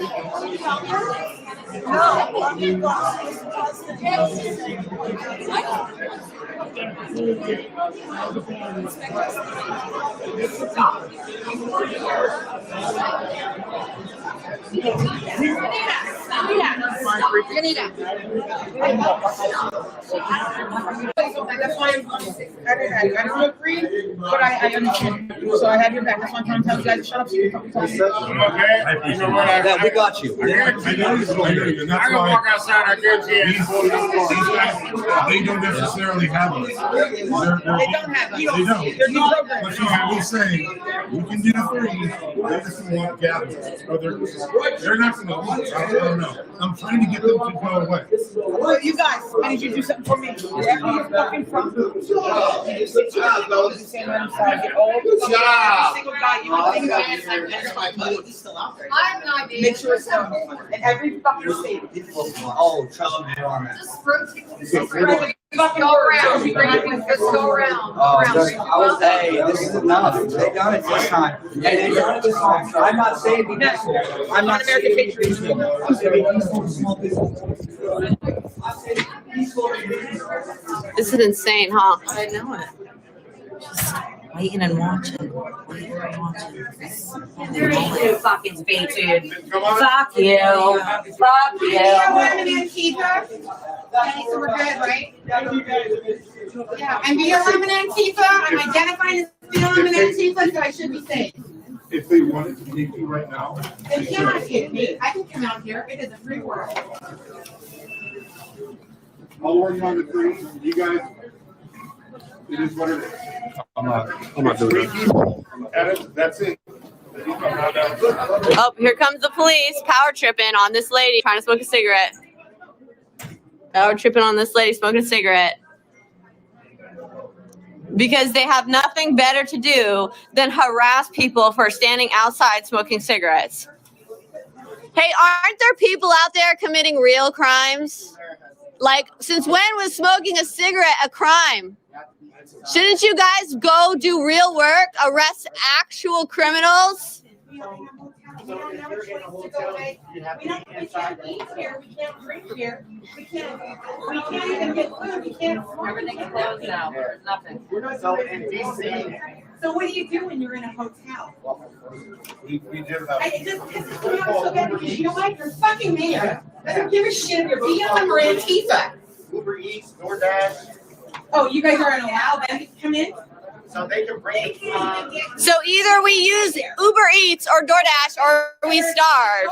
That's why I don't agree, but I understand. So I have your back. That's why I'm trying to tell you guys to shut up. So you can talk. Yeah, we got you. I know you. And that's why walk outside. I guarantee these guys, they don't necessarily have us. They don't have us. They don't. But she's always saying, we can do free. They just don't want to gather. Or they're not going to leave. I don't know. I'm trying to get them to go away. Well, you guys, I need you to do something for me. Wherever you're fucking from, you just sit down, go to the same inside, get all every single guy you can think of. I'm not being. Make sure it's done. And every fucking state. Oh, trust me, you are. Fucking go around. Just go around. Hey, this is enough. They done it this time. Hey, they done it this time. I'm not saying because I'm not saying because This is insane, huh? I know it. Just waiting and watching. You fucking baited. Fuck you. Fuck you. So we're good, right? Yeah. And BLM and Antifa. I'm identifying as BLM and Antifa, so I should be safe. If they wanted to take you right now, They cannot get me. I can come out here. It is a free world. I'll work on the three. You guys, it is what it is. I'm not doing that. That's it. Oh, here comes the police power tripping on this lady trying to smoke a cigarette. Power tripping on this lady smoking a cigarette. Because they have nothing better to do than harass people for standing outside smoking cigarettes. Hey, aren't there people out there committing real crimes? Like, since when was smoking a cigarette a crime? Shouldn't you guys go do real work, arrest actual criminals? We can't eat here. We can't drink here. We can't even get food. We can't. Everything is closed now. There's nothing. So in DC. So what do you do when you're in a hotel? We did I just pisses me off so bad because you know what? You're fucking mayor. Doesn't give a shit if you're BLM or Antifa. Uber Eats, DoorDash. Oh, you guys aren't allowed them to come in? So they can bring. So either we use Uber Eats or DoorDash or we starve.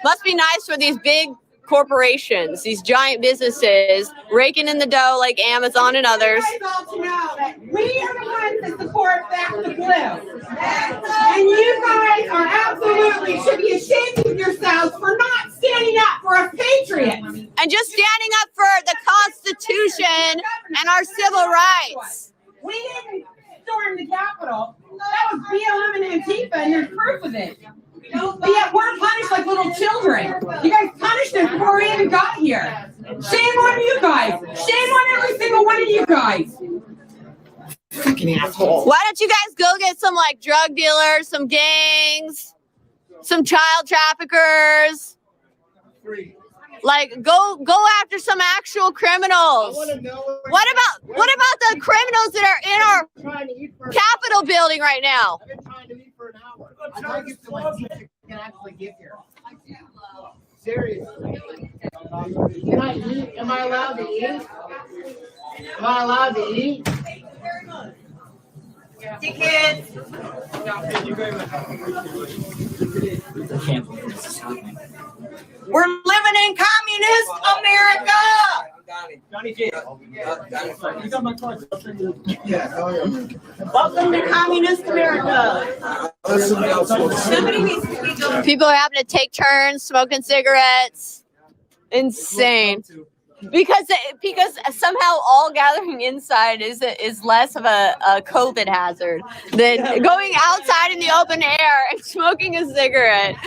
Must be nice for these big corporations, these giant businesses raking in the dough like Amazon and others. You guys all to know that we are the ones that support Back to Blue. And you guys are absolutely should be ashamed of yourselves for not standing up for us patriots. And just standing up for the Constitution and our civil rights. We didn't storm the Capitol. That was BLM and Antifa, and there's proof of it. But yet we're punished like little children. You guys punished us before we even got here. Shame on you guys. Shame on every single one of you guys. Fucking asshole. Why don't you guys go get some like drug dealers, some gangs, some child traffickers? Like go after some actual criminals. What about the criminals that are in our Capitol building right now? I've been trying to eat for an hour. I'm trying to get to my seat can actually get here. Seriously. Can I eat? Am I allowed to eat? Am I allowed to eat? Tickets. We're living in communist America. Welcome to communist America. People are having to take turns smoking cigarettes. Insane. Because somehow all gathering inside is less of a COVID hazard than going outside in the open air and smoking a cigarette.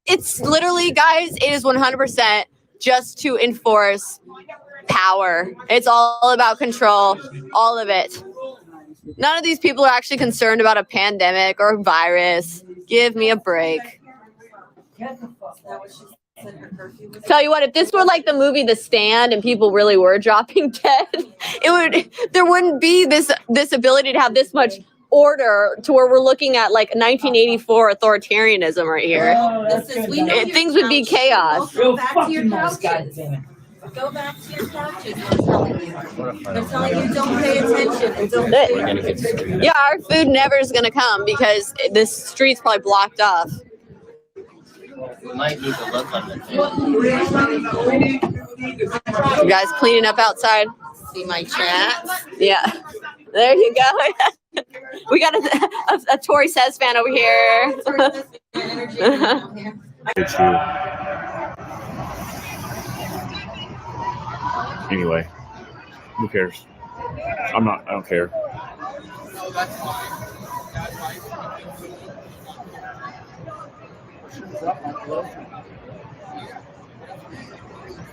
It's literally, guys, it is 100% just to enforce power. It's all about control, all of it. None of these people are actually concerned about a pandemic or a virus. Give me a break. Tell you what, if this were like the movie The Stand and people really were dropping dead, there wouldn't be this ability to have this much order to where we're looking at like 1984 authoritarianism right here. Things would be chaos. Go fucking nice guy, damn it. Go back to your couches. I'm telling you. I'm telling you, don't pay attention. And don't pay Yeah, our food never is gonna come because this street's probably blocked off. We might need to look on the You guys cleaning up outside? See my chat? Yeah. There you go. We got a Tori Says fan over here. It's you. Anyway, who cares? I don't care.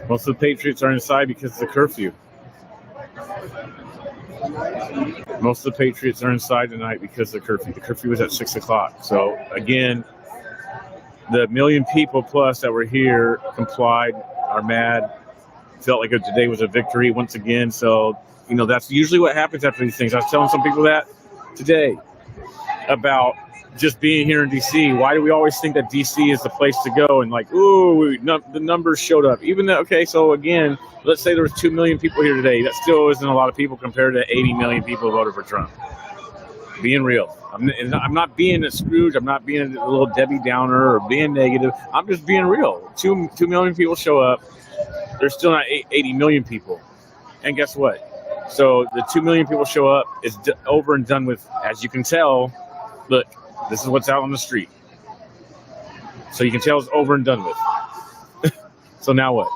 Most of the Patriots are inside because of the curfew. Most of the Patriots are inside tonight because of the curfew. The curfew was at 6 o'clock. So, again, the million people plus that were here complied, are mad, felt like today was a victory once again. So, that's usually what happens after these things. I was telling some people that today about just being here in D.C. Why do we always think that D.C. is the place to go? And the numbers showed up. Even though, okay, so again, let's say there was 2 million people here today. That still isn't a lot of people compared to 80 million people who voted for Trump. Being real. I'm not being a Scrooge. I'm not being a little Debbie Downer or being negative. I'm just being real. 2 million people show up. There's still not 80 million people. And guess what? So the 2 million people show up. It's over and done with. As you can tell, look, this is what's out on the street. So you can tell it's over and done with. So now what?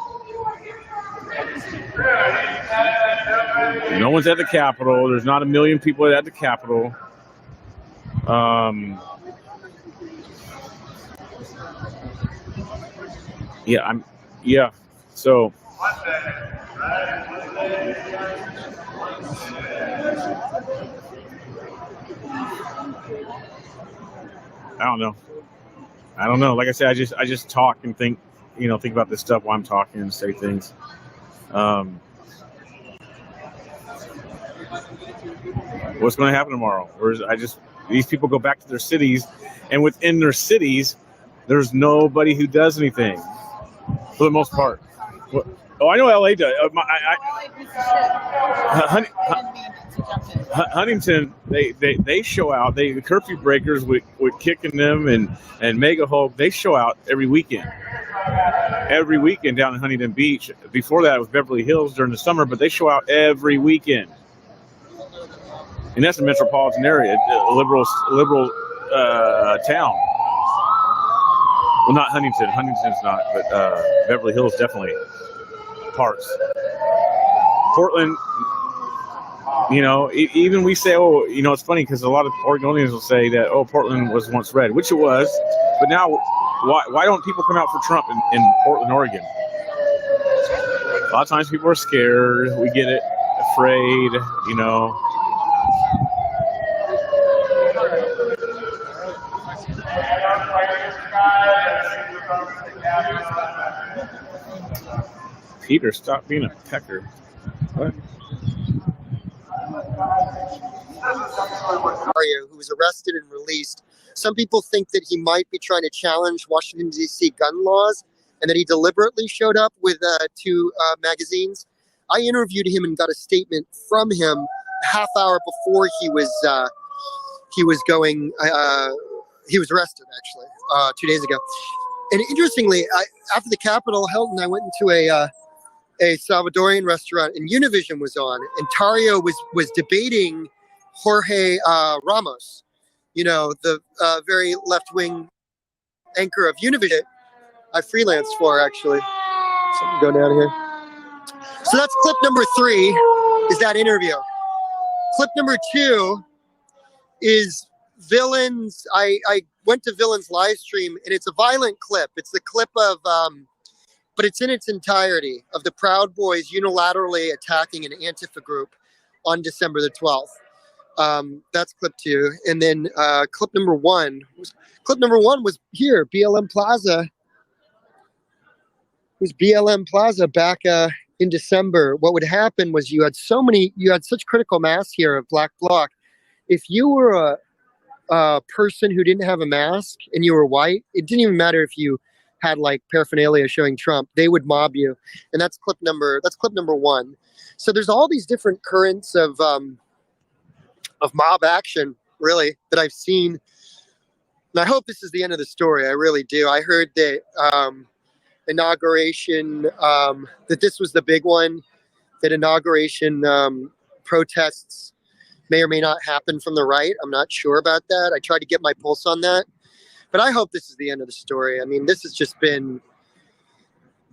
No one's at the Capitol. There's not 1 million people at the Capitol. So I don't know. Like I said, I just talk and think about this stuff while I'm talking and say things. What's going to happen tomorrow? These people go back to their cities, and within their cities, there's nobody who does anything for the most part. I know LA does. Huntington, they show out. The curfew breakers with Kicking Them and Mega Hope, they show out every weekend. Every weekend down in Huntington Beach. Before that, it was Beverly Hills during the summer, but they show out every weekend. And that's a metropolitan area, a liberal town. Well, not Huntington. Huntington's not, but Beverly Hills definitely. Parts. Portland, even we say, it's funny because a lot of Oregonians will say that, Portland was once red, which it was, but now why don't people come out for Trump in Portland, Oregon? A lot of times people are scared. We get it, afraid, Peter, stop being a pecker. What? Who was arrested and released. Some people think that he might be trying to challenge Washington, D.C. gun laws and that he deliberately showed up with 2 magazines. I interviewed him and got a statement from him a half hour before he was arrested, actually, 2 days ago. And interestingly, after the Capitol held, and I went into a Salvadorian restaurant, and Univision was on, and Tario was debating Jorge Ramos, the very left-wing anchor of Univision. I freelanced for, actually. Something go down here. So that's clip number 3, is that interview. Clip number 2 is Villains. I went to Villains live stream, and it's a violent clip. It's the clip of, but it's in its entirety, of the Proud Boys unilaterally attacking an Antifa group on December the 12th. That's clip 2. And then clip number 1 was here, BLM Plaza. It was BLM Plaza back in December. What would happen was you had such critical mass here of Black Bloc. If you were a person who didn't have a mask and you were white, it didn't even matter if you had like paraphernalia showing Trump, they would mob you. And that's clip number 1. So there's all these different currents of mob action, really, that I've seen. And I hope this is the end of the story. I really do. I heard that inauguration, that this was the big one, that inauguration protests may or may not happen from the right. I'm not sure about that. I tried to get my pulse on that. But I hope this is the end of the story. I mean, this has just been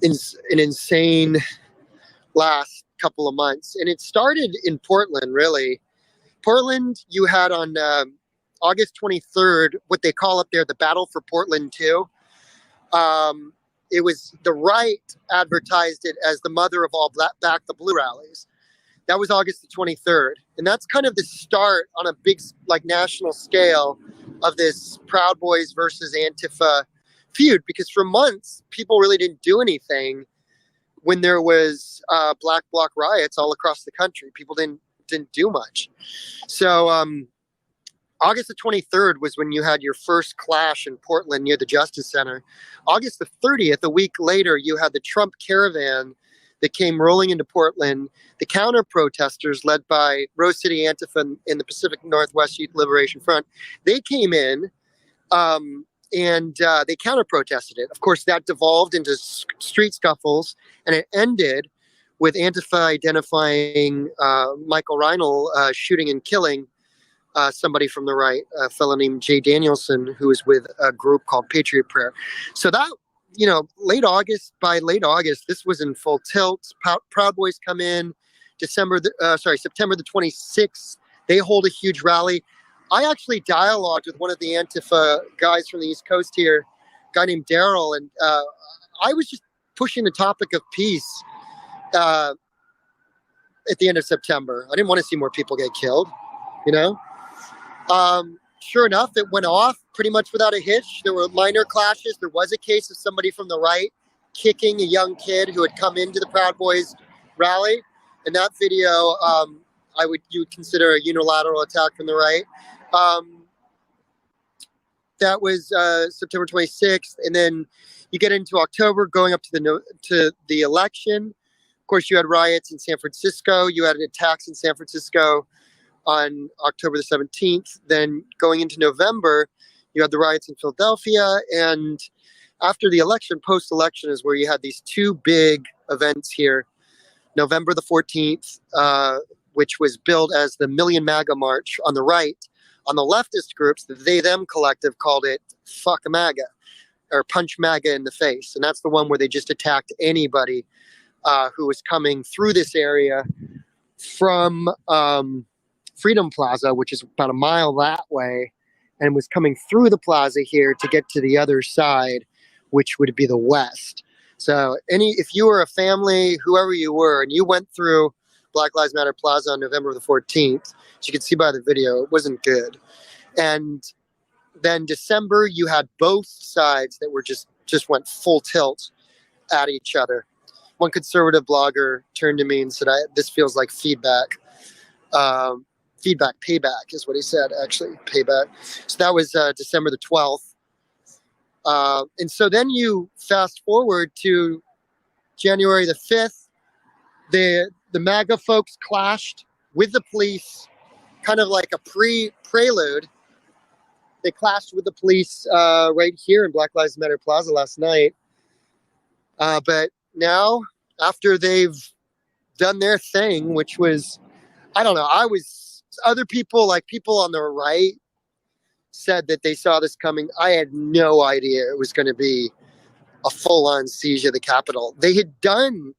an insane last couple of months. And it started in Portland, really. Portland, you had on August 23rd, what they call up there, the Battle for Portland 2. It was the right advertised it as the mother of all Back the Blue rallies. That was August the 23rd. And that's kind of the start on a big, like, national scale of this Proud Boys versus Antifa feud, because for months people really didn't do anything when there was Black Bloc riots all across the country. People didn't do much. So August the 23rd was when you had your first clash in Portland near the Justice Center. August the 30th, a week later, you had the Trump caravan that came rolling into Portland. The counter protesters led by Rose City Antifa and the Pacific Northwest Youth Liberation Front, they came in and they counter protested it. Of course, that devolved into street scuffles, and it ended with Antifa identifying Michael Reinl shooting and killing somebody from the right, a fellow named Jay Danielson, who was with a group called Patriot Prayer. So that, you know, by late August, this was in full tilt. Proud Boys come in September the 26th. They hold a huge rally. I actually dialogued with one of the Antifa guys from the East Coast here, a guy named Daryl, and I was just pushing the topic of peace at the end of September. I didn't want to see more people get killed, you know? Sure enough, it went off pretty much without a hitch. There were minor clashes. There was a case of somebody from the right kicking a young kid who had come into the Proud Boys rally. And that video, you would consider a unilateral attack from the right. That was September 26th. And then you get into October, going up to the election. Of course, you had riots in San Francisco. You had attacks in San Francisco on October the 17th. Then going into November, you had the riots in Philadelphia. And after the election, post-election, is where you had these two big events here. November the 14th, which was billed as the Million MAGA March on the right. On the leftist groups, the They-Them Collective called it Fuck MAGA, or Punch MAGA in the Face. And that's the one where they just attacked anybody who was coming through this area from Freedom Plaza, which is about a mile that way, and was coming through the plaza here to get to the other side, which would be the west. So if you were a family, whoever you were, and you went through Black Lives Matter Plaza on November the 14th, as you can see by the video, it wasn't good. And then December, you had both sides that were just went full tilt at each other. One conservative blogger turned to me and said, this feels like feedback. Feedback payback is what he said, actually, payback. So that was December the 12th. And so then you fast forward to January the 5th. The MAGA folks clashed with the police, kind of like a prelude. They clashed with the police right here in Black Lives Matter Plaza last night. But now, after they've done their thing, which was, I don't know, other people, like people on the right, said that they saw this coming. I had no idea it was going to be a full-on siege of the Capitol. They had done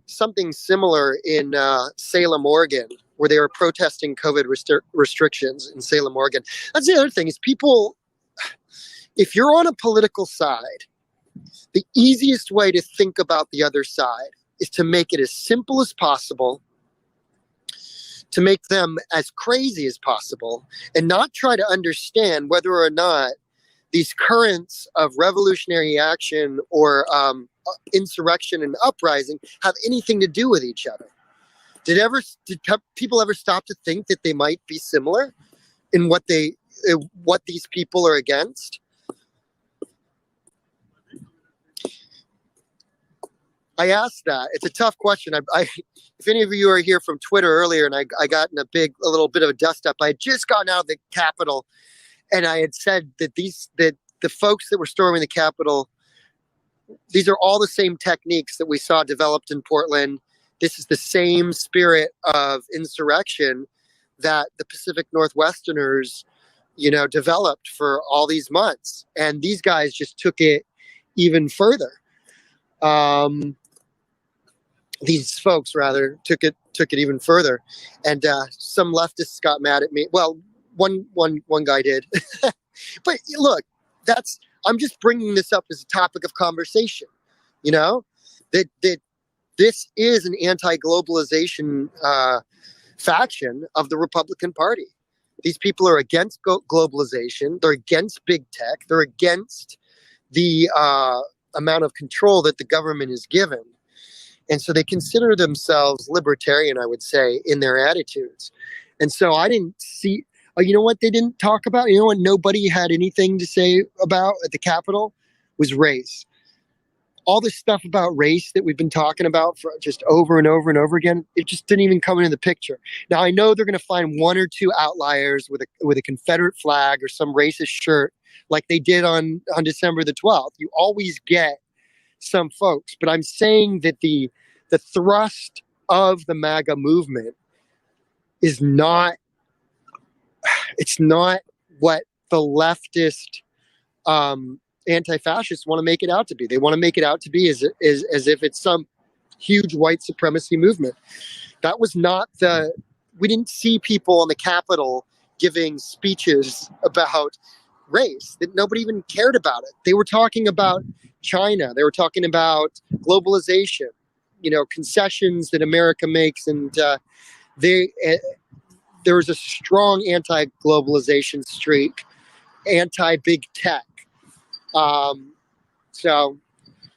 something similar in Salem, Oregon, where they were protesting COVID restrictions in Salem, Oregon. That's the other thing, is people, if you're on a political side, the easiest way to think about the other side is to make it as simple as possible, to make them as crazy as possible, and not try to understand whether or not these currents of revolutionary action or insurrection and uprising have anything to do with each other. Did people ever stop to think that they might be similar in what these people are against? I asked that. It's a tough question. If any of you are here from Twitter earlier, and I got in a little bit of a dust up. I had just gotten out of the Capitol, and I had said that the folks that were storming the Capitol, these are all the same techniques that we saw developed in Portland. This is the same spirit of insurrection that the Pacific Northwesterners, developed for all these months, and these guys just took it even further. These folks rather took it even further, and some leftists got mad at me. Well, one guy did, but look, I'm just bringing this up as a topic of conversation. That this is an anti-globalization faction of the Republican Party. These people are against globalization. They're against big tech. They're against the amount of control that the government is given. And so they consider themselves libertarian, I would say, in their attitudes. And so I didn't see, you know what they didn't talk about? You know what nobody had anything to say about at the Capitol was race. All this stuff about race that we've been talking about for just over and over and over again, it just didn't even come into the picture. Now, I know they're going to find one or two outliers with a Confederate flag or some racist shirt like they did on December the 12th. You always get some folks, but I'm saying that the thrust of the MAGA movement is not, it's not what the leftist anti-fascists want to make it out to be. They want to make it out to be as if it's some huge white supremacy movement. That was not we didn't see people on the Capitol giving speeches about race, that nobody even cared about it. They were talking about China. They were talking about globalization, concessions that America makes. And there was a strong anti-globalization streak, anti-big tech. So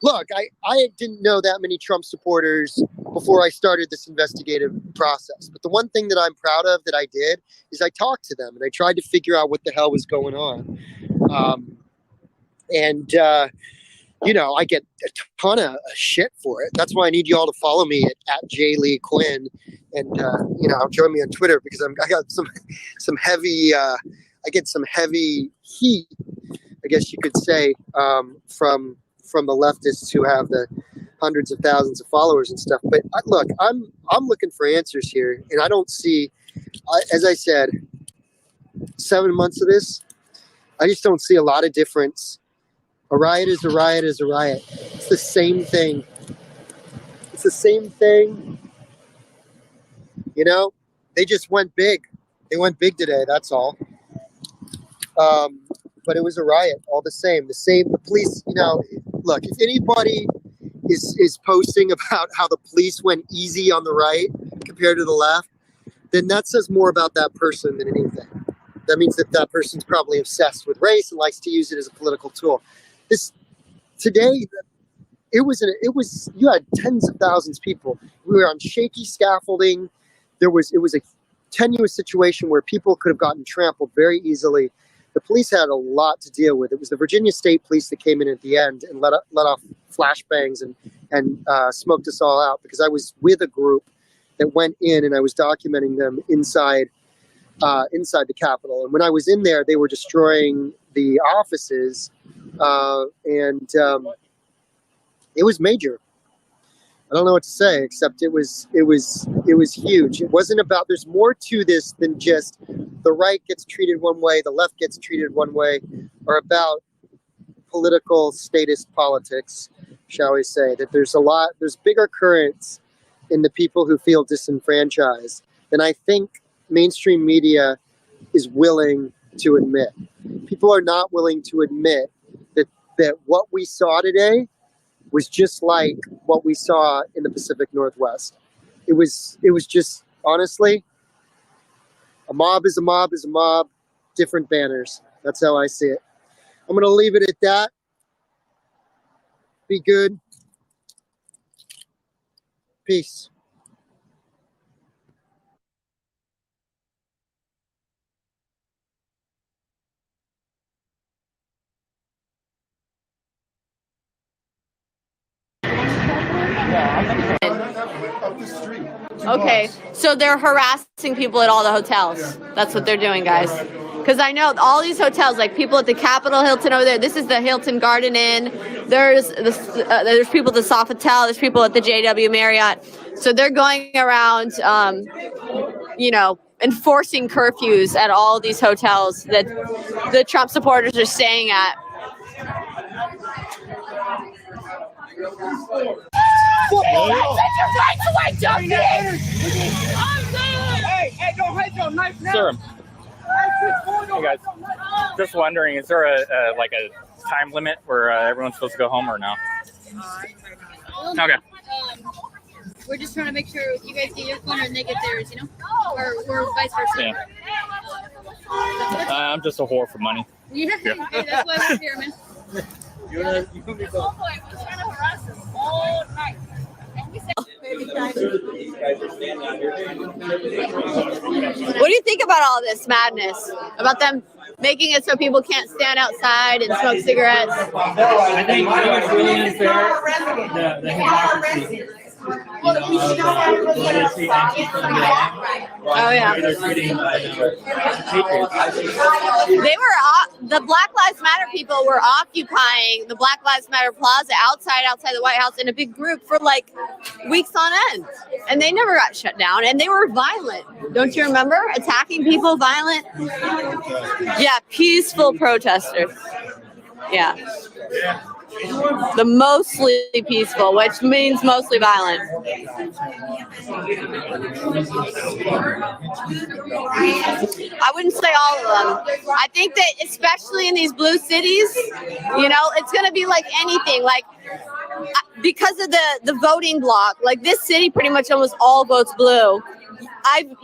look, I didn't know that many Trump supporters before I started this investigative process. But the one thing that I'm proud of that I did is I talked to them and I tried to figure out what the hell was going on. I get a ton of shit for it. That's why I need you all to follow me at J. Lee Quinn, and join me on Twitter, because I got some heavy. I get some heavy heat, I guess you could say, from the leftists who have the hundreds of thousands of followers and stuff. But look, I'm looking for answers here, and I don't see, as I said, 7 months of this, I just don't see a lot of difference. A riot is a riot is a riot. It's the same thing. It's the same thing. They just went big. They went big today, that's all. But it was a riot all the same. The police, look, if anybody is posting about how the police went easy on the right compared to the left, then that says more about that person than anything. That means that person's probably obsessed with race and likes to use it as a political tool. Today, you had tens of thousands of people. We were on shaky scaffolding. It was a tenuous situation where people could have gotten trampled very easily. The police had a lot to deal with. It was the Virginia State Police that came in at the end and let off flashbangs and smoked us all out, because I was with a group that went in and I was documenting them inside the Capitol. And when I was in there, they were destroying the offices, and it was major. I don't know what to say, except it was huge. It wasn't about, there's more to this than just the right gets treated one way, the left gets treated one way, or about political statist politics, shall we say. That there's bigger currents in the people who feel disenfranchised than I think mainstream media is willing to admit. People are not willing to admit that what we saw today was just like what we saw in the Pacific Northwest. It was just, honestly, a mob is a mob is a mob, different banners. That's how I see it. I'm going to leave it at that. Be good. Peace. Up the street. Okay, so they're harassing people at all the hotels. That's what they're doing, guys. Because I know all these hotels, like people at the Capitol Hilton over there. This is the Hilton Garden Inn. There's people at the Sofitel. There's people at the JW Marriott. So they're going around, enforcing curfews at all these hotels that the Trump supporters are staying at. Hey, don't hide your knife now. Sir. Hey guys, just wondering, is there a time limit where everyone's supposed to go home or no? Okay. We're just trying to make sure you guys get your corner and they get theirs, or vice versa. Yeah. I'm just a whore for money. Yeah. Hey, that's why we're here, man. We're trying to harass them all night. What do you think about all this madness? About them making it so people can't stand outside and smoke cigarettes? I think it's really unfair, the hypocrisy. Oh yeah. The Black Lives Matter people were occupying the Black Lives Matter Plaza outside the White House in a big group for like weeks on end, and they never got shut down. And they were violent. Don't you remember attacking people? Violent. Yeah, peaceful protesters. Yeah. The mostly peaceful, which means mostly violent. I wouldn't say all of them. I think that especially in these blue cities, it's going to be like anything. Like because of the voting block, like this city pretty much almost all votes blue.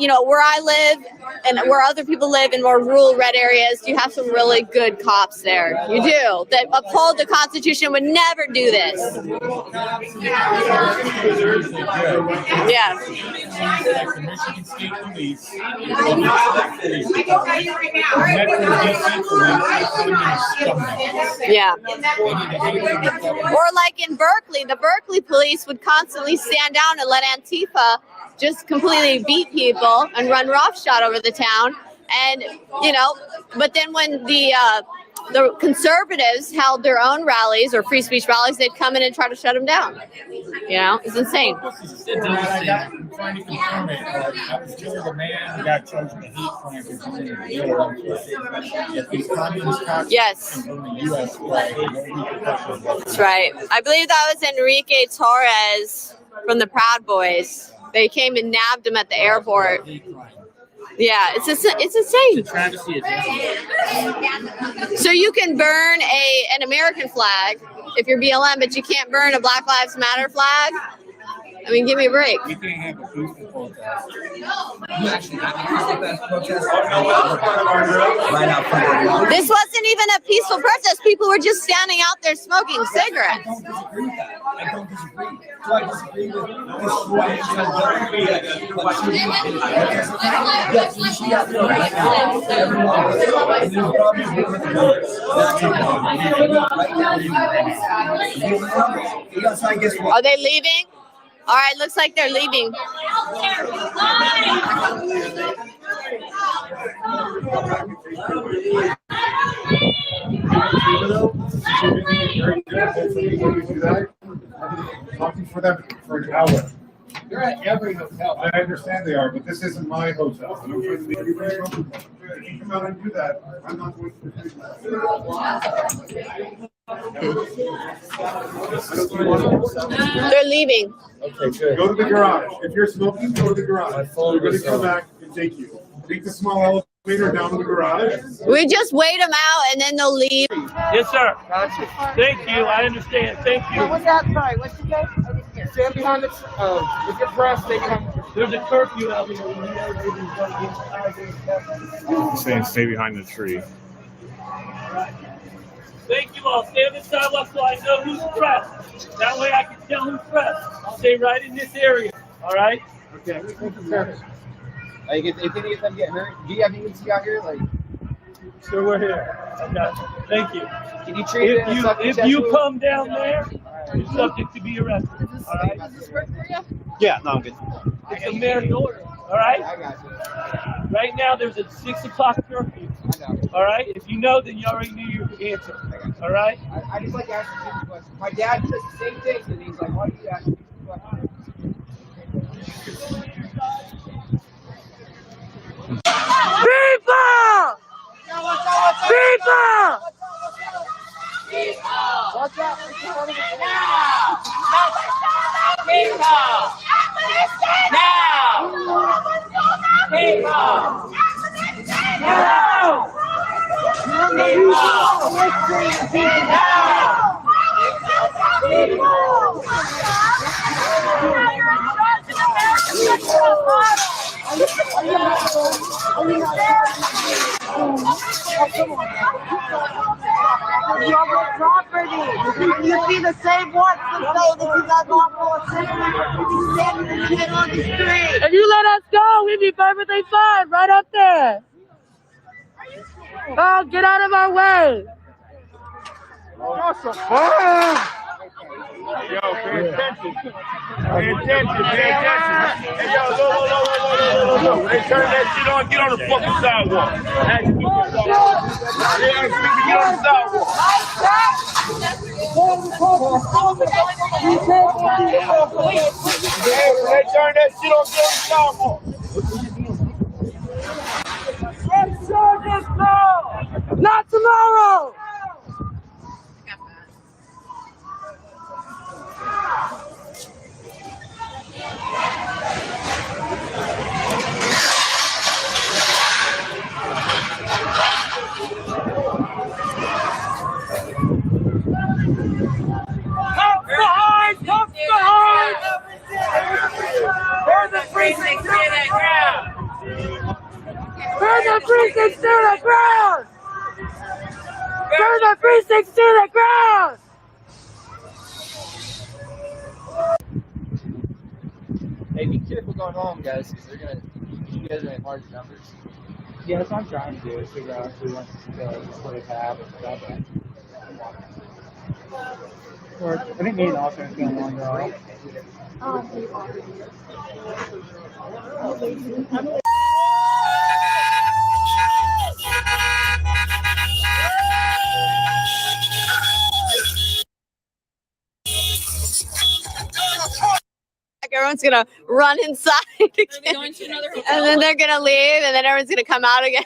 Where I live and where other people live in more rural red areas, you have some really good cops there. You do. That uphold the Constitution, would never do this. Yeah. Yeah. Or like in Berkeley, the Berkeley police would constantly stand down and let Antifa just completely beat people and run roughshod over the town. And, but then when the conservatives held their own rallies or free speech rallies, they'd come in and try to shut them down. It's insane. Yes. That's right. I believe that was Enrique Torres from the Proud Boys. They came and nabbed him at the airport. Yeah, it's insane. So you can burn an American flag if you're BLM, but you can't burn a Black Lives Matter flag? I mean, give me a break. You can't have a peaceful protest. This wasn't even a peaceful protest. People were just standing out there smoking cigarettes. Are they leaving? All right, looks like they're leaving. Talking for them for an hour. They're at every hotel. I understand they are, but this isn't my hotel. I don't try to make everybody comfortable. If you come out and do that, I'm not going to do that. They're leaving. Okay, good. Go to the garage. If you're smoking, go to the garage. We're going to come back and take you. Take the small elevator down to the garage. We just wait them out and then they'll leave. Yes, sir. Gotcha. Thank you. I understand. Thank you. What was that? Sorry, what's the guy? Stand behind the with your press. There's a curfew out here. He's saying stay behind the tree. Thank you all. Stay on this side left so I know who's pressed. That way I can tell who's pressed. I'll stay right in this area. All right? Okay. Like, if any of them get hurt, do you have anything out here? Like, so we're here. Okay. Thank you. Can you treat if you come down there You're subject to be arrested. All right? Does this work for you? Yeah, no, I'm good. It's a mayor's order. All right? I got you. Right now, there's a 6 o'clock curfew. All right? If you know, then you already knew your answer. All right? I just like asking people questions. My dad says the same thing, and he's like, "Why do you ask me questions?" People! People! Watch out! Property. You see the same ones that say that you got lawful assistance. You standing in the middle of the street. If you let us go, we'd be perfectly fine right up there. Oh, get out of our way. Awesome. Yo, pay attention. Pay attention. Pay attention. Hey, yo, look. When they turn that shit on, get on the fucking sidewalk. Get on the sidewalk. Hey, when they turn that shit on, get on the sidewalk. Not tomorrow. Come behind! Burn the precincts to the ground! Burn the precincts to the ground! Burn the precincts to the ground! Hey, be careful going home, guys, because they're gonna. You guys are in large numbers. Yeah, that's what I'm trying to do, is figure out who wants to split a tab and stuff. Or, I think me and Austin is going on, though. Everyone's gonna run inside again. And then they're gonna leave, and then everyone's gonna come out again.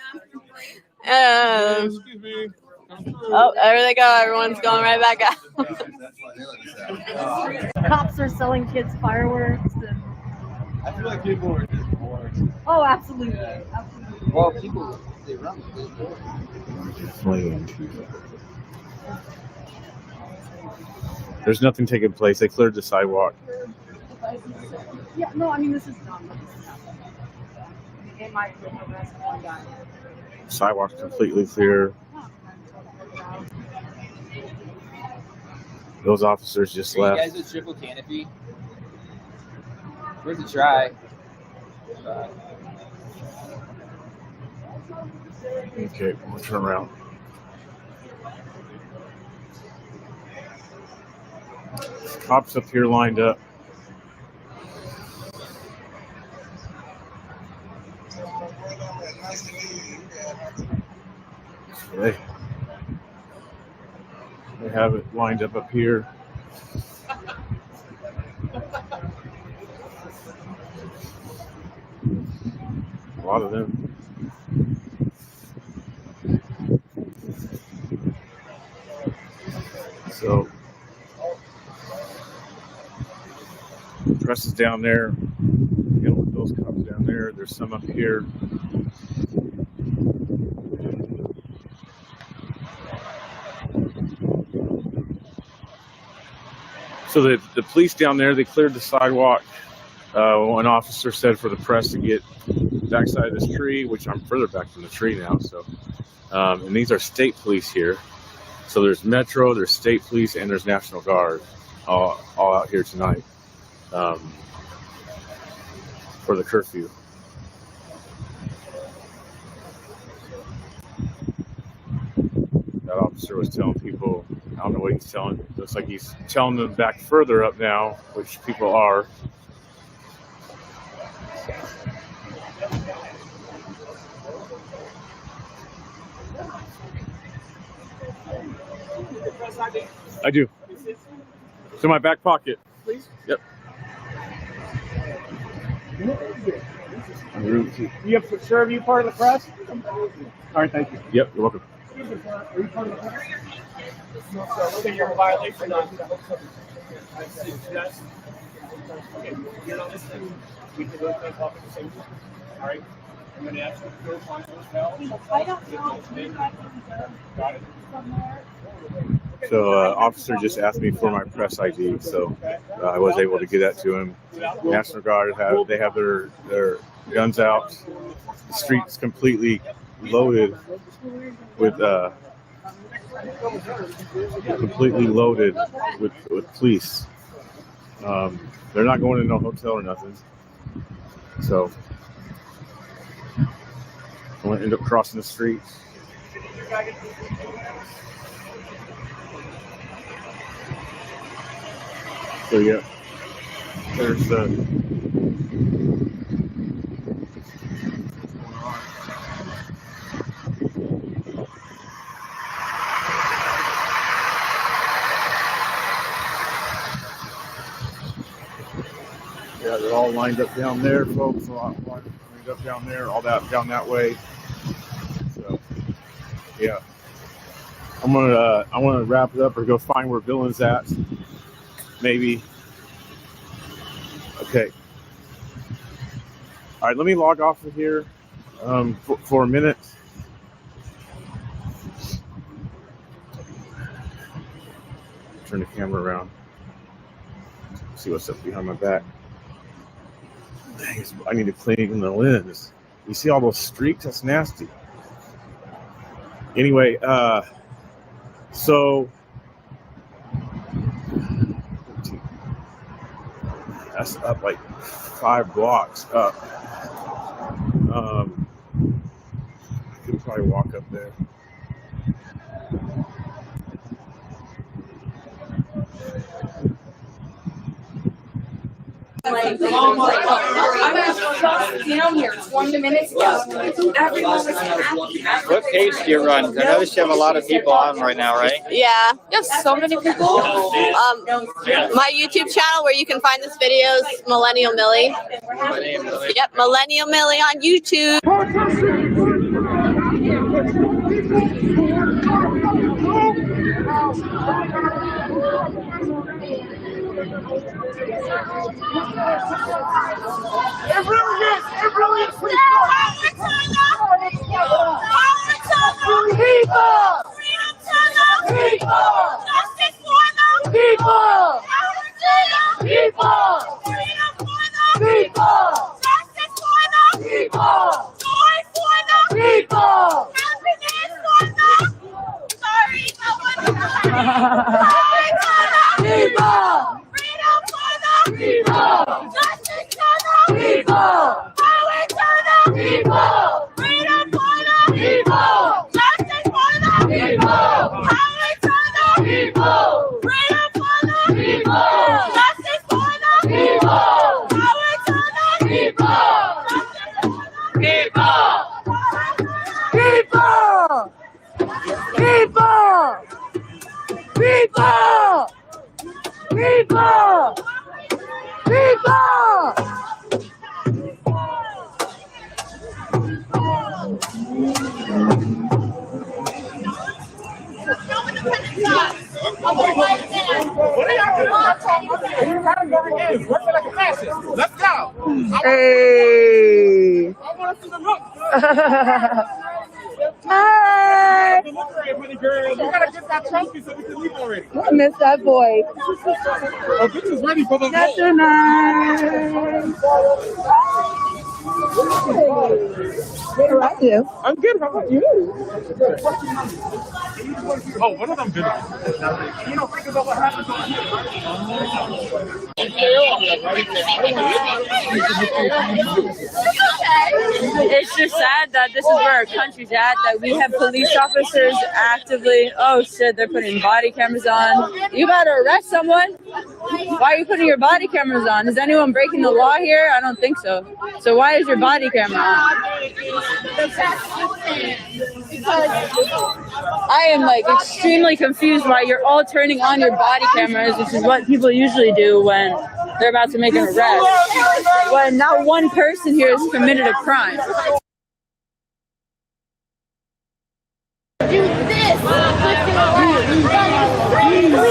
Oh, there they go. Everyone's going right back out. Cops are selling kids fireworks. And... I feel like people are just bored. Oh, absolutely. Absolutely. Well, people, they run. There's nothing taking place. They cleared the sidewalk. Yeah, no, I mean, this is dumb. It might arrest one guy. Sidewalk's completely clear. Those officers just Are left. you guys with triple canopy? Where's the try? Okay, we'll turn around. Cops up here lined up. They have it lined up here. A lot of them. So, press is down there. You know, those cops down there. There's some up here. So the police down there, they cleared the sidewalk. One officer said for the press to get backside of this tree, which I'm further back from the tree now. So, and these are state police here. So there's Metro, there's state police, and there's National Guard, all out here tonight for the curfew. that officer was telling people, I don't know what he's telling. Looks like he's telling them back further up now, which people are. I do. It's in my back pocket. Please? Yep. You have to serve you part of the press? All right, thank you. Yep, you're welcome. Are you part of the press? So you're in violation of yes. Okay, you're not listening. We can both make off at the same time. All right. I'm going to ask you to go find those bells. I don't know. Got it. So, officer just asked me for my press ID, so I was able to get that to him. National Guard they have their guns out. The street's completely loaded with police. They're not going to no hotel or nothing. So I'm going to end up crossing the street. So yeah, there's yeah, they're all lined up down there, folks. All lined up down there, all that down that way. So yeah, I'm gonna wrap it up or go find where Villain's at. Maybe. Okay. All right, let me log off of here for a minute. Turn the camera around. See what's up behind my back. Dang, I need to clean the lens. You see all those streaks? That's nasty. Anyway, so that's up like 5 blocks up. I could probably walk up there. I'm gonna shut down here 20 minutes ago. Everyone was happy. What page do you run? I notice you have a lot of people on right now, right? Yeah. Yes, so many people. My YouTube channel where you can find this video is Millennial Millie. Yep, Millennial Millie on YouTube. It really is. It really is. Let's go. Hey. I want to see the look. Hi. You gotta get that trophy so we can leave already. I miss that boy. Oh, this is ready for the That's so nice. How are you? I'm good. How about you? Oh, one of them did. You know, think about what happened. It's just sad that this is where our country's at, that we have police officers actively, oh shit, they're putting body cameras on. You gotta arrest someone. Why are you putting your body cameras on? Is anyone breaking the law here? I don't think so. So why is your body camera on? I am like extremely confused why you're all turning on your body cameras, which is what people usually do when they're about to make an arrest. When not one person here has committed a crime.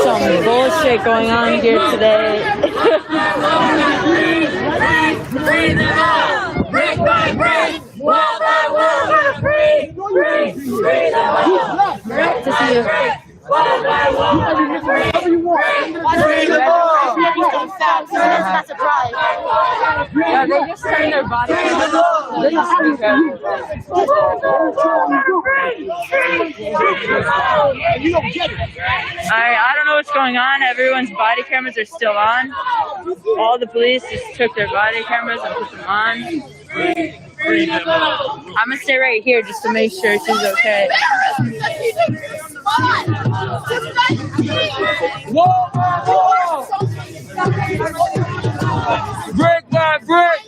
Some bullshit going on here today. Brick by brick, wall by wall, free, free, freedom. Great to see you. Wall by wall, free, Yeah, they just turn their body. They just be careful. I don't know what's going on. Everyone's body cameras are still on. All the police just took their body cameras and put them on. I'm gonna stay right here just to make sure she's okay. wall by wall, brick by brick.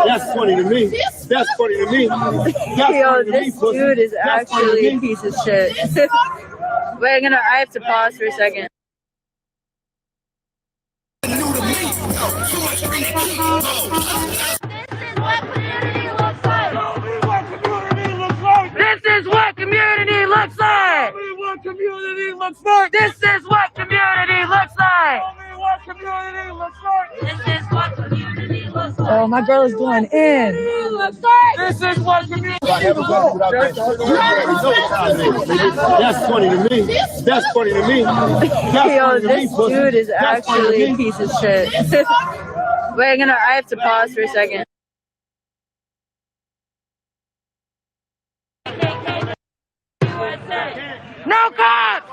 That's funny to me. That's funny to me. Yo, this dude is actually a piece of shit. Wait, I have to pause for a second. This is what community looks like. This is what community looks like. This is what community looks like. Oh, my girl is going in. This is what community That's funny to me. That's funny to me. Yo, this dude is actually a piece of shit. Wait, I have to pause for a second. No cops!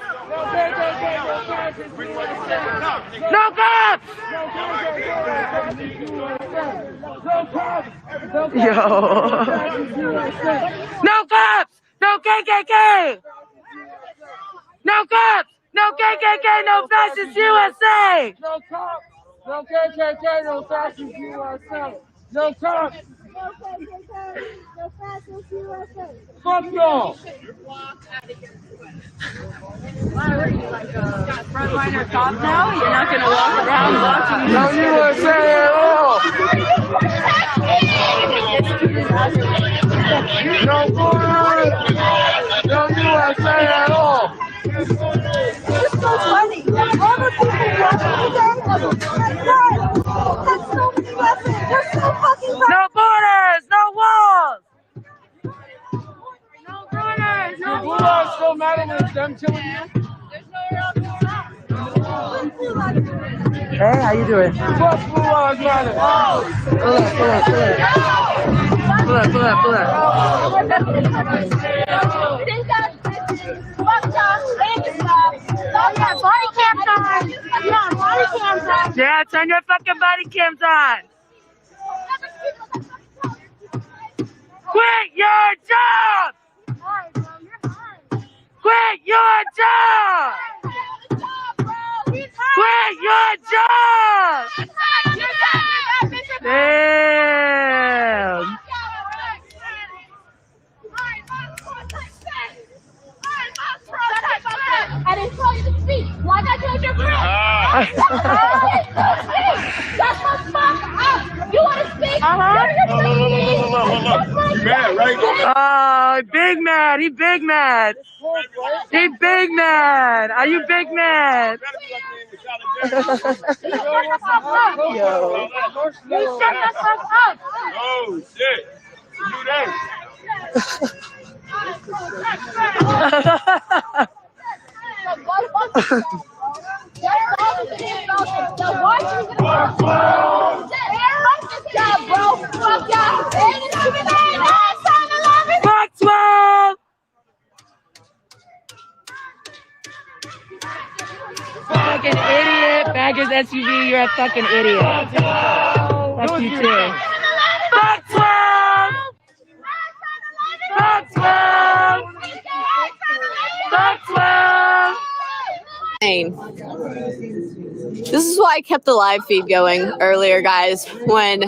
No cops! Yo. No cops! No KKK! No cops! No KKK! No fascist USA! No cops! No KKK! No fascist USA! No cops! No fascist USA. Fuck y'all! Why are you like a frontliner cop now? You're not gonna walk around watching. No USA at all! No borders! No USA at all! It's so funny. All the people watching today, that's so many weapons. They're so fucking No borders! No walls! No borders! No blue eyes still matter when it's them killing you? Hey, how you doing? Fuck blue eyes matter! Pull up. Yeah, turn your fucking body cams on! Quit your job! Quit your job! Quit your job! Damn! I didn't tell you to speak. Why not do your friend? That's my fuck up. You want to speak? Mad, right? Oh, big mad. He big mad. He big mad. Are you big mad? Yo. You shut the fuck up. Oh, shit. Fucking idiot. Baggers SUV, you're a fucking idiot. Fuck you too. Maxwell! Maxwell! Maxwell! This is why I kept the live feed going earlier, guys. When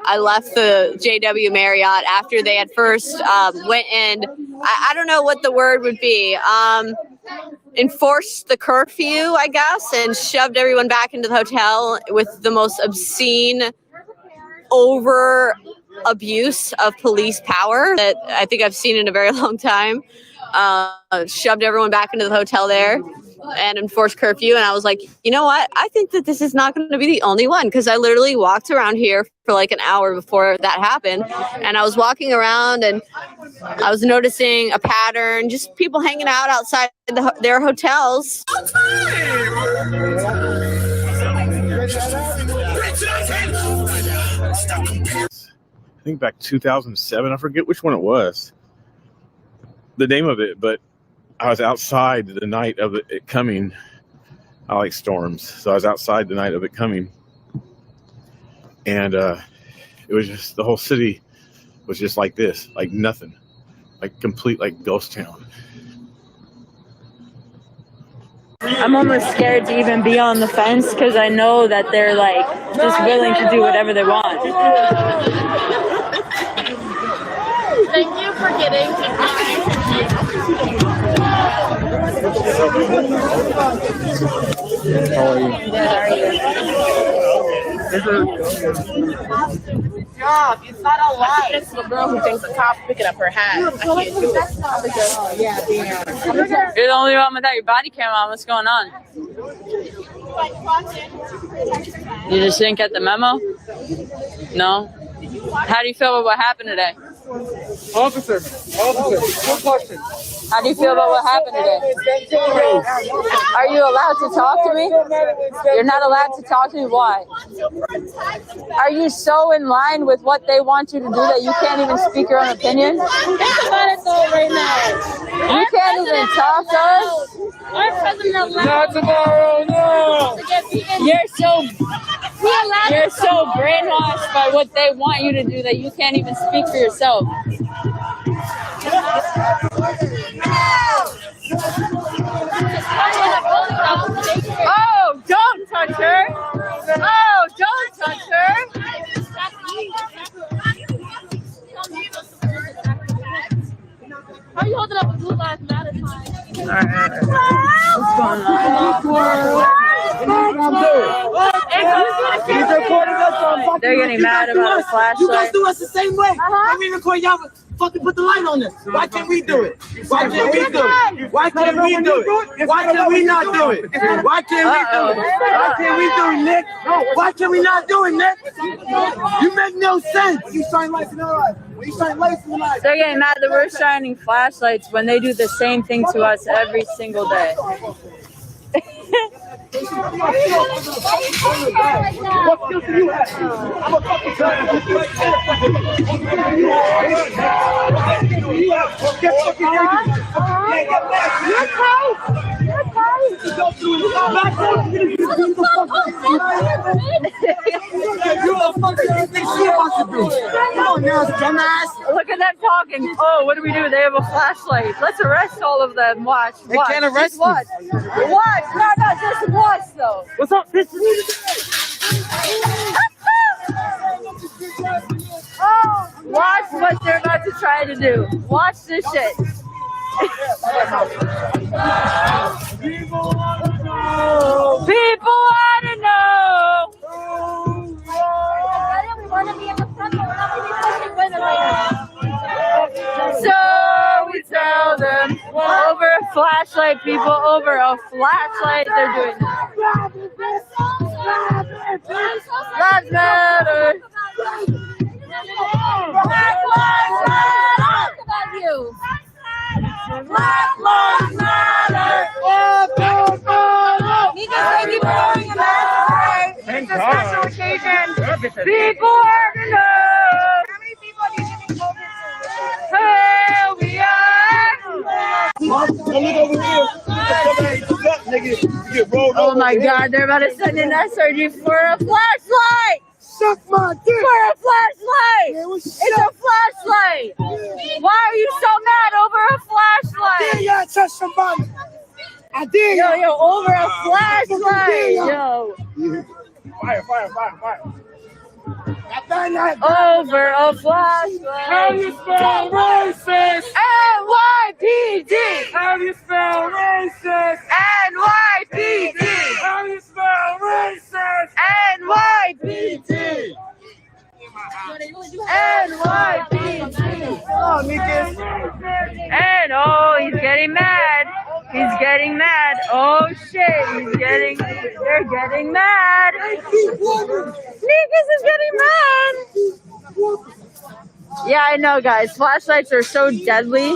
I left the JW Marriott after they had first went in, I don't know what the word would be, enforced the curfew, I guess, and shoved everyone back into the hotel with the most obscene over abuse of police power that I think I've seen in a very long time. Shoved everyone back into the hotel there and enforced curfew. And I was like, you know what? I think that this is not going to be the only one, because I literally walked around here for like an hour before that happened. And I was walking around and I was noticing a pattern, just people hanging out outside their hotels. I think back 2007, I forget which one it was, the name of it, but I was outside the night of it coming. I like storms, so I was outside the night of it coming, and it was just, the whole city was just like this, like nothing, like complete, like ghost town. I'm almost scared to even be on the fence because I know that they're like just willing to do whatever they want. Thank you for getting How are you? Stop, it's not a lie. This little girl who thinks the cop's picking up her hat. I can't do it. You're the only one without your body cam on. What's going on? You just didn't get the memo? No? How do you feel about what happened today? Officer, one question. How do you feel about what happened today? Are you allowed to talk to me? You're not allowed to talk to me. Why? Are you so in line with what they want you to do that you can't even speak your own opinion? Think about it though right now. You can't even talk to us? Our president Not tomorrow, no! You're so brainwashed by what they want you to do that you can't even speak for yourself. Oh, don't touch her! Oh, don't touch her! How are you holding up a Blue Lives Matter sign? What's going on? They're getting mad about the flashlight. You guys do us the same way. And we record y'all fucking put the light on us. Why can't we do it? Why can't we do it? Why can't we do it? Why can't we not do it? Why can't we do it? Why can't we do it, Nick? Why can we not do it, Nick? You make no sense. You shine lights in the light. You shine lights in the light. They're getting mad that we're shining flashlights when they do the same thing to us every single day. What skills do you have? I'm a fucking Look at them talking. Oh, what do we do? They have a flashlight. Let's arrest all of them. Watch. They can't arrest us. Watch. Watch. No, just watch though. What's up, bitch? Watch what they're about to try to do. Watch this shit. People want to know. So we tell them over a flashlight, people, over a flashlight, they're doing this. Lives matter. Black lives It's a special occasion. People are to know. How many people have you given COVID to? Here we are. Oh my God, they're about to send an SRG for a flashlight. Suck my dick. For a flashlight. It's a flashlight. Why are you so mad over a flashlight? Yeah, y'all touch somebody. I did. Yo, over a flashlight. Yo. Fire. Over a flashlight. How you spell racist? NYPD. How you spell racist? NYPD. How you spell racist? NYPD. NYPD. Oh, Nikas. And he's getting mad. He's getting mad. Oh shit, they're getting mad. Nikas is getting mad. Yeah, I know, guys. Flashlights are so deadly.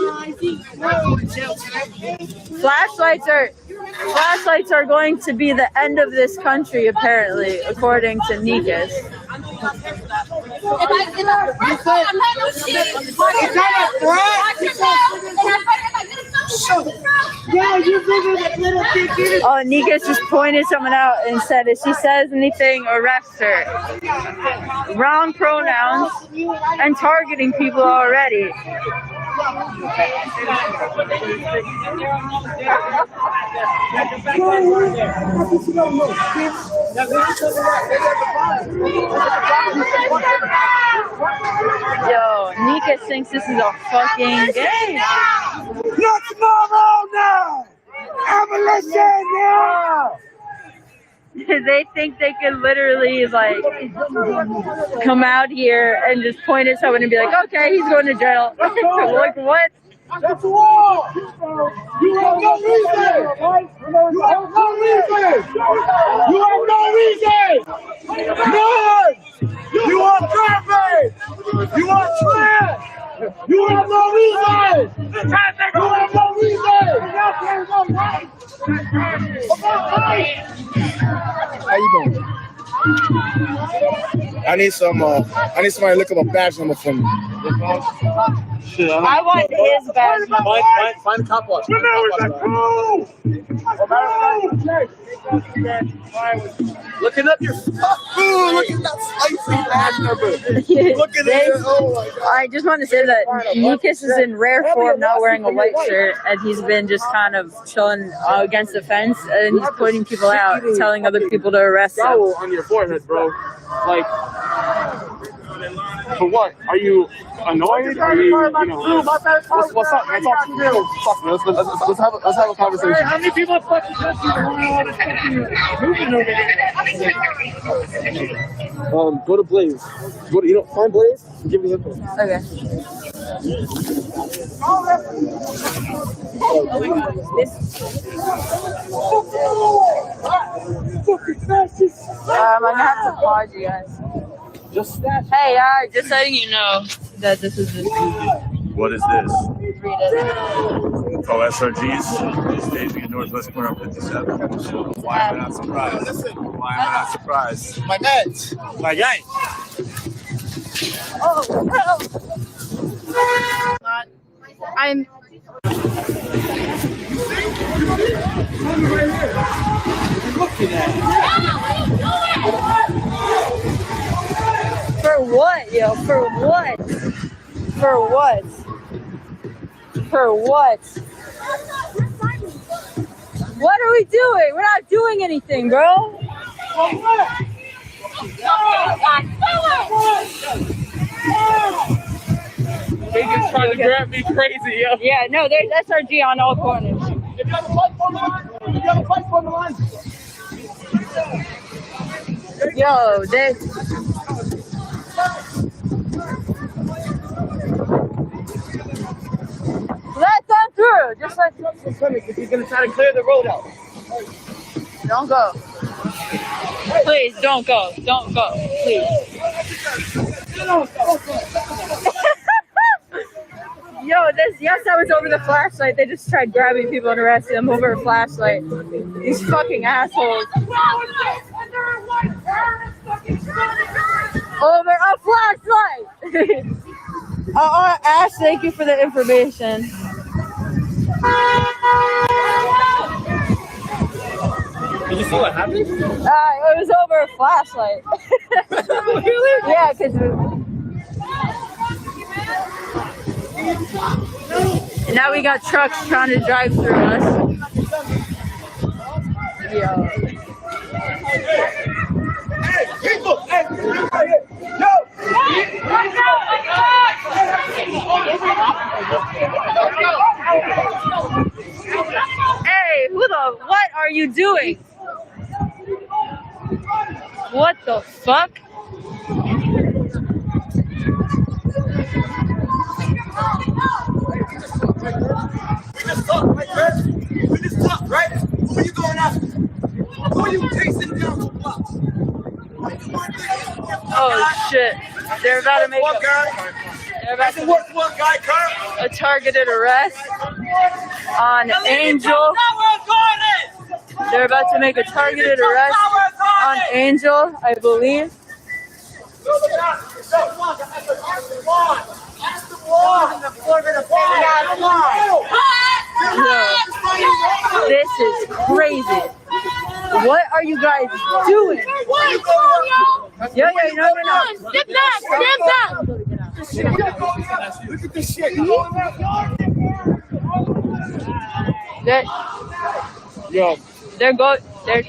Flashlights are going to be the end of this country, apparently, according to Nikas. Oh, Nikas just pointed someone out and said if she says anything, arrest her. Wrong pronouns and targeting people already. Yo, Nikas thinks this is a fucking game. Not tomorrow now. Abolition now. They think they can literally like come out here and just point at someone and be like, okay, he's going to jail. Like what? That's all. You have no reason. You have no reason. You have no reason. None. You are traffic. You are trash. You have no reason. You have no reason. How you doing? I need somebody to look up a badge number for me. I want his badge number. Find the cop watch. Looking up your look at that spicy badge number. Look at it. Oh my God. I just want to say that Nikas is in rare form, not wearing a white shirt, and he's been just kind of chilling against the fence, and he's pointing people out, telling other people to arrest him. On your forehead, bro. Like, for what? Are you annoyed? Are you know, what's up? Let's talk. Let's have a conversation. How many people have fucking touched you? Go to Blaze. Find Blaze. Give me info. Okay. I'm gonna have to pause you guys. Hey, just letting you know that this is the What is this? read it. Oh, SRGs staging in northwest corner of 57. Why am I not surprised? Why am I not surprised? My meds. My guy. I'm. For what, yo? For what? For what? For what? What are we doing? We're not doing anything, bro. They just trying to grab me crazy, yo. Yeah, no, there's SRG on all corners. If you have a fight on the line, Yo, they. Let them through. Just let them through. Because he's gonna try to clear the road out. Don't go. Please, don't go. Don't go. Please. Yo, that was over the flashlight. They just tried grabbing people and arresting them over a flashlight. These fucking assholes. Over a flashlight. Ash, thank you for the information. Did you see what happened? It was over a flashlight. Really? Yeah, because and now we got trucks trying to drive through us. Yeah. Hey, people! Hey, yo! Hey, what are you doing? What the fuck? We just talked, right, Chris? We just talked, right? Who are you going after? Who are you chasing down to block? Oh shit! They're about to make a targeted arrest on Angel. They're about to make a targeted arrest on Angel, I believe. This is crazy. What are you guys doing? No. Step back. Look at this shit.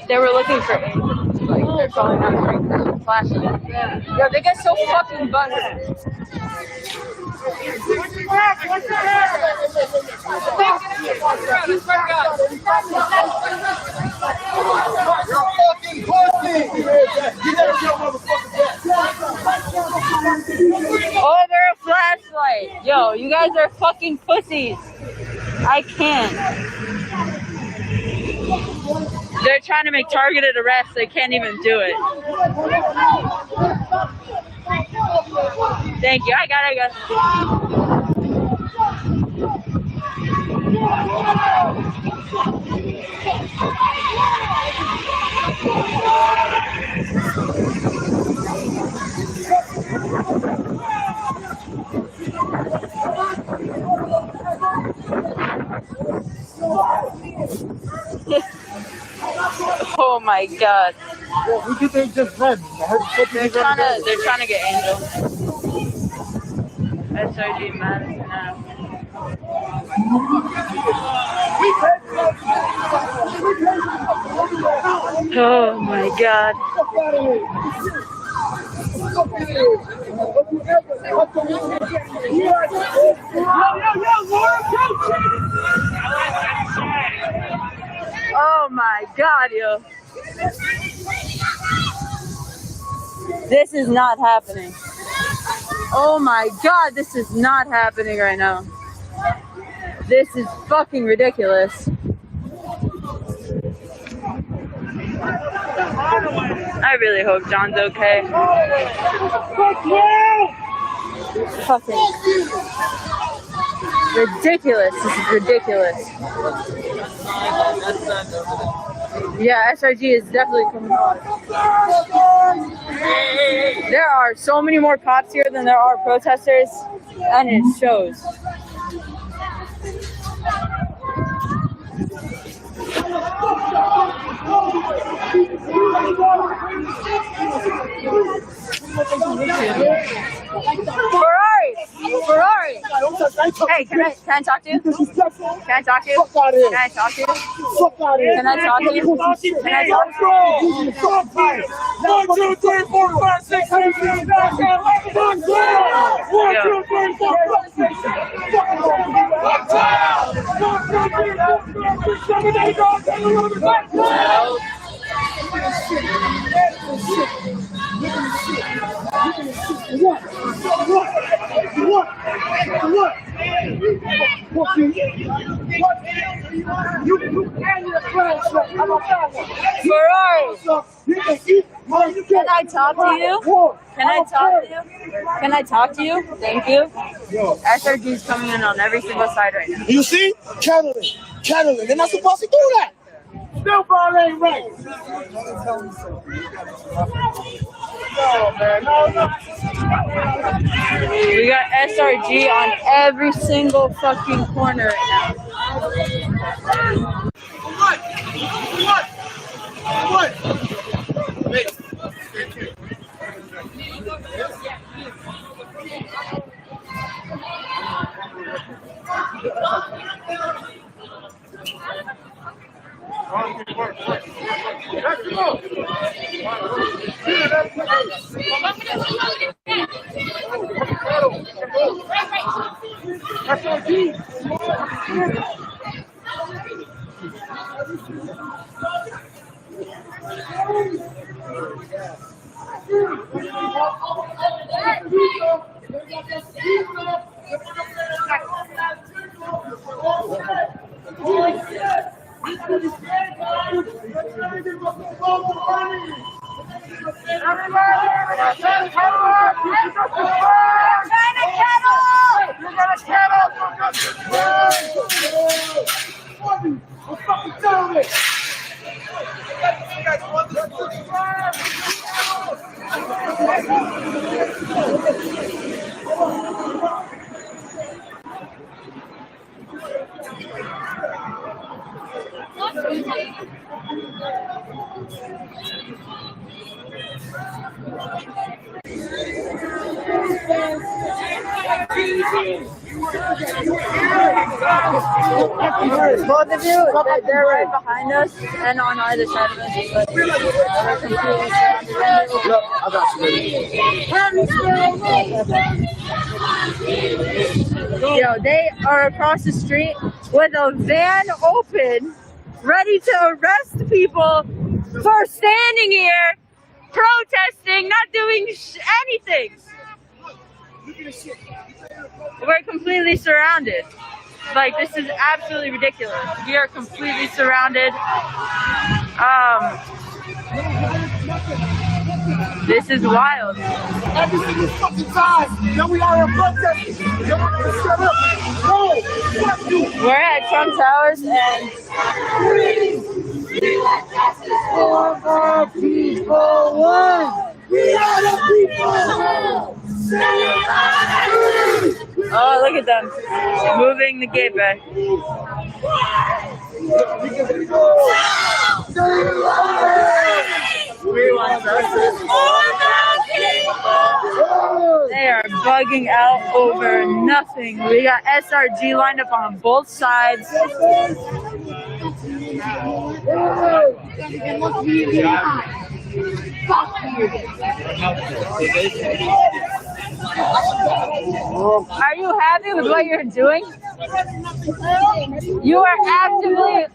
They were looking for Angel. Like they're calling out flashing. Yo, they get so fucking buttered. Over a flashlight. Yo, you guys are fucking pussies. I can't. They're trying to make targeted arrests. They can't even do it. Thank you. I got it. Oh my god. They're trying to get Angel. SRG Madison now. Oh my god. Oh my god, yo. This is not happening. Oh my god, this is not happening right now. This is fucking ridiculous. I really hope John's okay. Fucking ridiculous. This is ridiculous. Yeah, SRG is definitely coming on. There are so many more cops here than there are protesters, and it shows. Ferrari! Hey, can I talk to you? Can I talk to you? Can I talk to you? Can I talk to you? Can I talk to you? 1, 2, 3, 4, 5, 6, 7, 8, 9, 10, 11, 12. 1, 2, 3, 4, Ferrari! Can I talk to you? Can I talk to you? Can I talk to you? Thank you. SRG is coming in on every single side right now. You see? Channeling. They're not supposed to do that. Still ball ain't right. We got SRG on every single fucking corner right now. What? Both of you, they're right behind us and on either side of us. But we're completely surrounded. Yo, they are across the street with a van open, ready to arrest people for standing here, protesting, not doing anything. We're completely surrounded. Like, this is absolutely ridiculous. We are completely surrounded. This is wild. Every single fucking time that we are protesting, you want to shut up? No, fuck you. We're at Trump Towers and for our people, one. We are the people. oh, look at them moving the gate back. They are bugging out over nothing. We got SRG lined up on both sides. Are you happy with what you're doing? You are actively.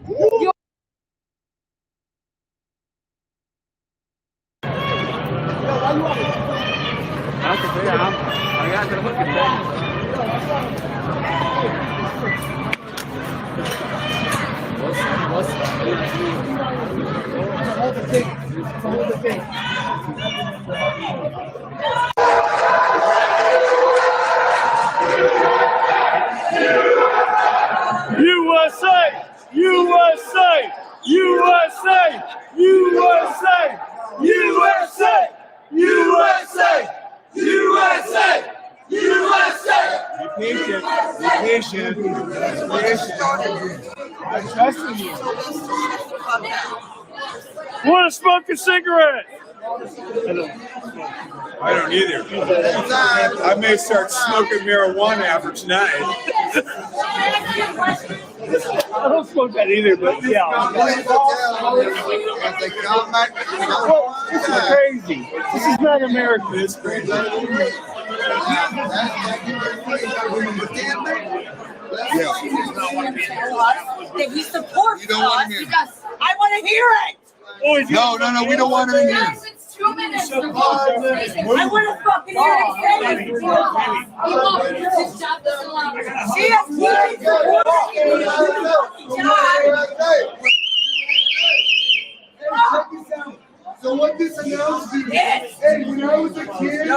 USA! USA! USA! USA! USA! USA! USA! USA! Be patient. Be patient. Be patient. I'm trusting you. Want to smoke a cigarette? I don't either. I may start smoking marijuana after tonight. I don't smoke that either, but yeah. Well, this is crazy. This is not America. It's crazy. That he supports us because I want to hear it. No, we don't want it in here. It's 2 minutes. I want to fucking hear it. So what this announced is, hey, when I was a kid, and I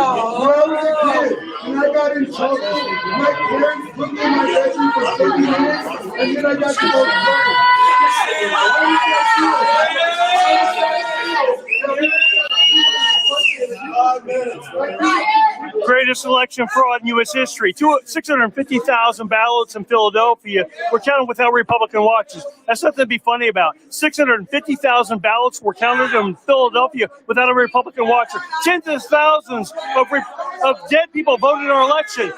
got in trouble, my parents put me in my bedroom for 30 minutes, and then I got to go to Greatest election fraud in U.S. history. 650,000 ballots in Philadelphia were counted without Republican watchers. That's nothing to be funny about. 650,000 ballots were counted in Philadelphia without a Republican watcher. Tens of thousands of dead people voted in our election.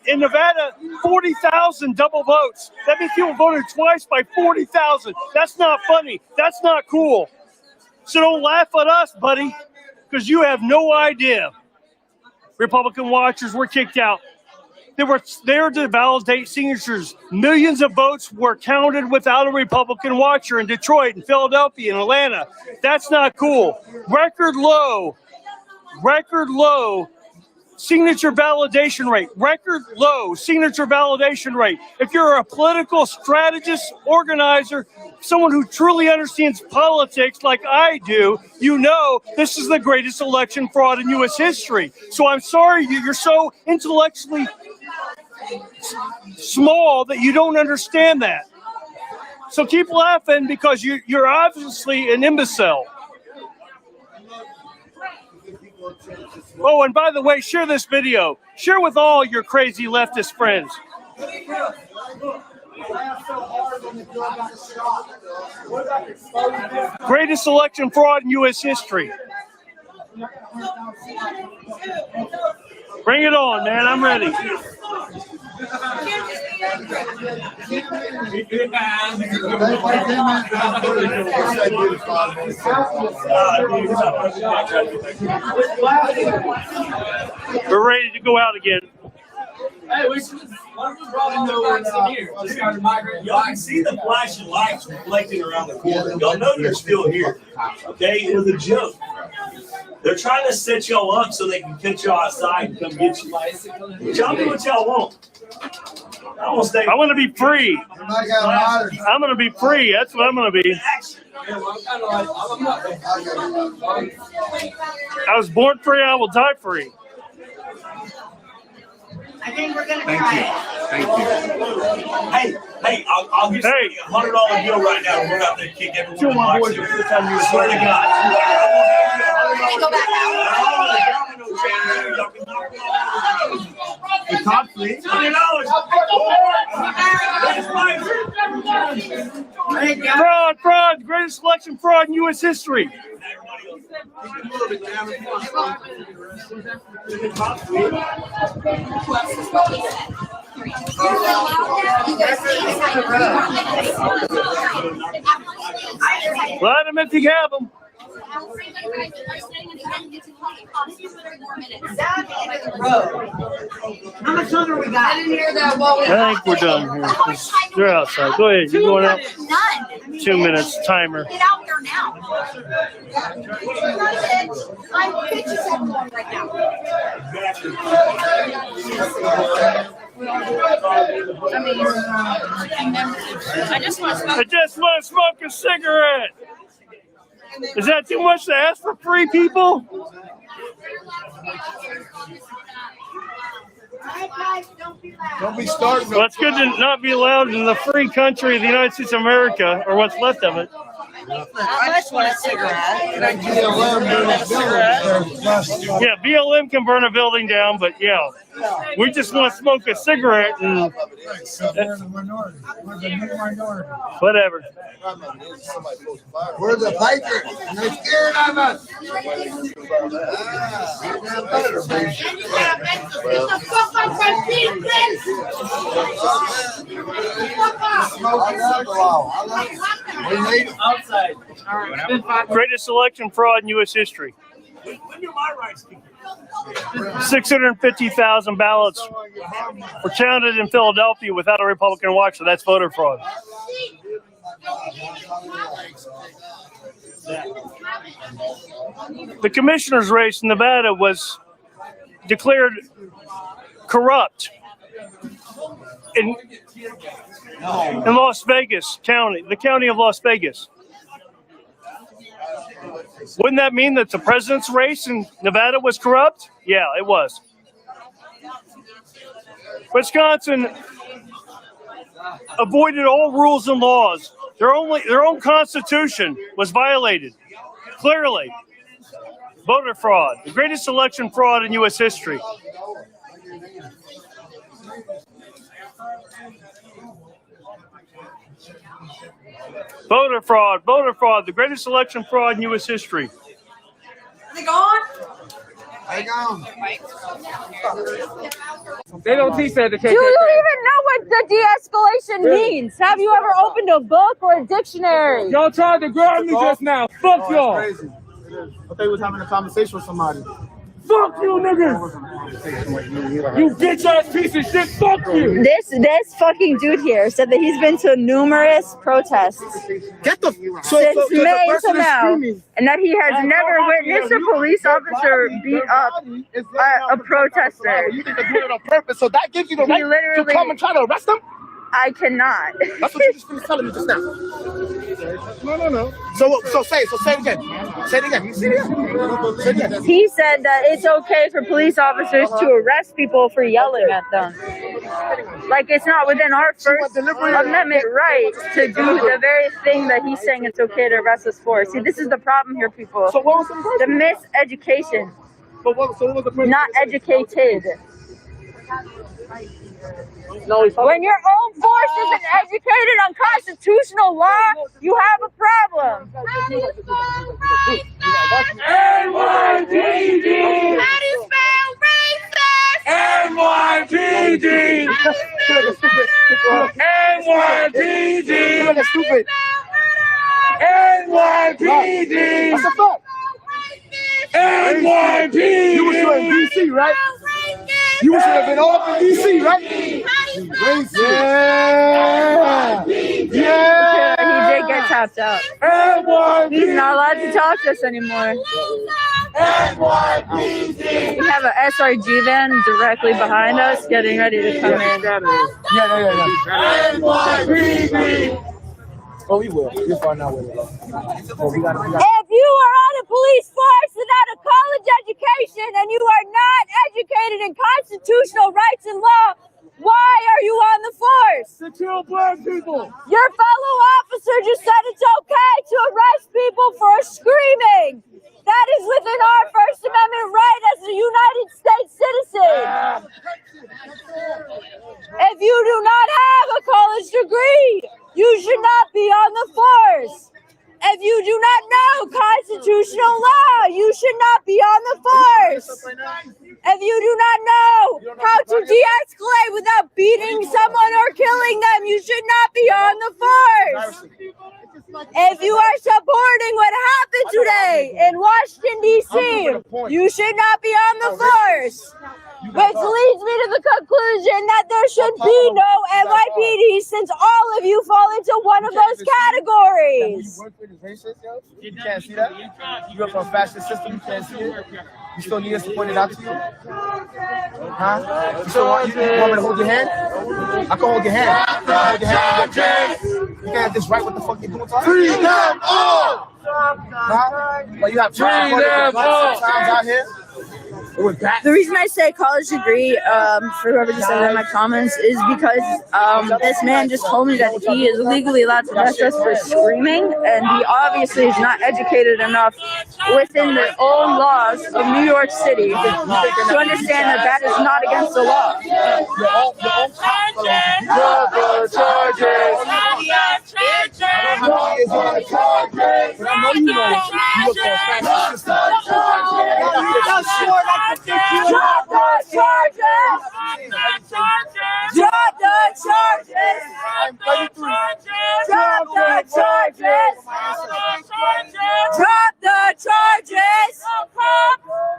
In Nevada, 40,000 double votes. That means people voted twice by 40,000. That's not funny. That's not cool. So don't laugh at us, buddy, because you have no idea. Republican watchers were kicked out. They were there to validate signatures. Millions of votes were counted without a Republican watcher in Detroit, in Philadelphia, in Atlanta. That's not cool. Record low signature validation rate. Record low signature validation rate. If you're a political strategist, organizer, someone who truly understands politics like I do, you know this is the greatest election fraud in U.S. history. So I'm sorry you're so intellectually small that you don't understand that. So keep laughing because you're obviously an imbecile. Oh, and by the way, share this video. Share with all your crazy leftist friends. Greatest election fraud in U.S. history. Bring it on, man. I'm ready. We're ready to go out again. Hey, we should probably know what's in here. Y'all can see the flashing lights reflecting around the corner. Y'all know you're still here. Okay? It was a joke. They're trying to set y'all up so they can catch y'all outside and come get you. Y'all do what y'all want. I want to be free. I'm going to be free. That's what I'm going to be. I was born free. I will die free. I think we're gonna Thank you. Hey, I'll give you a $100 bill right now. We're out there to kick everyone in the box. Swear to God. Go back The top $300. Fraud, greatest election fraud in U.S. history. Let them if you have them. How much longer we got? I didn't hear that. I think we're done here. They're outside. Go ahead. You're going out. None. 2 minutes timer. Get out there now. I'm pitching everyone right now. I just want to smoke a cigarette. Is that too much to ask for free, people? Don't be starting. Well, it's good to not be allowed in the free country of the United States of America, or what's left of it. I just want a cigarette. Yeah, BLM can burn a building down, but yeah, we just want to smoke a cigarette and whatever. We're the Patriots, and they're scared of us. Outside. Greatest election fraud in U.S. history. 650,000 ballots were counted in Philadelphia without a Republican watcher. That's voter fraud. The commissioner's race in Nevada was declared corrupt in Las Vegas County, the county of Las Vegas. Wouldn't that mean that the president's race in Nevada was corrupt? Yeah, it was. Wisconsin avoided all rules and laws. Their own constitution was violated, clearly. Voter fraud, the greatest election fraud in U.S. history. Voter fraud, the greatest election fraud in U.S. history. They gone? They gone. They don't teach that at the KKK. You don't even know what the de-escalation means. Have you ever opened a book or a dictionary? Y'all tried to grab me just now. Fuck y'all. Crazy. I thought he was having a conversation with somebody. Fuck you, niggas. You bitch ass piece of shit. Fuck you. This fucking dude here said that he's been to numerous protests since May to now, and that he has never witnessed a police officer beat up a protester. You think they're doing it on purpose, so that gives you the right to come and try to arrest them? I cannot. That's what you just finished telling me just now. No. So say it again. Say it again. Say it again. He said that it's okay for police officers to arrest people for yelling at them. Like it's not within our First Amendment right to do the very thing that he's saying it's okay to arrest us for. See, this is the problem here, people. So what was the The miseducation. Not educated. When your own force isn't educated on constitutional law, you have a problem. NYPD! How do you spell racist? NYPD! NYPD! NYPD! That's a fact. NYPD! You was in DC, right? You should have been off in DC, right? Yeah. He did get tapped out. He's not allowed to talk to us anymore. We have an SRG van directly behind us, getting ready to come in. Yeah. Oh, we will. We'll find out where we go. If you are on a police force without a college education and you are not educated in constitutional rights and law, why are you on the force? To kill black people. Your fellow officer just said it's okay to arrest people for screaming. That is within our First Amendment right as a United States citizen. If you do not have a college degree, you should not be on the force. If you do not know constitutional law, you should not be on the force. If you do not know how to de-escalate without beating someone or killing them, you should not be on the force. If you are supporting what happened today in Washington, D.C., you should not be on the force. Which leads me to the conclusion that there should be no NYPD since all of you fall into one of those categories. You can't see that? You go from a fascist system, you can't see it? You still need us to point it out to you? Huh? You still want me to hold your hand? I can hold your hand. You can't just write what the fuck you're doing to us? Free them all! Huh? Well, you have sometimes out here. The reason I say college degree, for whoever just said that in my comments, is because this man just told me that he is legally allowed to arrest us for screaming, and he obviously is not educated enough within their own laws of New York City to understand that that is not against the law. Drop the charges! Drop the charges! Drop the charges! Drop the charges!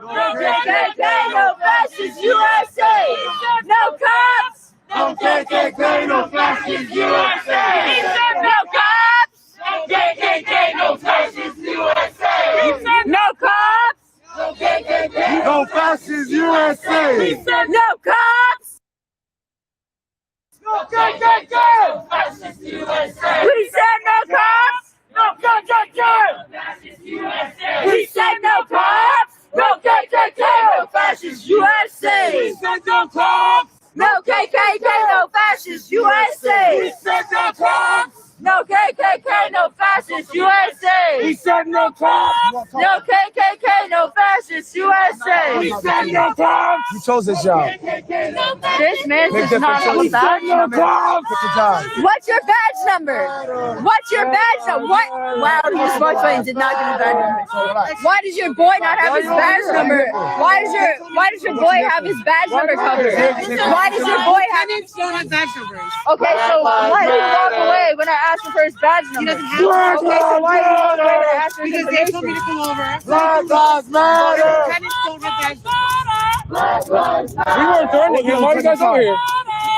No KKK, no fascist USA! No cops! No KKK, no fascist USA! No cops! No KKK, no fascist USA! No cops! No KKK, no fascist USA! No cops! No KKK, no fascist USA! We said no cops! No KKK, fascist USA! We said no cops! No KKK, no fascist USA! We said no cops! No KKK, no fascist USA! We said no cops! No KKK, no fascist USA! We said no cops! No KKK, no fascist You chose this job. This man Make does not have a different badge choices. number. Pick your job. What's your badge number? What's your badge number? What? Wow, the sports plane did not give a badge number. Why does your boy not have his badge number? Why does your boy have his badge number covered? Why does your boy have his badge numbers? Okay, so why did he walk away when I asked him for his badge number? Okay, so why did he walk away when I asked for his Because they told me information? to come over. Black lives matter. Tenants don't have badge We weren't doing it. Why are you guys over here?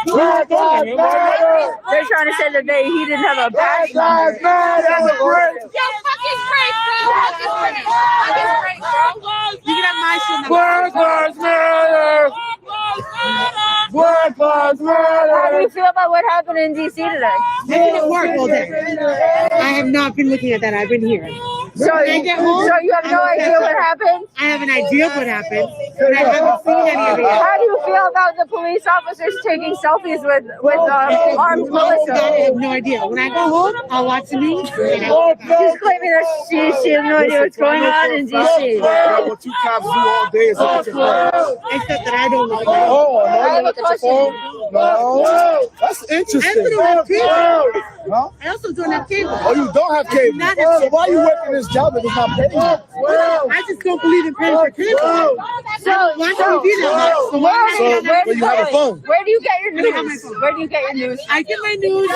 Black lives matter. They're trying to say that he didn't have a badge Black lives number. matter. Yo, fucking great, bro. Fucking great, bro. You can have my shit number. Black lives matter. Black lives How do you matter. feel about what happened in DC today? I've been at work all day. I have not been looking at that. I've been here. So When I get home, you have no idea what happened? I have an idea of what happened, but I haven't seen any of it. How do you feel about the police officers taking selfies with armed I militia? have no idea. When I go home, I'll watch the news. And She's claiming that she has no idea what's going on in DC. What you cops do all day is look at your phone. except that I don't look at it. Oh, no, I have you a look at your question. phone? No. That's interesting. I don't have cable. Huh? I also don't have cable. Oh, you don't have cable. Not have So why are you working this job if it's not paying you? I just don't believe in paying for cable. Why should we do that? So why So, but you have a phone. Where do you get your news? Where do you get your news? I get my news.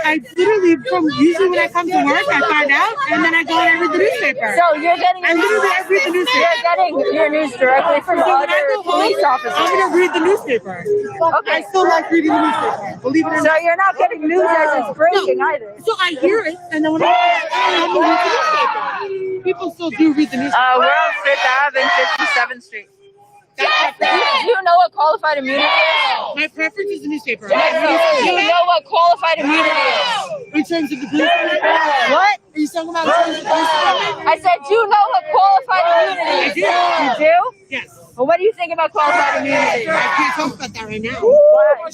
I literally from usually when I come to work, I find out, and then I go and I read the newspaper. So you're getting. I literally read the newspaper. You're getting your news directly from So when I other go home, police officers. I'm gonna read the newspaper. Okay. I still like reading the newspaper. Believe it or So not. you're not getting news as it's breaking either. So I hear it, and then when I read the newspaper, people still do read the newspaper. We're on 5th Ave and 57th Street. Do you know what qualified immunity is? My preference is the newspaper. Do you know what qualified immunity is? In terms of the police department? What? Are you talking about in terms of the police department? I said, do you know what qualified immunity is? I do. You do? Yes. Well, what do you think about qualified immunity? I can't talk about that right now. Why? You don't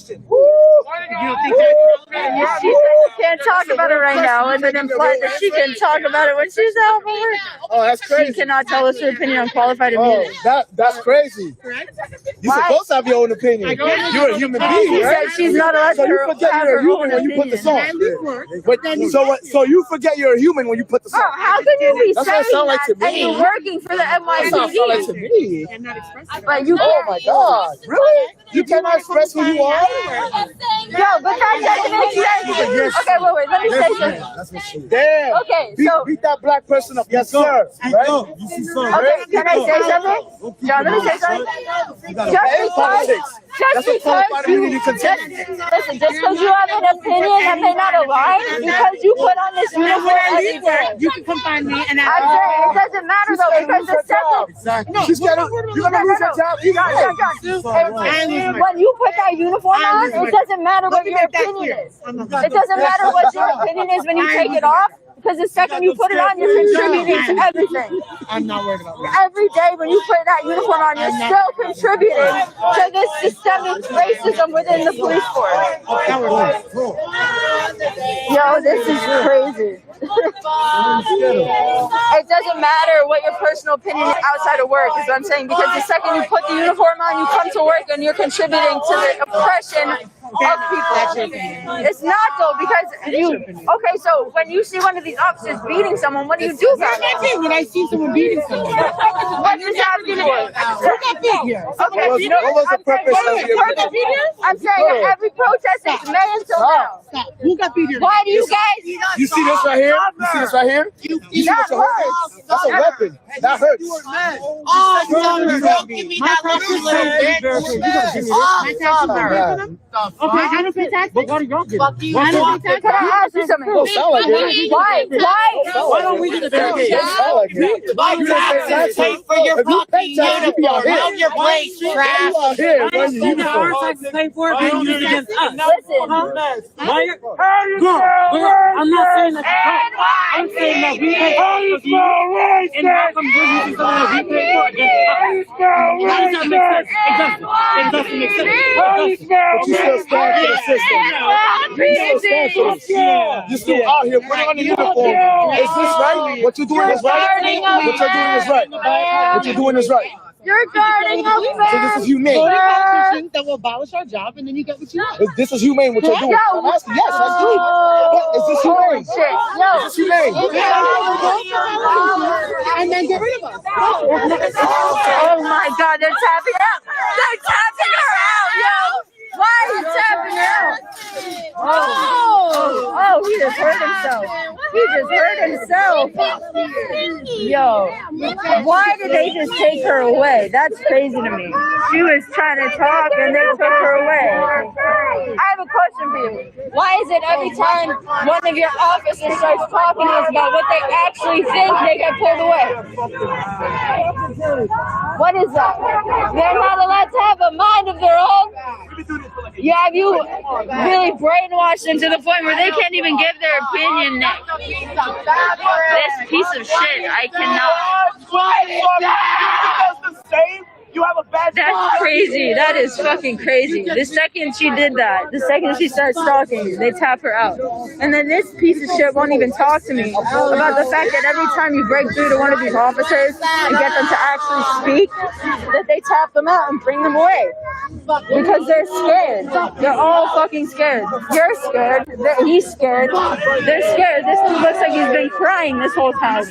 think that's She said she can't talk about it right now, and then implied that she can talk about it when she's out for work. Oh, that's crazy. She cannot tell us her opinion on qualified immunity. That's crazy. You're Why? supposed to have your own opinion. You're a human being, She right? said she's not allowed So you to forget have you're her a human own when you put this opinion. on. So you forget you're a human when you put this on. Oh, how can you be That's saying what it sounds like that to and me. you're working for the That's what it sounds like to NYPD? me. I'm not expressing But you Oh my God! Really? You cannot express who you are? No, but that doesn't make sense. Okay, wait, let me say something. That's what she. Damn. Okay, Beat, so beat that black person up. Yes, sir. Right? okay, can I say something? John, let me say something. Just because you have an opinion that may not align, because you put on this uniform every day. You can come find me and I'm saying it doesn't matter though, because the second Exactly. She's gonna. You're gonna lose your job. John, when you put that uniform on, it doesn't matter what your opinion is. It doesn't matter what your opinion is when you take it off, because the second you put it on, you're contributing to everything. I'm not worried about that. Every day when you put that uniform on, you're still contributing to this systemic racism within the police force. Yo, this is crazy. It doesn't matter what your personal opinion is outside of work, is what I'm saying, because the second you put the uniform on, you come to work and you're contributing to the oppression of people. It's not though, because okay, so when you see one of these officers beating someone, what do you do about it? When I see someone beating someone, What does that mean? Okay, What was the purpose of your? I'm saying that every protest is May until now. who got beat here? Why do you guys? You see this right here? You see this right here? You see That what's a hurt? That's a weapon. That hurts. Oh, no, give me that little bitch. Okay, I don't pay taxes. Can I ask you something? Don't sound like it. Why? Why don't we get the Don't sound like it? My taxes pay for your fucking uniform. Know your place, trash. You out here wearing your uniform. Our taxes pay for it, being used against us. Listen. I'm not saying that you're wrong. I'm saying that we pay for it. And how come we're using something that we pay for against us? How does that make sense? It doesn't make sense. But you still stand for the system. You still stand for the system. You're still out here putting on the uniform. Is this right? What you're doing is right. What you're doing is right. What you're doing is right. You're guarding us, So this is humane. man. That will abolish our job, and then you get what you want. This is humane, what you're doing. I'm asking, yes, I do. Yeah, is this humane? Shit. Yo. Is this humane? And then get rid of us. Oh my God, they're tapping out. They're tapping her out, yo. Why are you tapping her out? Oh, he just hurt himself. He just hurt himself. Yo, why did they just take her away? That's crazy to me. She was trying to talk and they took her away. I have a question for you. Why is it every time one of your officers starts talking to us about what they actually think, they get pulled away? What is that? They're not allowed to have a mind of their own? Yeah, have you really brainwashed them to the point where they can't even give their opinion, Nick? This piece of shit, I cannot. You have a bad That's crazy. That is fucking crazy. The second she did that, the second she started stalking, they tap her out. And then this piece of shit won't even talk to me about the fact that every time you break through to one of these officers and get them to actually speak, that they tap them out and bring them away. Because they're scared. They're all fucking scared. You're scared. He's scared. They're scared. This dude looks like he's been crying this whole time.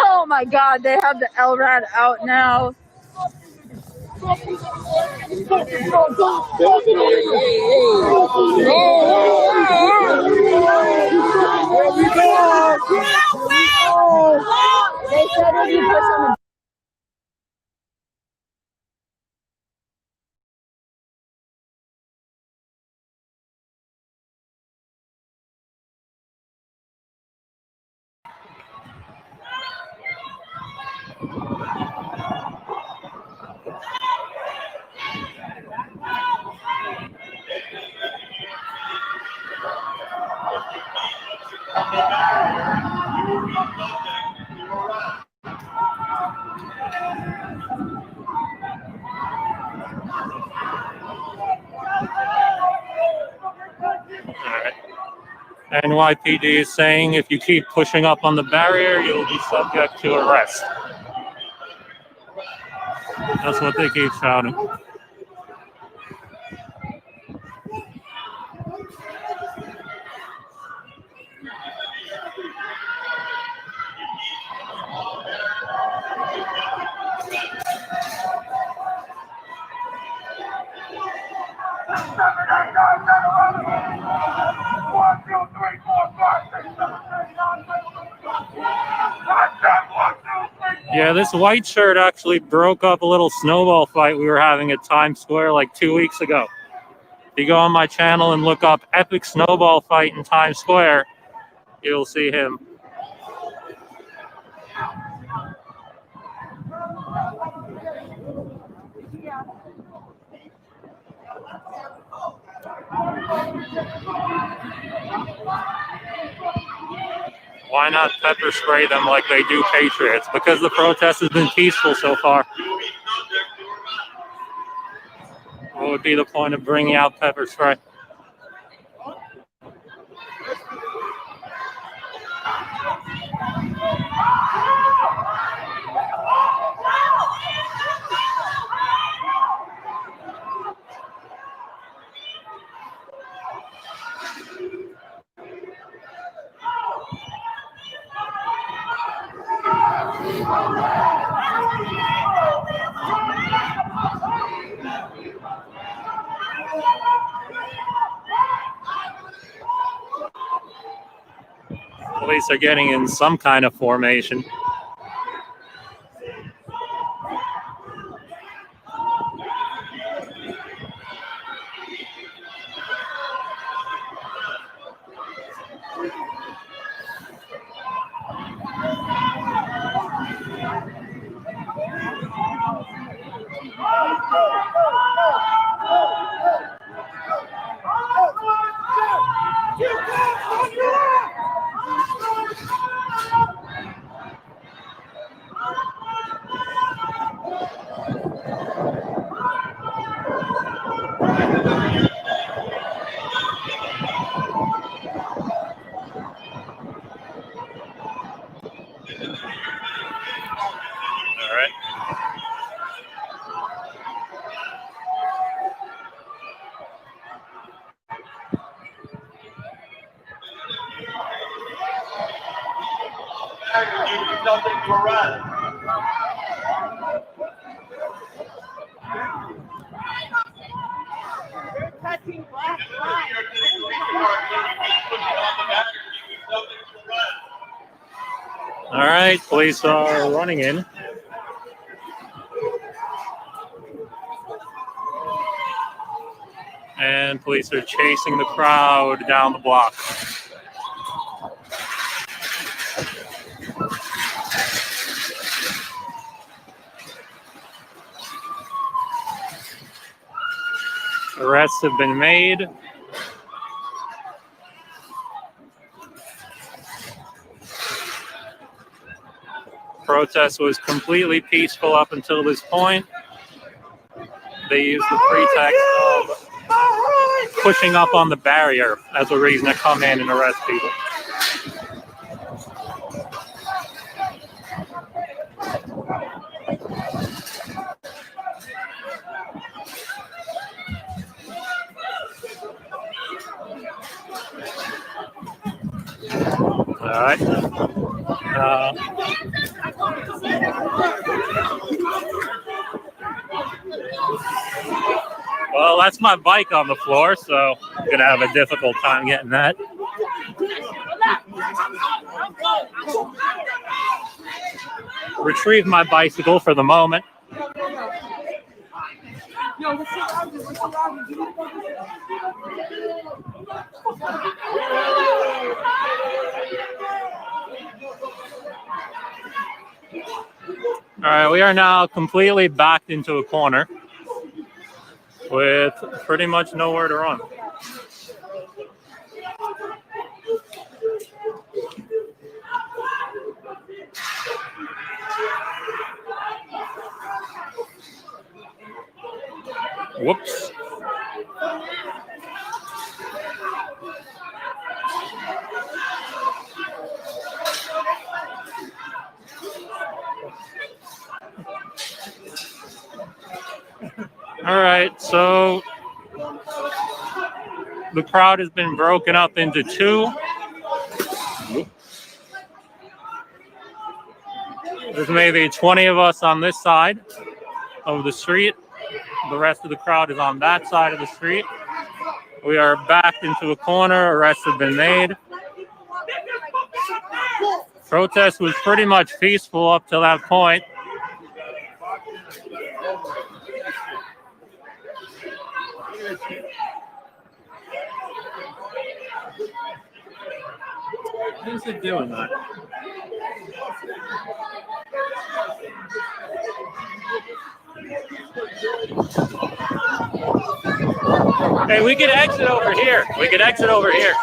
Oh my God, they have the LRAD out now. They said if you put some. NYPD is saying if you keep pushing up on the barrier, you'll be subject to arrest. That's what they keep shouting. Yeah, this white shirt actually broke up a little snowball fight we were having at Times Square like 2 weeks ago. If you go on my channel and look up epic snowball fight in Times Square, you'll see him. Why not pepper spray them like they do patriots? Because the protest has been peaceful so far. What would be the point of bringing out pepper spray? Police are getting in some kind of formation. something to rest. All right, police are running in. And police are chasing the crowd down the block. Arrests have been made. Protest was completely peaceful up until this point. They used the pretext of pushing up on the barrier as a reason to come in and arrest people. All right. Well, that's my bike on the floor, so I'm going to have a difficult time getting that. Retrieve my bicycle for the moment. All right, we are now completely backed into a corner with pretty much nowhere to run. Whoops. All right, so the crowd has been broken up into two. There's maybe 20 of us on this side of the street. The rest of the crowd is on that side of the street. We are backed into a corner. Arrests have been made. Protest was pretty much peaceful up to that point. Who's it doing that? Hey, we could exit over here. We could exit over here.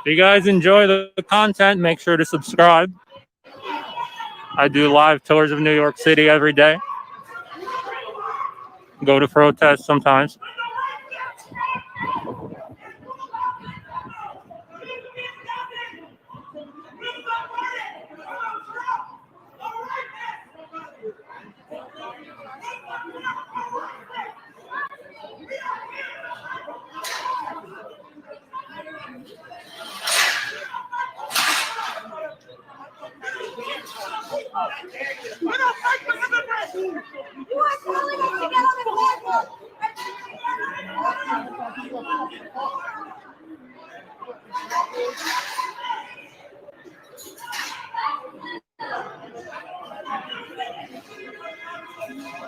If you guys enjoy the content, make sure to subscribe. I do live tours of New York City every day. Go to protests sometimes.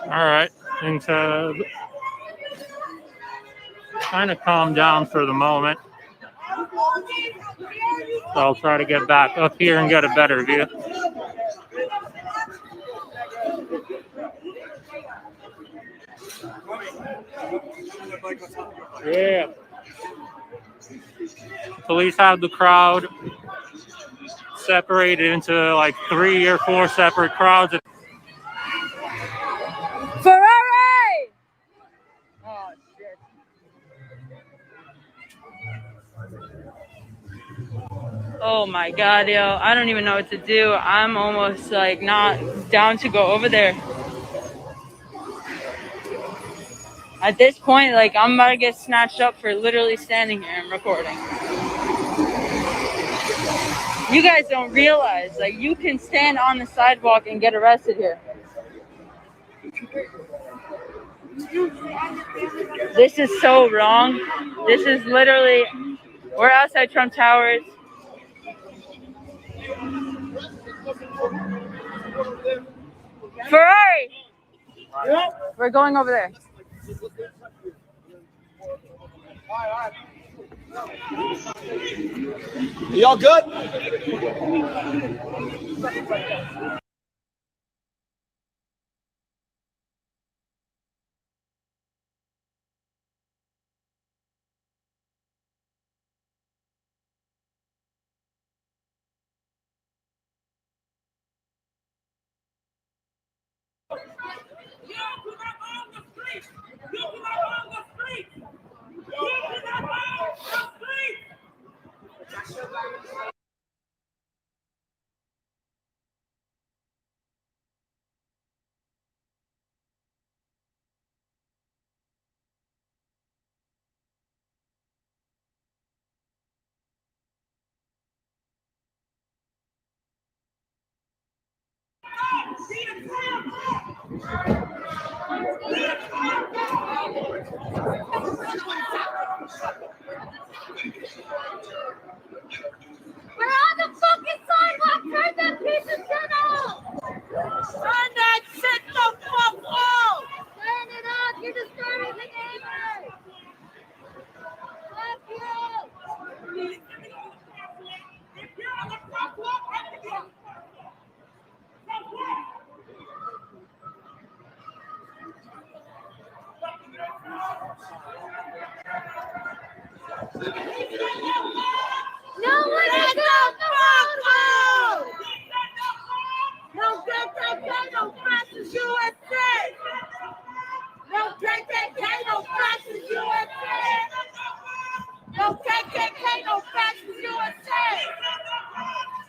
All right, into kind of calmed down for the moment. So I'll try to get back up here and get a better view. Yeah. Police have the crowd separated into like 3 or 4 separate crowds. Ferrari! Oh, shit. Oh my god, yo. I don't even know what to do. I'm almost like not down to go over there. At this point, like, I'm about to get snatched up for literally standing here and recording. You guys don't realize, like, you can stand on the sidewalk and get arrested here. This is so wrong. This is literally, we're outside Trump Towers. Ferrari! We're going over there. Y'all good? We're on the fucking sidewalk! Turn that piece of shit off! Turn that shit the fuck off! Turn it off! You're disturbing the neighbors! Fuck you! If you're on the front walk, no one is on the road! No KKK, no fascist USA! No KKK, no fascist USA! No KKK, no fascist USA!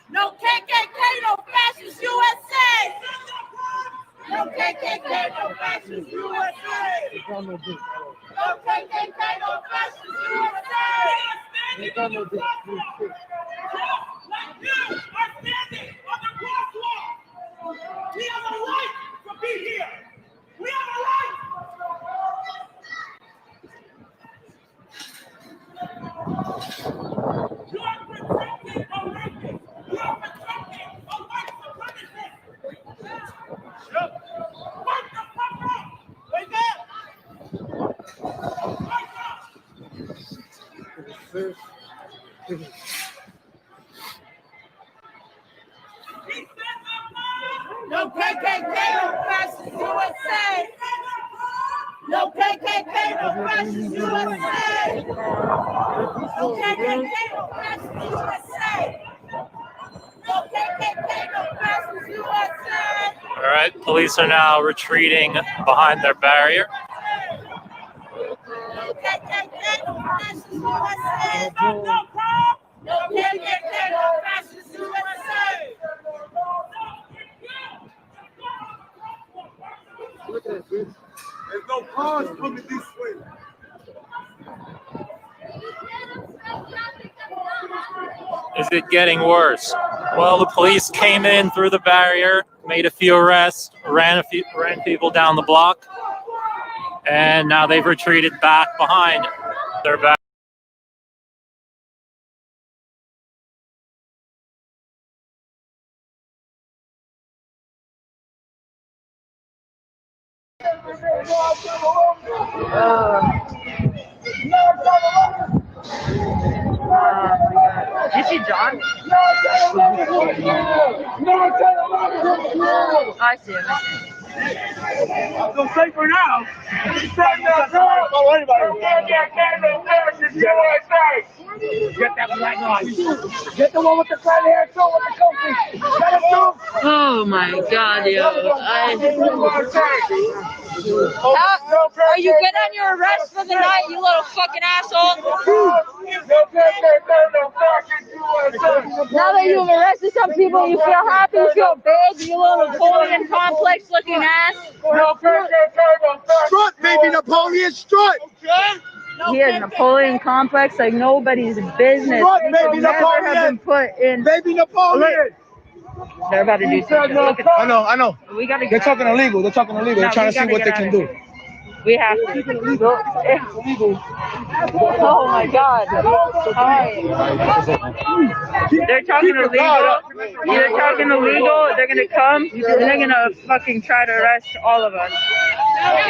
No KKK, no fascist USA! No KKK, no fascist USA! No KKK, no fascist USA! Like you are standing on the crosswalk. We have a right to be here. We have a right. You are protecting a rapist. You are protecting a white supremacist. Wake the fuck up. Wake up. Wake up. No KKK, no fascist USA. No KKK, no fascist USA. No KKK, no fascist USA. No KKK, no fascist USA. All right, police are now retreating behind their barrier. No KKK, no fascist USA. No KKK, no fascist USA. Look at this, bitch. There's no cars coming this way. Is it getting worse? Well, the police came in through the barrier, made a few arrests, ran people down the block, and now they've retreated back behind their back. You see John? I see him. I'm gonna say for now. Don't worry about it. Get that black guy. Get the one with the red hair too, with the coffee. Let him do. Oh my God, yo! Are you good on your arrest for the night, you little fucking asshole? Now that you've arrested some people, you feel happy, you feel big, you little Napoleon complex looking ass. Strut, baby, Napoleon, strut. He has Napoleon complex like nobody's business. Strut, He baby, should never have Napoleon. been put in. Baby Napoleon. They're about to do something. Look at I know. We gotta They're get talking illegal. They're talking illegal. They're trying to see what they can do. We have to. Oh my God. Hi. They're talking illegal. They're talking illegal. They're gonna come and they're gonna fucking try to arrest all of us. They're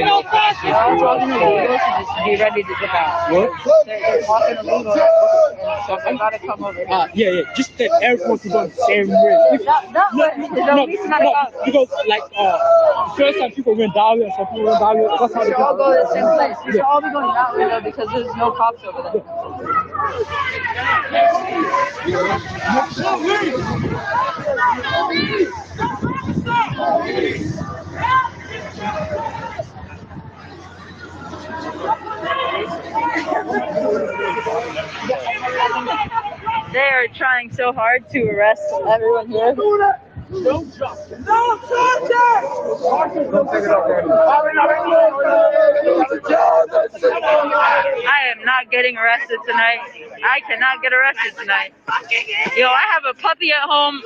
all talking illegal, so just be ready to dip out. What? They're talking illegal, so they gotta come over here. Yeah. Just that everyone can go the same way. No. Because like first time people went down here, some people went down here. That's how We should all go to the same place. We should all be going that way though because there's no cops over there. They are trying so hard to arrest everyone here. No justice. I am not getting arrested tonight. I cannot get arrested tonight. Yo, I have a puppy at home.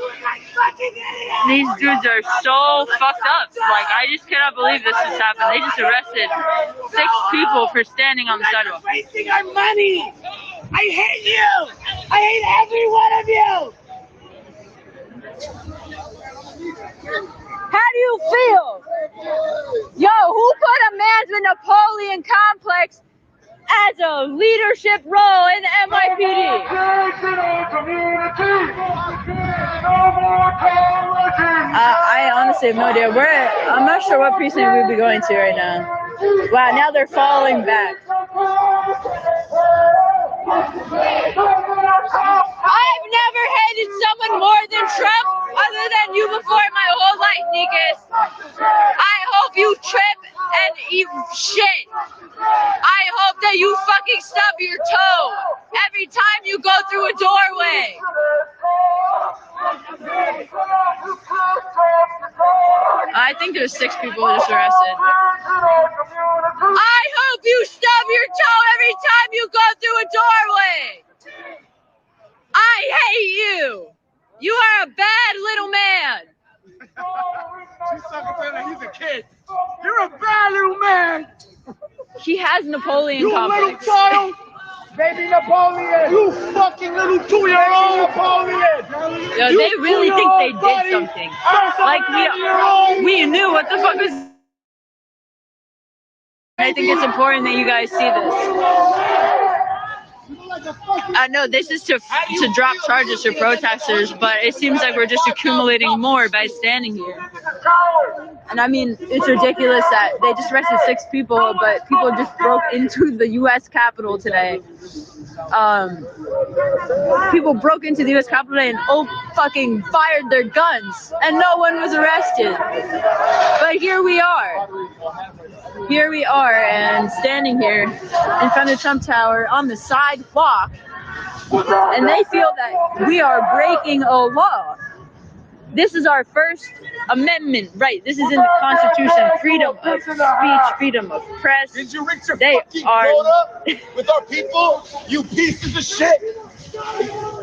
These dudes are so fucked up. Like, I just cannot believe this just happened. They just arrested 6 people for standing on the sidewalk. Wasting our money. I hate you. I hate every one of you. How do you feel? Yo, who put a man with Napoleon complex as a leadership role in the NYPD? I honestly have no idea. I'm not sure what precinct we'd be going to right now. Wow, now they're falling back. I've never hated someone more than Trump other than you before my whole life, Nikas. I hope you trip and eat shit. I hope that you fucking stub your toe every time you go through a doorway. I think there's 6 people just arrested. I hope you stub your toe every time you go through a doorway. I hate you. You are a bad little man. She's talking like he's a kid. You're a bad little man. He has Napoleon You complex. little child. Baby Napoleon. You fucking little 2-year-old Napoleon. Yo, they really think they did something. Like we knew what the fuck was. I think it's important that you guys see this. No, this is to drop charges for protesters, but it seems like we're just accumulating more by standing here. And I mean, it's ridiculous that they just arrested 6 people, but people just broke into the U.S. Capitol today. People broke into the U.S. Capitol today and fucking fired their guns, and no one was arrested. But here we are. Here we are, and standing here in front of Trump Tower on the sidewalk, and they feel that we are breaking a law. This is our First Amendment right. This is in the Constitution. Freedom of speech, freedom of press. Did you reach your they fucking are quota with our people? You pieces of shit.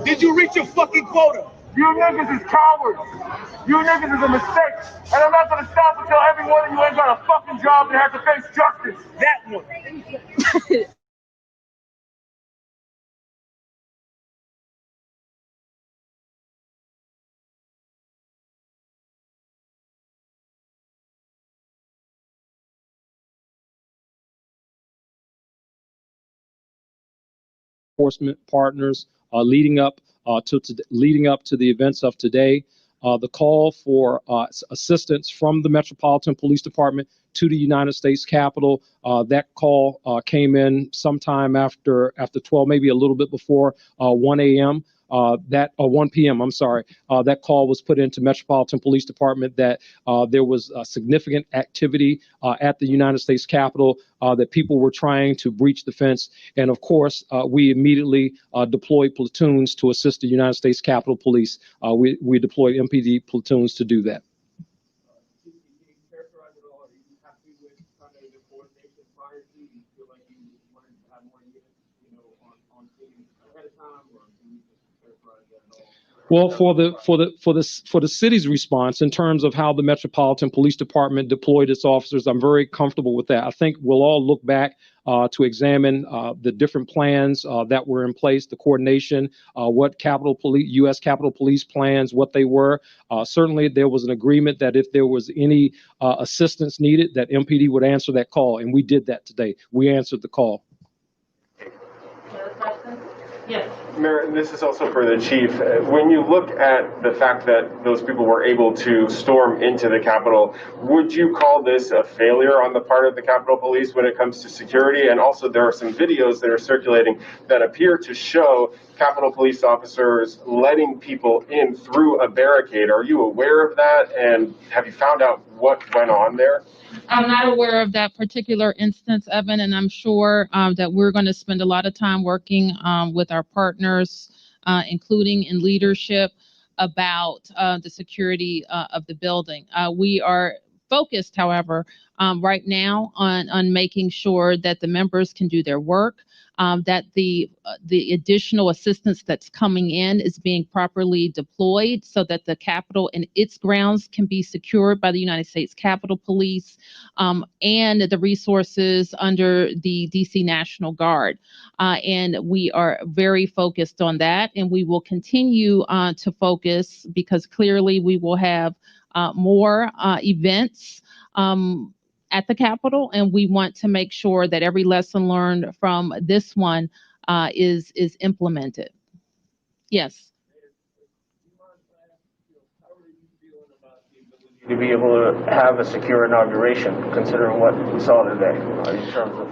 Did you reach your fucking quota? You niggas is cowards. You niggas is a mistake. And I'm not gonna stop until every one of you ain't got a fucking job and have to face justice. That one. enforcement partners leading up to the events of today. The call for assistance from the Metropolitan Police Department to the United States Capitol. That call came in sometime after 12, maybe a little bit before 1 a.m. 1 p.m. I'm sorry. That call was put into Metropolitan Police Department that there was significant activity at the United States Capitol, that people were trying to breach the fence. And of course, we immediately deployed platoons to assist the United States Capitol Police. We deployed MPD platoons to do that. Well, for the city's response in terms of how the Metropolitan Police Department deployed its officers, I'm very comfortable with that. I think we'll all look back to examine the different plans that were in place, the coordination, what U.S. Capitol Police plans, what they were. Certainly, there was an agreement that if there was any assistance needed, that MPD would answer that call, and we did that today. We answered the call. Yes. Mayor, this is also for the chief. When you look at the fact that those people were able to storm into the Capitol, would you call this a failure on the part of the Capitol Police when it comes to security? And also, there are some videos that are circulating that appear to show Capitol Police officers letting people in through a barricade. Are you aware of that? And have you found out what went on there? I'm not aware of that particular instance, Evan, and I'm sure that we're going to spend a lot of time working with our partners, including in leadership, about the security of the building. We are focused, however, right now on making sure that the members can do their work, that the additional assistance that's coming in is being properly deployed so that the Capitol and its grounds can be secured by the United States Capitol Police, and the resources under the DC National Guard. And we are very focused on that, and we will continue to focus because clearly we will have more events at the Capitol, and we want to make sure that every lesson learned from this one is implemented. Yes. To be able to have a secure inauguration, considering what we saw today, in terms of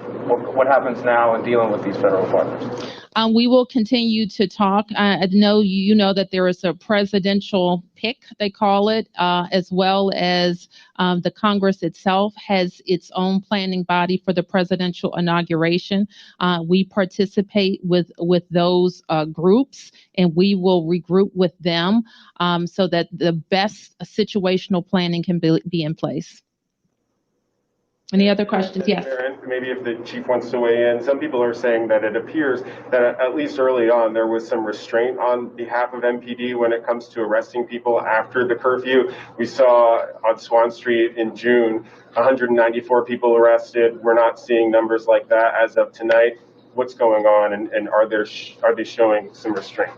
what happens now in dealing with these federal partners? We will continue to talk. I know you know that there is a presidential pick, they call it, as well as the Congress itself has its own planning body for the presidential inauguration. We participate with those groups, and we will regroup with them so that the best situational planning can be in place. Any other questions? Yes. Maybe if the chief wants to weigh in, some people are saying that it appears that at least early on there was some restraint on behalf of MPD when it comes to arresting people after the curfew. We saw on Swan Street in June, 194 people arrested. We're not seeing numbers like that as of tonight. What's going on, and are they showing some restraint?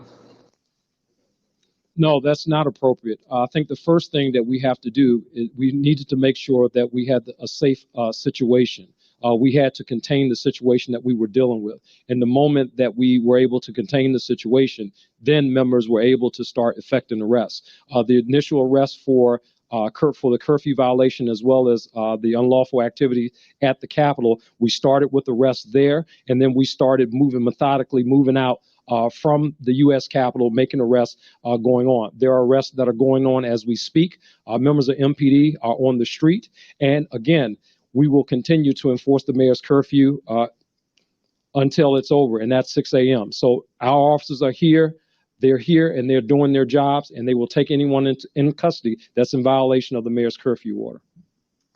No, that's not appropriate. I think the first thing that we have to do is we needed to make sure that we had a safe situation. We had to contain the situation that we were dealing with. And the moment that we were able to contain the situation, then members were able to start effecting arrests. The initial arrest for the curfew violation, as well as the unlawful activity at the Capitol, we started with arrests there, and then we started methodically moving out from the U.S. Capitol, making arrests going on. There are arrests that are going on as we speak. Members of MPD are on the street. And again, we will continue to enforce the mayor's curfew until it's over, and that's 6 a.m. So our officers are here. They're here, and they're doing their jobs, and they will take anyone in custody that's in violation of the mayor's curfew order.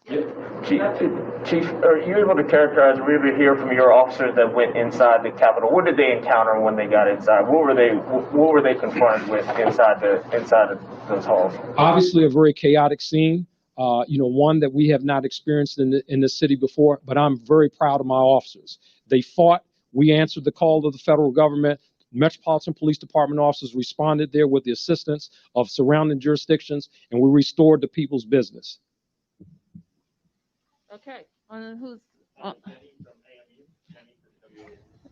Chief, are you able to characterize, we were hear from your officers that went inside the Capitol? What did they encounter when they got inside? What were they confronted with inside of those halls? Obviously, a very chaotic scene. One that we have not experienced in the city before. But I'm very proud of my officers. They fought. We answered the call of the federal government. Metropolitan Police Department officers responded there with the assistance of surrounding jurisdictions, and we restored the people's business. Okay, who's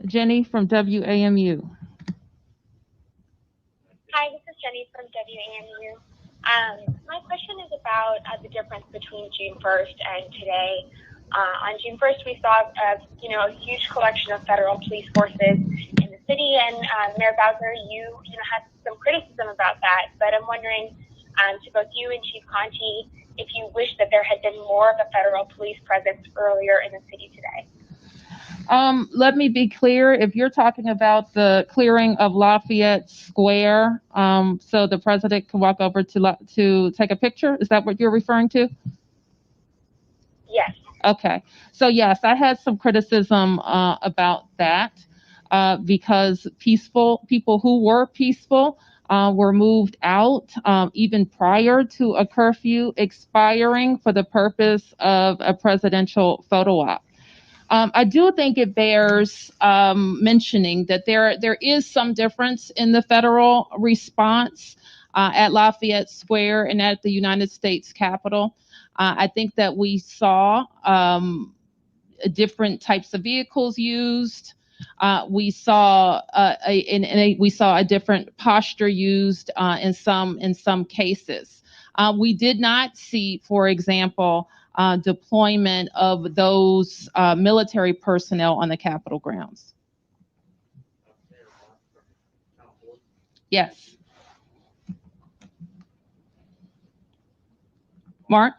Jenny from WAMU. Hi, this is Jenny from WAMU. My question is about the difference between June 1st and today. On June 1st, we saw a huge collection of federal police forces in the city, and Mayor Bowser, you had some criticism about that. But I'm wondering, to both you and Chief Conti, if you wish that there had been more of a federal police presence earlier in the city today. Let me be clear. If you're talking about the clearing of Lafayette Square, so the president can walk over to take a picture, is that what you're referring to? Yes. Okay. So yes, I had some criticism about that because people who were peaceful were moved out even prior to a curfew expiring for the purpose of a presidential photo op. I do think it bears mentioning that there is some difference in the federal response at Lafayette Square and at the United States Capitol. I think that we saw different types of vehicles used. We saw we saw a different posture used in some cases. We did not see, for example, deployment of those military personnel on the Capitol grounds. Yes. Mark?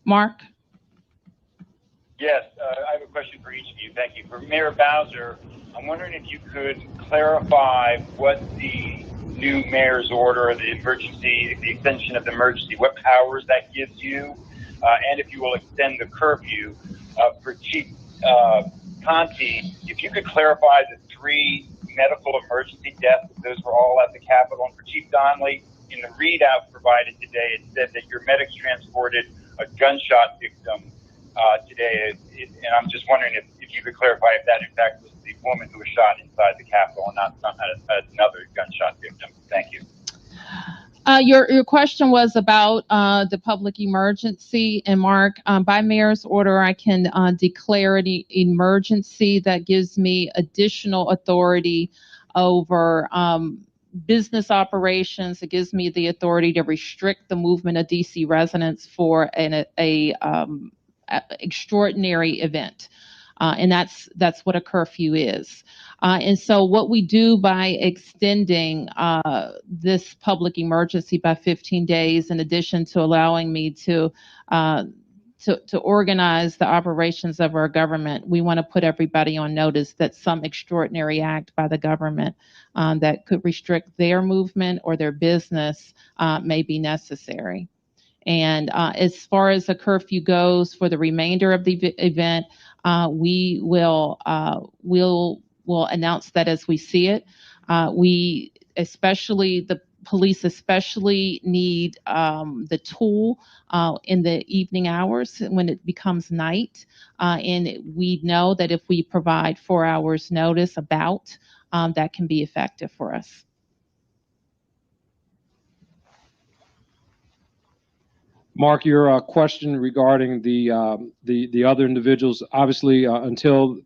Mark? Yes, I have a question for each of you. Thank you. For Mayor Bowser, I'm wondering if you could clarify what the new mayor's order, the extension of the emergency, what powers that gives you, and if you will extend the curfew. For Chief Conti, if you could clarify the 3 medical emergency deaths, if those were all at the Capitol. And for Chief Donnelly, in the readout provided today, it said that your medics transported a gunshot victim today, and I'm just wondering if you could clarify if that in fact was the woman who was shot inside the Capitol and not another gunshot victim. Thank you. Your question was about the public emergency, and Mark, by mayor's order, I can declare an emergency that gives me additional authority over business operations. It gives me the authority to restrict the movement of DC residents for an extraordinary event. And that's what a curfew is. And so what we do by extending this public emergency by 15 days, in addition to allowing me to organize the operations of our government, we want to put everybody on notice that some extraordinary act by the government that could restrict their movement or their business may be necessary. And as far as the curfew goes for the remainder of the event, we will announce that as we see it. The police especially need the tool in the evening hours when it becomes night. And we know that if we provide 4 hours notice that can be effective for us. Mark, your question regarding the other individuals, obviously, until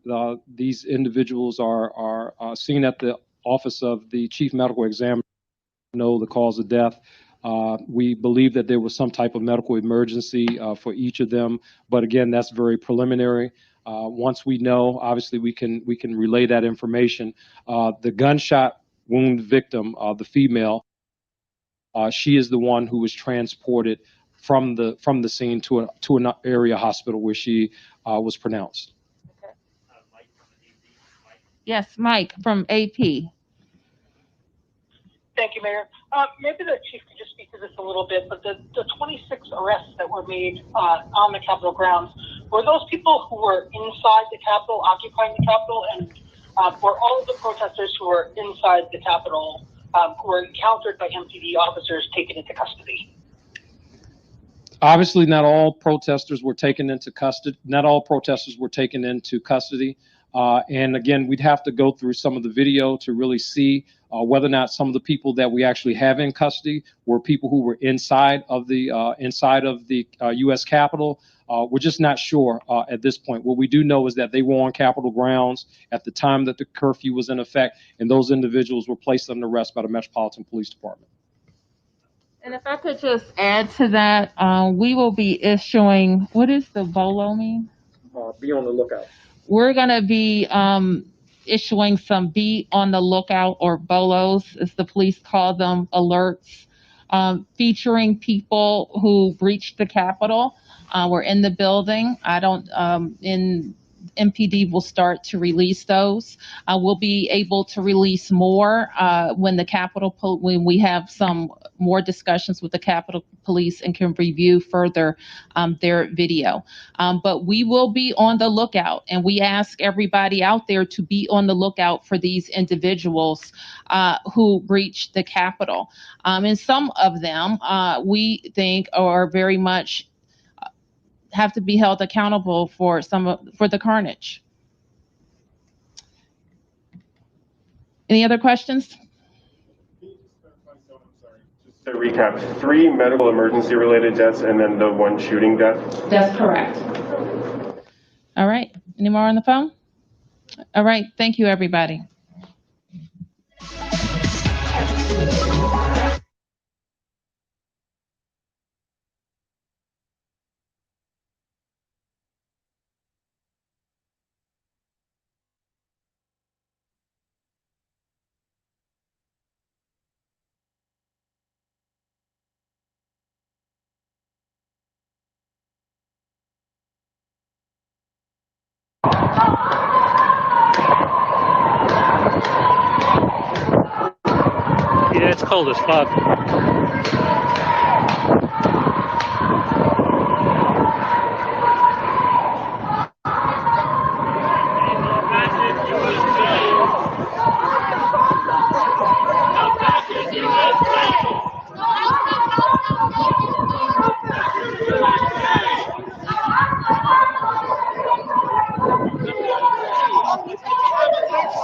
these individuals are seen at the office of the chief medical examiner, know the cause of death. We believe that there was some type of medical emergency for each of them, but again, that's very preliminary. Once we know, obviously, we can relay that information. The gunshot wound victim, the female, she is the one who was transported from the scene to an area hospital where she was pronounced. Yes, Mike from AP. Thank you, Mayor. Maybe the chief could just speak to this a little bit, but the 26 arrests that were made on the Capitol grounds, were those people who were inside the Capitol, occupying the Capitol, and were all of the protesters who were inside the Capitol who were encountered by MPD officers taken into custody? Obviously, not all protesters were taken into custody. Not all protesters were taken into custody. And again, we'd have to go through some of the video to really see whether or not some of the people that we actually have in custody were people who were inside of the U.S. Capitol, We're just not sure at this point. What we do know is that they were on Capitol grounds at the time that the curfew was in effect, and those individuals were placed under arrest by the Metropolitan Police Department. And if I could just add to that, we will be issuing, what does the BOLO mean? Be on the lookout. We're going to be issuing some be on the lookout, or BOLOs, as the police call them, alerts, featuring people who breached the Capitol. We're in the building. MPD will start to release those. We'll be able to release more when when we have some more discussions with the Capitol Police and can review further their video. But we will be on the lookout, and we ask everybody out there to be on the lookout for these individuals who breached the Capitol. And some of them we think are very much have to be held accountable for the carnage. Any other questions? To recap, 3 medical emergency related deaths and then the 1 shooting death? That's correct. All right. Any more on the phone? All right. Thank you, everybody. Yeah, it's cold as fuck.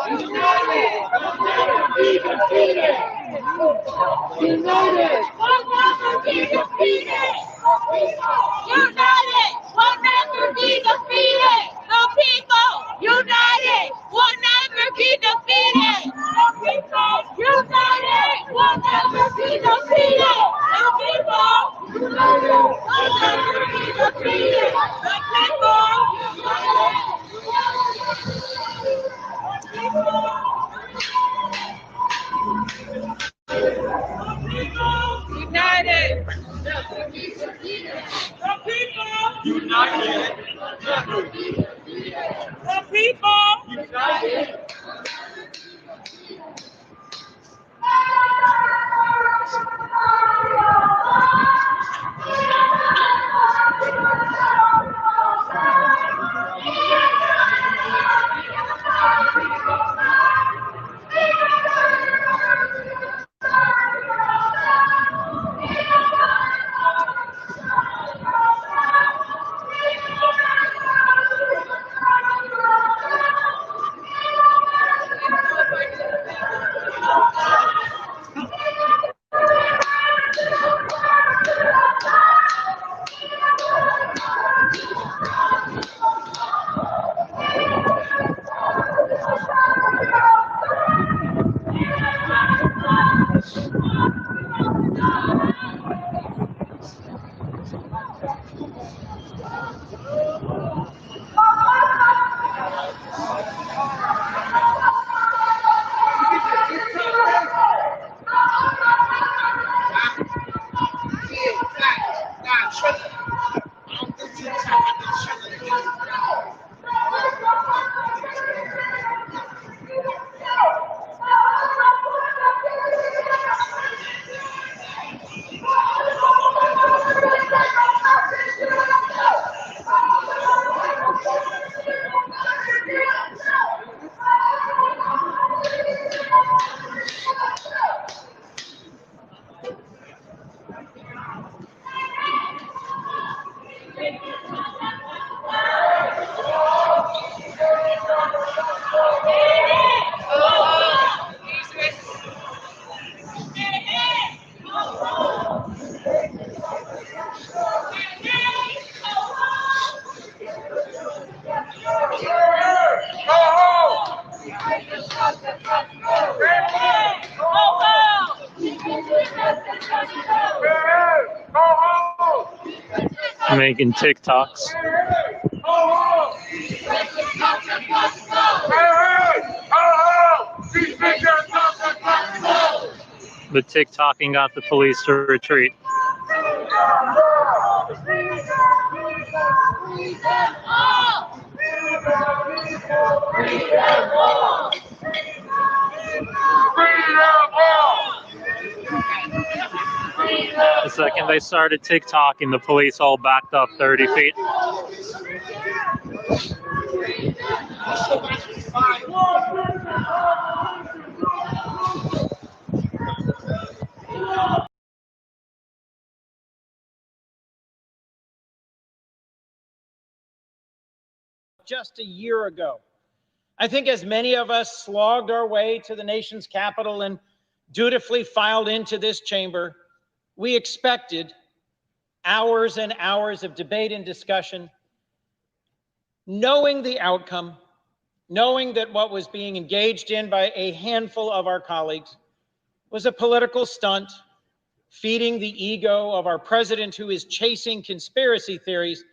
United, we'll never be defeated. United, we'll never be defeated. The people, united, will never be defeated. The people, united, will never be defeated. The people, united, will never be defeated. The people, united. making TikToks. The TikToking got the police to retreat. The second they started TikToking, the police all backed up 30 feet. Just a year ago, I think as many of us slogged our way to the nation's capital and dutifully filed into this chamber, we expected hours and hours of debate and discussion, knowing the outcome, knowing that what was being engaged in by a handful of our colleagues was a political stunt, feeding the ego of our president, who is chasing conspiracy theories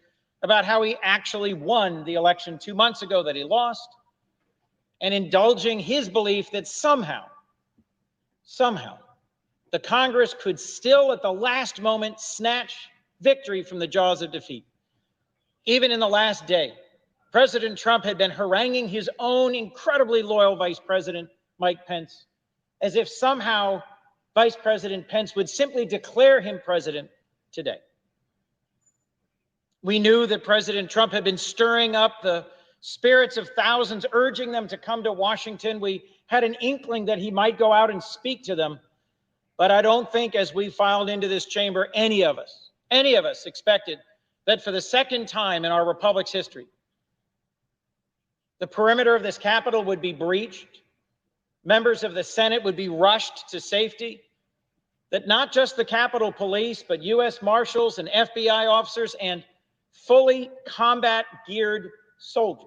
about how he actually won the election 2 months ago that he lost, and indulging his belief that somehow, the Congress could still at the last moment snatch victory from the jaws of defeat. Even in the last day, President Trump had been haranguing his own incredibly loyal Vice President, Mike Pence, as if somehow Vice President Pence would simply declare him president today. We knew that President Trump had been stirring up the spirits of thousands, urging them to come to Washington. We had an inkling that he might go out and speak to them. But I don't think as we filed into this chamber, any of us expected that for the second time in our republic's history, the perimeter of this Capitol would be breached, members of the Senate would be rushed to safety, that not just the Capitol Police, but U.S. Marshals and FBI officers and fully combat-geared soldiers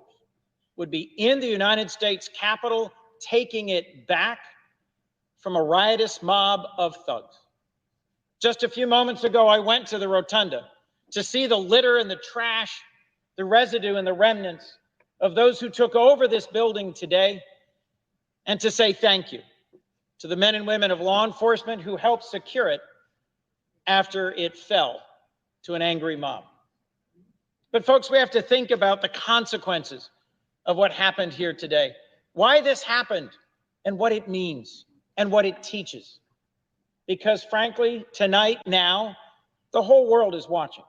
would be in the United States Capitol, taking it back from a riotous mob of thugs. Just a few moments ago, I went to the rotunda to see the litter and the trash, the residue and the remnants of those who took over this building today, and to say thank you to the men and women of law enforcement who helped secure it after it fell to an angry mob. But folks, we have to think about the consequences of what happened here today, why this happened, and what it means and what it teaches. Because frankly, tonight, now, the whole world is watching.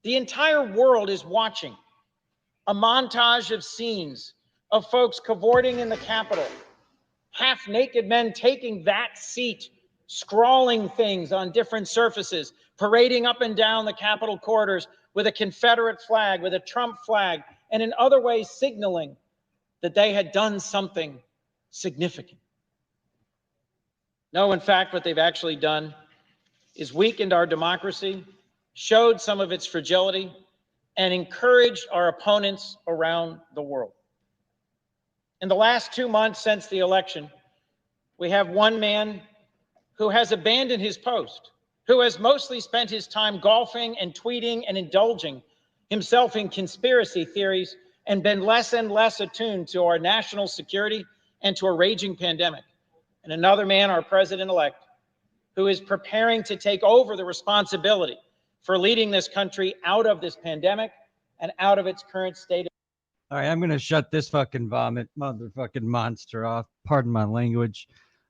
The entire world is watching a montage of scenes of folks cavorting in the Capitol, half-naked men taking that seat, scrawling things on different surfaces, parading up and down the Capitol corridors with a Confederate flag, with a Trump flag, and in other ways signaling that they had done something significant. No, in fact, what they've actually done is weakened our democracy, showed some of its fragility, and encouraged our opponents around the world. In the last 2 months since the election, we have one man who has abandoned his post, who has mostly spent his time golfing and tweeting and indulging himself in conspiracy theories and been less and less attuned to our national security and to a raging pandemic. And another man, our president-elect, who is preparing to take over the responsibility for leading this country out of this pandemic and out of its current state. All right, I'm going to shut this fucking motherfucking monster off. Pardon my language.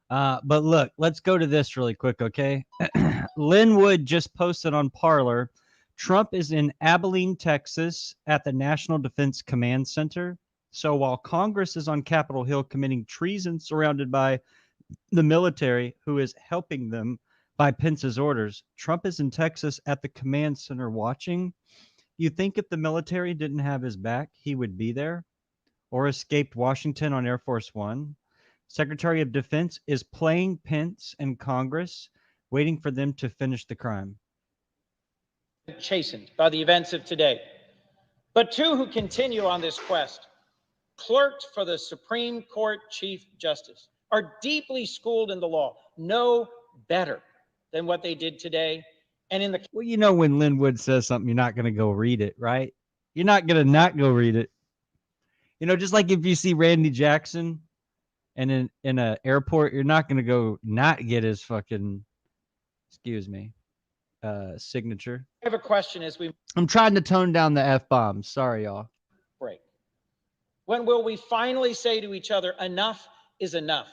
But look, let's go to this really quick, okay? Linwood just posted on Parler, Trump is in Abilene, Texas at the National Defense Command Center. So while Congress is on Capitol Hill committing treason surrounded by the military who is helping them by Pence's orders, Trump is in Texas at the command center watching. You think if the military didn't have his back, he would be there or escaped Washington on Air Force One? Secretary of Defense is playing Pence and Congress, waiting for them to finish the crime. Chastened by the events of today, but two who continue on this quest, clerked for the Supreme Court Chief Justice, are deeply schooled in the law, know better than what they did today, And in the Well, you know, when Linwood says something, you're not going to go read it, right? You're not going to not go read it. You know, just like if you see Randy Jackson and in an airport, you're not going to go not get his fucking, excuse me, signature. I have a question as we I'm trying to tone down the F-bombs. Sorry, y'all. break. When will we finally say to each other, enough is enough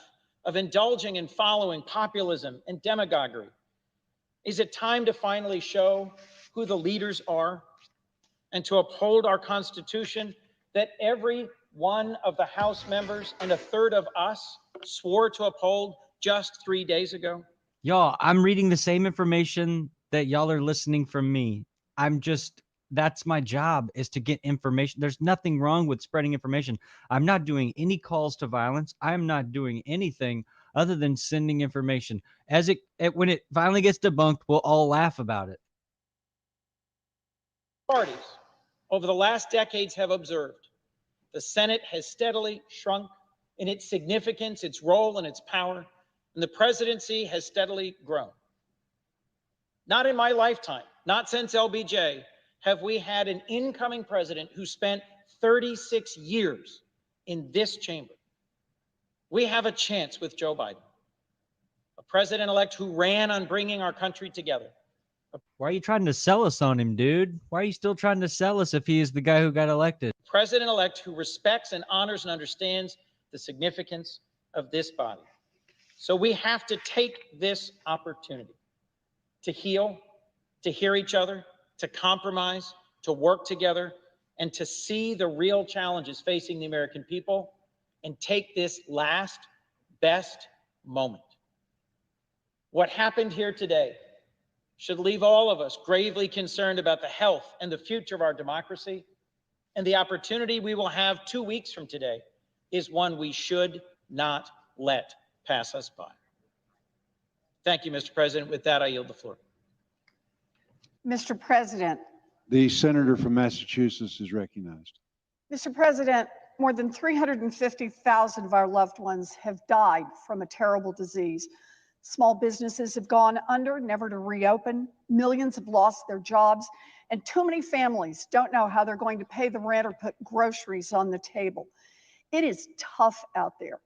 of indulging and following populism and demagoguery? Is it time to finally show who the leaders are and to uphold our Constitution that every one of the House members and a third of us swore to uphold just 3 days ago? Y'all, I'm reading the same information that y'all are listening from me. That's my job, is to get information. There's nothing wrong with spreading information. I'm not doing any calls to violence. I'm not doing anything other than sending information. When it finally gets debunked, we'll all laugh about it. Parties over the last decades have observed the Senate has steadily shrunk in its significance, its role, and its power, and the presidency has steadily grown. Not in my lifetime, not since LBJ, have we had an incoming president who spent 36 years in this chamber. We have a chance with Joe Biden, a president-elect who ran on bringing our country together. Why are you trying to sell us on him, dude? Why are you still trying to sell us if he is the guy who got elected? President-elect who respects and honors and understands the significance of this body. So we have to take this opportunity to heal, to hear each other, to compromise, to work together, and to see the real challenges facing the American people and take this last, best moment. What happened here today should leave all of us gravely concerned about the health and the future of our democracy, and the opportunity we will have 2 weeks from today is one we should not let pass us by. Thank you, Mr. President. With that, I yield the floor. Mr. President. The senator from Massachusetts is recognized. Mr. President, more than 350,000 of our loved ones have died from a terrible disease. Small businesses have gone under, never to reopen. Millions have lost their jobs, and too many families don't know how they're going to pay the rent or put groceries on the table. It is tough out there,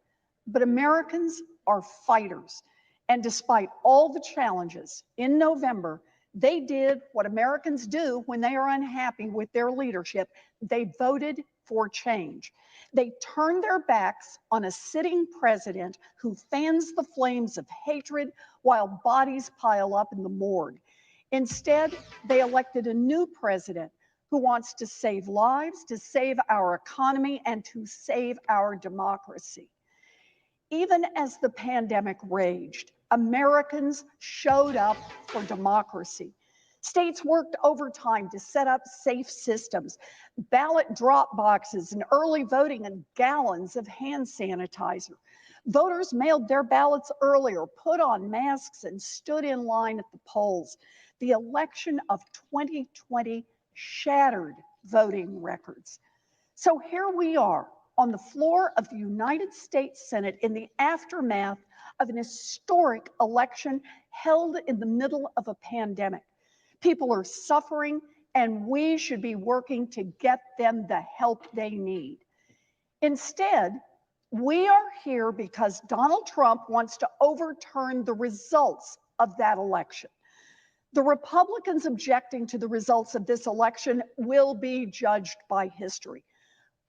but Americans are fighters. And despite all the challenges, in November, they did what Americans do when they are unhappy with their leadership. They voted for change. They turned their backs on a sitting president who fans the flames of hatred while bodies pile up in the morgue. Instead, they elected a new president who wants to save lives, to save our economy, and to save our democracy. Even as the pandemic raged, Americans showed up for democracy. States worked overtime to set up safe systems, ballot drop boxes and early voting, and gallons of hand sanitizer. Voters mailed their ballots earlier, put on masks, and stood in line at the polls. The election of 2020 shattered voting records. So here we are on the floor of the United States Senate in the aftermath of an historic election held in the middle of a pandemic. People are suffering, and we should be working to get them the help they need. Instead, we are here because Donald Trump wants to overturn the results of that election. The Republicans objecting to the results of this election will be judged by history,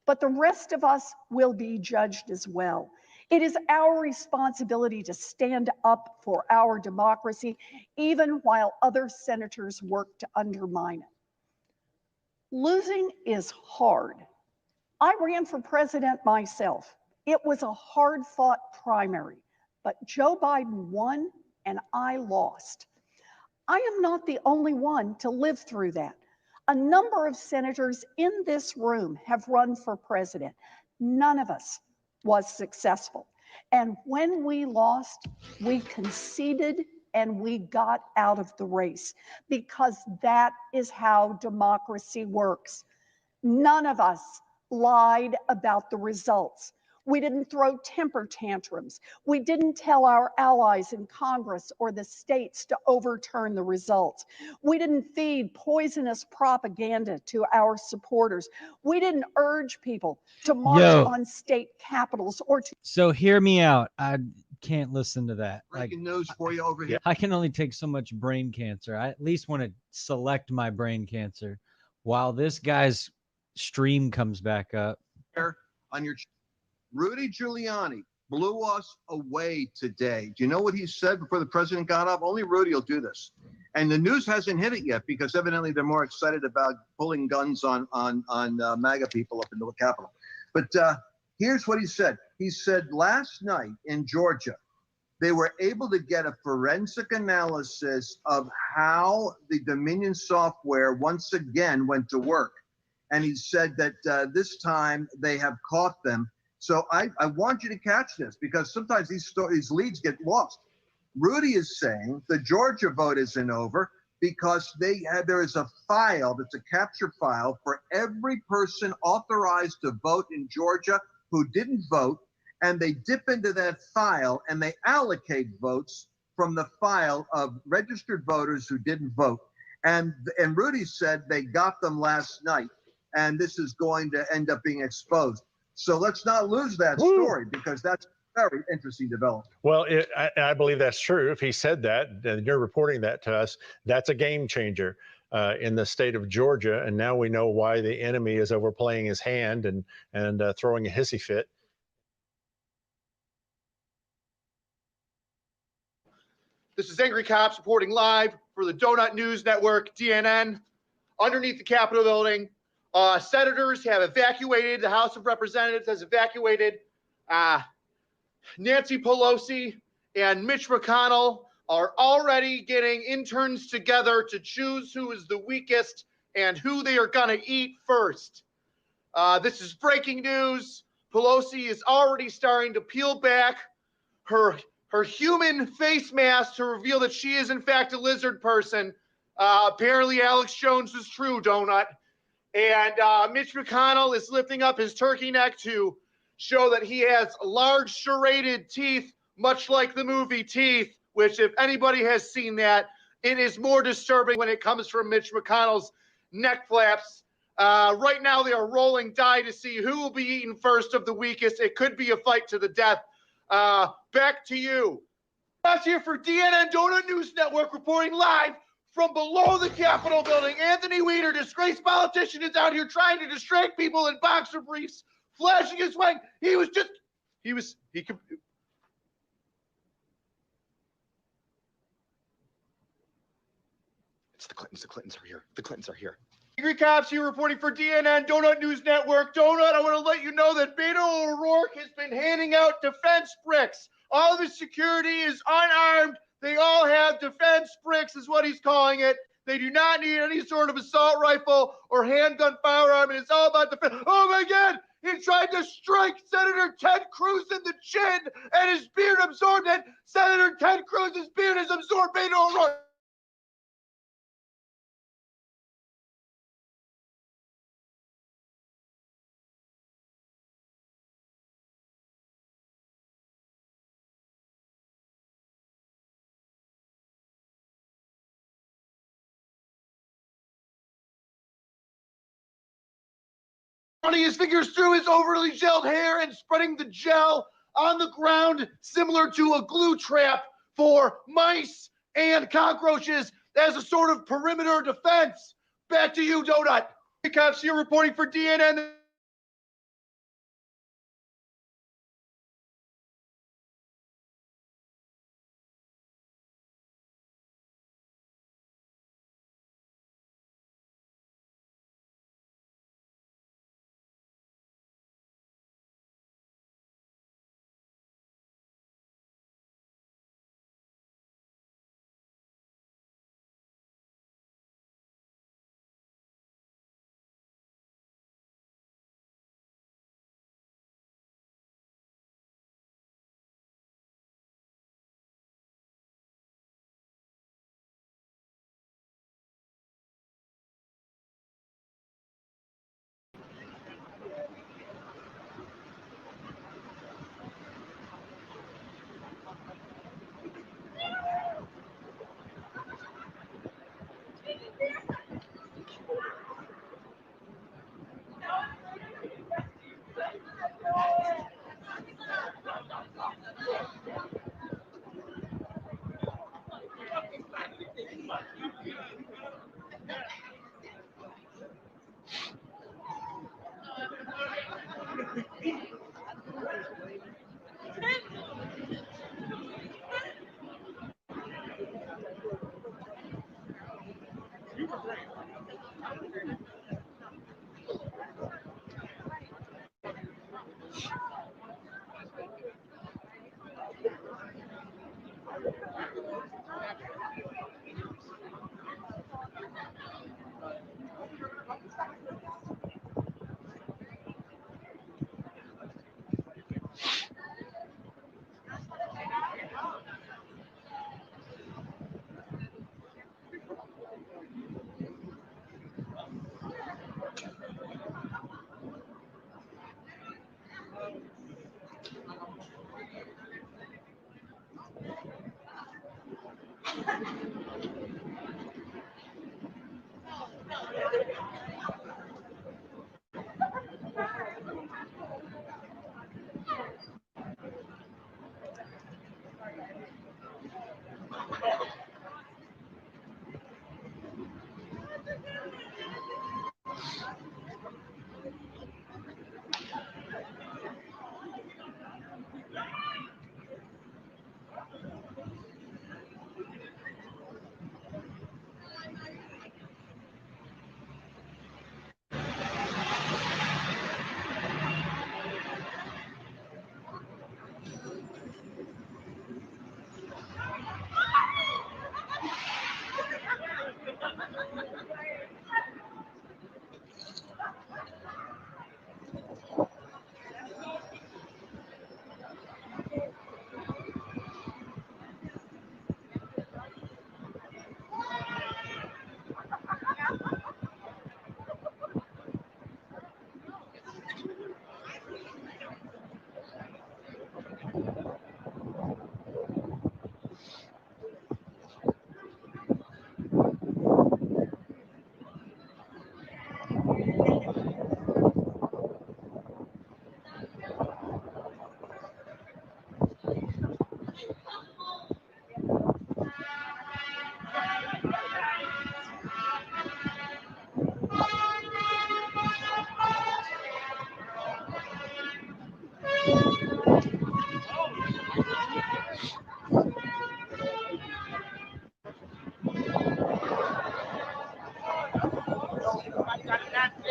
but the rest of us will be judged as well. It is our responsibility to stand up for our democracy, even while other senators work to undermine it. Losing is hard. I ran for president myself. It was a hard-fought primary, but Joe Biden won and I lost. I am not the only one to live through that. A number of senators in this room have run for president. None of us was successful. And when we lost, we conceded and we got out of the race, because that is how democracy works. None of us lied about the results. We didn't throw temper tantrums. We didn't tell our allies in Congress or the states to overturn the results. We didn't feed poisonous propaganda to our supporters. We didn't urge people to march on state capitals or to. So hear me out. I can't listen to that. Breaking news for you over here. I can only take so much brain cancer. I at least want to select my brain cancer while this guy's stream comes back up. On your Rudy Giuliani blew us away today. Do you know what he said before the president got up? Only Rudy will do this. And the news hasn't hit it yet because evidently they're more excited about pulling guns on MAGA people up into the Capitol. But here's what he said. He said last night in Georgia, they were able to get a forensic analysis of how the Dominion software once again went to work. And he said that this time they have caught them. So I want you to catch this because sometimes these leads get lost. Rudy is saying the Georgia vote isn't over because there is a file that's a capture file for every person authorized to vote in Georgia who didn't vote. And they dip into that file and they allocate votes from the file of registered voters who didn't vote. And Rudy said they got them last night, and this is going to end up being exposed. So let's not lose that story because that's a very interesting development. Well, I believe that's true. If he said that, and you're reporting that to us, that's a game changer in the state of Georgia. And now we know why the enemy is overplaying his hand and throwing a hissy fit. This is Angry Cops reporting live for the Donut News Network, DNN. Underneath the Capitol building, senators have evacuated. The House of Representatives has evacuated. Nancy Pelosi and Mitch McConnell are already getting interns together to choose who is the weakest and who they are going to eat first. This is breaking news. Pelosi is already starting to peel back her human face mask to reveal that she is in fact a lizard person. Apparently Alex Jones is true, Donut. And Mitch McConnell is lifting up his turkey neck to show that he has large serrated teeth, much like the movie Teeth, which if anybody has seen that, it is more disturbing when it comes from Mitch McConnell's neck flaps. Right now they are rolling die to see who will be eaten first of the weakest. It could be a fight to the death. Back to you. That's here for DNN Donut News Network reporting live from below the Capitol building. Anthony Weiner, disgraced politician, is out here trying to distract people in boxer briefs, flashing his swag. It's the Clintons. The Clintons are here. The Clintons are here. Angry Cops here reporting for DNN Donut News Network. Donut, I want to let you know that Beto O'Rourke has been handing out defense bricks. All of his security is unarmed. They all have defense bricks is what he's calling it. They do not need any sort of assault rifle or handgun firearm, and it's all about defense. Oh my God! He tried to strike Senator Ted Cruz in the chin, and his beard absorbed it. Senator Ted Cruz's beard has absorbed Beto O'Rourke. Running his fingers through his overly gelled hair and spreading the gel on the ground, similar to a glue trap for mice and cockroaches as a sort of perimeter defense. Back to you, Donut. Cops here reporting for DNN.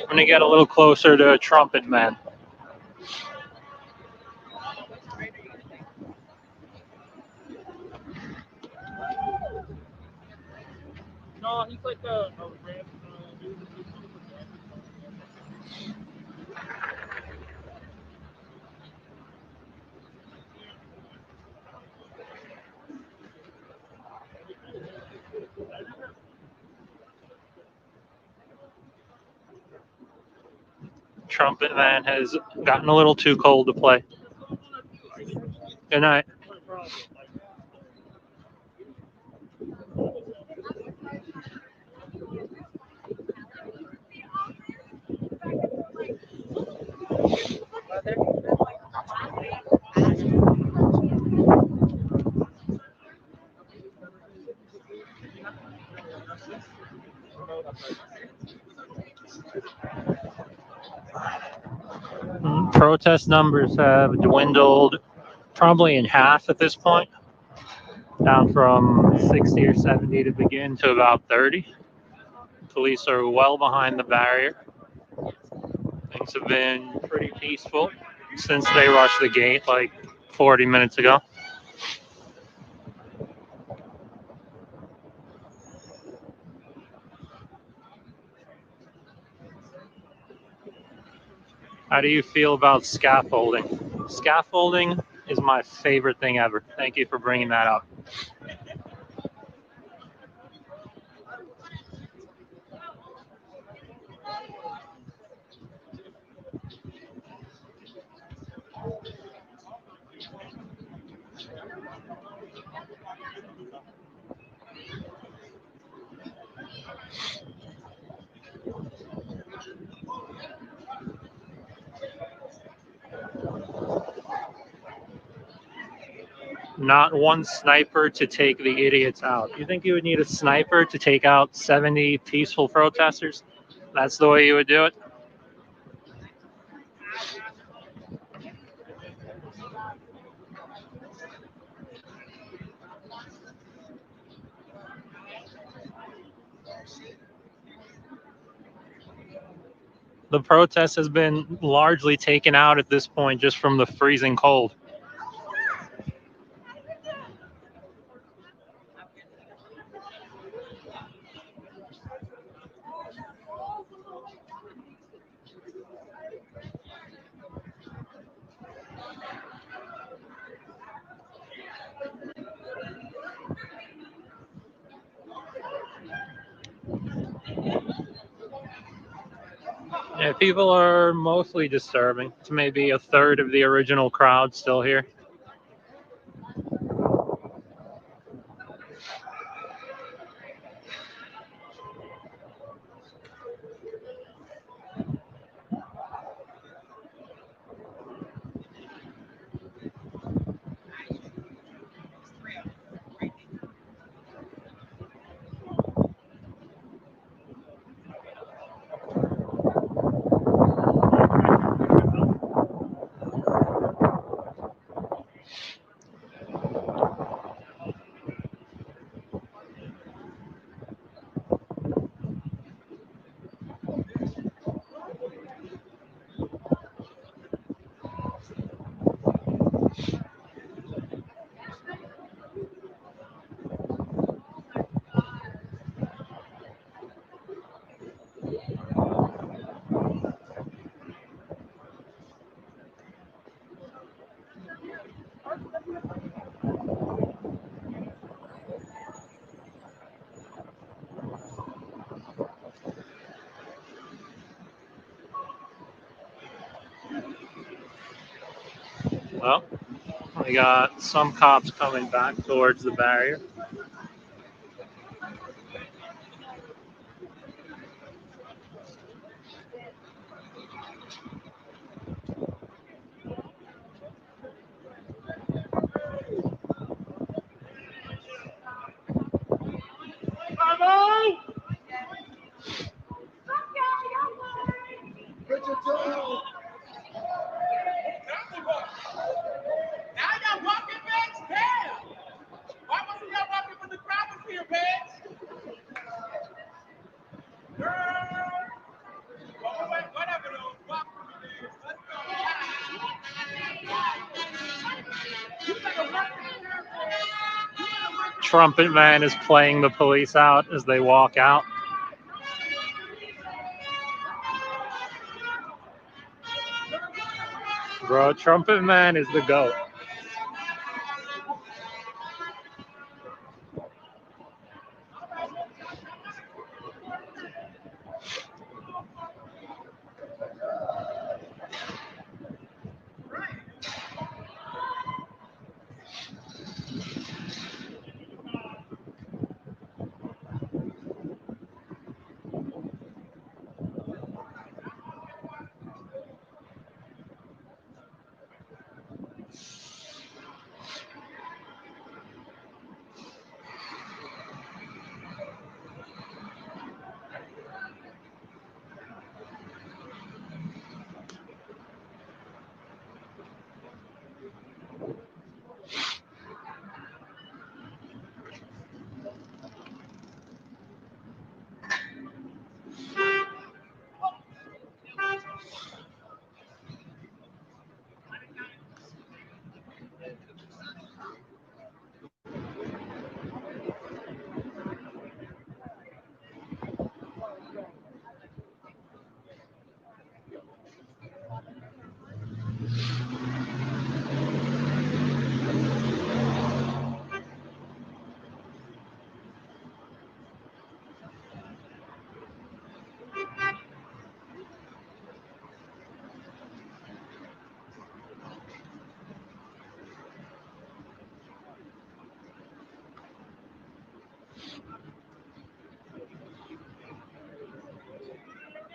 I'm going to get a little closer to Trumpet Man. No, he's like a Trumpet Man has gotten a little too cold to play. Good night. Protest numbers have dwindled probably in half at this point, down from 60 or 70 to begin to about 30. Police are well behind the barrier. Things have been pretty peaceful since they rushed the gate like 40 minutes ago. How do you feel about scaffolding? Scaffolding is my favorite thing ever. Thank you for bringing that up. Not one sniper to take the idiots out. You think you would need a sniper to take out 70 peaceful protesters? That's the way you would do it? The protest has been largely taken out at this point just from the freezing cold. Yeah, people are mostly disturbing. It's maybe a third of the original crowd still here. Well, we got some cops coming back towards the barrier. Trumpet man is playing the police out as they walk out. Bro, Trumpet man is the GOAT.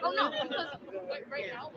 Oh no, because like right now.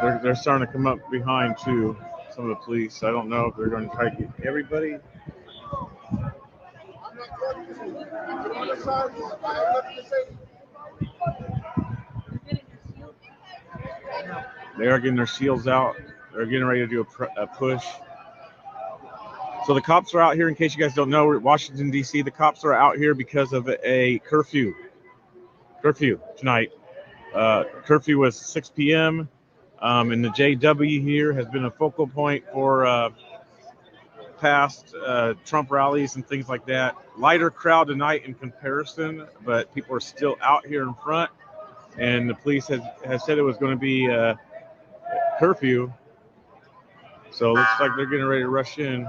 They're starting to come up behind too. Some of the police. I don't know if they're going to try to get everybody. They are getting their shields out. They're getting ready to do a push. So the cops are out here. In case you guys don't know, we're at Washington, D.C. The cops are out here because of a curfew. Curfew tonight. Curfew was 6 p.m. And the JW here has been a focal point for past Trump rallies and things like that. Lighter crowd tonight in comparison, but people are still out here in front. And the police has said it was going to be curfew. So it looks like they're getting ready to rush in.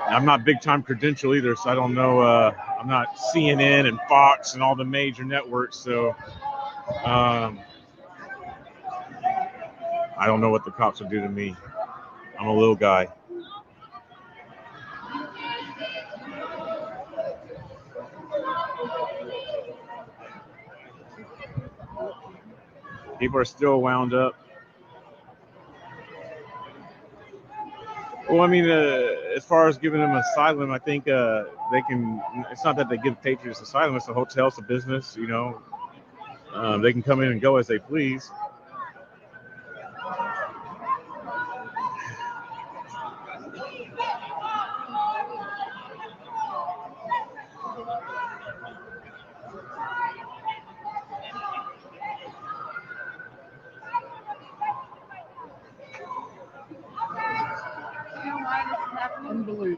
I'm not big time credential either, so I don't know. I'm not CNN and Fox and all the major networks, so I don't know what the cops will do to me. I'm a little guy. People are still wound up. Well, I mean, as far as giving them asylum, I think they can. It's not that they give patriots asylum; it's a hotel, it's a business. You know, they can come in and go as they please.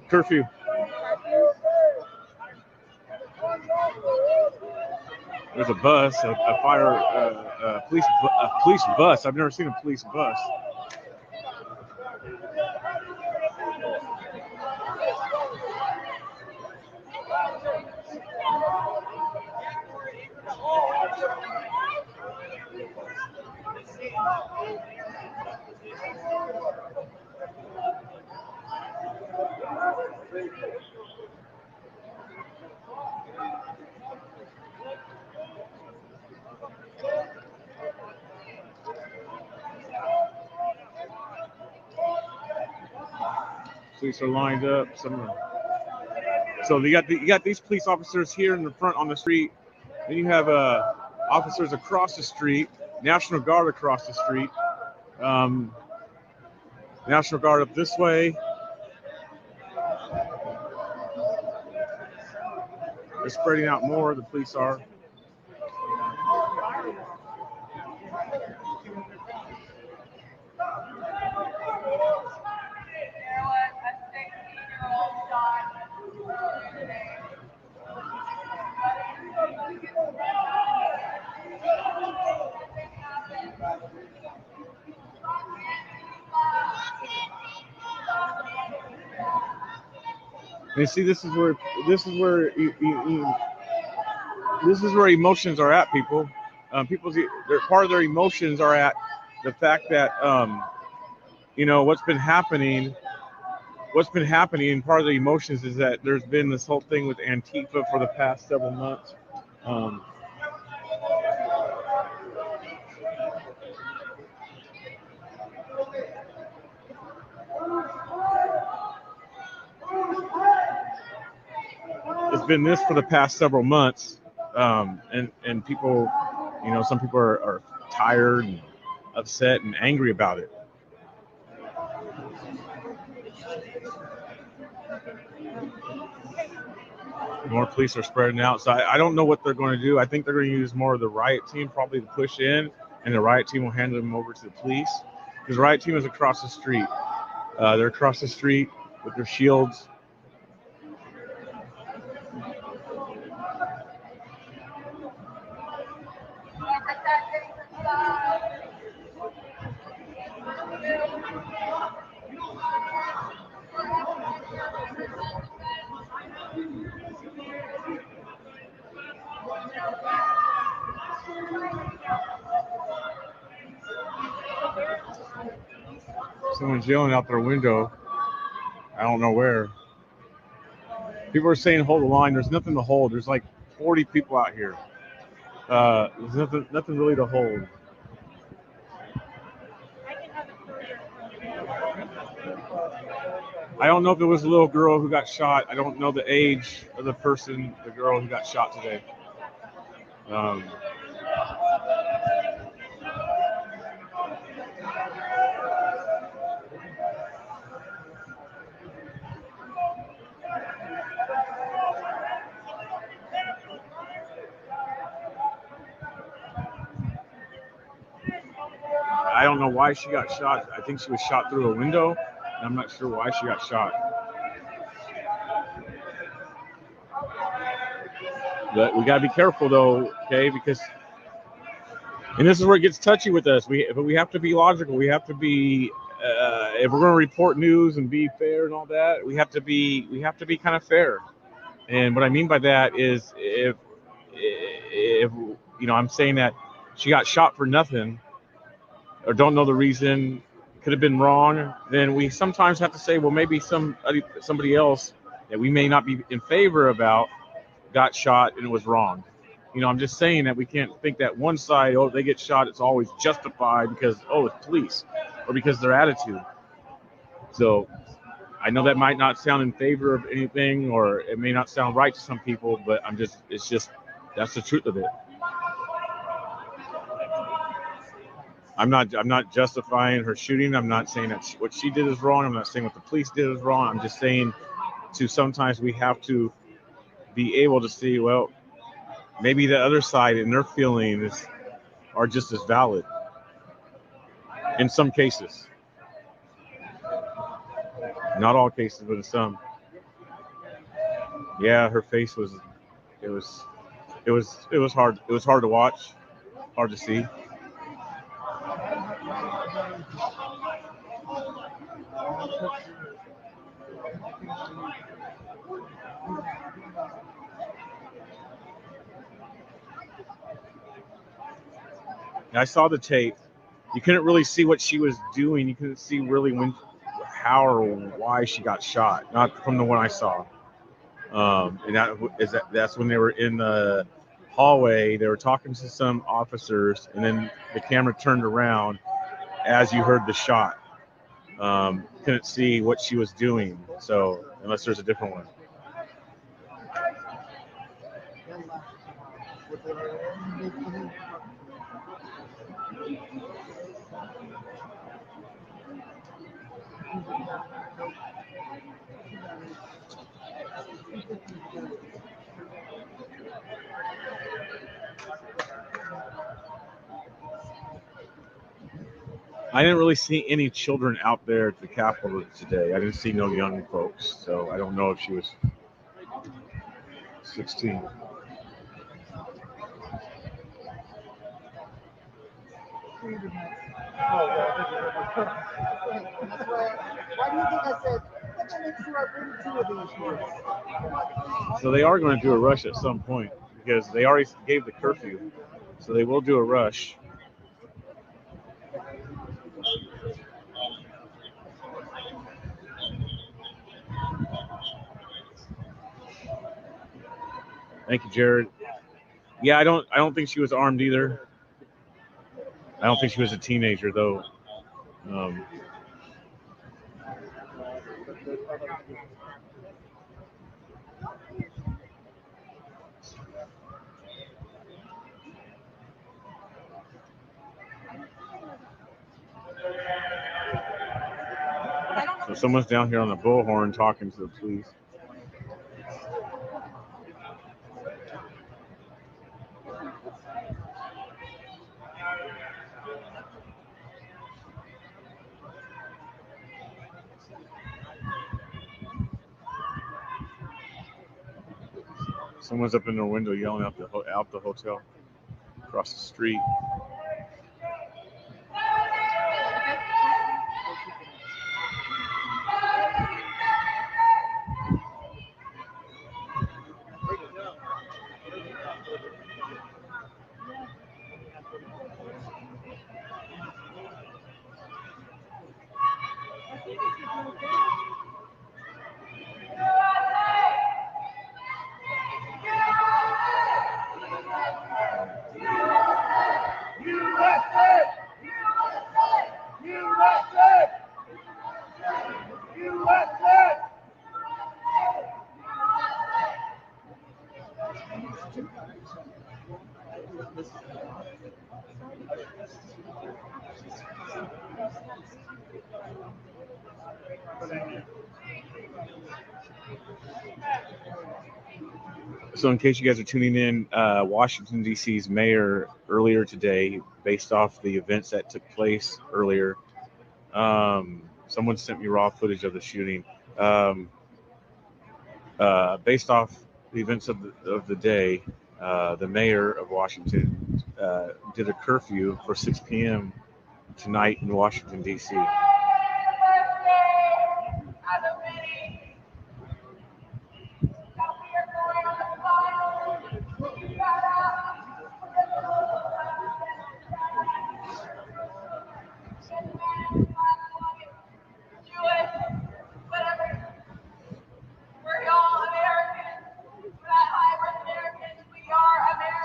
Curfew. There's a bus, a police bus. I've never seen a police bus. Police are lined up. So you got these police officers here in the front on the street. Then you have officers across the street, National Guard across the street, National Guard up this way. They're spreading out more. The police are. And see, this is where emotions are at, people. Part of their emotions are at the fact that what's been happening. Part of the emotions is that there's been this whole thing with Antifa for the past several months. It's been this for the past several months, and people, some people are tired and upset and angry about it. More police are spreading out, so I don't know what they're going to do. I think they're going to use more of the riot team probably to push in, and the riot team will hand them over to the police, because the riot team is across the street. They're across the street with their shields. Someone's yelling out their window. I don't know where. People are saying hold the line. There's nothing to hold. There's like 40 people out here. There's nothing really to hold. I don't know if it was a little girl who got shot. I don't know the age of the girl who got shot today. I don't know why she got shot. I think she was shot through a window, and I'm not sure why she got shot. But we gotta be careful though, okay? Because, and this is where it gets touchy with us. We have to be logical. We have to be, if we're gonna report news and be fair and all that, we have to be kind of fair. And what I mean by that is, if you know, I'm saying that she got shot for nothing, or don't know the reason, could have been wrong, then we sometimes have to say, well, maybe somebody else that we may not be in favor about got shot and it was wrong. You know, I'm just saying that we can't think that one side, oh, they get shot, it's always justified because, oh, it's police, or because their attitude. So I know that might not sound in favor of anything, or it may not sound right to some people, but it's just, that's the truth of it. I'm not justifying her shooting. I'm not saying that what she did is wrong. I'm not saying what the police did is wrong. I'm just saying sometimes we have to be able to see, well, maybe the other side and their feelings are just as valid in some cases. Not all cases, but in some. Yeah, her face was hard. It was hard to watch, hard to see. I saw the tape. You couldn't really see what she was doing. You couldn't see really how or why she got shot. Not from the one I saw. And that's when they were in the hallway. They were talking to some officers, and then the camera turned around as you heard the shot. Couldn't see what she was doing. So unless there's a different one. I didn't really see any children out there at the Capitol today. I didn't see no young folks, so I don't know if she was 16. So they are going to do a rush at some point because they already gave the curfew. So they will do a rush. Thank you, Jared. Yeah, I don't think she was armed either. I don't think she was a teenager though. So someone's down here on the bullhorn talking to the police. Someone's up in their window yelling out the hotel across the street. So in case you guys are tuning in, Washington, D.C.'s mayor earlier today, based off the events that took place earlier, someone sent me raw footage of the shooting. Based off the events of the day, the mayor of Washington did a curfew for 6 p.m. tonight in Washington, D.C.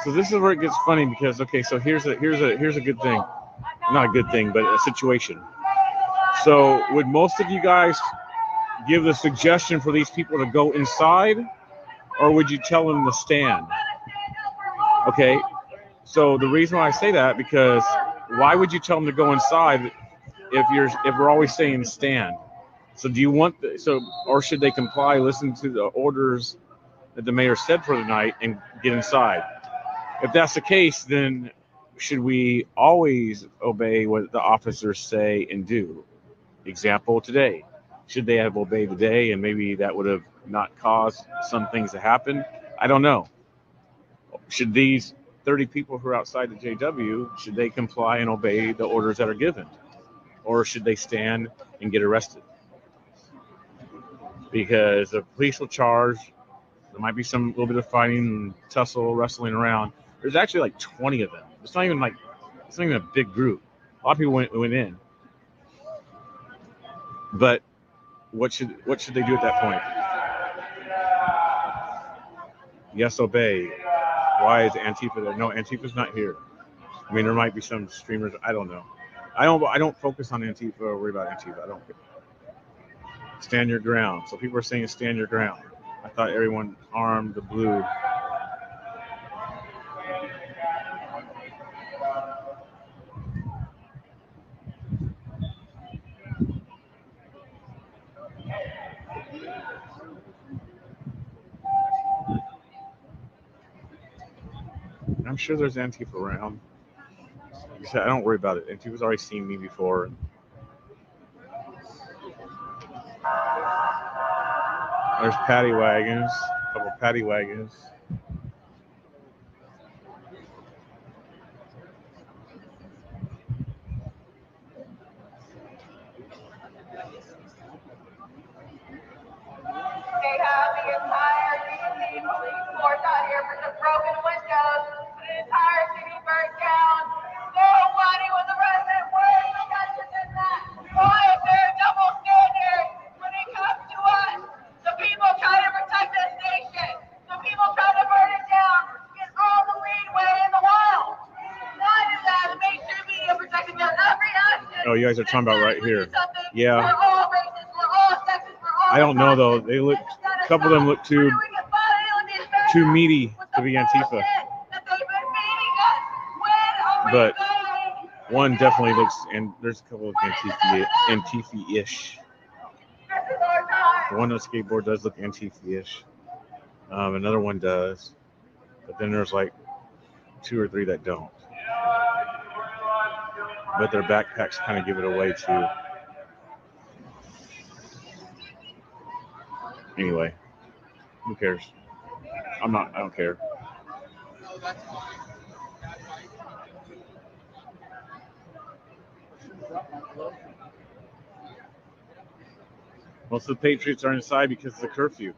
So this is where it gets funny because okay, so here's a good thing, not a good thing, but a situation. So would most of you guys give the suggestion for these people to go inside, or would you tell them to stand? Okay, so the reason why I say that because why would you tell them to go inside if we're always saying stand? So do you want or should they comply, listen to the orders that the mayor said for the night and get inside? If that's the case, then should we always obey what the officers say and do? Example today. Should they have obeyed today and maybe that would have not caused some things to happen? I don't know. Should these 30 people who are outside the JW, should they comply and obey the orders that are given? Or should they stand and get arrested? Because the police will charge. There might be some little bit of fighting and tussle, wrestling around. There's actually like 20 of them. It's not even a big group. A lot of people went in. But what should they do at that point? Yes, obey. Why is Antifa there? No, Antifa's not here. I mean, there might be some streamers. I don't know. I don't focus on Antifa or worry about Antifa. I don't care. Stand your ground. So people are saying stand your ground. I thought everyone armed the blue. I'm sure there's Antifa around. Like I said, I don't worry about it. Antifa's already seen me before. There's paddy wagons, a couple paddy wagons. They have the entire DC police force out here with the broken windows, the entire city burnt down. Nobody was arrested. Where's the justice in that? Why is there a double standard when it comes to us? The people trying to protect this nation. The people trying to burn it down. Get all the leeway in the world. Why does that make sure media protecting them every action? Oh, you guys are talking about right here. Yeah. We're all racist. We're all sexist. We're all I don't know though. A couple of them look too meaty to be Antifa. But one definitely looks, and there's a couple of Antifa-ish. One on the skateboard does look Antifa-ish. Another one does. But then there's like 2 or 3 that don't. But their backpacks kind of give it away too. Anyway, who cares? I don't care. Most of the Patriots are inside because of the curfew.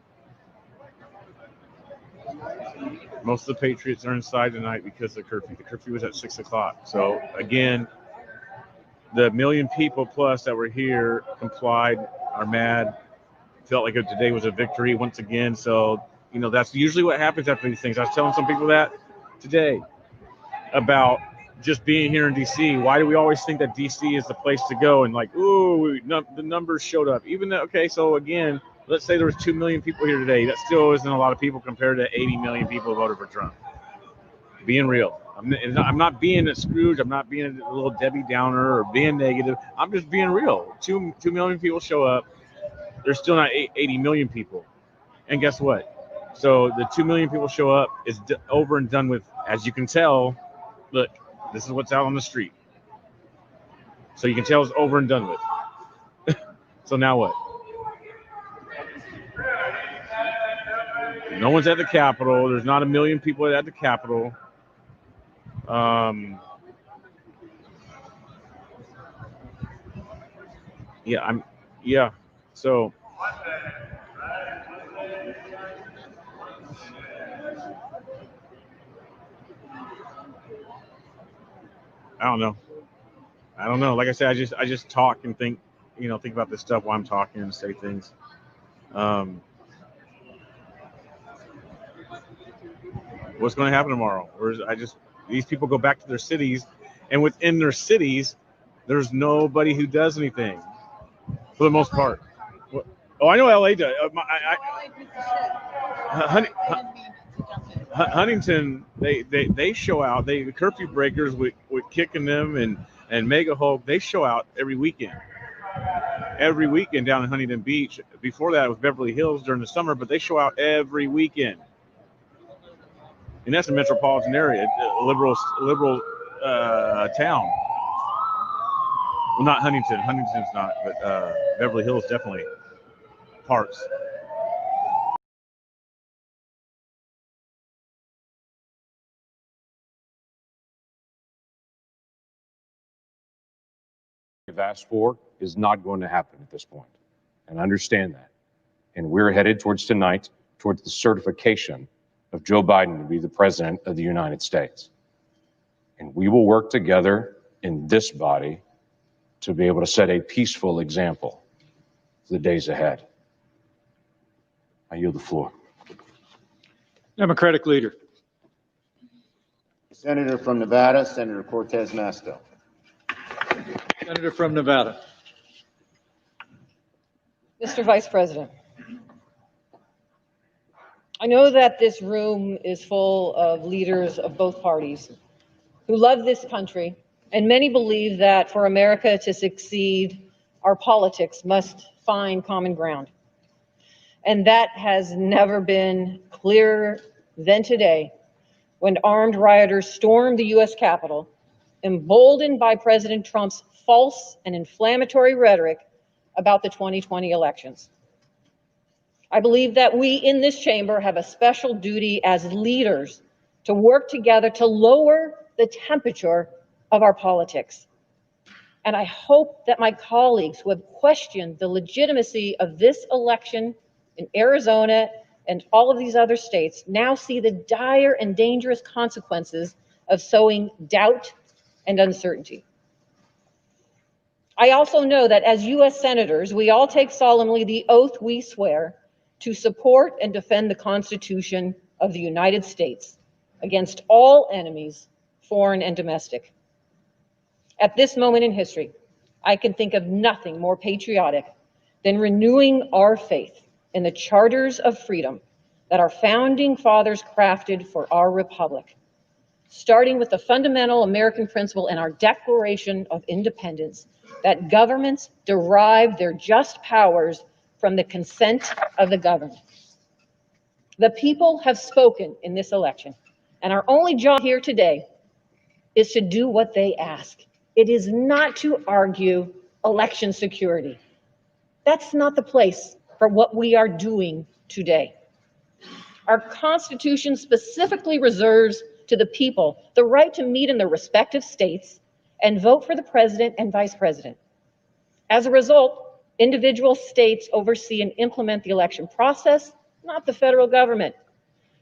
Most of the Patriots are inside tonight because of the curfew. The curfew was at 6 o'clock. So again, the million people plus that were here complied, are mad, felt like today was a victory once again. So, that's usually what happens after these things. I was telling some people that today about just being here in DC. Why do we always think that DC is the place to go? And the numbers showed up. Even though, okay, so again, let's say there was 2 million people here today. That still isn't a lot of people compared to 80 million people who voted for Trump. Being real. I'm not being a Scrooge. I'm not being a little Debbie Downer or being negative. I'm just being real. 2 million people show up. There's still not 80 million people. And guess what? So the 2 million people show up. It's over and done with. As you can tell, look, this is what's out on the street. So you can tell it's over and done with. So now what? No one's at the Capitol. There's not 1 million people at the Capitol. Yeah. So I don't know. Like I said, I just talk and think about this stuff while I'm talking and say things. What's going to happen tomorrow? These people go back to their cities, and within their cities, there's nobody who does anything for the most part. Oh, I know LA does. Huntington, they show out. The curfew breakers with kicking them and Mega Hulk, they show out every weekend. Every weekend down in Huntington Beach. Before that, it was Beverly Hills during the summer, but they show out every weekend. And that's a metropolitan area, a liberal town. Well, not Huntington. Huntington's not, but Beverly Hills definitely. Parts. We've asked for is not going to happen at this point, and understand that. And we're headed towards the certification of Joe Biden to be the president of the United States. And we will work together in this body to be able to set a peaceful example for the days ahead. I yield the floor. Democratic leader. Senator from Nevada, Senator Cortez Masto. Senator from Nevada. Mr. Vice President, I know that this room is full of leaders of both parties who love this country, and many believe that for America to succeed, our politics must find common ground. And that has never been clearer than today, when armed rioters stormed the U.S. Capitol, emboldened by President Trump's false and inflammatory rhetoric about the 2020 elections. I believe that we in this chamber have a special duty as leaders to work together to lower the temperature of our politics. And I hope that my colleagues who have questioned the legitimacy of this election in Arizona and all of these other states now see the dire and dangerous consequences of sowing doubt and uncertainty. I also know that as U.S. senators, we all take solemnly the oath we swear to support and defend the Constitution of the United States against all enemies, foreign and domestic. At this moment in history, I can think of nothing more patriotic than renewing our faith in the charters of freedom that our founding fathers crafted for our republic, starting with the fundamental American principle in our Declaration of Independence that governments derive their just powers from the consent of the governed. The people have spoken in this election, and our only job here today is to do what they ask. It is not to argue election security. That's not the place for what we are doing today. Our Constitution specifically reserves to the people the right to meet in their respective states and vote for the president and vice president. As a result, individual states oversee and implement the election process, not the federal government.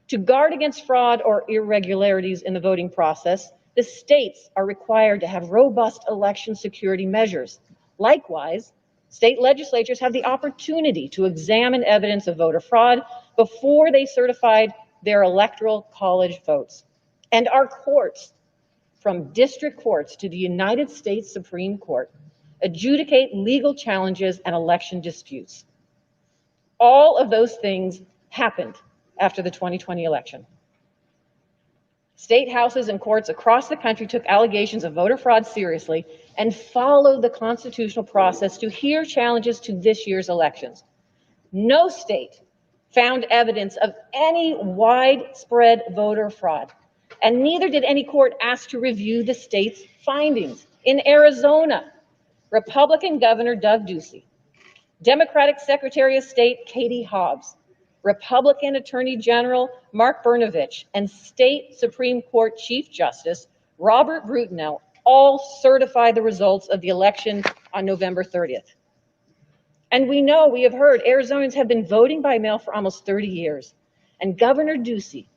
To guard against fraud or irregularities in the voting process, the states are required to have robust election security measures. Likewise, state legislatures have the opportunity to examine evidence of voter fraud before they certified their electoral college votes. And our courts, from district courts to the United States Supreme Court, adjudicate legal challenges and election disputes. All of those things happened after the 2020 election. State houses and courts across the country took allegations of voter fraud seriously and followed the constitutional process to hear challenges to this year's elections. No state found evidence of any widespread voter fraud, and neither did any court ask to review the state's findings. In Arizona, Republican Governor Doug Ducey, Democratic Secretary of State Katie Hobbs, Republican Attorney General Mark Brnovich, and State Supreme Court Chief Justice Robert Brutinel all certified the results of the election on November 30th. And we have heard Arizonans have been voting by mail for almost 30 years. And Governor Ducey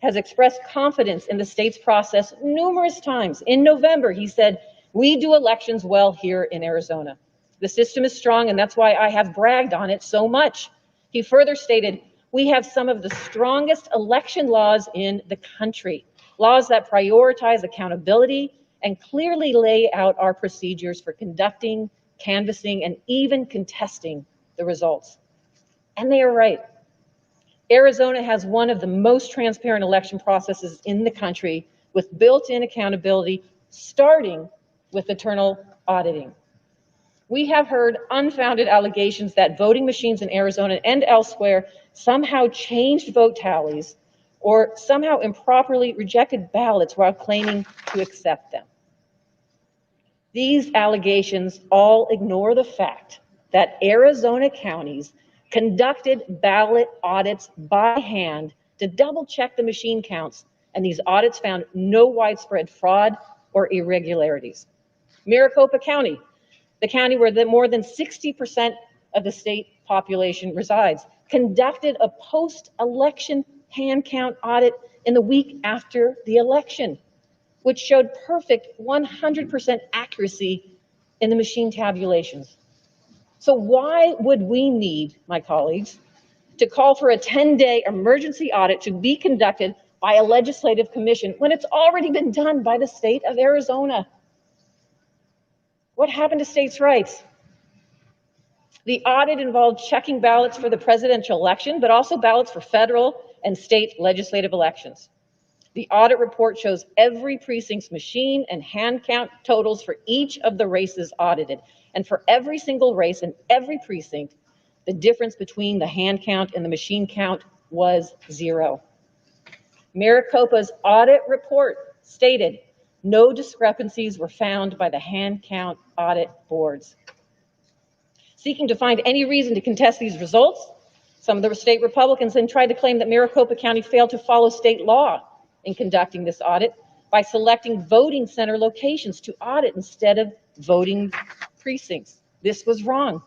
has expressed confidence in the state's process numerous times. In November, he said, "We do elections well here in Arizona. The system is strong, and that's why I have bragged on it so much." He further stated, "We have some of the strongest election laws in the country, laws that prioritize accountability and clearly lay out our procedures for conducting, canvassing, and even contesting the results." And they are right. Arizona has one of the most transparent election processes in the country, with built-in accountability, starting with internal auditing. We have heard unfounded allegations that voting machines in Arizona and elsewhere somehow changed vote tallies or somehow improperly rejected ballots while claiming to accept them. These allegations all ignore the fact that Arizona counties conducted ballot audits by hand to double-check the machine counts, and these audits found no widespread fraud or irregularities. Maricopa County, the county where more than 60% of the state population resides, conducted a post-election hand count audit in the week after the election, which showed perfect 100% accuracy in the machine tabulations. So why would we need, my colleagues, to call for a 10-day emergency audit to be conducted by a legislative commission when it's already been done by the state of Arizona? What happened to states' rights? The audit involved checking ballots for the presidential election, but also ballots for federal and state legislative elections. The audit report shows every precinct's machine and hand count totals for each of the races audited. And for every single race in every precinct, the difference between the hand count and the machine count was 0. Maricopa's audit report stated no discrepancies were found by the hand count audit boards. Seeking to find any reason to contest these results, some of the state Republicans then tried to claim that Maricopa County failed to follow state law in conducting this audit by selecting voting center locations to audit instead of voting precincts. This was wrong.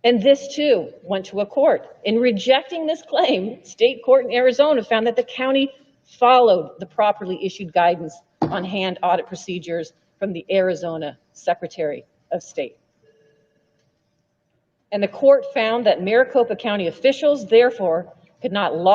And this too went to a court. In rejecting this claim, state court in Arizona found that the county followed the properly issued guidance on hand audit procedures from the Arizona Secretary of State. And the court found that Maricopa County officials, therefore, could not lawfully